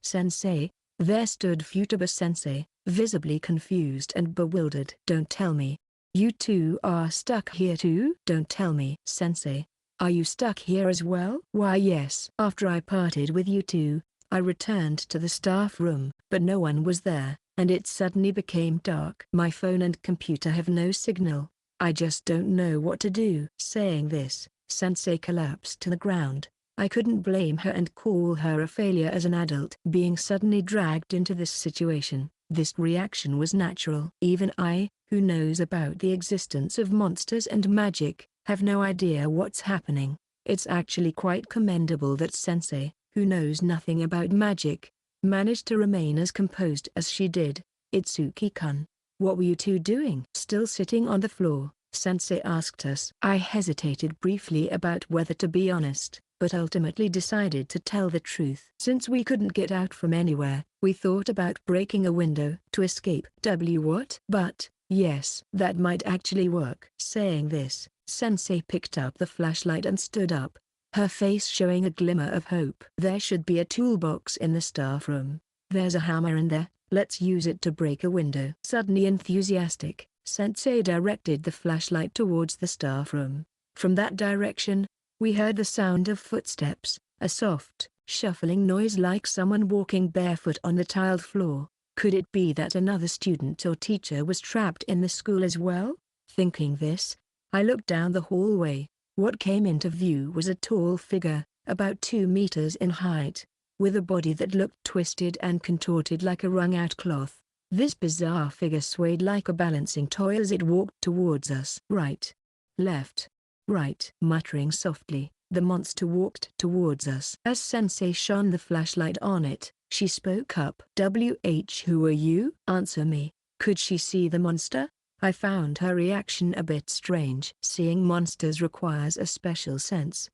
sensei. There stood Futaba-sensei, visibly confused and bewildered. Don't tell me. You two are stuck here too? Don't tell me. Sensei, are you stuck here as well? Why yes. After I parted with you two, I returned to the staff room, but no one was there, and it suddenly became dark. My phone and computer have no signal. I just don't know what to do. Saying this, Sensei collapsed to the ground. I couldn't blame her and call her a failure as an adult. Being suddenly dragged into this situation, this reaction was natural. Even I, who knows about the existence of monsters and magic, have no idea what's happening. It's actually quite commendable that Sensei, who knows nothing about magic, managed to remain as composed as she did. Itsuki-kun, what were you two doing? Still sitting on the floor, Sensei asked us. I hesitated briefly about whether to be honest, but ultimately decided to tell the truth. Since we couldn't get out from anywhere, we thought about breaking a window to escape. What? But, yes, that might actually work. Saying this, Sensei picked up the flashlight and stood up, her face showing a glimmer of hope. There should be a toolbox in the staff room. There's a hammer in there, let's use it to break a window. Suddenly enthusiastic, Sensei directed the flashlight towards the staff room. From that direction, we heard the sound of footsteps, a soft, shuffling noise like someone walking barefoot on the tiled floor. Could it be that another student or teacher was trapped in the school as well? Thinking this, I looked down the hallway. What came into view was a tall figure, about 2 meters in height, with a body that looked twisted and contorted like a wrung-out cloth. This bizarre figure swayed like a balancing toy as it walked towards us. Right. Left. Right. Muttering softly, the monster walked towards us. As Sensei shone the flashlight on it, she spoke up. Who are you? Answer me. Could she see the monster? I found her reaction a bit strange. Seeing monsters requires a special sense.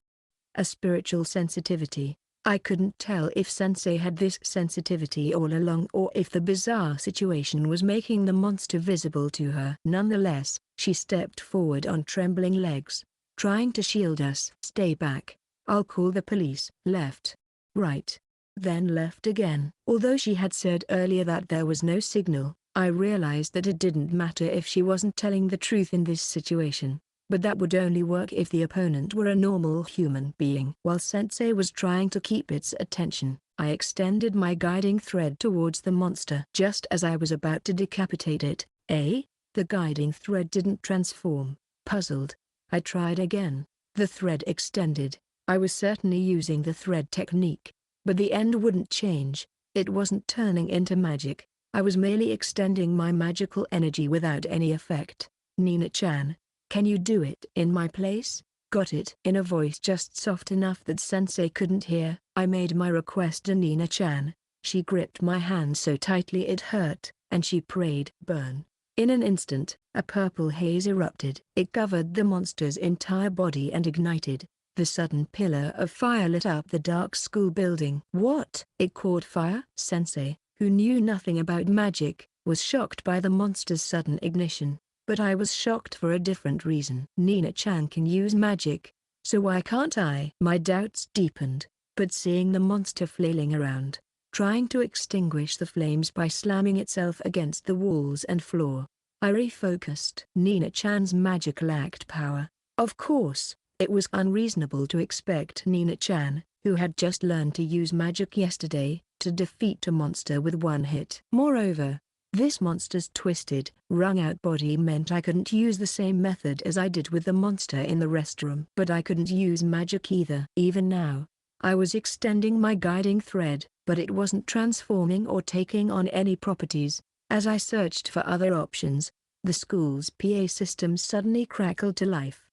A spiritual sensitivity. I couldn't tell if Sensei had this sensitivity all along or if the bizarre situation was making the monster visible to her. Nonetheless, she stepped forward on trembling legs, trying to shield us. Stay back. I'll call the police. Left. Right. then left again. Although she had said earlier that there was no signal, I realized that it didn't matter if she wasn't telling the truth in this situation. But that would only work if the opponent were a normal human being. While Sensei was trying to keep its attention, I extended my guiding thread towards the monster. Just as I was about to decapitate it, the guiding thread didn't transform. Puzzled, I tried again. The thread extended. I was certainly using the thread technique, but the end wouldn't change. It wasn't turning into magic. I was merely extending my magical energy without any effect. Nina-chan, can you do it in my place? Got it. In a voice just soft enough that Sensei couldn't hear, I made my request to Nina-chan. She gripped my hand so tightly it hurt, and she prayed. Burn. In an instant, a purple haze erupted. It covered the monster's entire body and ignited. The sudden pillar of fire lit up the dark school building. What? It caught fire? Sensei, who knew nothing about magic, was shocked by the monster's sudden ignition. But I was shocked for a different reason. Nina-chan can use magic, so why can't I? My doubts deepened, but seeing the monster flailing around, trying to extinguish the flames by slamming itself against the walls and floor, I refocused. Nina-chan's magic lacked power. Of course, it was unreasonable to expect Nina-chan, who had just learned to use magic yesterday, to defeat a monster with one hit. Moreover, this monster's twisted, wrung-out body meant I couldn't use the same method as I did with the monster in the restroom. But I couldn't use magic either. Even now, I was extending my guiding thread, but it wasn't transforming or taking on any properties. As I searched for other options, the school's PA system suddenly crackled to life.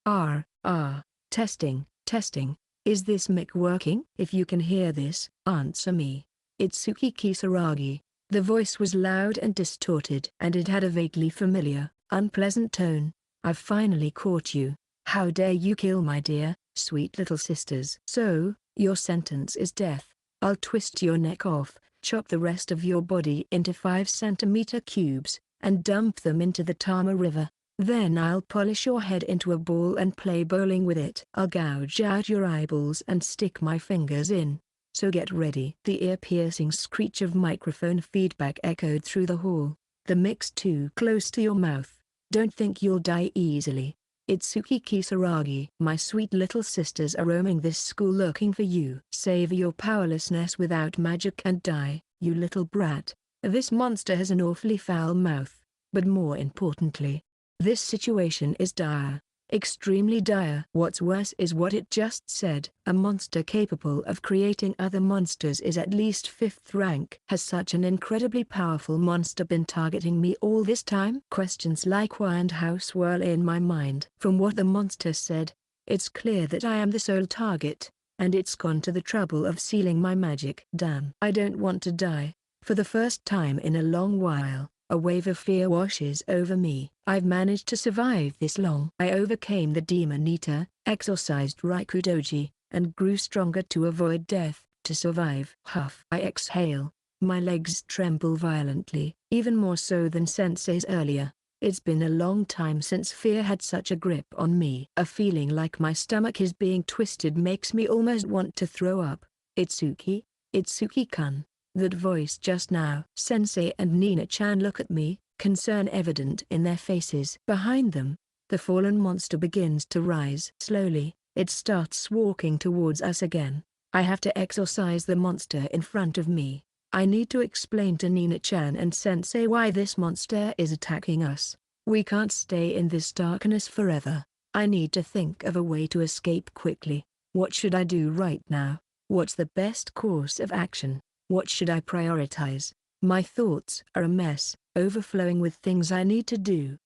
Testing, testing. Is this mic working? If you can hear this, answer me. Itsuki Kisaragi. The voice was loud and distorted, and it had a vaguely familiar, unpleasant tone. I've finally caught you. How dare you kill my dear, sweet little sisters? So, your sentence is death. I'll twist your neck off, chop the rest of your body into 5-centimeter cubes, and dump them into the Tama River. Then I'll polish your head into a ball and play bowling with it. I'll gouge out your eyeballs and stick my fingers in. So get ready. The ear-piercing screech of microphone feedback echoed through the hall. The mic's too close to your mouth. Don't think you'll die easily. Itsuki Kisaragi. My sweet little sisters are roaming this school looking for you. Savor your powerlessness without magic and die, you little brat. This monster has an awfully foul mouth. But more importantly, this situation is dire. Extremely dire. What's worse is what it just said. A monster capable of creating other monsters is at least 5th rank. Has such an incredibly powerful monster been targeting me all this time? Questions like why and how swirl in my mind. From what the monster said, it's clear that I am the sole target, and it's gone to the trouble of sealing my magic. Damn. I don't want to die. For the first time in a long while, a wave of fear washes over me. I've managed to survive this long. I overcame the demon eater, exorcised Rikudoji, and grew stronger to avoid death, to survive. Huff. I exhale. My legs tremble violently, even more so than Sensei's earlier. It's been a long time since fear had such a grip on me. A feeling like my stomach is being twisted makes me almost want to throw up. Itsuki? Itsuki-kun. That voice just now. Sensei and Nina-chan look at me, concern evident in their faces. Behind them, the fallen monster begins to rise. Slowly, it starts walking towards us again. I have to exorcise the monster in front of me. I need to explain to Nina-chan and Sensei why this monster is attacking us. We can't stay in this darkness forever. I need to think of a way to escape quickly. What should I do right now? What's the best course of action? What should I prioritize? My thoughts are a mess, overflowing with things I need to do.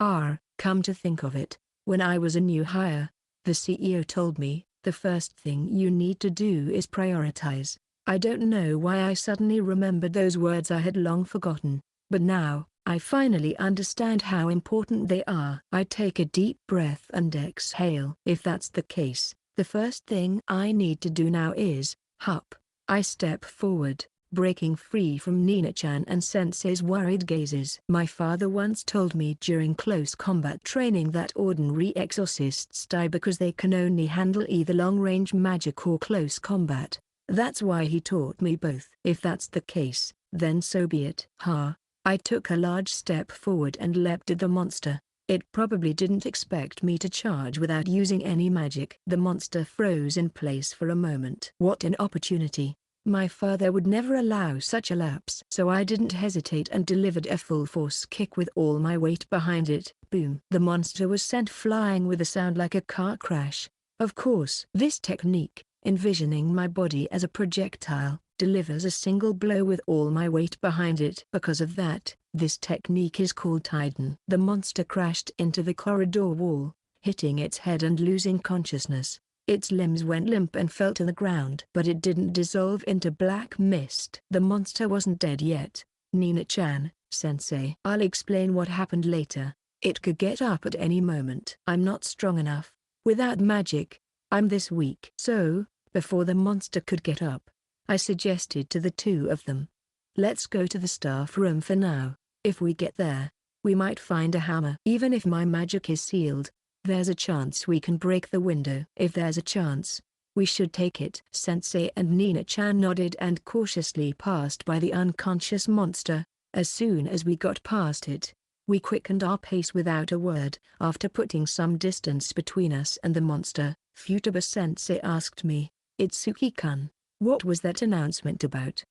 Come to think of it, when I was a new hire, the CEO told me, the first thing you need to do is prioritize. I don't know why I suddenly remembered those words I had long forgotten, but now, I finally understand how important they are. I take a deep breath and exhale. If that's the case, the first thing I need to do now is, hup. I step forward, breaking free from Nina-chan and Sensei's worried gazes. My father once told me during close combat training that ordinary exorcists die because they can only handle either long-range magic or close combat. That's why he taught me both. If that's the case, then so be it. I took a large step forward and leapt at the monster. It probably didn't expect me to charge without using any magic. The monster froze in place for a moment. What an opportunity. My father would never allow such a lapse. So I didn't hesitate and delivered a full force kick with all my weight behind it. Boom. The monster was sent flying with a sound like a car crash. Of course, this technique, envisioning my body as a projectile, delivers a single blow with all my weight behind it. Because of that, this technique is called Titan. The monster crashed into the corridor wall, hitting its head and losing consciousness. Its limbs went limp and fell to the ground. But it didn't dissolve into black mist. The monster wasn't dead yet. Nina-chan, sensei. I'll explain what happened later. It could get up at any moment. I'm not strong enough. Without magic, I'm this weak. So, before the monster could get up, I suggested to the two of them, let's go to the staff room for now. If we get there, we might find a hammer. Even if my magic is sealed, there's a chance we can break the window. If there's a chance, we should take it. Sensei and Nina-chan nodded and cautiously passed by the unconscious monster. As soon as we got past it, we quickened our pace without a word. After putting some distance between us and the monster, Futaba-sensei asked me, Itsuki-kun, what was that announcement about?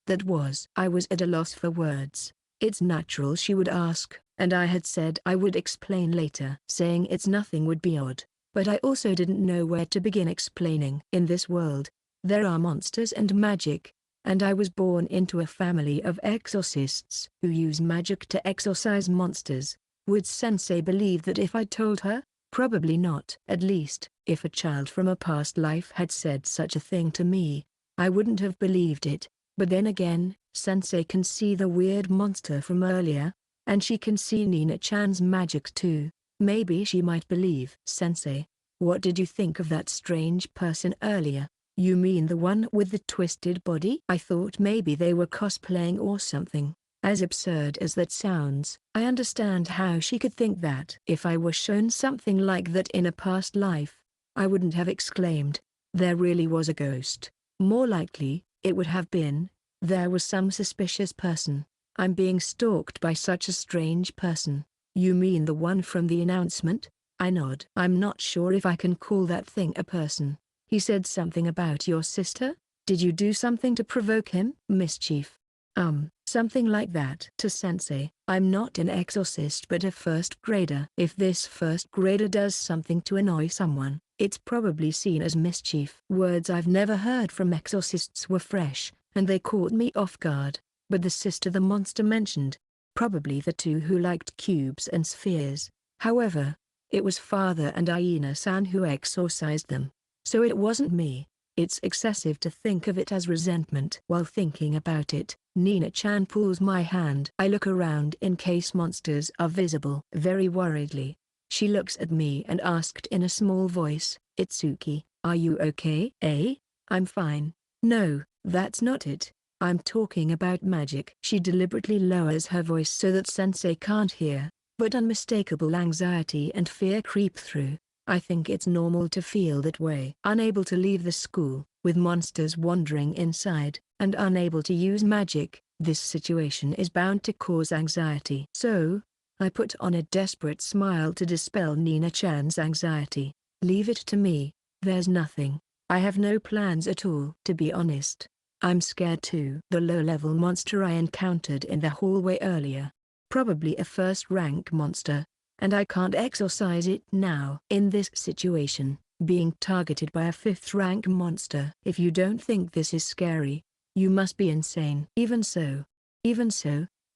That was. I was at a loss for words. It's natural she would ask, and I had said I would explain later. Saying it's nothing would be odd, but I also didn't know where to begin explaining. In this world, there are monsters and magic, and I was born into a family of exorcists who use magic to exorcise monsters. Would sensei believe that if I told her? Probably not. At least, if a child from a past life had said such a thing to me, I wouldn't have believed it. But then again, sensei can see the weird monster from earlier, and she can see Nina-chan's magic too. Maybe she might believe. Sensei, what did you think of that strange person earlier? You mean the one with the twisted body? I thought maybe they were cosplaying or something. As absurd as that sounds, I understand how she could think that. If I were shown something like that in a past life, I wouldn't have exclaimed, there really was a ghost. More likely, it would have been, there was some suspicious person. I'm being stalked by such a strange person. You mean the one from the announcement? I nod. I'm not sure if I can call that thing a person. He said something about your sister? Did you do something to provoke him? Mischief. Something like that. To sensei, I'm not an exorcist but a first grader. If this first grader does something to annoy someone, it's probably seen as mischief. Words I've never heard from exorcists were fresh, and they caught me off guard. But the sister the monster mentioned, probably the two who liked cubes and spheres. However, it was father and Aina-san who exorcised them. So it wasn't me. It's excessive to think of it as resentment. While thinking about it, Nina-chan pulls my hand. I look around in case monsters are visible. Very worriedly, she looks at me and asked in a small voice, Itsuki, are you okay? I'm fine. No, that's not it. I'm talking about magic. She deliberately lowers her voice so that sensei can't hear, but unmistakable anxiety and fear creep through. I think it's normal to feel that way. Unable to leave the school, with monsters wandering inside, and unable to use magic, this situation is bound to cause anxiety. So, I put on a desperate smile to dispel Nina-chan's anxiety. Leave it to me, there's nothing. I have no plans at all. To be honest, I'm scared too. The low-level monster I encountered in the hallway earlier, probably a first-rank monster, and I can't exorcise it now. In this situation, being targeted by a fifth-rank monster. If you don't think this is scary, you must be insane. Even so,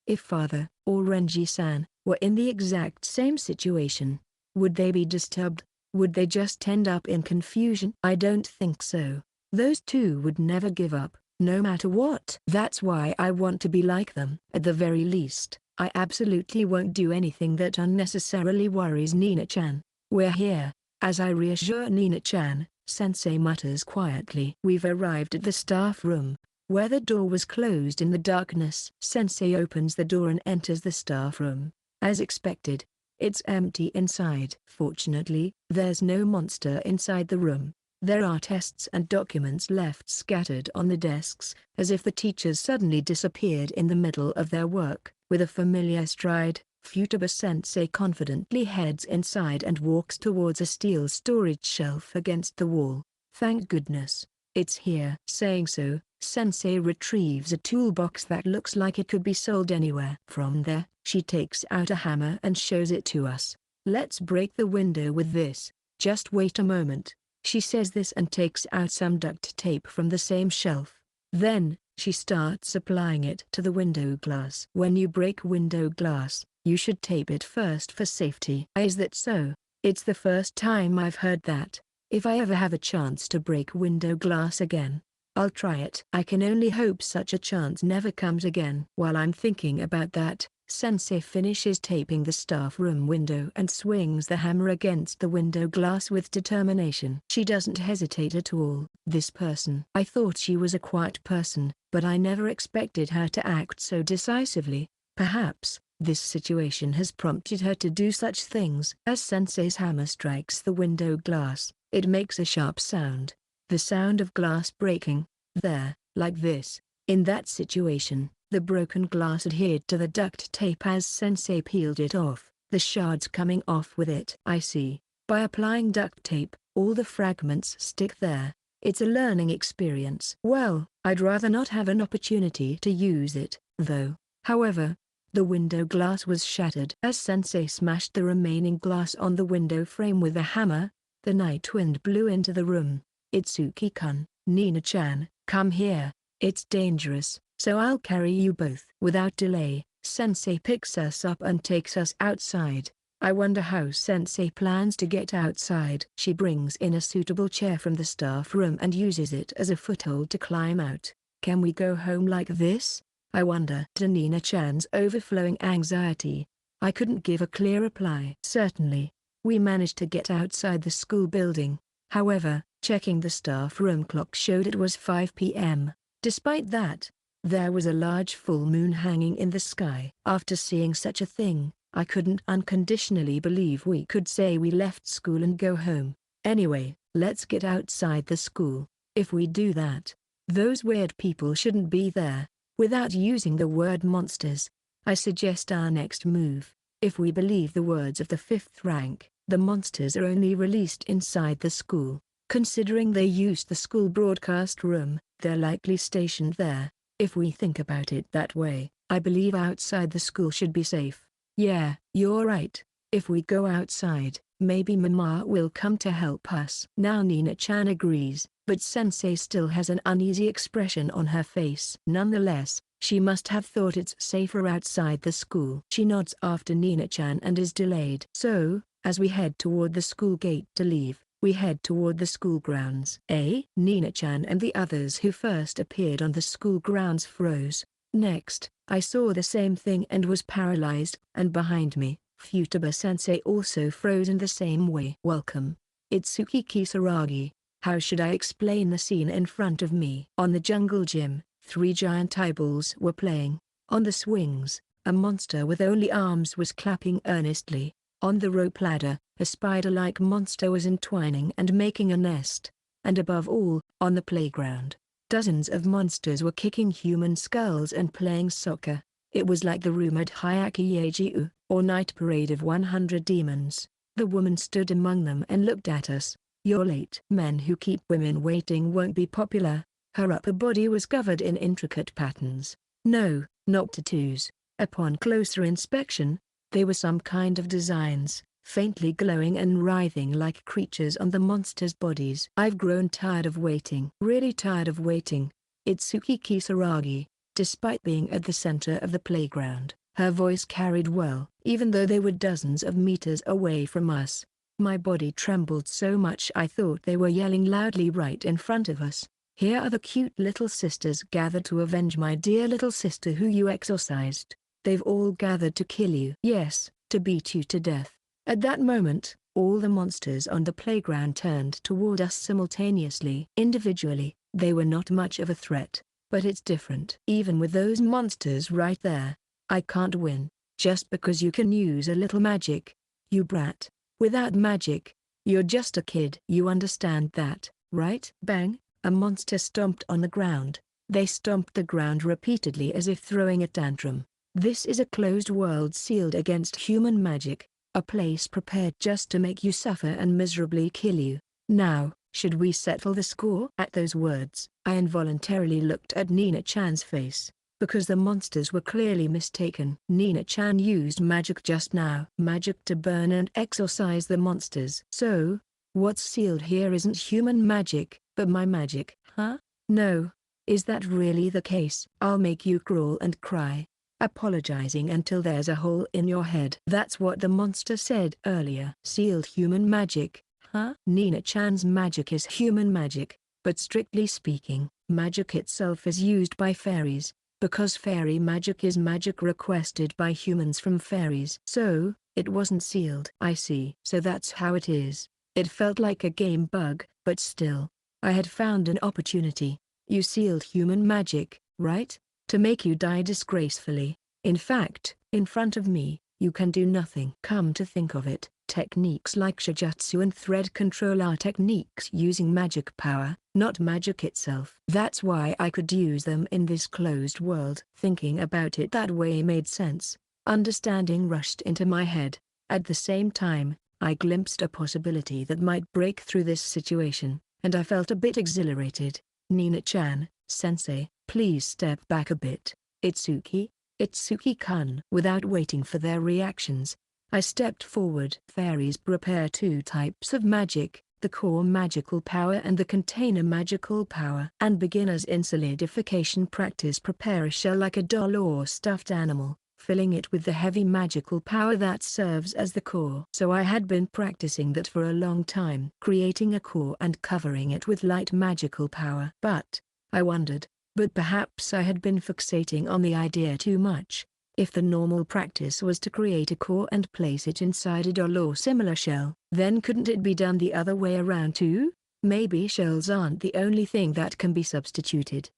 if father, or Renji-san, were in the exact same situation, would they be disturbed? Would they just end up in confusion? I don't think so. Those two would never give up, no matter what. That's why I want to be like them. At the very least, I absolutely won't do anything that unnecessarily worries Nina-chan. We're here. As I reassure Nina-chan, sensei mutters quietly. We've arrived at the staff room, where the door was closed in the darkness. Sensei opens the door and enters the staff room. As expected, it's empty inside. Fortunately, there's no monster inside the room. There are tests and documents left scattered on the desks, as if the teachers suddenly disappeared in the middle of their work. With a familiar stride, Futaba-sensei confidently heads inside and walks towards a steel storage shelf against the wall. Thank goodness, it's here. Saying so, Sensei retrieves a toolbox that looks like it could be sold anywhere. From there, she takes out a hammer and shows it to us. Let's break the window with this. Just wait a moment. She says this and takes out some duct tape from the same shelf. Then, she starts applying it to the window glass. When you break window glass, you should tape it first for safety. Is that so? It's the first time I've heard that. If I ever have a chance to break window glass again, I'll try it. I can only hope such a chance never comes again. While I'm thinking about that, Sensei finishes taping the staff room window and swings the hammer against the window glass with determination. She doesn't hesitate at all. This person. I thought she was a quiet person, but I never expected her to act so decisively. Perhaps, this situation has prompted her to do such things. As Sensei's hammer strikes the window glass, it makes a sharp sound. The sound of glass breaking. There, like this. In that situation, the broken glass adhered to the duct tape as Sensei peeled it off, the shards coming off with it. I see. By applying duct tape, all the fragments stick there. It's a learning experience. Well, I'd rather not have an opportunity to use it, though. However, the window glass was shattered. As Sensei smashed the remaining glass on the window frame with a hammer, the night wind blew into the room. Itsuki-kun, Nina-chan, come here. It's dangerous, so I'll carry you both. Without delay, Sensei picks us up and takes us outside. I wonder how Sensei plans to get outside. She brings in a suitable chair from the staff room and uses it as a foothold to climb out. Can we go home like this? I wonder. To Nina-chan's overflowing anxiety, I couldn't give a clear reply. Certainly. We managed to get outside the school building. However, checking the staff room clock showed it was 5 p.m. Despite that, there was a large full moon hanging in the sky. After seeing such a thing, I couldn't unconditionally believe we could say we left school and go home. Anyway, let's get outside the school. If we do that, those weird people shouldn't be there. Without using the word monsters, I suggest our next move. If we believe the words of the 5th rank, the monsters are only released inside the school. Considering they used the school broadcast room, they're likely stationed there. If we think about it that way, I believe outside the school should be safe. Yeah, you're right. If we go outside, maybe Mama will come to help us. Now Nina-chan agrees, but Sensei still has an uneasy expression on her face. Nonetheless, she must have thought it's safer outside the school. She nods after Nina-chan and is delayed. So, as we head toward the school gate to leave, we head toward the school grounds. Nina-chan and the others who first appeared on the school grounds froze. Next, I saw the same thing and was paralyzed, and behind me, Futaba-sensei also froze in the same way. Welcome. Itsuki Kisaragi. How should I explain the scene in front of me? On the jungle gym, 3 giant eyeballs were playing. On the swings, a monster with only arms was clapping earnestly. On the rope ladder, a spider-like monster was entwining and making a nest. And above all, on the playground, dozens of monsters were kicking human skulls and playing soccer. It was like the rumored Hyakki-Yajiu, or night parade of 100 demons. The woman stood among them and looked at us. You're late. Men who keep women waiting won't be popular. Her upper body was covered in intricate patterns. No, not tattoos. Upon closer inspection, they were some kind of designs, faintly glowing and writhing like creatures on the monsters' bodies. I've grown tired of waiting. Really tired of waiting. Itsuki Kisaragi, despite being at the center of the playground, her voice carried well, even though they were dozens of meters away from us. My body trembled so much I thought they were yelling loudly right in front of us. Here are the cute little sisters gathered to avenge my dear little sister who you exorcised. They've all gathered to kill you. Yes, to beat you to death. At that moment, all the monsters on the playground turned toward us simultaneously. Individually, they were not much of a threat, but it's different. Even with those monsters right there, I can't win, just because you can use a little magic. You brat. Without magic, you're just a kid. You understand that, right? Bang! A monster stomped on the ground. They stomped the ground repeatedly as if throwing a tantrum. This is a closed world sealed against human magic, a place prepared just to make you suffer and miserably kill you. Now, should we settle the score? At those words, I involuntarily looked at Nina-chan's face, because the monsters were clearly mistaken. Nina-chan used magic just now. Magic to burn and exorcise the monsters. So, what's sealed here isn't human magic, but my magic, huh? No. Is that really the case? I'll make you crawl and cry, apologizing until there's a hole in your head. That's what the monster said earlier. Sealed human magic, huh? Nina-chan's magic is human magic, but strictly speaking, magic itself is used by fairies, because fairy magic is magic requested by humans from fairies. So, it wasn't sealed. I see. So that's how it is. It felt like a game bug, but still, I had found an opportunity. You sealed human magic, right? To make you die disgracefully. In fact, in front of me, you can do nothing. Come to think of it, techniques like shijutsu and thread control are techniques using magic power, not magic itself. That's why I could use them in this closed world. Thinking about it that way made sense. Understanding rushed into my head. At the same time, I glimpsed a possibility that might break through this situation, and I felt a bit exhilarated. Nina-chan, sensei, please step back a bit. Itsuki-kun. Without waiting for their reactions, I stepped forward. Fairies prepare two types of magic, the core magical power and the container magical power. And beginners in solidification practice prepare a shell like a doll or stuffed animal, filling it with the heavy magical power that serves as the core. So I had been practicing that for a long time, creating a core and covering it with light magical power. But, I wondered, but perhaps I had been fixating on the idea too much. If the normal practice was to create a core and place it inside a doll or similar shell, then couldn't it be done the other way around too? Maybe shells aren't the only thing that can be substituted.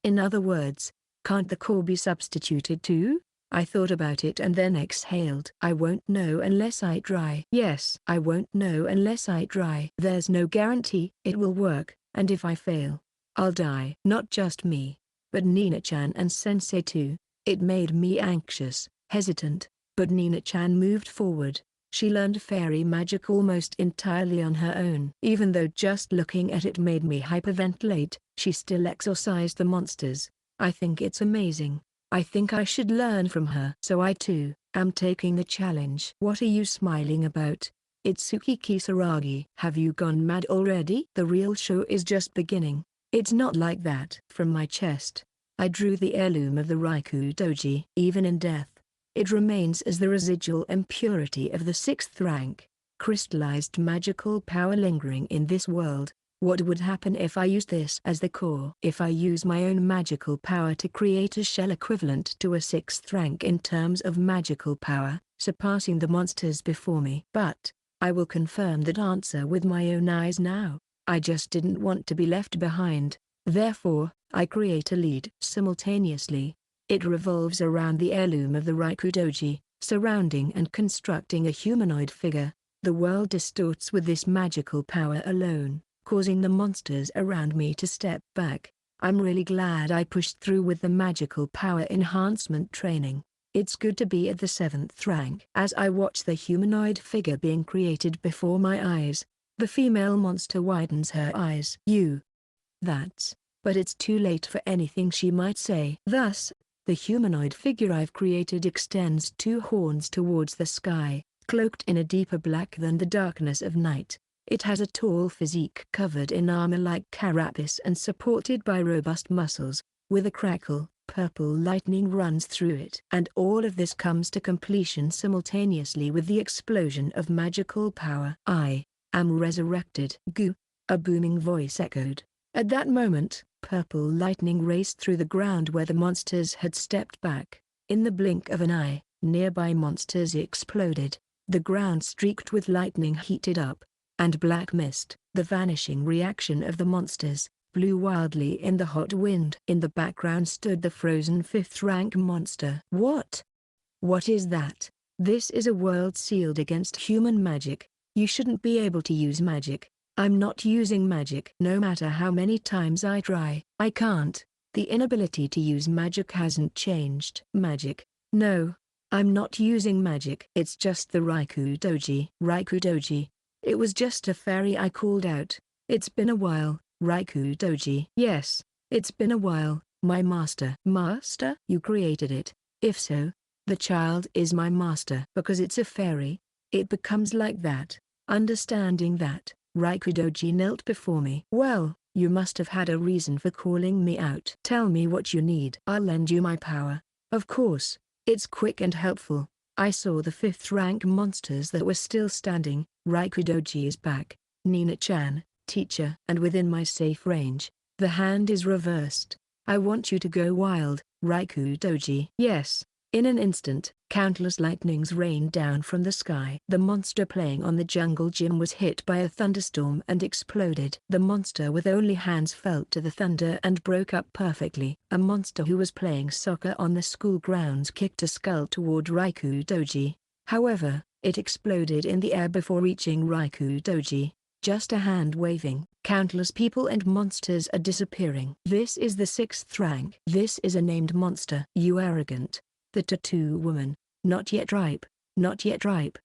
In other words, can't the core be substituted too? I thought about it and then exhaled. I won't know unless I try. Yes, I won't know unless I try. There's no guarantee it will work, and if I fail, I'll die. Not just me, but Nina-chan and Sensei too. It made me anxious, hesitant, but Nina-chan moved forward. She learned fairy magic almost entirely on her own. Even though just looking at it made me hyperventilate, she still exorcised the monsters. I think it's amazing. I think I should learn from her. So I too, am taking the challenge. What are you smiling about? Itsuki Kisaragi. Have you gone mad already? The real show is just beginning. It's not like that. From my chest, I drew the heirloom of the Raikou Doji. Even in death, it remains as the residual impurity of the 6th rank, crystallized magical power lingering in this world. What would happen if I use this as the core? If I use my own magical power to create a shell equivalent to a 6th rank in terms of magical power, surpassing the monsters before me. But, I will confirm that answer with my own eyes now. I just didn't want to be left behind. Therefore, I create a lead. Simultaneously, it revolves around the heirloom of the Raikou Doji, surrounding and constructing a humanoid figure. The world distorts with this magical power alone, causing the monsters around me to step back. I'm really glad I pushed through with the magical power enhancement training. It's good to be at the 7th rank. As I watch the humanoid figure being created before my eyes, the female monster widens her eyes. But it's too late for anything she might say. Thus, the humanoid figure I've created extends 2 horns towards the sky, cloaked in a deeper black than the darkness of night. It has a tall physique covered in armor like carapace and supported by robust muscles. With a crackle, purple lightning runs through it. And all of this comes to completion simultaneously with the explosion of magical power. I am resurrected. Goo! A booming voice echoed. At that moment, purple lightning raced through the ground where the monsters had stepped back. In the blink of an eye, nearby monsters exploded. The ground streaked with lightning heated up, and black mist, the vanishing reaction of the monsters, blew wildly in the hot wind. In the background stood the frozen 5th rank monster. What? What is that? This is a world sealed against human magic. You shouldn't be able to use magic. I'm not using magic. No matter how many times I try, I can't. The inability to use magic hasn't changed. Magic? No. I'm not using magic. It's just the Raikou Doji. Raikou Doji. It was just a fairy I called out. It's been a while, Raikou Doji. Yes, it's been a while, my master. Master? You created it. If so, the child is my master. Because it's a fairy, it becomes like that. Understanding that, Raikou Doji knelt before me. Well, you must have had a reason for calling me out. Tell me what you need. I'll lend you my power. Of course, it's quick and helpful. I saw the 5th rank monsters that were still standing. Raikou Doji is back. Nina-chan, teacher. And within my safe range, the hand is reversed. I want you to go wild, Raikou Doji. Yes. In an instant, countless lightnings rained down from the sky. The monster playing on the jungle gym was hit by a thunderstorm and exploded. The monster with only hands felt to the thunder and broke up perfectly. A monster who was playing soccer on the school grounds kicked a skull toward Raikou Doji. However, it exploded in the air before reaching Raikou Doji. Just a hand waving, countless people and monsters are disappearing. This is the 6th rank. This is a named monster. You arrogant. The tattoo woman, not yet ripe, not yet ripe.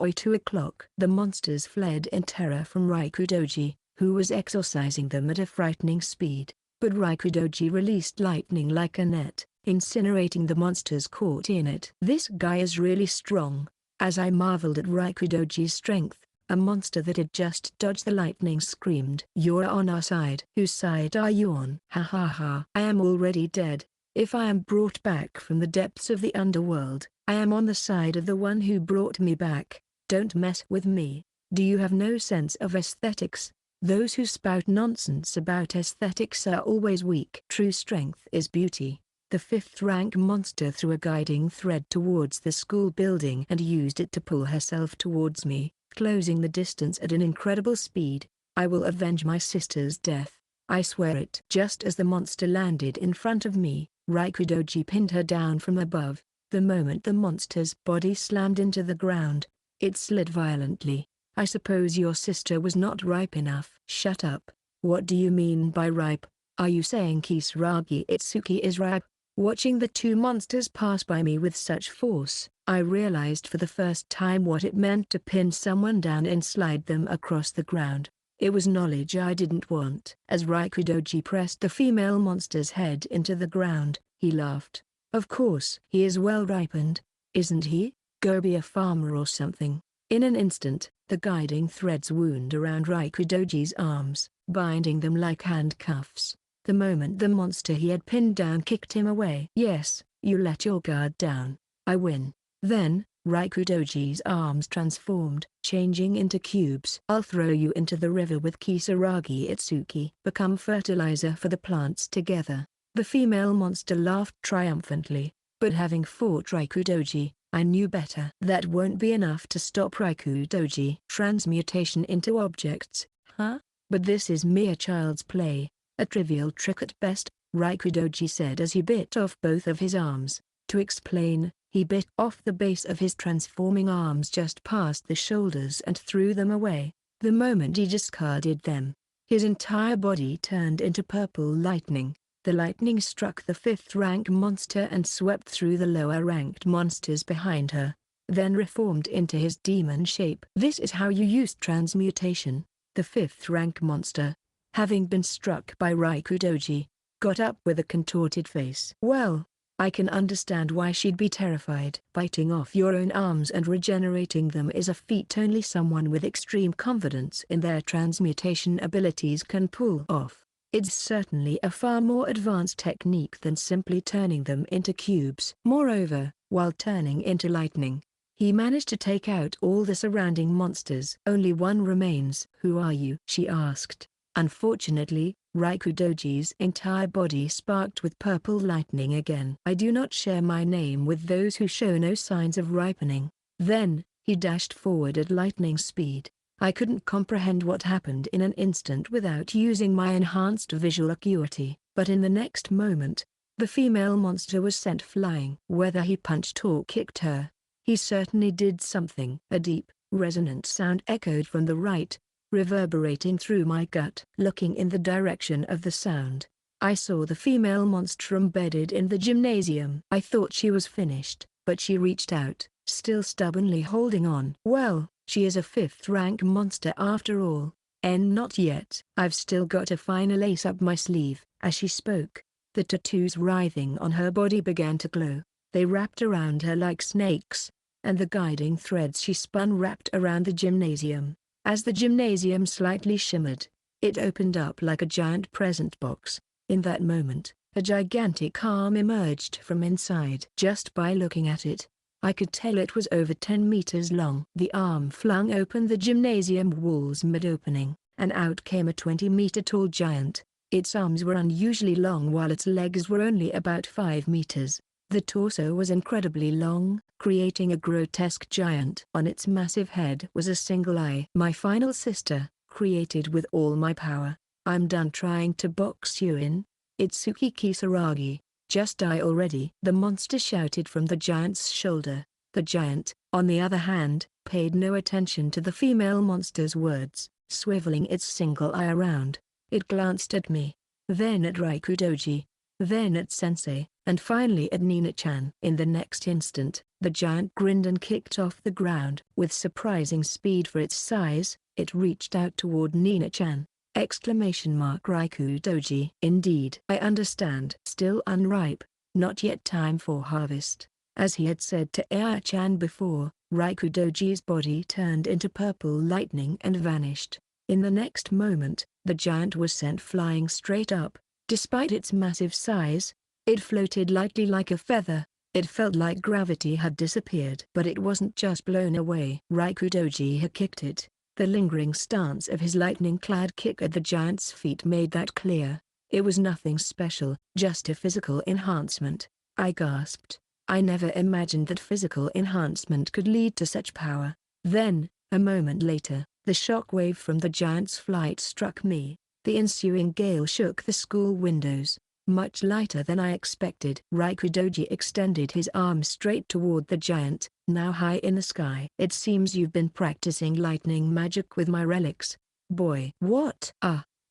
Oi 2 o'clock. The monsters fled in terror from Raikou Doji, who was exorcising them at a frightening speed. But Raikou Doji released lightning like a net, incinerating the monsters caught in it. This guy is really strong. As I marveled at Raikou Doji's strength, a monster that had just dodged the lightning screamed, "You're on our side." Whose side are you on? Ha ha ha. I am already dead. If I am brought back from the depths of the underworld, I am on the side of the one who brought me back. Don't mess with me. Do you have no sense of aesthetics? Those who spout nonsense about aesthetics are always weak. True strength is beauty. The 5th rank monster threw a guiding thread towards the school building and used it to pull herself towards me, closing the distance at an incredible speed. I will avenge my sister's death. I swear it. Just as the monster landed in front of me, Raikou Doji pinned her down from above. The moment the monster's body slammed into the ground, it slid violently. I suppose your sister was not ripe enough. Shut up. What do you mean by ripe? Are you saying Kisaragi Itsuki is ripe? Watching the 2 monsters pass by me with such force, I realized for the first time what it meant to pin someone down and slide them across the ground. It was knowledge I didn't want. As Raikou Doji pressed the female monster's head into the ground, he laughed. Of course. He is well ripened, isn't he? Go be a farmer or something. In an instant, the guiding threads wound around Raikou Doji's arms, binding them like handcuffs. The moment the monster he had pinned down kicked him away. Yes, you let your guard down. I win. Then, Raikou Doji's arms transformed, changing into cubes. I'll throw you into the river with Kisaragi Itsuki. Become fertilizer for the plants together. The female monster laughed triumphantly, but having fought Raikou Doji, I knew better. That won't be enough to stop Raikou Doji. Transmutation into objects, huh? But this is mere child's play, a trivial trick at best, Raikou Doji said as he bit off both of his arms. To explain, he bit off the base of his transforming arms just past the shoulders and threw them away. The moment he discarded them, his entire body turned into purple lightning. The lightning struck the 5th rank monster and swept through the lower ranked monsters behind her, then reformed into his demon shape. This is how you use transmutation. The 5th rank monster, having been struck by Raikou Doji, got up with a contorted face. Well, I can understand why she'd be terrified. Biting off your own arms and regenerating them is a feat only someone with extreme confidence in their transmutation abilities can pull off. It's certainly a far more advanced technique than simply turning them into cubes. Moreover, while turning into lightning, he managed to take out all the surrounding monsters. Only one remains. Who are you? She asked. Unfortunately, Raikou Doji's entire body sparked with purple lightning again. I do not share my name with those who show no signs of ripening. Then, he dashed forward at lightning speed. I couldn't comprehend what happened in an instant without using my enhanced visual acuity, but in the next moment, the female monster was sent flying. Whether he punched or kicked her, he certainly did something. A deep, resonant sound echoed from the right. reverberating through my gut. Looking in the direction of the sound, I saw the female monster embedded in the gymnasium. I thought she was finished, but she reached out, still stubbornly holding on. Well, she is a 5th rank monster after all. And not yet. I've still got a final ace up my sleeve. As she spoke, the tattoos writhing on her body began to glow. They wrapped around her like snakes, and the guiding threads she spun wrapped around the gymnasium. As the gymnasium slightly shimmered, it opened up like a giant present box. In that moment, a gigantic arm emerged from inside. Just by looking at it, I could tell it was over 10 meters long. The arm flung open the gymnasium walls mid-opening, and out came a 20-meter-tall giant. Its arms were unusually long while its legs were only about 5 meters. The torso was incredibly long, creating a grotesque giant. On its massive head was a single eye. My final sister, created with all my power. I'm done trying to box you in. Itsuki Kisaragi, just die already. The monster shouted from the giant's shoulder. The giant, on the other hand, paid no attention to the female monster's words, swiveling its single eye around. It glanced at me, then at Raikudoji, then at Sensei, and finally at Nina-chan. In the next instant, the giant grinned and kicked off the ground. With surprising speed for its size, it reached out toward Nina-chan. Raikudoji. Indeed. I understand. Still unripe, not yet time for harvest. As he had said to Aya-chan before, Raikudoji's body turned into purple lightning and vanished. In the next moment, the giant was sent flying straight up. Despite its massive size, it floated lightly like a feather. It felt like gravity had disappeared. But it wasn't just blown away. Raikudoji had kicked it. The lingering stance of his lightning-clad kick at the giant's feet made that clear. It was nothing special, just a physical enhancement. I gasped. I never imagined that physical enhancement could lead to such power. Then, a moment later, the shock wave from the giant's flight struck me. The ensuing gale shook the school windows, much lighter than I expected. Raikudoji extended his arm straight toward the giant, now high in the sky. It seems you've been practicing lightning magic with my relics, boy. What?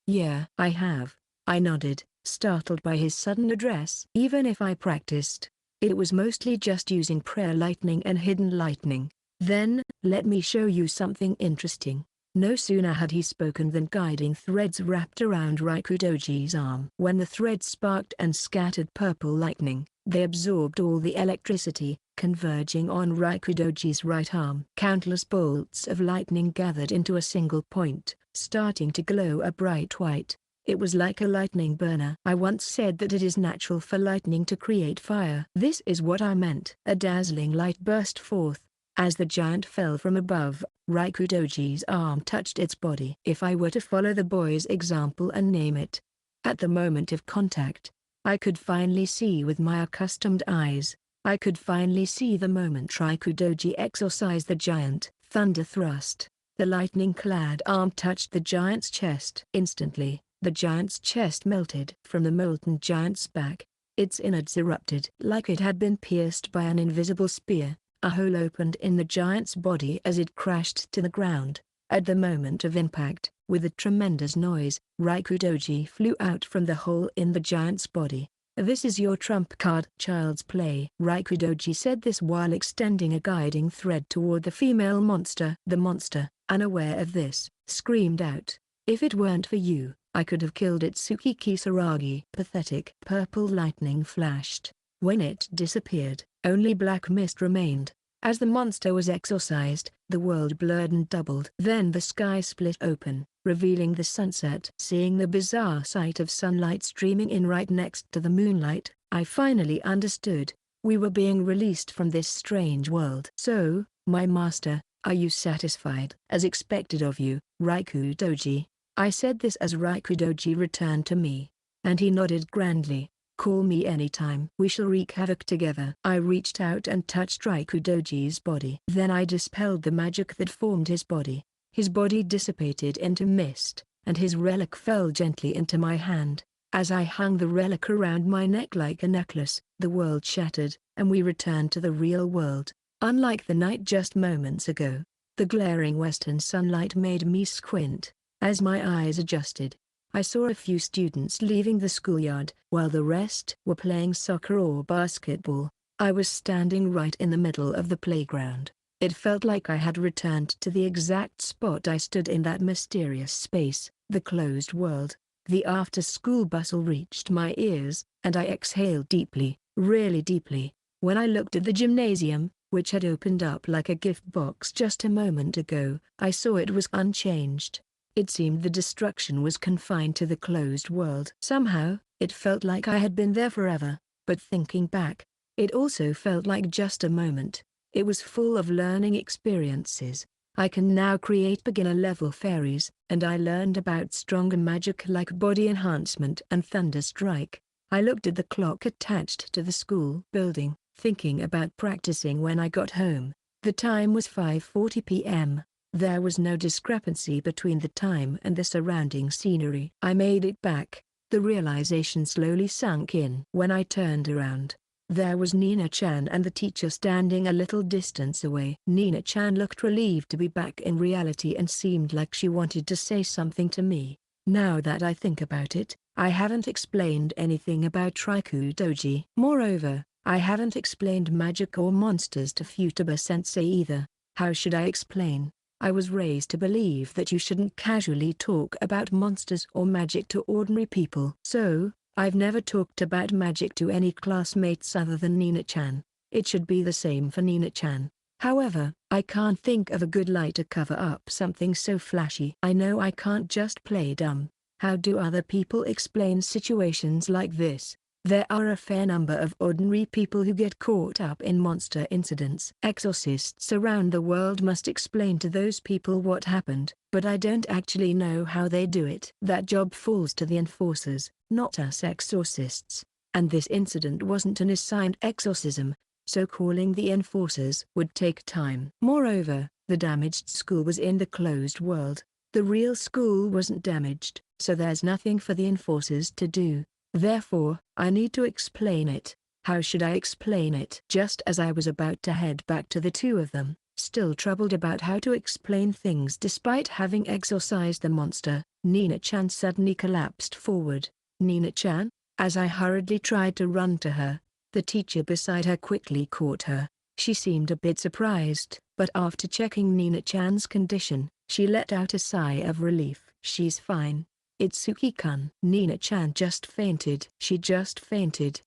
Yeah. I have. I nodded, startled by his sudden address. Even if I practiced, it was mostly just using prayer lightning and hidden lightning. Then, let me show you something interesting. No sooner had he spoken than guiding threads wrapped around Raikudoji's arm. When the threads sparked and scattered purple lightning, they absorbed all the electricity, converging on Raikudoji's right arm. Countless bolts of lightning gathered into a single point, starting to glow a bright white. It was like a lightning burner. I once said that it is natural for lightning to create fire. This is what I meant. A dazzling light burst forth. As the giant fell from above, Raikudoji's arm touched its body. If I were to follow the boy's example and name it, at the moment of contact, I could finally see with my accustomed eyes. I could finally see the moment Raikudoji exorcised the giant. Thunder thrust. The lightning-clad arm touched the giant's chest. Instantly, the giant's chest melted. From the molten giant's back, its innards erupted. Like it had been pierced by an invisible spear. A hole opened in the giant's body as it crashed to the ground. At the moment of impact, with a tremendous noise, Raikudoji flew out from the hole in the giant's body. This is your trump card. Child's play. Raikudoji said this while extending a guiding thread toward the female monster. The monster, unaware of this, screamed out, "If it weren't for you, I could have killed Itsuki Kisaragi." Pathetic. Purple lightning flashed. When it disappeared, only black mist remained. As the monster was exorcised, the world blurred and doubled. Then the sky split open, revealing the sunset. Seeing the bizarre sight of sunlight streaming in right next to the moonlight, I finally understood. We were being released from this strange world. So, my master, are you satisfied? As expected of you, Raikudoji. I said this as Raikudoji returned to me, and he nodded grandly. Call me anytime. We shall wreak havoc together. I reached out and touched Raikudoji's body. Then I dispelled the magic that formed his body. His body dissipated into mist, and his relic fell gently into my hand. As I hung the relic around my neck like a necklace, the world shattered, and we returned to the real world. Unlike the night just moments ago, The glaring western sunlight made me squint. As my eyes adjusted, I saw a few students leaving the schoolyard, while the rest were playing soccer or basketball. I was standing right in the middle of the playground. It felt like I had returned to the exact spot I stood in that mysterious space, the closed world. The after-school bustle reached my ears, and I exhaled deeply, really deeply. When I looked at the gymnasium, which had opened up like a gift box just a moment ago, I saw it was unchanged. It seemed the destruction was confined to the closed world. Somehow, it felt like I had been there forever, but thinking back, it also felt like just a moment. It was full of learning experiences. I can now create beginner-level fairies, and I learned about stronger magic like body enhancement and thunder strike. I looked at the clock attached to the school building, thinking about practicing when I got home. The time was 5:40 p.m. There was no discrepancy between the time and the surrounding scenery. I made it back. The realization slowly sunk in. When I turned around, there was Nina-chan and the teacher standing a little distance away. Nina-chan looked relieved to be back in reality and seemed like she wanted to say something to me. Now that I think about it, I haven't explained anything about Triku Doji. Moreover, I haven't explained magic or monsters to Futaba-sensei either. How should I explain? I was raised to believe that you shouldn't casually talk about monsters or magic to ordinary people. So, I've never talked about magic to any classmates other than Nina-chan. It should be the same for Nina-chan. However, I can't think of a good lie to cover up something so flashy. I know I can't just play dumb. How do other people explain situations like this? There are a fair number of ordinary people who get caught up in monster incidents. Exorcists around the world must explain to those people what happened, but I don't actually know how they do it. That job falls to the enforcers, not us exorcists. And this incident wasn't an assigned exorcism, so calling the enforcers would take time. Moreover, the damaged school was in the closed world. The real school wasn't damaged, so there's nothing for the enforcers to do. Therefore, I need to explain it. How should I explain it? Just as I was about to head back to the two of them, still troubled about how to explain things despite having exorcised the monster, Nina-chan suddenly collapsed forward. Nina-chan? As I hurriedly tried to run to her, the teacher beside her quickly caught her. She seemed a bit surprised, but after checking Nina-chan's condition, she let out a sigh of relief. She's fine. Itsuki-kun. Nina-chan just fainted. She just fainted.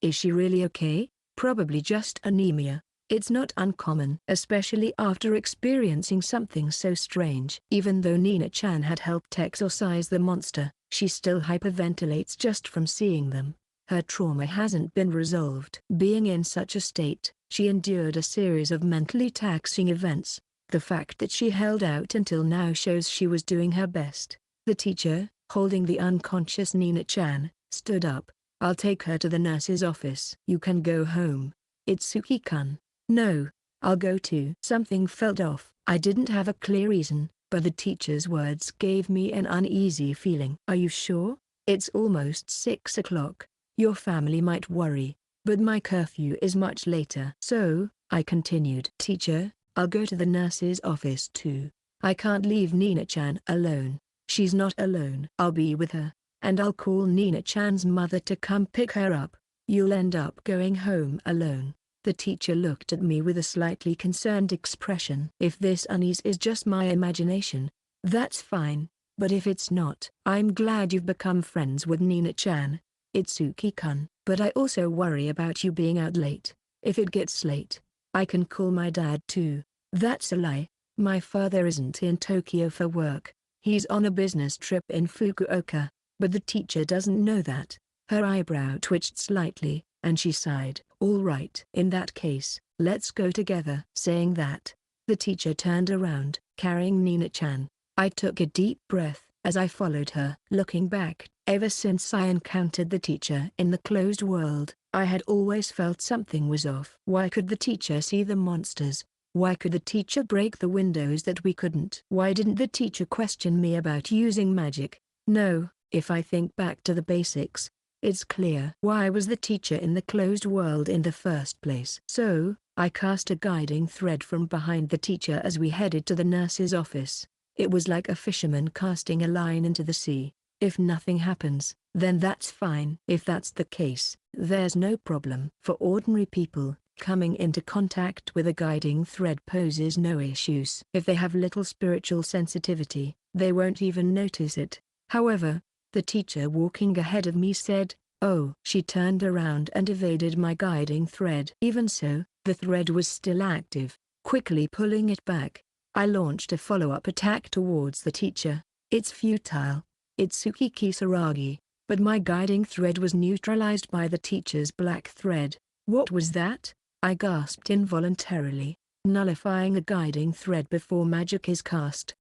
Is she really okay? Probably just anemia. It's not uncommon, especially after experiencing something so strange. Even though Nina-chan had helped exorcise the monster, she still hyperventilates just from seeing them. Her trauma hasn't been resolved. Being in such a state, she endured a series of mentally taxing events. The fact that she held out until now shows she was doing her best. The teacher, holding the unconscious Nina-chan, stood up. I'll take her to the nurse's office. You can go home. Itsuki-kun. No, I'll go too. Something felt off. I didn't have a clear reason, but the teacher's words gave me an uneasy feeling. Are you sure? It's almost 6 o'clock. Your family might worry, but my curfew is much later. So, I continued. Teacher, I'll go to the nurse's office too. I can't leave Nina-chan alone. She's not alone. I'll be with her, and I'll call Nina-chan's mother to come pick her up. You'll end up going home alone. The teacher looked at me with a slightly concerned expression. If this unease is just my imagination, that's fine, but if it's not, I'm glad you've become friends with Nina-chan, Itsuki-kun. But I also worry about you being out late. If it gets late, I can call my dad too. That's a lie. My father isn't in Tokyo for work. He's on a business trip in Fukuoka, but the teacher doesn't know that. Her eyebrow twitched slightly, and she sighed. All right. In that case, let's go together. Saying that, the teacher turned around, carrying Nina-chan. I took a deep breath as I followed her. Looking back, ever since I encountered the teacher in the closed world, I had always felt something was off. Why could the teacher see the monsters? Why could the teacher break the windows that we couldn't? Why didn't the teacher question me about using magic? No, if I think back to the basics, it's clear. Why was the teacher in the closed world in the first place? So, I cast a guiding thread from behind the teacher as we headed to the nurse's office. It was like a fisherman casting a line into the sea. If nothing happens, then that's fine. If that's the case, there's no problem. For ordinary people, coming into contact with a guiding thread poses no issues. If they have little spiritual sensitivity, they won't even notice it. However, the teacher walking ahead of me said, "Oh." She turned around and evaded my guiding thread. Even so, the thread was still active. Quickly pulling it back, I launched a follow-up attack towards the teacher. It's futile. Itsuki Kisaragi. But my guiding thread was neutralized by the teacher's black thread. What was that? I gasped involuntarily, nullifying a guiding thread before magic is cast.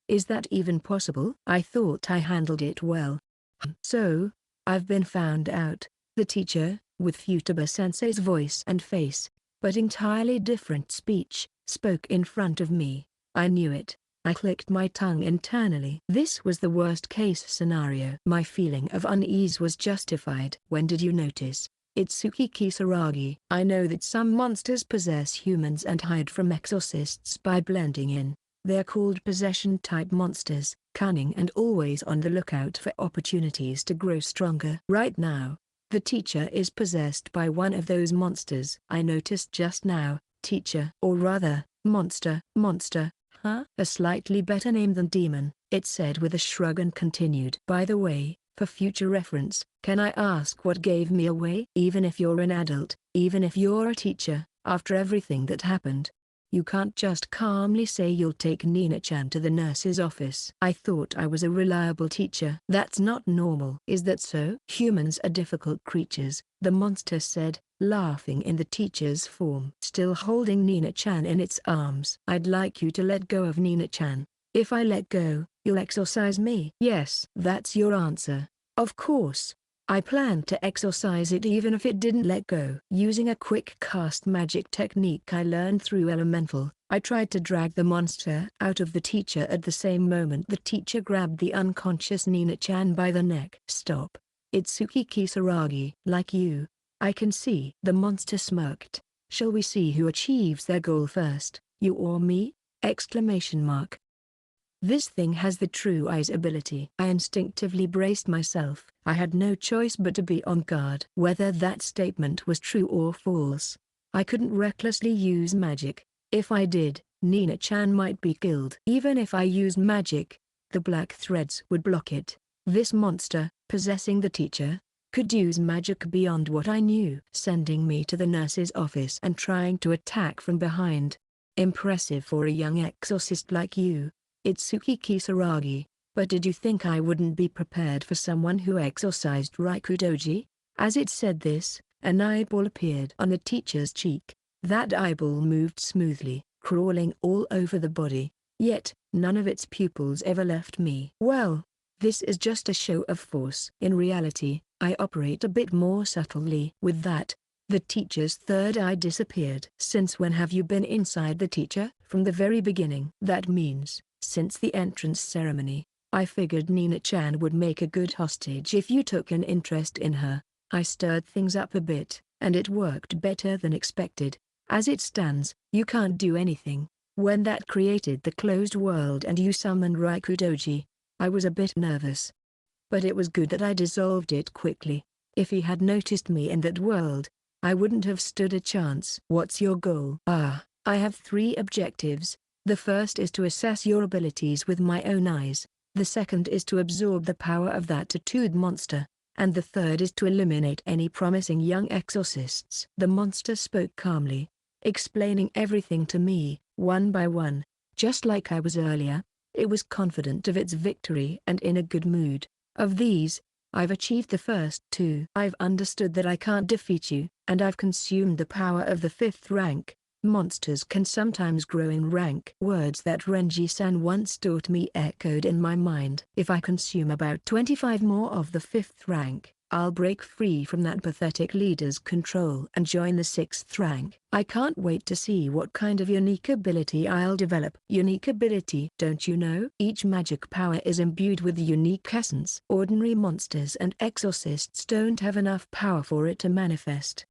Is that even possible? I thought I handled it well. So, I've been found out. The teacher, with Futaba-sensei's voice and face, but entirely different speech, spoke in front of me. I knew it. I clicked my tongue internally. This was the worst-case scenario. My feeling of unease was justified. When did you notice? Itsuki Kisaragi. I know that some monsters possess humans and hide from exorcists by blending in. They're called possession-type monsters, cunning and always on the lookout for opportunities to grow stronger. Right now, the teacher is possessed by one of those monsters. I noticed just now, teacher, or rather, monster. Monster, huh? A slightly better name than demon, it said with a shrug and continued. By the way, for future reference, can I ask what gave me away? Even if you're an adult, even if you're a teacher, after everything that happened, you can't just calmly say you'll take Nina-chan to the nurse's office. I thought I was a reliable teacher. That's not normal. Is that so? Humans are difficult creatures, the monster said, laughing in the teacher's form. Still holding Nina-chan in its arms. I'd like you to let go of Nina-chan. If I let go, you'll exorcise me. Yes. That's your answer. Of course. I planned to exorcise it even if it didn't let go. Using a quick cast magic technique I learned through Elemental, I tried to drag the monster out of the teacher. At the same moment the teacher grabbed the unconscious Nina-chan by the neck. Stop. Itsuki Kisaragi. Like you, I can see. The monster smirked. Shall we see who achieves their goal first, you or me? Exclamation mark. This thing has the true eyes ability. I instinctively braced myself. I had no choice but to be on guard. Whether that statement was true or false, I couldn't recklessly use magic. If I did, Nina-chan might be killed. Even if I used magic, the black threads would block it. This monster, possessing the teacher, could use magic beyond what I knew. Sending me to the nurse's office and trying to attack from behind. Impressive for a young exorcist like you, Itsuki Kisaragi, but did you think I wouldn't be prepared for someone who exorcised Rikudoji? As it said this, an eyeball appeared on the teacher's cheek. That eyeball moved smoothly, crawling all over the body, yet, none of its pupils ever left me. Well, this is just a show of force. In reality, I operate a bit more subtly. With that, the teacher's third eye disappeared. Since when have you been inside the teacher? From the very beginning. That means, since the entrance ceremony, I figured Nina-chan would make a good hostage if you took an interest in her. I stirred things up a bit, and it worked better than expected. As it stands, you can't do anything. When that created the closed world and you summoned Rikudoji, I was a bit nervous. But it was good that I dissolved it quickly. If he had noticed me in that world, I wouldn't have stood a chance. What's your goal? I have 3 objectives. The first is to assess your abilities with my own eyes, the second is to absorb the power of that tattooed monster, and the third is to eliminate any promising young exorcists. The monster spoke calmly, explaining everything to me, one by one, just like I was earlier. It was confident of its victory and in a good mood. Of these, I've achieved the first 2. I've understood that I can't defeat you, and I've consumed the power of the 5th rank. Monsters can sometimes grow in rank. Words that Renji-san once taught me echoed in my mind. If I consume about 25 more of the 5th rank, I'll break free from that pathetic leader's control and join the 6th rank. I can't wait to see what kind of unique ability I'll develop. Unique ability? Don't you know? Each magic power is imbued with unique essence. Ordinary monsters and exorcists don't have enough power for it to manifest.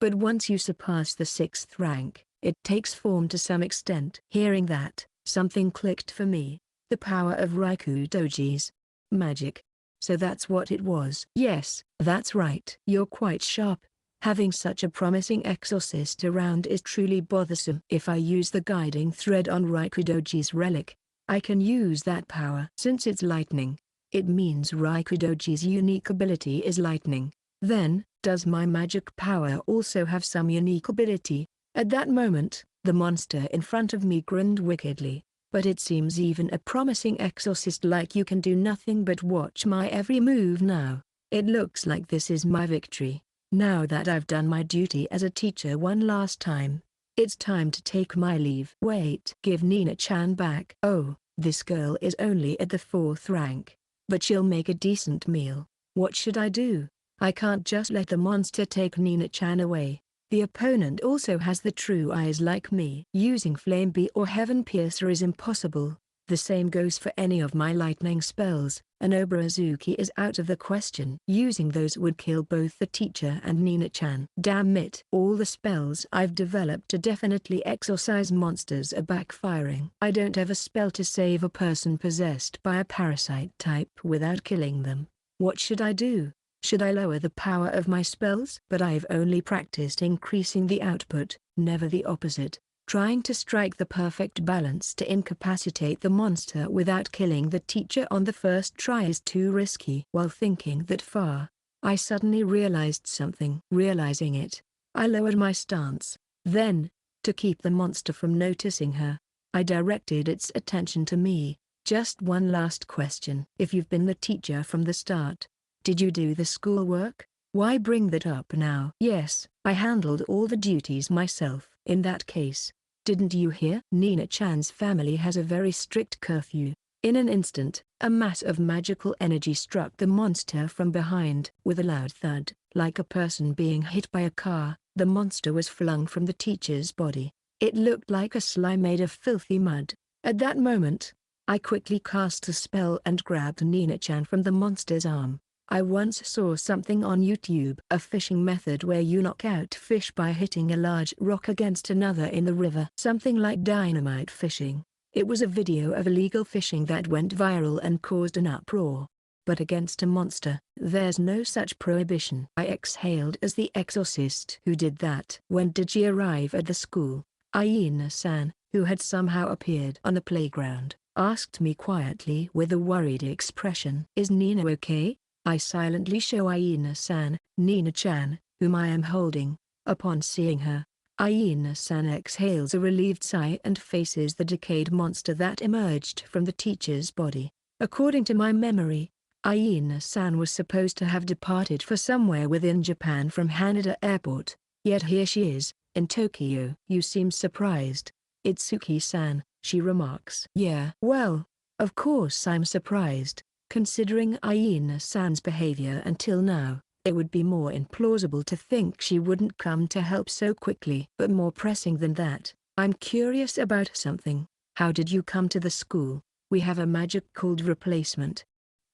But once you surpass the 6th rank, it takes form to some extent. Hearing that, something clicked for me. The power of Rikudoji's magic. So that's what it was. Yes, that's right. You're quite sharp. Having such a promising exorcist around is truly bothersome. If I use the guiding thread on Rikudoji's relic, I can use that power. Since it's lightning, it means Rikudoji's unique ability is lightning. Then, does my magic power also have some unique ability? At that moment, the monster in front of me grinned wickedly. But it seems even a promising exorcist like you can do nothing but watch my every move now. It looks like this is my victory. Now that I've done my duty as a teacher one last time, it's time to take my leave. Wait. Give Nina-chan back. Oh, this girl is only at the 4th rank. But she'll make a decent meal. What should I do? I can't just let the monster take Nina-chan away. The opponent also has the true eyes like me. Using Flame Bee or Heaven Piercer is impossible. The same goes for any of my lightning spells. An Obarazuki is out of the question. Using those would kill both the teacher and Nina-chan. Damn it. All the spells I've developed to definitely exorcise monsters are backfiring. I don't have a spell to save a person possessed by a parasite type without killing them. What should I do? Should I lower the power of my spells? But I've only practiced increasing the output, never the opposite. Trying to strike the perfect balance to incapacitate the monster without killing the teacher on the first try is too risky. While thinking that far, I suddenly realized something. Realizing it, I lowered my stance. Then, to keep the monster from noticing her, I directed its attention to me. Just one last question. If you've been the teacher from the start, did you do the schoolwork? Why bring that up now? Yes, I handled all the duties myself. In that case, didn't you hear? Nina-chan's family has a very strict curfew. In an instant, a mass of magical energy struck the monster from behind. With a loud thud, like a person being hit by a car, the monster was flung from the teacher's body. It looked like a slime made of filthy mud. At that moment, I quickly cast a spell and grabbed Nina-chan from the monster's arm. I once saw something on YouTube, a fishing method where you knock out fish by hitting a large rock against another in the river. Something like dynamite fishing. It was a video of illegal fishing that went viral and caused an uproar. But against a monster, there's no such prohibition. I exhaled as the exorcist who did that. When did she arrive at the school? Aina-san, who had somehow appeared on the playground, asked me quietly with a worried expression. Is Nina okay? I silently show Aina-san, Nina-chan, whom I am holding. Upon seeing her, Aina-san exhales a relieved sigh and faces the decayed monster that emerged from the teacher's body. According to my memory, Aina-san was supposed to have departed for somewhere within Japan from Haneda Airport, yet here she is, in Tokyo. You seem surprised. Itsuki-san, she remarks. Yeah. Well, of course I'm surprised. Considering Aina-san's behavior until now, it would be more implausible to think she wouldn't come to help so quickly. But more pressing than that, I'm curious about something. How did you come to the school? We have a magic called replacement.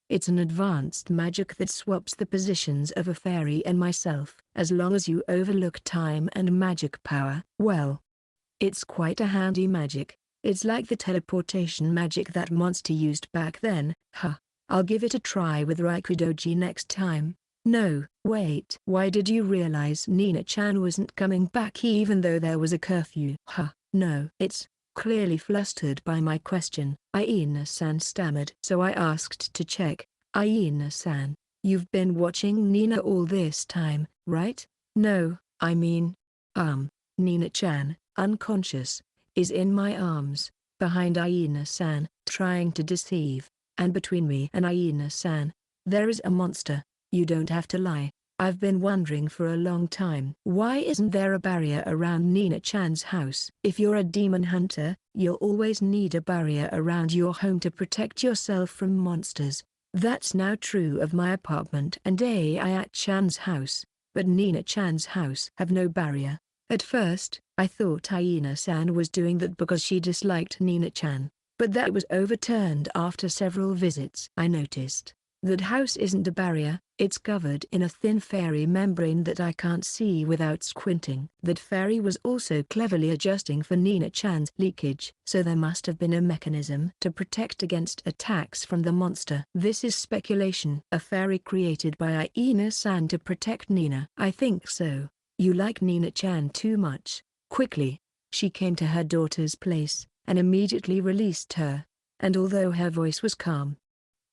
It's an advanced magic that swaps the positions of a fairy and myself. As long as you overlook time and magic power, well, it's quite a handy magic. It's like the teleportation magic that monster used back then. Huh. I'll give it a try with Rikudoji next time. No, wait. Why did you realize Nina-chan wasn't coming back even though there was a curfew? No. It's clearly flustered by my question. Aina-san stammered. So I asked to check. Aina-san, you've been watching Nina all this time, right? No, I mean, Nina-chan, unconscious, is in my arms, behind Aina-san, trying to deceive. And between me and Aina-san, there is a monster. You don't have to lie. I've been wondering for a long time. Why isn't there a barrier around Nina-chan's house? If you're a demon hunter, you'll always need a barrier around your home to protect yourself from monsters. That's now true of my apartment and Ayat-chan's house, but Nina-chan's house have no barrier. At first, I thought Aina-san was doing that because she disliked Nina-chan. But that was overturned after several visits. I noticed that house isn't a barrier, It's covered in a thin fairy membrane that I can't see without squinting. That fairy was also cleverly adjusting for Nina-chan's leakage. So there must have been a mechanism to protect against attacks from the monster. This is speculation. A fairy created by Aina-san to protect Nina. I think so. You like Nina-chan too much. Quickly, she came to her daughter's place, and immediately released her. And although her voice was calm,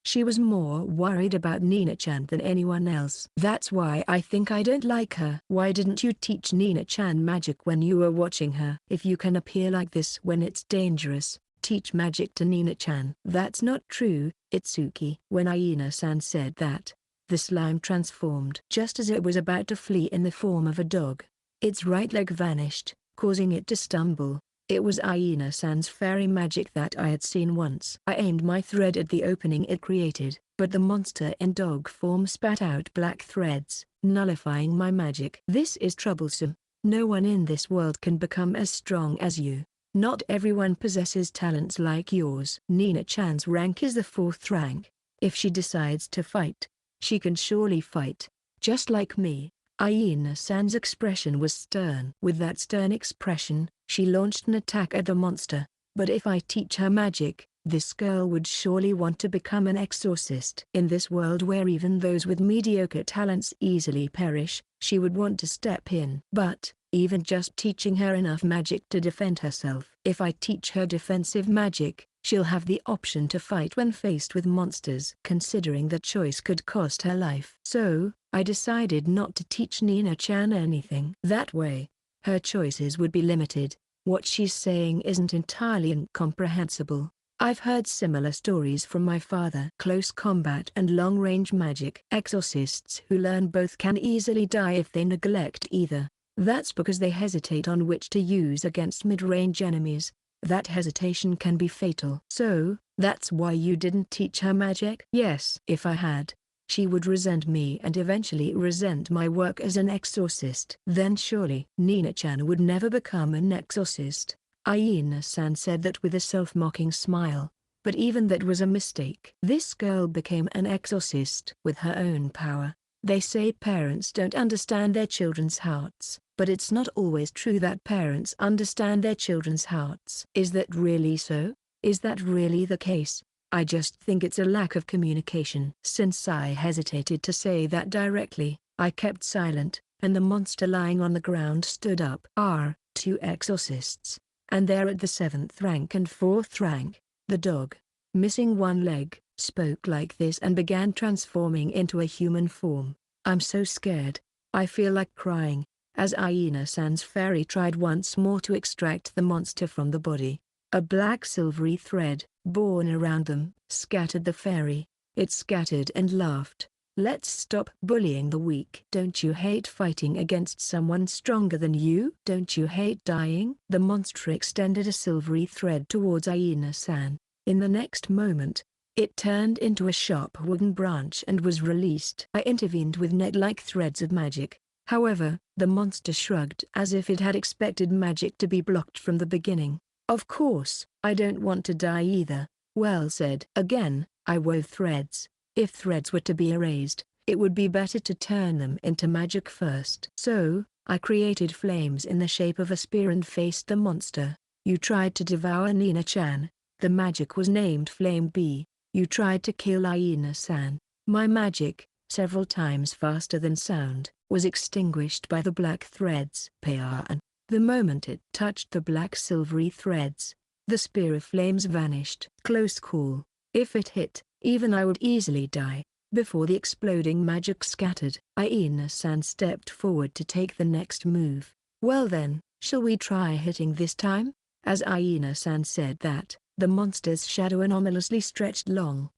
she was more worried about Nina-chan than anyone else. That's why I think I don't like her. Why didn't you teach Nina-chan magic when you were watching her? If you can appear like this when it's dangerous, teach magic to Nina-chan. That's not true, Itsuki. When Aina-san said that, the slime transformed just as it was about to flee in the form of a dog. Its right leg vanished, causing it to stumble. It was Aina-san's fairy magic that I had seen once. I aimed my thread at the opening it created, but the monster in dog form spat out black threads, nullifying my magic. This is troublesome. No one in this world can become as strong as you. Not everyone possesses talents like yours. Nina-chan's rank is the 4th rank. If she decides to fight, she can surely fight. Just like me. Aina-san's expression was stern. With that stern expression, she launched an attack at the monster. But if I teach her magic, this girl would surely want to become an exorcist. In this world where even those with mediocre talents easily perish, she would want to step in. But, even just teaching her enough magic to defend herself. If I teach her defensive magic, she'll have the option to fight when faced with monsters. Considering that choice could cost her life. So, I decided not to teach Nina-chan anything. That way, her choices would be limited. What she's saying isn't entirely incomprehensible. I've heard similar stories from my father. Close combat and long-range magic. Exorcists who learn both can easily die if they neglect either. That's because they hesitate on which to use against mid-range enemies. That hesitation can be fatal. So, that's why you didn't teach her magic? Yes. If I had, she would resent me and eventually resent my work as an exorcist. Then surely Nina-chan would never become an exorcist. Aina-san said that with a self-mocking smile. But even that was a mistake. This girl became an exorcist with her own power. They say parents don't understand their children's hearts, but it's not always true that parents understand their children's hearts. Is that really so? Is that really the case? I just think it's a lack of communication. Since I hesitated to say that directly, I kept silent, and the monster lying on the ground stood up. 2 exorcists. And they're at the 7th rank and 4th rank. The dog, missing one leg, spoke like this and began transforming into a human form. I'm so scared. I feel like crying, as Aina-san's fairy tried once more to extract the monster from the body. A black silvery thread, born around them, scattered the fairy. It scattered and laughed. Let's stop bullying the weak. Don't you hate fighting against someone stronger than you? Don't you hate dying? The monster extended a silvery thread towards Aina-san. In the next moment, it turned into a sharp wooden branch and was released. I intervened with net-like threads of magic. However, the monster shrugged as if it had expected magic to be blocked from the beginning. Of course, I don't want to die either. Well said. Again, I wove threads. If threads were to be erased, it would be better to turn them into magic first. So, I created flames in the shape of a spear and faced the monster. You tried to devour Nina-chan. The magic was named Flame B. You tried to kill Aina-san. My magic, several times faster than sound, was extinguished by the black threads. Payan. The moment it touched the black silvery threads, the spear of flames vanished. Close call. If it hit, even I would easily die. Before the exploding magic scattered, Aina-san stepped forward to take the next move. Well then, shall we try hitting this time? As Aina-san said that, the monster's shadow anomalously stretched long.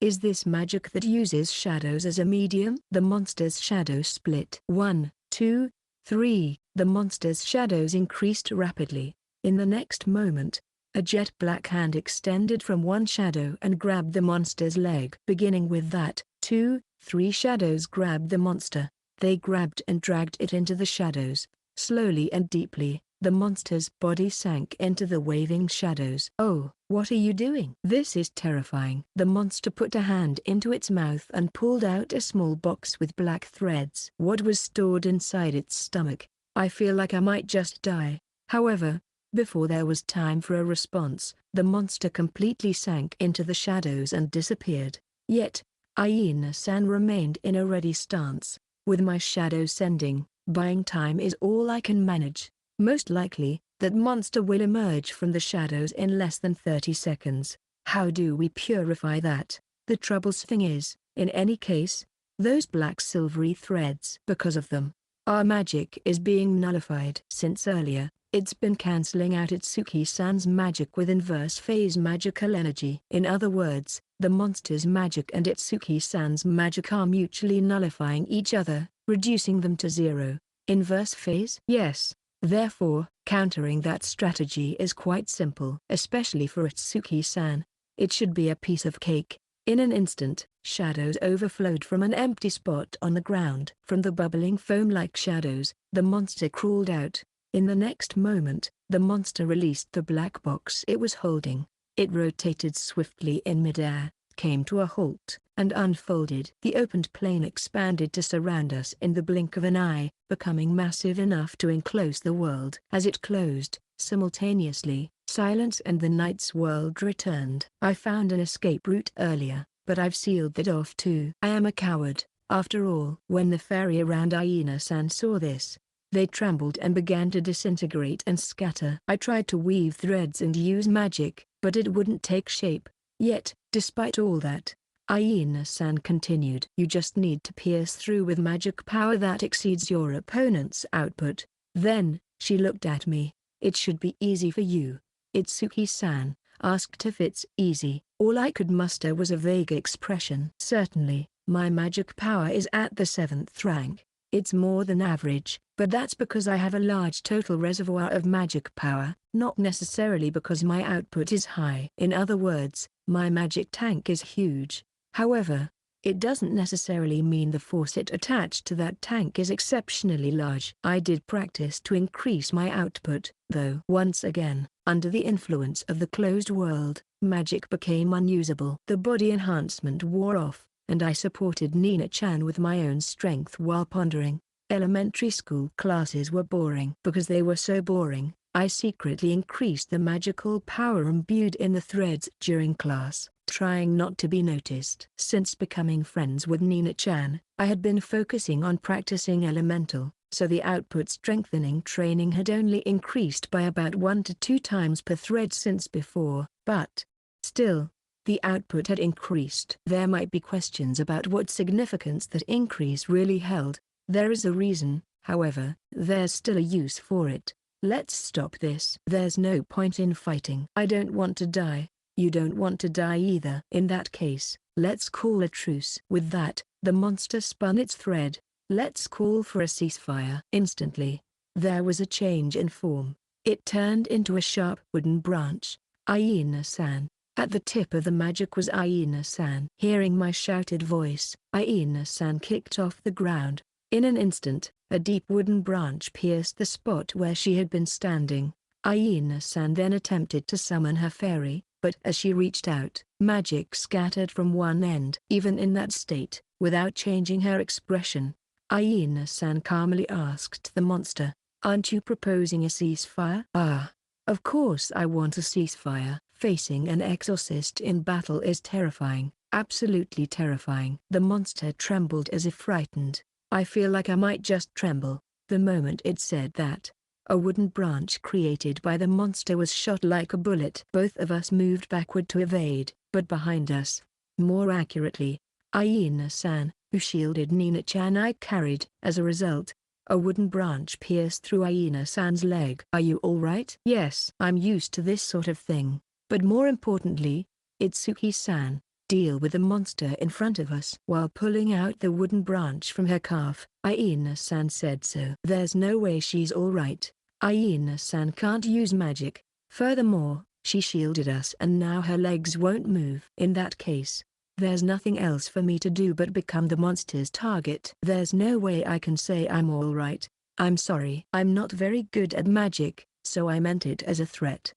Is this magic that uses shadows as a medium? The monster's shadow split. 1, 2, 3. The monster's shadows increased rapidly. In the next moment, a jet black hand extended from one shadow and grabbed the monster's leg. Beginning with that, 2, 3 shadows grabbed the monster. They grabbed and dragged it into the shadows. Slowly and deeply, The monster's body sank into the waving shadows. "Oh, what are you doing? This is terrifying." The monster put a hand into its mouth and pulled out a small box with black threads. What was stored inside its stomach? I feel like I might just die. However, before there was time for a response, the monster completely sank into the shadows and disappeared. Yet, Aina-san remained in a ready stance. With my shadow sending, buying time is all I can manage. Most likely, that monster will emerge from the shadows in less than 30 seconds. How do we purify that? The troublesome thing is, in any case, those black silvery threads. Because of them, our magic is being nullified. Since earlier, it's been cancelling out Itsuki-san's magic with inverse phase magical energy. In other words, the monster's magic and Itsuki-san's magic are mutually nullifying each other, reducing them to zero. Inverse phase? Yes. Therefore, countering that strategy is quite simple. Especially for Itsuki-san. It should be a piece of cake. In an instant, shadows overflowed from an empty spot on the ground. From the bubbling foam-like shadows, the monster crawled out. In the next moment, the monster released the black box it was holding. It rotated swiftly in midair, came to a halt, and unfolded. The opened plane expanded to surround us in the blink of an eye, becoming massive enough to enclose the world. As it closed, simultaneously, silence and the night's world returned. I found an escape route earlier, but I've sealed that off too. I am a coward, after all. When the fairy around Aina-san saw this, they trembled and began to disintegrate and scatter. I tried to weave threads and use magic, but it wouldn't take shape. Yet, despite all that, Aina-san continued. You just need to pierce through with magic power that exceeds your opponent's output. Then, she looked at me. It should be easy for you. Itsuki-san asked if it's easy. All I could muster was a vague expression. Certainly, my magic power is at the 7th rank. It's more than average, but that's because I have a large total reservoir of magic power, not necessarily because my output is high. In other words, my magic tank is huge. However, it doesn't necessarily mean the faucet attached to that tank is exceptionally large. I did practice to increase my output, though. Once again, under the influence of the closed world, magic became unusable. The body enhancement wore off, and I supported Nina-chan with my own strength while pondering. Elementary school classes were boring. Because they were so boring, I secretly increased the magical power imbued in the threads during class, trying not to be noticed. Since becoming friends with Nina-chan, I had been focusing on practicing elemental, so the output strengthening training had only increased by about 1 to 2 times per thread since before. But, still, the output had increased. There might be questions about what significance that increase really held. There is a reason, however, there's still a use for it. Let's stop this. There's no point in fighting. I don't want to die. You don't want to die either. In that case, let's call a truce. With that, the monster spun its thread. Let's call for a ceasefire. Instantly, there was a change in form. It turned into a sharp wooden branch. Aina-san. At the tip of the magic was Aina-san. Hearing my shouted voice, Aina-san kicked off the ground. In an instant, a deep wooden branch pierced the spot where she had been standing. Aina-san then attempted to summon her fairy, but as she reached out, magic scattered from one end. Even in that state, without changing her expression, Aina-san calmly asked the monster, "Aren't you proposing a ceasefire?" "Ah, of course I want a ceasefire." Facing an exorcist in battle is terrifying, absolutely terrifying. The monster trembled as if frightened. I feel like I might just tremble. The moment it said that, a wooden branch created by the monster was shot like a bullet. Both of us moved backward to evade, but behind us, more accurately, Aina-san, who shielded Nina-chan, I carried. As a result, a wooden branch pierced through Aina-san's leg. "Are you alright?" "Yes. I'm used to this sort of thing. But more importantly, Itsuki-san, deal with the monster in front of us." While pulling out the wooden branch from her calf, Aina-san said so. "There's no way she's alright. Aina-san can't use magic. Furthermore, she shielded us and now her legs won't move. In that case, there's nothing else for me to do but become the monster's target. There's no way I can say I'm alright. I'm sorry. I'm not very good at magic, so I meant it as a threat.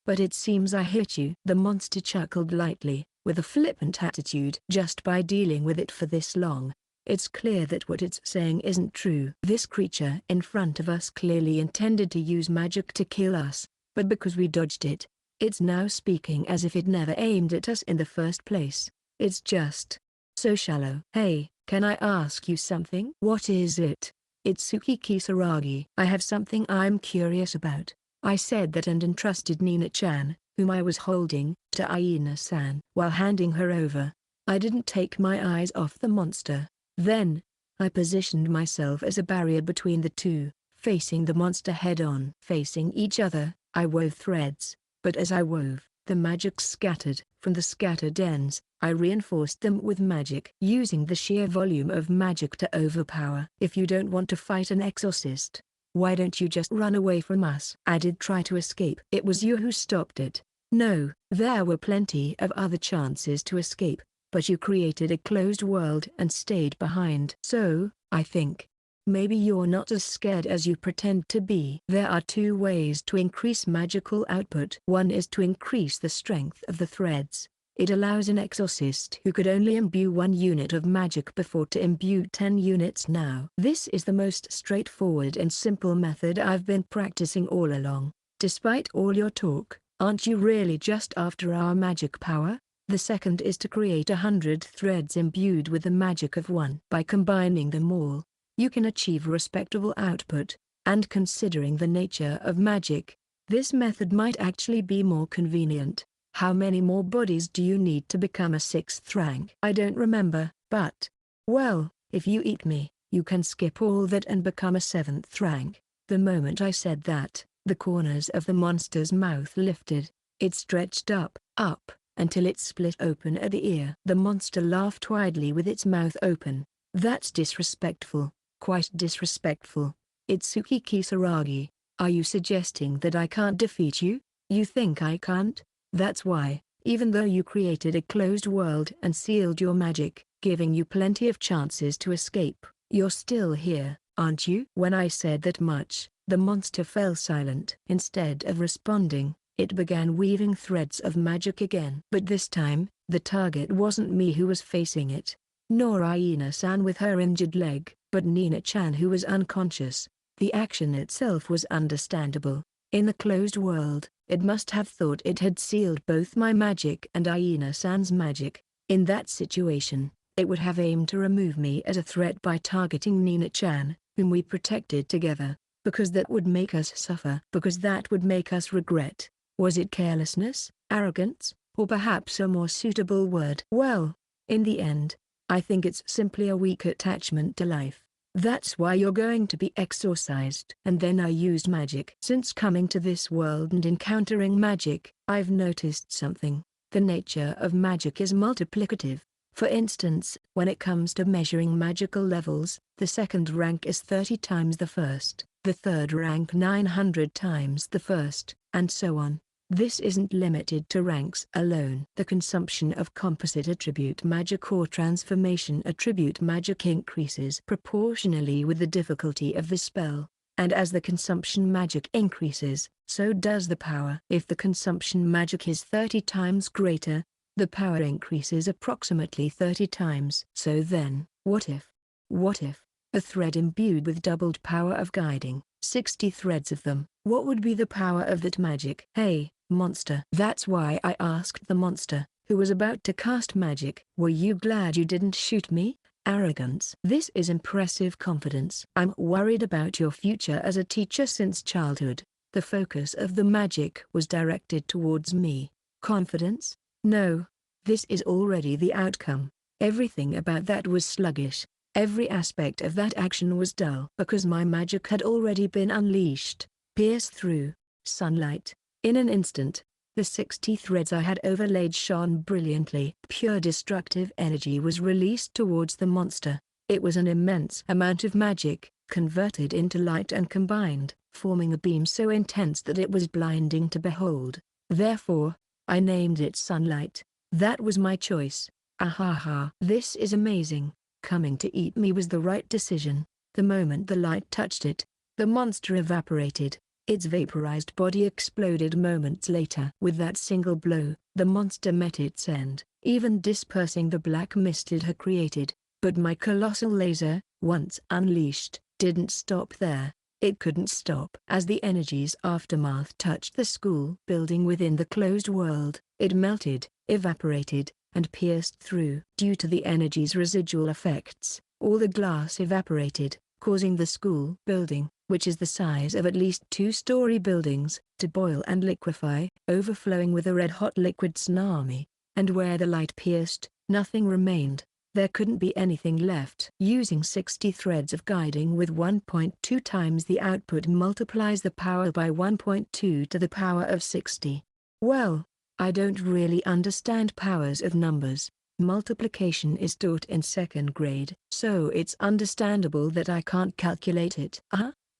But it seems I hit you. The monster chuckled lightly, with a flippant attitude. Just by dealing with it for this long, it's clear that what it's saying isn't true. This creature in front of us clearly intended to use magic to kill us, but because we dodged it, it's now speaking as if it never aimed at us in the first place. It's just so shallow. Hey, can I ask you something? What is it? Itsuki Kisaragi. I have something I'm curious about. I said that and entrusted Nina-chan, whom I was holding, to Aina-san. While handing her over, I didn't take my eyes off the monster. Then, I positioned myself as a barrier between the two, facing the monster head-on. Facing each other, I wove threads, but as I wove, the magic scattered. From the scattered ends, I reinforced them with magic. Using the sheer volume of magic to overpower. If you don't want to fight an exorcist, why don't you just run away from us? I did try to escape. It was you who stopped it. No, there were plenty of other chances to escape, but you created a closed world and stayed behind. So, I think, maybe you're not as scared as you pretend to be. There are two ways to increase magical output. One is to increase the strength of the threads. It allows an exorcist who could only imbue 1 unit of magic before to imbue 10 units now. This is the most straightforward and simple method I've been practicing all along. Despite all your talk, aren't you really just after our magic power? The second is to create 100 threads imbued with the magic of 1. By combining them all, you can achieve respectable output, and considering the nature of magic, this method might actually be more convenient. How many more bodies do you need to become a 6th rank? I don't remember, but, well, if you eat me, you can skip all that and become a 7th rank. The moment I said that, the corners of the monster's mouth lifted. It stretched up, until it split open at the ear. The monster laughed widely with its mouth open. That's disrespectful, quite disrespectful. Itsuki Kisaragi, are you suggesting that I can't defeat you? You think I can't? That's why, even though you created a closed world and sealed your magic, giving you plenty of chances to escape, you're still here, aren't you? When I said that much, the monster fell silent. Instead of responding, it began weaving threads of magic again. But this time, the target wasn't me who was facing it, nor Aina-san with her injured leg, but Nina-chan who was unconscious. The action itself was understandable. In the closed world, it must have thought it had sealed both my magic and Aina-san's magic. In that situation, it would have aimed to remove me as a threat by targeting Nina-chan, whom we protected together, because that would make us suffer. Because that would make us regret. Was it carelessness, arrogance, or perhaps a more suitable word? Well, in the end, I think it's simply a weak attachment to life. That's why you're going to be exorcised. And then I used magic. Since coming to this world and encountering magic, I've noticed something. The nature of magic is multiplicative. For instance, when it comes to measuring magical levels, the 2nd rank is 30 times the 1st, the 3rd rank 900 times the 1st, and so on. This isn't limited to ranks alone. The consumption of composite attribute magic or transformation attribute magic increases proportionally with the difficulty of the spell, and as the consumption magic increases, so does the power. If the consumption magic is 30 times greater, the power increases approximately 30 times. So then, what if a thread imbued with doubled power of guiding, 60 threads of them, what would be the power of that magic? Hey, monster. That's why I asked the monster, who was about to cast magic. Were you glad you didn't shoot me? Arrogance. This is impressive confidence. I'm worried about your future as a teacher since childhood. The focus of the magic was directed towards me. Confidence? No. This is already the outcome. Everything about that was sluggish. Every aspect of that action was dull. Because my magic had already been unleashed, pierced through sunlight. In an instant, the 60 threads I had overlaid shone brilliantly. Pure destructive energy was released towards the monster. It was an immense amount of magic, converted into light and combined, forming a beam so intense that it was blinding to behold. Therefore, I named it Sunlight. That was my choice. Ahaha. This is amazing. Coming to eat me was the right decision. The moment the light touched it, the monster evaporated. Its vaporized body exploded moments later. With that single blow, the monster met its end, even dispersing the black mist it had created. But my colossal laser, once unleashed, didn't stop there. It couldn't stop. As the energy's aftermath touched the school building within the closed world, it melted, evaporated, and pierced through. Due to the energy's residual effects, all the glass evaporated, causing the school building, which is the size of at least 2-story buildings, to boil and liquefy, overflowing with a red-hot liquid tsunami. And where the light pierced, nothing remained. There couldn't be anything left. Using 60 threads of guiding with 1.2 times the output multiplies the power by 1.2 to the power of 60. Well, I don't really understand powers of numbers. Multiplication is taught in 2nd grade, so it's understandable that I can't calculate it.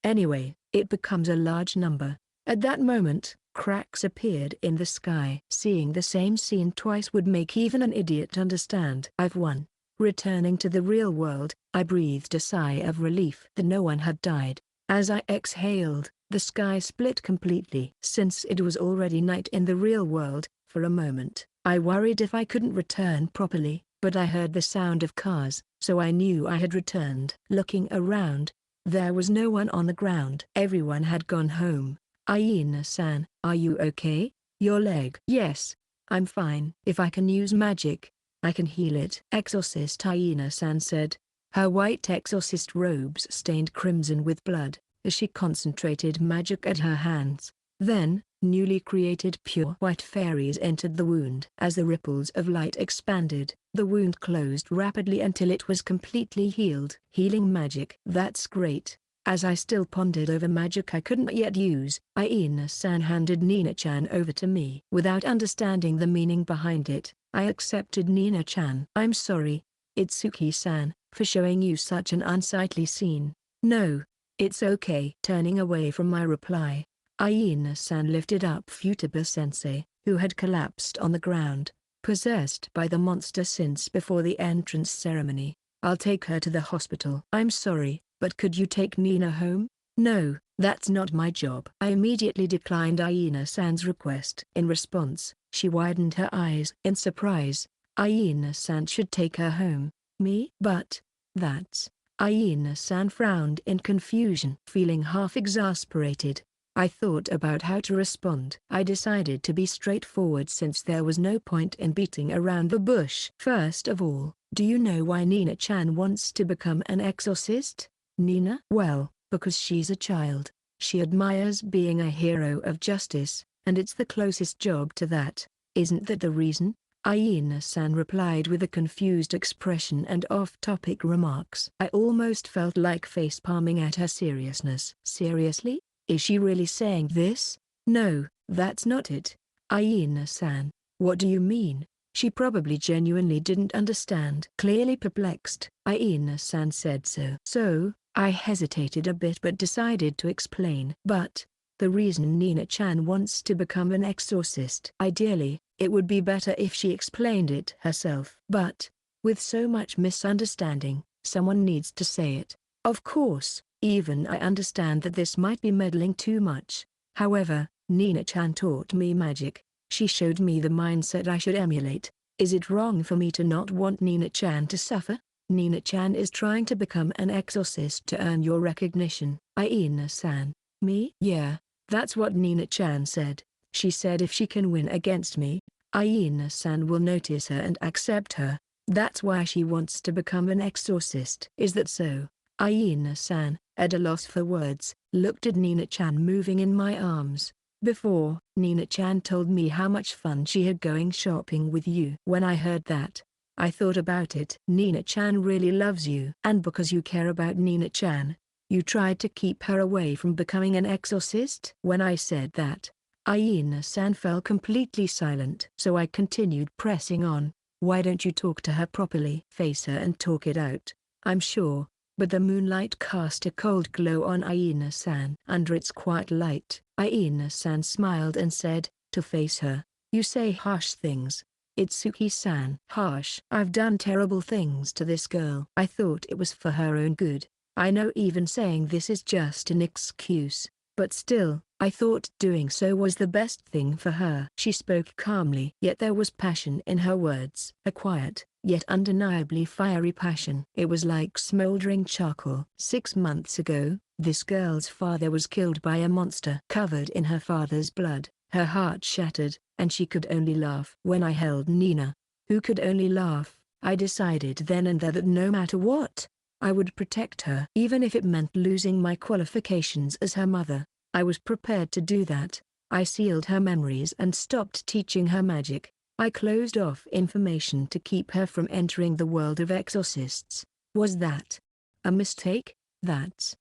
Anyway, it becomes a large number. At that moment, cracks appeared in the sky. Seeing the same scene twice would make even an idiot understand. I've won. Returning to the real world, I breathed a sigh of relief that no one had died. As I exhaled, the sky split completely. Since it was already night in the real world, for a moment, I worried if I couldn't return properly, but I heard the sound of cars, so I knew I had returned. Looking around, there was no one on the ground. Everyone had gone home. Aina-san, are you okay? Your leg? Yes, I'm fine. If I can use magic, I can heal it. Exorcist Aina-san said. Her white exorcist robes stained crimson with blood, as she concentrated magic at her hands. Then, newly created pure white fairies entered the wound. As the ripples of light expanded, the wound closed rapidly until it was completely healed. Healing magic. That's great. As I still pondered over magic I couldn't yet use, Aina-san handed Nina-chan over to me. Without understanding the meaning behind it, I accepted Nina-chan. I'm sorry, Itsuki-san, for showing you such an unsightly scene. No, it's okay. Turning away from my reply, Aina-san lifted up Futaba-sensei, who had collapsed on the ground, possessed by the monster since before the entrance ceremony. I'll take her to the hospital. I'm sorry, but could you take Nina home? No, that's not my job. I immediately declined Aina-san's request. In response, she widened her eyes in surprise. Aina-san should take her home. Me? But that's... Aina-san frowned in confusion. Feeling half exasperated, I thought about how to respond. I decided to be straightforward since there was no point in beating around the bush. First of all, do you know why Nina-chan wants to become an exorcist? Nina? Well, because she's a child. She admires being a hero of justice, and it's the closest job to that. Isn't that the reason? Aina-san replied with a confused expression and off-topic remarks. I almost felt like face-palming at her seriousness. Seriously? Is she really saying this? No, that's not it. Aina-san, what do you mean? She probably genuinely didn't understand. Clearly perplexed, Aina-san said so. I hesitated a bit but decided to explain. But the reason Nina-chan wants to become an exorcist. Ideally, it would be better if she explained it herself. But with so much misunderstanding, someone needs to say it. Of course, even I understand that this might be meddling too much. However, Nina-chan taught me magic. She showed me the mindset I should emulate. Is it wrong for me to not want Nina-chan to suffer? Nina-chan is trying to become an exorcist to earn your recognition. Aina-san. Me? Yeah, that's what Nina-chan said. She said if she can win against me, Aina-san will notice her and accept her. That's why she wants to become an exorcist. Is that so? Aina-san, at a loss for words, looked at Nina-chan moving in my arms. Before, Nina-chan told me how much fun she had going shopping with you. When I heard that, I thought about it. Nina-chan really loves you. And because you care about Nina-chan, you tried to keep her away from becoming an exorcist? When I said that, Aina-san fell completely silent. So I continued pressing on. Why don't you talk to her properly? Face her and talk it out. I'm sure. But the moonlight cast a cold glow on Aina-san. Under its quiet light, Aina-san smiled and said, to face her, you say harsh things. Itsuki-san. Harsh. I've done terrible things to this girl. I thought it was for her own good. I know even saying this is just an excuse, but still, I thought doing so was the best thing for her. She spoke calmly, yet there was passion in her words. A quiet, yet undeniably fiery passion. It was like smoldering charcoal. 6 months ago, this girl's father was killed by a monster. Covered in her father's blood, her heart shattered, and she could only laugh. When I held Nina, who could only laugh, I decided then and there that no matter what, I would protect her. Even if it meant losing my qualifications as her mother, I was prepared to do that. I sealed her memories and stopped teaching her magic. I closed off information to keep her from entering the world of exorcists. Was that a mistake?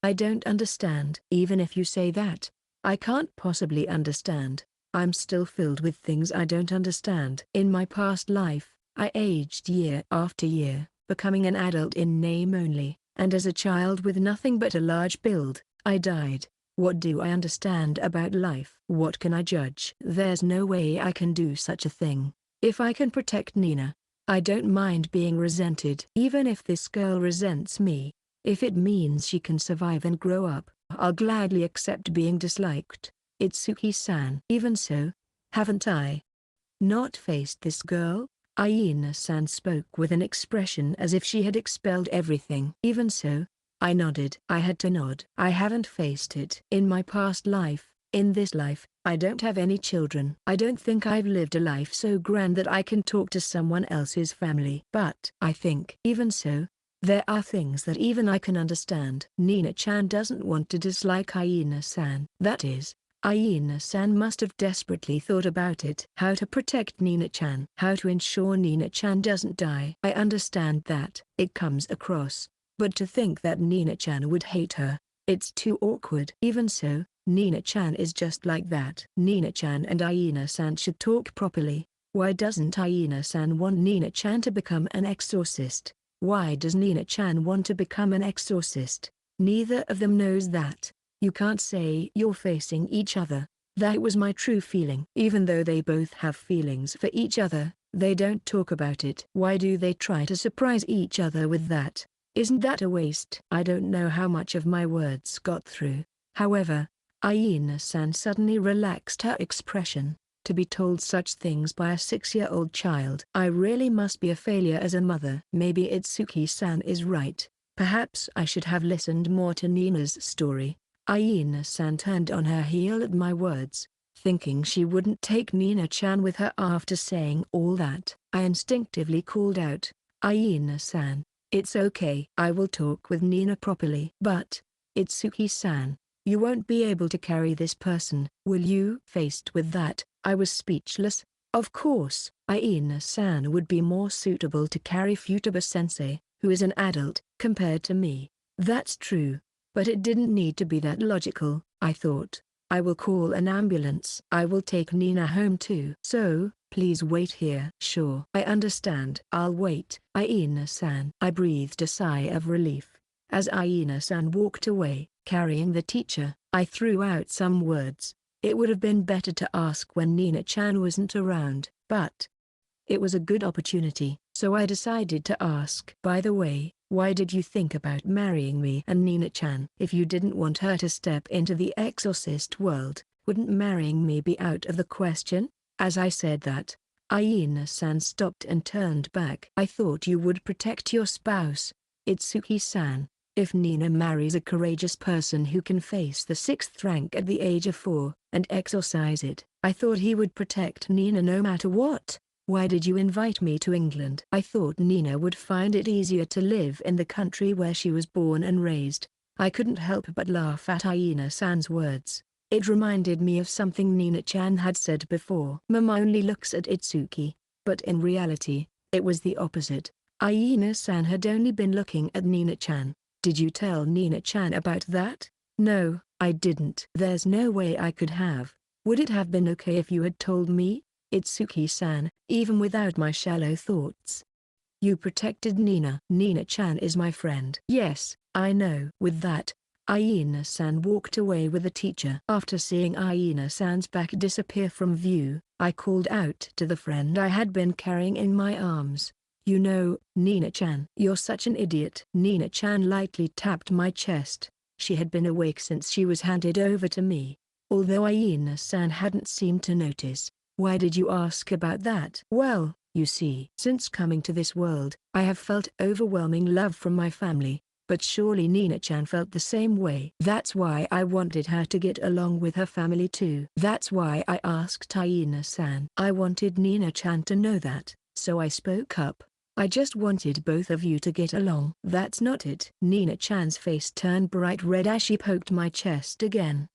I don't understand. Even if you say that, I can't possibly understand. I'm still filled with things I don't understand. In my past life, I aged year after year, becoming an adult in name only, and as a child with nothing but a large build, I died. What do I understand about life? What can I judge? There's no way I can do such a thing. If I can protect Nina, I don't mind being resented. Even if this girl resents me, if it means she can survive and grow up, I'll gladly accept being disliked. Itsuki-san. Even so, haven't I not faced this girl? Aina-san spoke with an expression as if she had expelled everything. Even so, I nodded. I had to nod. I haven't faced it. In my past life, in this life, I don't have any children. I don't think I've lived a life so grand that I can talk to someone else's family. But I think, even so, there are things that even I can understand. Nina-chan doesn't want to dislike Aina-san. That is, Aina-san must have desperately thought about it. How to protect Nina-chan. How to ensure Nina-chan doesn't die. I understand that. It comes across. But to think that Nina-chan would hate her, it's too awkward. Even so, Nina-chan is just like that. Nina-chan and Aina-san should talk properly. Why doesn't Aina-san want Nina-chan to become an exorcist? Why does Nina-chan want to become an exorcist? Neither of them knows that. You can't say you're facing each other. That was my true feeling. Even though they both have feelings for each other, they don't talk about it. Why do they try to surprise each other with that? Isn't that a waste? I don't know how much of my words got through. However, Aina-san suddenly relaxed her expression. To be told such things by a 6-year-old child. I really must be a failure as a mother. Maybe Itsuki-san is right. Perhaps I should have listened more to Nina's story. Aina-san turned on her heel at my words, thinking she wouldn't take Nina-chan with her after saying all that. I instinctively called out, Aina-san, it's okay. I will talk with Nina properly. But, Itsuki-san, you won't be able to carry this person, will you? Faced with that, I was speechless. Of course, Aina-san would be more suitable to carry Futaba-sensei, who is an adult, compared to me. That's true. But it didn't need to be that logical, I thought. I will call an ambulance. I will take Nina home too. So, please wait here. Sure. I understand. I'll wait. Aina-san. I breathed a sigh of relief. As Aina-san walked away, carrying the teacher, I threw out some words. It would have been better to ask when Nina-chan wasn't around, but it was a good opportunity, so I decided to ask. By the way, why did you think about marrying me and Nina-chan? If you didn't want her to step into the exorcist world, wouldn't marrying me be out of the question? As I said that, Aina-san stopped and turned back. I thought you would protect your spouse, Itsuki-san. If Nina marries a courageous person who can face the 6th rank at the age of 4, and exorcise it, I thought he would protect Nina no matter what. Why did you invite me to England? I thought Nina would find it easier to live in the country where she was born and raised. I couldn't help but laugh at Aina-san's words. It reminded me of something Nina-chan had said before. Mama only looks at Itsuki, but in reality, it was the opposite. Aina-san had only been looking at Nina-chan. Did you tell Nina-chan about that? No, I didn't. There's no way I could have. Would it have been okay if you had told me? Itsuki-san, even without my shallow thoughts. You protected Nina. Nina-chan is my friend. Yes, I know. With that, Aina-san walked away with the teacher. After seeing Aina-san's back disappear from view, I called out to the friend I had been carrying in my arms. You know, Nina-chan. You're such an idiot. Nina-chan lightly tapped my chest. She had been awake since she was handed over to me. although Aina-san hadn't seemed to notice. Why did you ask about that? Well, you see, since coming to this world, I have felt overwhelming love from my family, but surely Nina-chan felt the same way. That's why I wanted her to get along with her family too. That's why I asked Aina-san. I wanted Nina-chan to know that, so I spoke up. I just wanted both of you to get along. That's not it. Nina-chan's face turned bright red as she poked my chest again.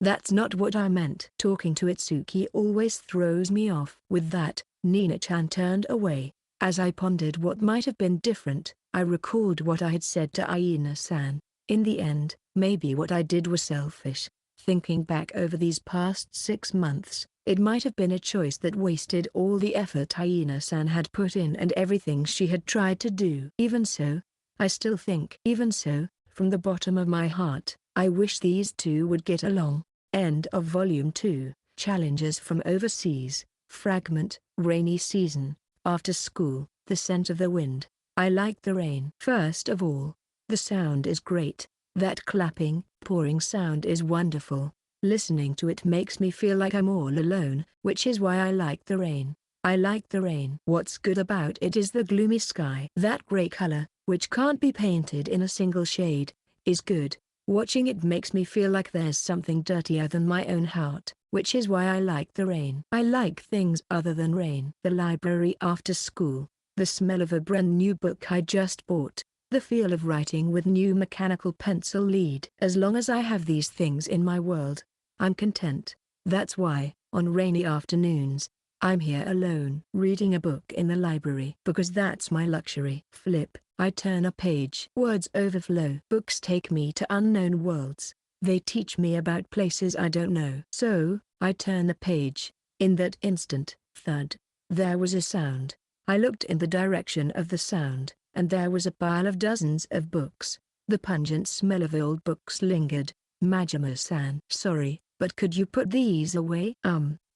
That's not what I meant. Talking to Itsuki always throws me off. With that, Nina-chan turned away. As I pondered what might have been different, I recalled what I had said to Aina-san. In the end, maybe what I did was selfish. Thinking back over these past 6 months, it might have been a choice that wasted all the effort Aina-san had put in and everything she had tried to do. Even so, I still think. Even so, from the bottom of my heart, I wish these two would get along. End of Volume 2. Challenges from Overseas. Fragment. Rainy season. After school. The scent of the wind. I like the rain. First of all, the sound is great. That clapping, pouring sound is wonderful. Listening to it makes me feel like I'm all alone, which is why I like the rain. I like the rain. What's good about it is the gloomy sky. That gray color, which can't be painted in a single shade, is good. Watching it makes me feel like there's something dirtier than my own heart, which is why I like the rain. I like things other than rain. The library after school, the smell of a brand new book I just bought, the feel of writing with new mechanical pencil lead. As long as I have these things in my world, I'm content. That's why, on rainy afternoons, I'm here alone reading a book in the library. Because that's my luxury. Flip, I turn a page. Words overflow. Books take me to unknown worlds. They teach me about places I don't know. So, I turn the page. In that instant, thud, there was a sound. I looked in the direction of the sound, and there was a pile of dozens of books. The pungent smell of old books lingered. Majima-san. Sorry, but could you put these away?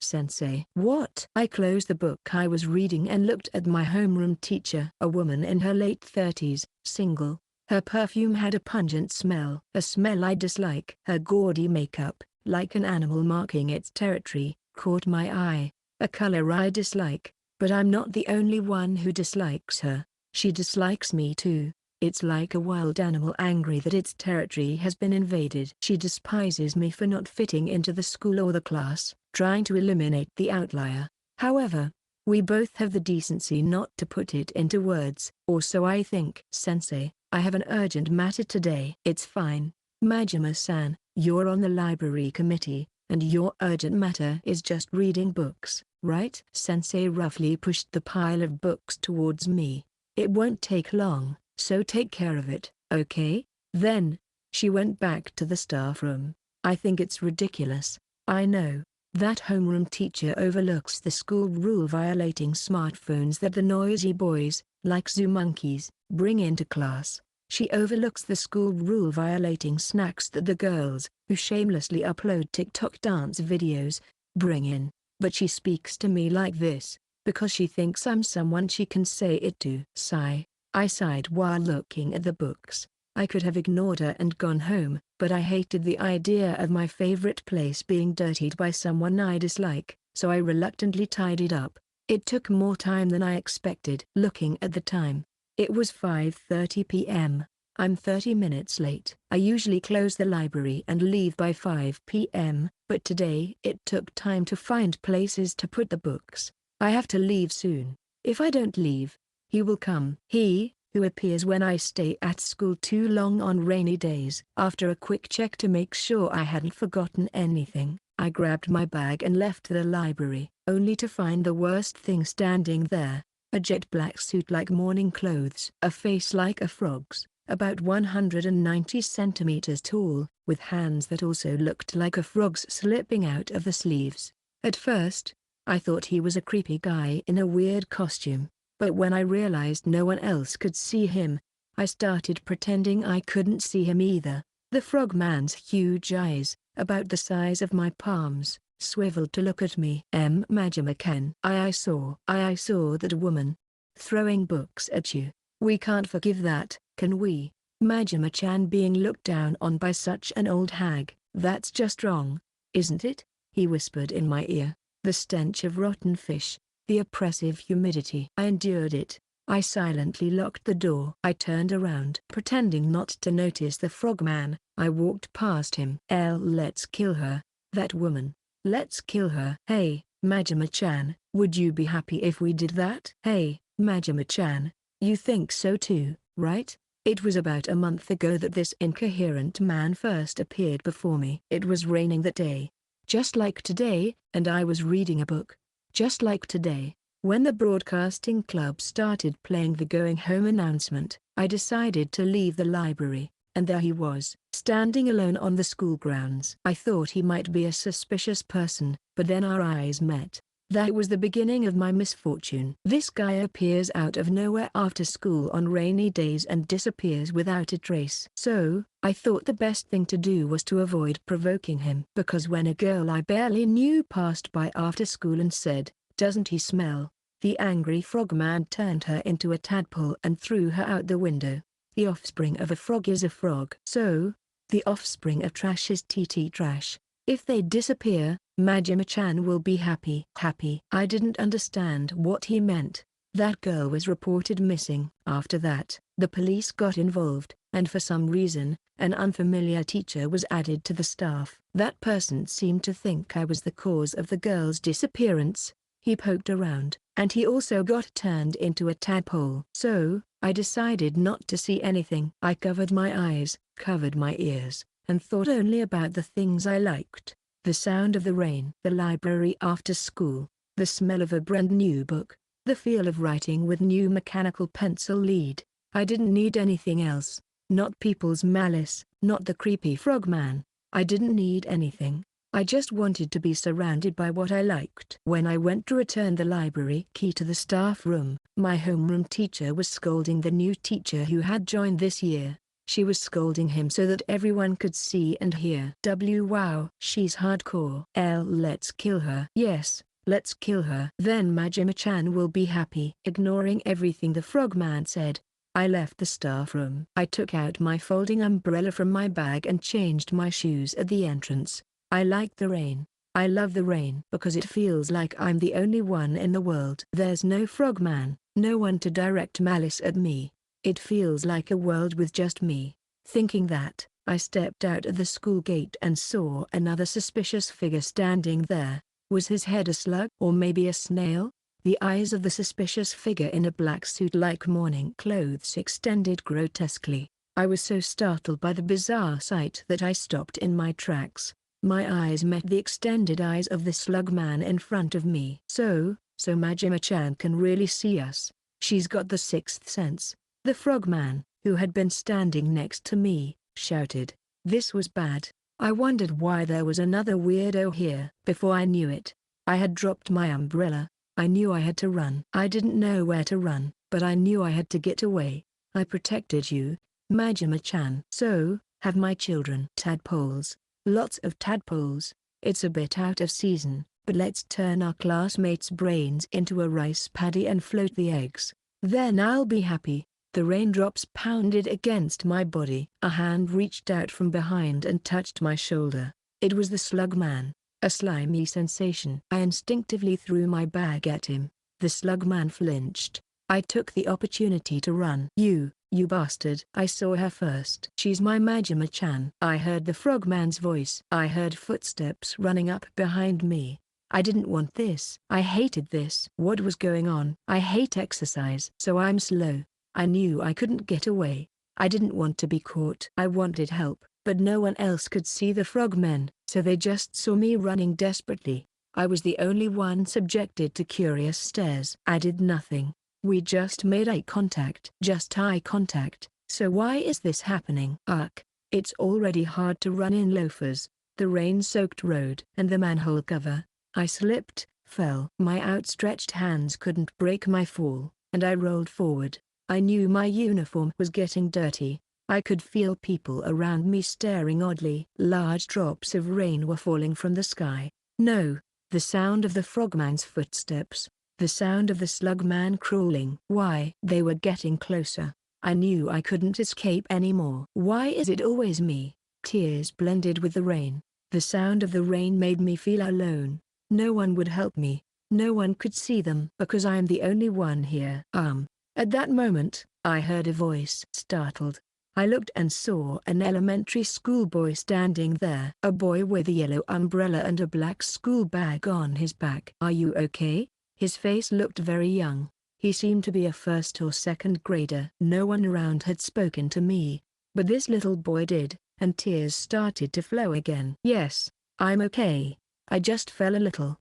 Sensei. What? I closed the book I was reading and looked at my homeroom teacher. A woman in her late 30s, single. Her perfume had a pungent smell. A smell I dislike. Her gaudy makeup, like an animal marking its territory, caught my eye. A color I dislike, but I'm not the only one who dislikes her. She dislikes me too. It's like a wild animal angry that its territory has been invaded. She despises me for not fitting into the school or the class, trying to eliminate the outlier. However, we both have the decency not to put it into words. Or so I think. Sensei, I have an urgent matter today. It's fine, Majima-san, you're on the library committee, and your urgent matter is just reading books, right? Sensei roughly pushed the pile of books towards me. It won't take long. So take care of it, okay? Then, she went back to the staff room. I think it's ridiculous. I know. That homeroom teacher overlooks the school rule violating smartphones that the noisy boys, like zoo monkeys, bring into class. She overlooks the school rule violating snacks that the girls, who shamelessly upload TikTok dance videos, bring in. But she speaks to me like this, because she thinks I'm someone she can say it to. Sigh. I sighed while looking at the books. I could have ignored her and gone home, but I hated the idea of my favorite place being dirtied by someone I dislike, so I reluctantly tidied up. It took more time than I expected. Looking at the time, it was 5:30 p.m. I'm 30 minutes late. I usually close the library and leave by 5 p.m., but today it took time to find places to put the books. I have to leave soon. If I don't leave, he will come. He, who appears when I stay at school too long on rainy days. After a quick check to make sure I hadn't forgotten anything, I grabbed my bag and left the library, only to find the worst thing standing there. A jet black suit like morning clothes. A face like a frog's, about 190 centimeters tall, with hands that also looked like a frog's slipping out of the sleeves. At first, I thought he was a creepy guy in a weird costume. But when I realized no one else could see him, I started pretending I couldn't see him either. The frogman's huge eyes, about the size of my palms, swiveled to look at me. Majima-can. I saw that woman. Throwing books at you. We can't forgive that, can we? Majima-chan being looked down on by such an old hag, that's just wrong. isn't it?" he whispered in my ear. The stench of rotten fish, the oppressive humidity. I endured it. I silently locked the door. I turned around. Pretending not to notice the frogman, I walked past him. Let's kill her. That woman. Let's kill her." "Hey, Majima-chan, would you be happy if we did that?" "Hey, Majima-chan, you think so too, right?" It was about a month ago that this incoherent man first appeared before me. It was raining that day. Just like today, and I was reading a book. Just like today. When the broadcasting club started playing the going home announcement, I decided to leave the library, and there he was, standing alone on the school grounds. I thought he might be a suspicious person, but then our eyes met. That was the beginning of my misfortune. This guy appears out of nowhere after school on rainy days and disappears without a trace. So, I thought the best thing to do was to avoid provoking him. Because when a girl I barely knew passed by after school and said, "Doesn't he smell?" the angry frogman turned her into a tadpole and threw her out the window. The offspring of a frog is a frog. So, the offspring of trash is TT trash. If they disappear, Majima-chan will be happy. Happy. I didn't understand what he meant. That girl was reported missing. After that, the police got involved, and for some reason, an unfamiliar teacher was added to the staff. That person seemed to think I was the cause of the girl's disappearance. He poked around, and he also got turned into a tadpole. So, I decided not to see anything. I covered my eyes, covered my ears, and thought only about the things I liked. The sound of the rain, the library after school, the smell of a brand new book, the feel of writing with new mechanical pencil lead. I didn't need anything else. Not people's malice, not the creepy frogman. I didn't need anything. I just wanted to be surrounded by what I liked. When I went to return the library key to the staff room, my homeroom teacher was scolding the new teacher who had joined this year. She was scolding him so that everyone could see and hear. Wow, she's hardcore. Let's kill her. Yes, let's kill her. Then Majima-chan will be happy. Ignoring everything the frogman said, I left the staff room. I took out my folding umbrella from my bag and changed my shoes at the entrance. I like the rain. I love the rain because it feels like I'm the only one in the world. There's no frogman, no one to direct malice at me. It feels like a world with just me. Thinking that, I stepped out of the school gate and saw another suspicious figure standing there. Was his head a slug or maybe a snail? The eyes of the suspicious figure in a black suit like morning clothes extended grotesquely. I was so startled by the bizarre sight that I stopped in my tracks. My eyes met the extended eyes of the slug man in front of me. So Majima-chan can really see us. She's got the sixth sense. The frogman, who had been standing next to me, shouted. This was bad. I wondered why there was another weirdo here. Before I knew it, I had dropped my umbrella. I knew I had to run. I didn't know where to run, but I knew I had to get away. I protected you, Majima-chan. So, have my children tadpoles. Lots of tadpoles. It's a bit out of season, but let's turn our classmates' brains into a rice paddy and float the eggs. Then I'll be happy. The raindrops pounded against my body. A hand reached out from behind and touched my shoulder. It was the slug man. A slimy sensation. I instinctively threw my bag at him. The slug man flinched. I took the opportunity to run. You bastard. I saw her first. She's my Majima-chan. I heard the frogman's voice. I heard footsteps running up behind me. I didn't want this. I hated this. What was going on? I hate exercise. So I'm slow. I knew I couldn't get away. I didn't want to be caught. I wanted help, but no one else could see the frogmen, so they just saw me running desperately. I was the only one subjected to curious stares. I did nothing. We just made eye contact. Just eye contact. So why is this happening? Ugh. It's already hard to run in loafers, the rain-soaked road and the manhole cover. I slipped, fell. My outstretched hands couldn't break my fall, and I rolled forward. I knew my uniform was getting dirty. I could feel people around me staring oddly. Large drops of rain were falling from the sky. No, the sound of the frogman's footsteps. The sound of the slug man crawling. Why? They were getting closer. I knew I couldn't escape anymore. Why is it always me? Tears blended with the rain. The sound of the rain made me feel alone. No one would help me. No one could see them because I am the only one here. At that moment, I heard a voice. Startled, I looked and saw an elementary school boy standing there. A boy with a yellow umbrella and a black school bag on his back. "Are you okay?" His face looked very young. He seemed to be a first or second grader. No one around had spoken to me, but this little boy did, and tears started to flow again. "Yes, I'm okay. I just fell a little."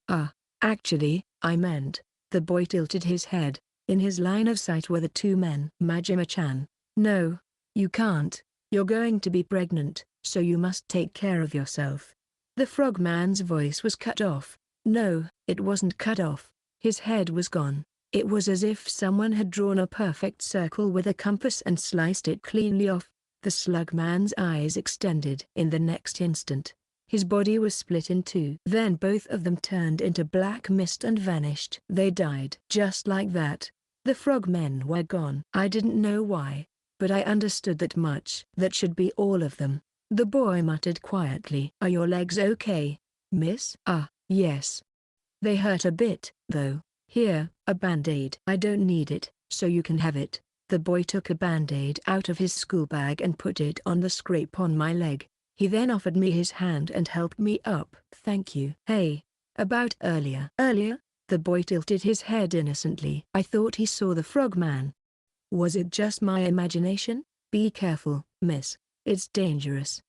Actually, I meant." The boy tilted his head. In his line of sight were the two men. "Majima-chan. No, you can't. You're going to be pregnant, so you must take care of yourself." The frogman's voice was cut off. No, it wasn't cut off. His head was gone. It was as if someone had drawn a perfect circle with a compass and sliced it cleanly off. The slugman's eyes extended. In the next instant, his body was split in two. Then both of them turned into black mist and vanished. They died. Just like that. The frogmen were gone. I didn't know why, but I understood that much. That should be all of them. The boy muttered quietly. "Are your legs okay, miss?" Yes. They hurt a bit, though. Here, a band-aid." "I don't need it, so you can have it." The boy took a band-aid out of his school bag and put it on the scrape on my leg. He then offered me his hand and helped me up. "Thank you." "Hey, about earlier." "Earlier?" The boy tilted his head innocently. "I thought he saw the frogman. Was it just my imagination?" "Be careful, miss. It's dangerous."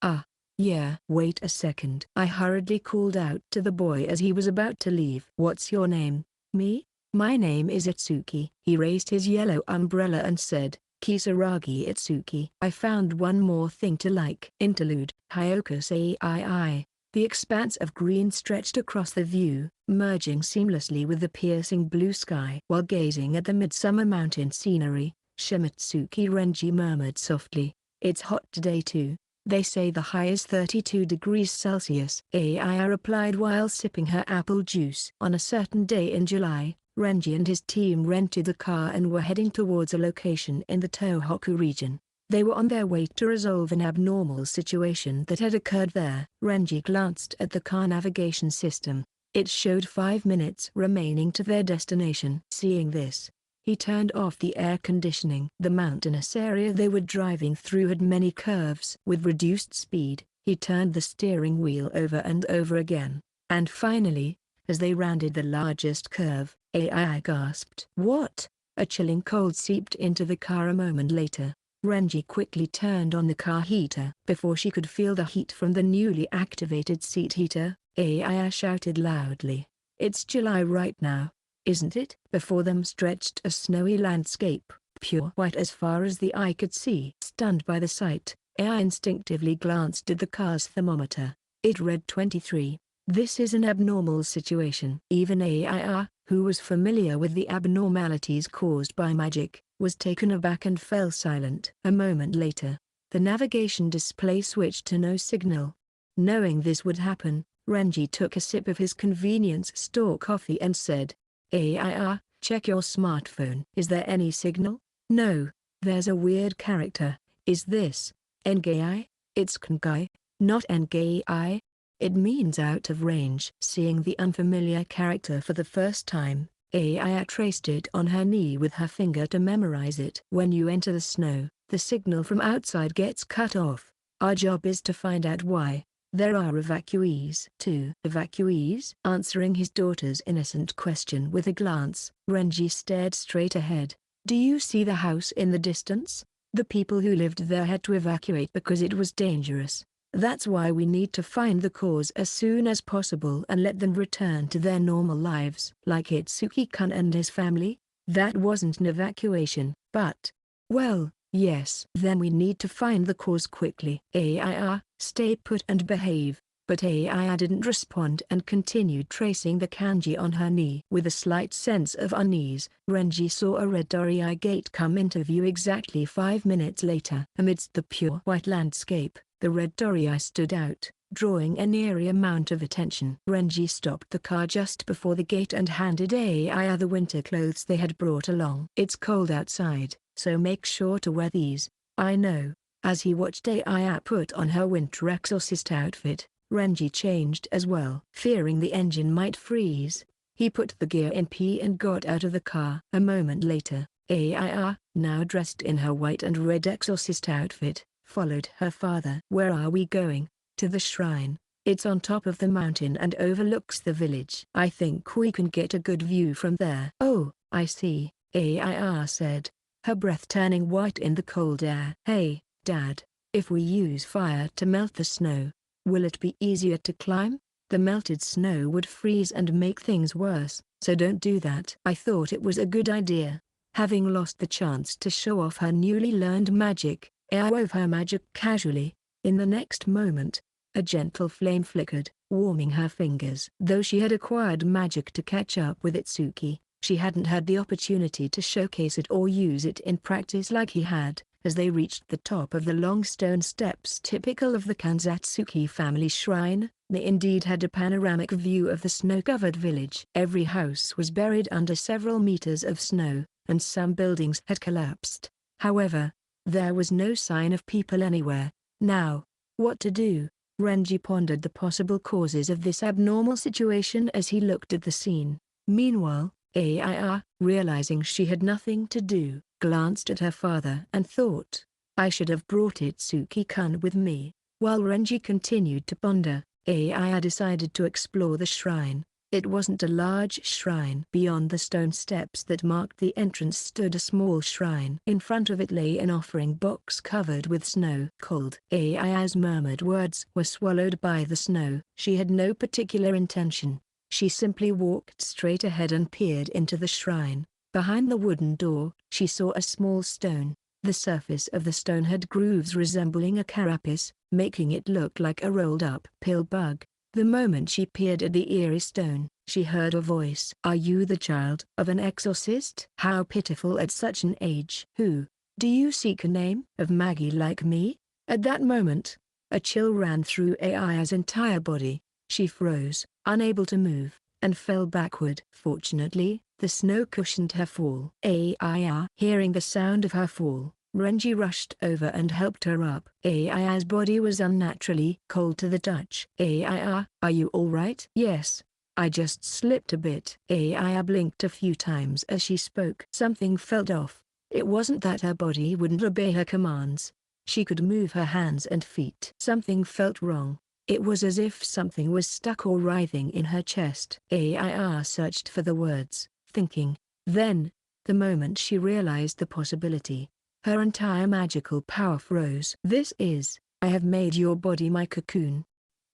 Yeah. Wait a second." I hurriedly called out to the boy as he was about to leave. "What's your name?" "Me? My name is Itsuki." He raised his yellow umbrella and said, "Kisaragi Itsuki." I found one more thing to like. Interlude. Hyoka Sai. The expanse of green stretched across the view, merging seamlessly with the piercing blue sky. While gazing at the midsummer mountain scenery, Shimatsuki Renji murmured softly, "It's hot today too. They say the high is 32 degrees Celsius." I replied while sipping her apple juice. On a certain day in July, Renji and his team rented the car and were heading towards a location in the Tohoku region. They were on their way to resolve an abnormal situation that had occurred there. Renji glanced at the car navigation system. It showed 5 minutes remaining to their destination. Seeing this, he turned off the air conditioning. The mountainous area they were driving through had many curves. With reduced speed, he turned the steering wheel over and over again. And finally, as they rounded the largest curve, I gasped. "What?" A chilling cold seeped into the car a moment later. Renji quickly turned on the car heater. Before she could feel the heat from the newly activated seat heater, I shouted loudly, "It's July right now, isn't it?" Before them stretched a snowy landscape, pure white as far as the eye could see. Stunned by the sight, I instinctively glanced at the car's thermometer. It read 23. This is an abnormal situation. Even AI, who was familiar with the abnormalities caused by magic, was taken aback and fell silent. A moment later, the navigation display switched to no signal. Knowing this would happen, Renji took a sip of his convenience store coffee and said, "AI, check your smartphone." "Is there any signal?" "No, there's a weird character." "Is this Ngai?" "It's Ngai, not Ngai. It means out of range." Seeing the unfamiliar character for the first time, AI traced it on her knee with her finger to memorize it. "When you enter the snow, the signal from outside gets cut off. Our job is to find out why. There are evacuees." "Two evacuees?" Answering his daughter's innocent question with a glance, Renji stared straight ahead. "Do you see the house in the distance? The people who lived there had to evacuate because it was dangerous. That's why we need to find the cause as soon as possible and let them return to their normal lives." "Like Itsuki-kun and his family?" "That wasn't an evacuation, but..." "Well, yes." "Then we need to find the cause quickly." "AI, stay put and behave." But AI didn't respond and continued tracing the kanji on her knee. With a slight sense of unease, Renji saw a red torii gate come into view exactly 5 minutes later. Amidst the pure white landscape, the red torii stood out, drawing an eerie amount of attention. Renji stopped the car just before the gate and handed AI the winter clothes they had brought along. "It's cold outside, so make sure to wear these." "I know." As he watched AI put on her winter exorcist outfit, Renji changed as well. Fearing the engine might freeze, he put the gear in P and got out of the car. A moment later, Aia, now dressed in her white and red exorcist outfit, followed her father. Where are we going? To the shrine. It's on top of the mountain and overlooks the village. I think we can get a good view from there. Oh, I see, Aia said, her breath turning white in the cold air. Hey, Dad, if we use fire to melt the snow, will it be easier to climb? The melted snow would freeze and make things worse, so don't do that. I thought it was a good idea. Having lost the chance to show off her newly learned magic, Aya wove her magic casually. In the next moment, a gentle flame flickered, warming her fingers. Though she had acquired magic to catch up with Itsuki, she hadn't had the opportunity to showcase it or use it in practice like he had. As they reached the top of the long stone steps typical of the Kanzatsuki family shrine, they indeed had a panoramic view of the snow-covered village. Every house was buried under several meters of snow, and some buildings had collapsed. However, there was no sign of people anywhere. Now, what to do? Renji pondered the possible causes of this abnormal situation as he looked at the scene. Meanwhile, Aia, realizing she had nothing to do, glanced at her father and thought, I should have brought Itsuki-kun with me. While Renji continued to ponder, Aia decided to explore the shrine. It wasn't a large shrine. Beyond the stone steps that marked the entrance stood a small shrine. In front of it lay an offering box covered with snow. Cold. Aia's murmured words were swallowed by the snow. She had no particular intention. She simply walked straight ahead and peered into the shrine. Behind the wooden door, she saw a small stone. The surface of the stone had grooves resembling a carapace, making it look like a rolled-up pill bug. The moment she peered at the eerie stone, she heard a voice. Are you the child of an exorcist? How pitiful at such an age. Who? Do you seek a name of Magui like me? At that moment, a chill ran through Aia's entire body. She froze, unable to move, and fell backward. Fortunately, the snow cushioned her fall. Aia. Hearing the sound of her fall, Renji rushed over and helped her up. Aia's body was unnaturally cold to the touch. Aia, are you alright? Yes. I just slipped a bit. Aia blinked a few times as she spoke. Something felt off. It wasn't that her body wouldn't obey her commands. She could move her hands and feet. Something felt wrong. It was as if something was stuck or writhing in her chest. Aia searched for the words, thinking. Then, the moment she realized the possibility, her entire magical power froze. I have made your body my cocoon.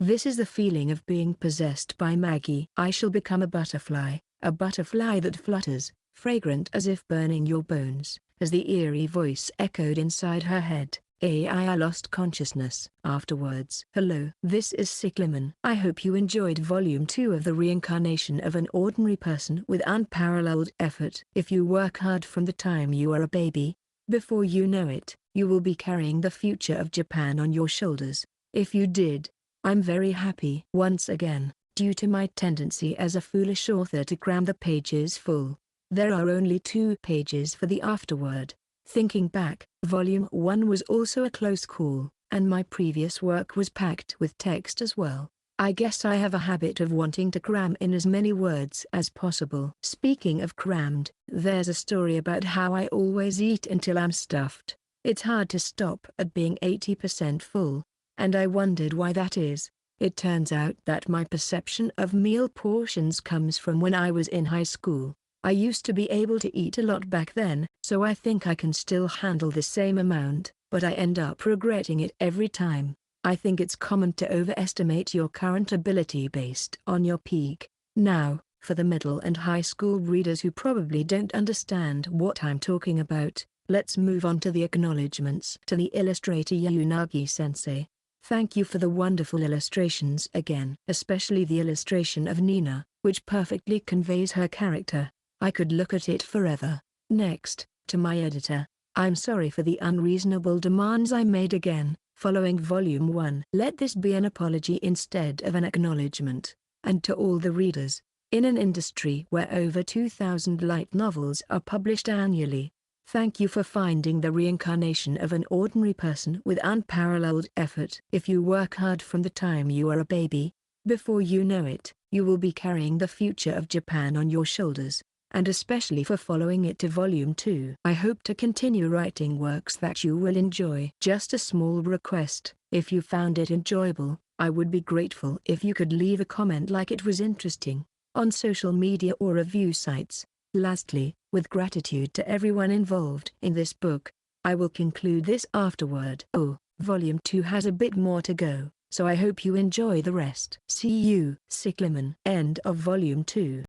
This is the feeling of being possessed by Magui. I shall become a butterfly that flutters, fragrant as if burning your bones. As the eerie voice echoed inside her head, Aia lost consciousness. Afterwards. Hello. This is Cyclamen. I hope you enjoyed Volume 2 of the Reincarnation of an Ordinary Person with Unparalleled Effort. If you work hard from the time you are a baby, before you know it, you will be carrying the future of Japan on your shoulders. If you did, I'm very happy. Once again, due to my tendency as a foolish author to cram the pages full, there are only 2 pages for the afterword. Thinking back, Volume 1 was also a close call, and my previous work was packed with text as well. I guess I have a habit of wanting to cram in as many words as possible. Speaking of crammed, there's a story about how I always eat until I'm stuffed. It's hard to stop at being 80% full, and I wondered why that is. It turns out that my perception of meal portions comes from when I was in high school. I used to be able to eat a lot back then, so I think I can still handle the same amount, but I end up regretting it every time. I think it's common to overestimate your current ability based on your peak. Now, for the middle and high school readers who probably don't understand what I'm talking about, let's move on to the acknowledgements. To the illustrator Yunagi-sensei, thank you for the wonderful illustrations again, especially the illustration of Nina, which perfectly conveys her character. I could look at it forever. Next, to my editor, I'm sorry for the unreasonable demands I made again, following Volume 1. Let this be an apology instead of an acknowledgement. And to all the readers, in an industry where over 2,000 light novels are published annually, Thank you for finding the reincarnation of an ordinary person with unparalleled effort. If you work hard from the time you are a baby, before you know it, you will be carrying the future of Japan on your shoulders, and especially for following it to Volume 2. I hope to continue writing works that you will enjoy. Just a small request: if you found it enjoyable, I would be grateful if you could leave a comment like it was interesting, on social media or review sites. Lastly, with gratitude to everyone involved in this book, I will conclude this afterward. Oh, Volume 2 has a bit more to go, so I hope you enjoy the rest. See you, Cyclamen. End of Volume 2.